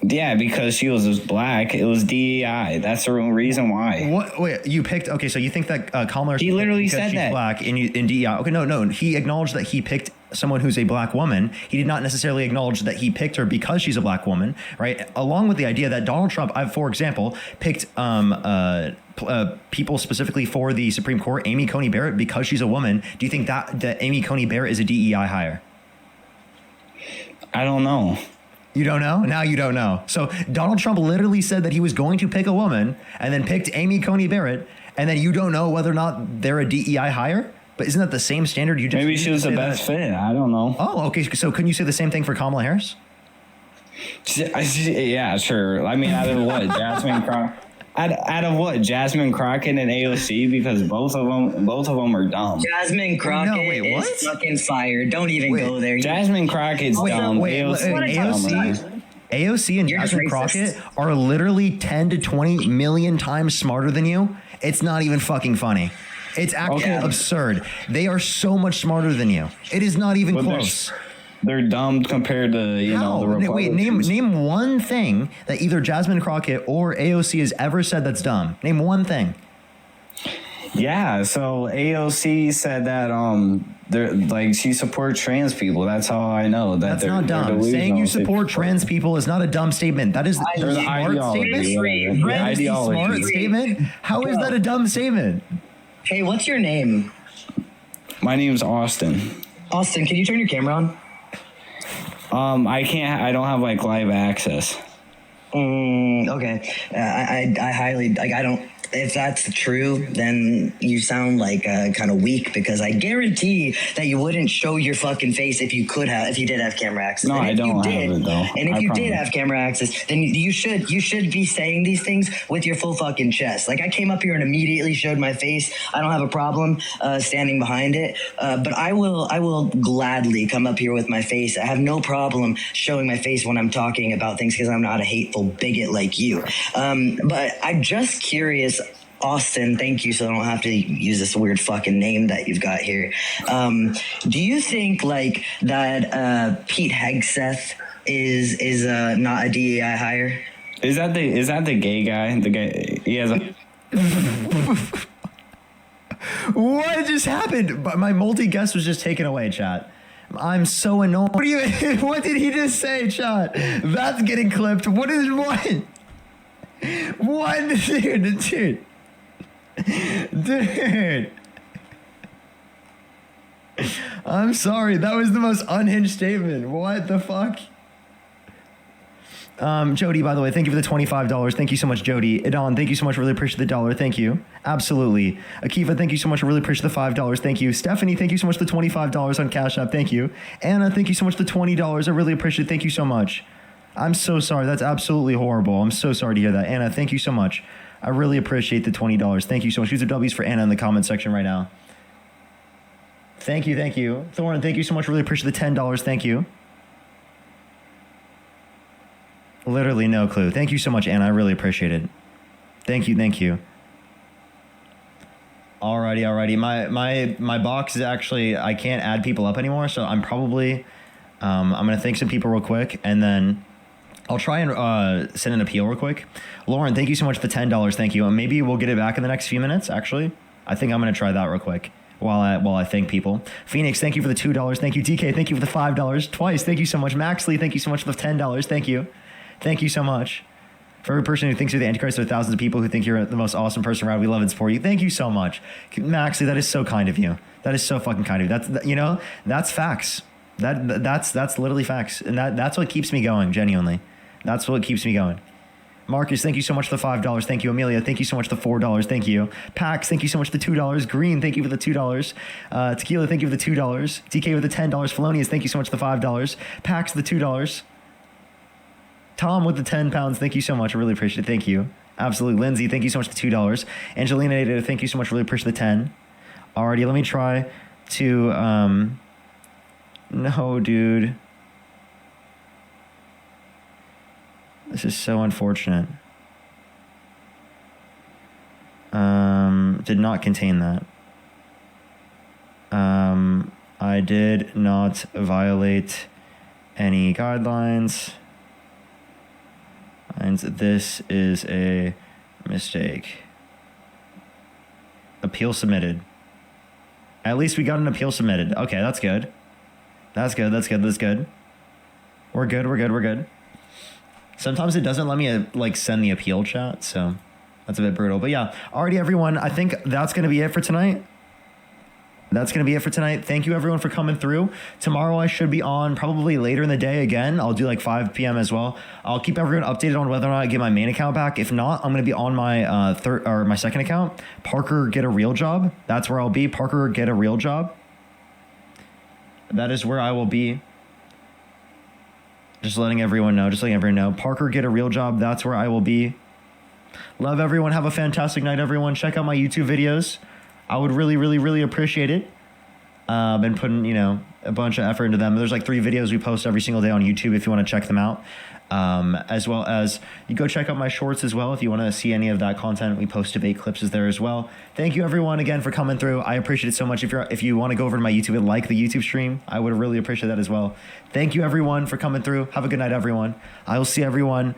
Yeah, because she was black. It was DEI. That's the real reason why. What? Wait, you picked... Okay, so you think that Kamala Harris... He literally said she's that. Black in DEI. Okay, no. He acknowledged that he picked someone who's a black woman. He did not necessarily acknowledge that he picked her because she's a black woman, right? Along with the idea that Donald Trump, for example, picked people specifically for the Supreme Court, Amy Coney Barrett, because she's a woman. Do you think that Amy Coney Barrett is a DEI hire? I don't know. You don't know? Now you don't know. So Donald Trump literally said that he was going to pick a woman and then picked Amy Coney Barrett, and then you don't know whether or not they're a DEI hire? But isn't that the same standard you just... Maybe she was the best fit. I don't know. Oh, okay. So couldn't you say the same thing for Kamala Harris? Yeah, sure. I mean, out of what? Jasmine Crockett? Out of what? Jasmine Crockett and AOC? Because both of them are dumb. Jasmine Crockett is fucking fired. Don't even go there. Jasmine Crockett's dumb. AOC AOC and Jasmine Crockett are literally 10 to 20 million times smarter than you. It's not even fucking funny. It's actually absurd. They are so much smarter than you. It is not even close. They're dumb compared to, the Republicans. Wait, name one thing that either Jasmine Crockett or AOC has ever said that's dumb. Name one thing. Yeah, so AOC said that they're like she supports trans people. That's how I know that that's not dumb. Saying you support trans people is not a dumb statement. That is a smart statement. Smart statement. How is that a dumb statement? Hey, what's your name? My name's Austin. Austin, can you turn your camera on? I can't. I don't have like live access. Okay. I highly like. I don't. If that's true, then you sound like kind of weak because I guarantee that you wouldn't show your fucking face if you did have camera access. No, I don't have it though. And if you did have camera access, then you should be saying these things with your full fucking chest. Like I came up here and immediately showed my face. I don't have a problem standing behind it, but I will gladly come up here with my face. I have no problem showing my face when I'm talking about things because I'm not a hateful bigot like you. But I'm just curious. Austin, thank you. So I don't have to use this weird fucking name that you've got here. Do you think like that Pete Hegseth is not a DEI hire? Is that the gay guy? The guy he has a. What just happened? My multi-guest was just taken away, chat. I'm so annoyed. What did he just say, chat? That's getting clipped. What? Dude. Dude, I'm sorry. That was the most unhinged statement. What the fuck? Jody, by the way, thank you for the $25. Thank you so much, Jody. Idon, thank you so much. Really appreciate the $1. Thank you. Absolutely. Akiva, thank you so much. I really appreciate the $5. Thank you. Stephanie, thank you so much for the $25 on Cash App. Thank you. Anna, thank you so much for the $20. I really appreciate it. Thank you so much. I'm so sorry. That's absolutely horrible. I'm so sorry to hear that. Anna, thank you so much. I really appreciate the $20. Thank you so much. Use the W's for Anna in the comment section right now. Thank you. Thorin, thank you so much. Really appreciate the $10. Thank you. Literally no clue. Thank you so much, Anna. I really appreciate it. Thank you. Alrighty. My box is actually, I can't add people up anymore, so I'm probably, I'm going to thank some people real quick, and then I'll try and send an appeal real quick. Lauren, thank you so much for the $10. Thank you. Maybe we'll get it back in the next few minutes, actually. I think I'm going to try that real quick while I thank people. Phoenix, thank you for the $2. Thank you. DK, thank you for the $5. Twice. Thank you so much. Maxley, thank you so much for the $10. Thank you. Thank you so much. For every person who thinks you're the Antichrist, there are thousands of people who think you're the most awesome person around. We love and support you. Thank you so much. Maxley, that is so kind of you. That is so fucking kind of you. That's facts. That's literally facts. And that's what keeps me going, genuinely. That's what keeps me going. Marcus, thank you so much for the $5. Thank you. Amelia, thank you so much for the $4. Thank you. Pax, thank you so much for the $2. Green, thank you for the $2. Tequila, thank you for the $2. DK with the $10. Felonious, thank you so much for the $5. Pax, the $2. Tom with the 10 pounds, thank you so much. I really appreciate it. Thank you. Absolutely. Lindsay, thank you so much for the $2. Angelina, thank you so much. Really appreciate the 10. Alrighty, let me try to no, dude. This is so unfortunate. Did not contain that. I did not violate any guidelines. And this is a mistake. Appeal submitted. At least we got an appeal submitted. Okay, that's good. That's good. We're good. Sometimes it doesn't let me send the appeal chat, so that's a bit brutal. But yeah, alrighty, everyone. I think that's going to be it for tonight. Thank you, everyone, for coming through. Tomorrow I should be on probably later in the day again. I'll do 5 p.m. as well. I'll keep everyone updated on whether or not I get my main account back. If not, I'm going to be on my my second account, Parker Get a Real Job. That's where I'll be. Parker Get a Real Job. That is where I will be. Just letting everyone know. Parker Get a Real Job. That's where I will be. Love everyone. Have a fantastic night, everyone. Check out my YouTube videos. I would really, really, really appreciate it. Been putting, a bunch of effort into them. There's like 3 videos we post every single day on YouTube if you want to check them out. As well as you go check out my shorts as well if you want to see any of that content. We post debate clips is there as well. Thank you everyone again for coming through. I appreciate it so much. If you want to go over to my YouTube and like the YouTube stream, I would really appreciate that as well. Thank you everyone for coming through. Have a good night, everyone. I will see everyone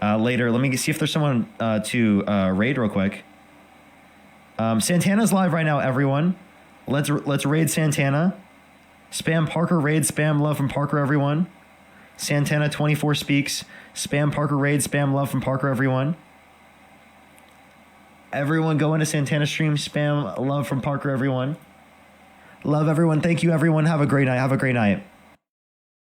later. Let me see if there's someone to raid real quick. Santana's live right now, everyone. Let's raid Santana. Spam Parker raid, spam love from Parker, everyone. Santana 24 speaks. Spam Parker raid, spam love from Parker, everyone. Everyone go into Santana stream, spam love from Parker, everyone. Love everyone. Thank you, everyone. Have a great night. Have a great night.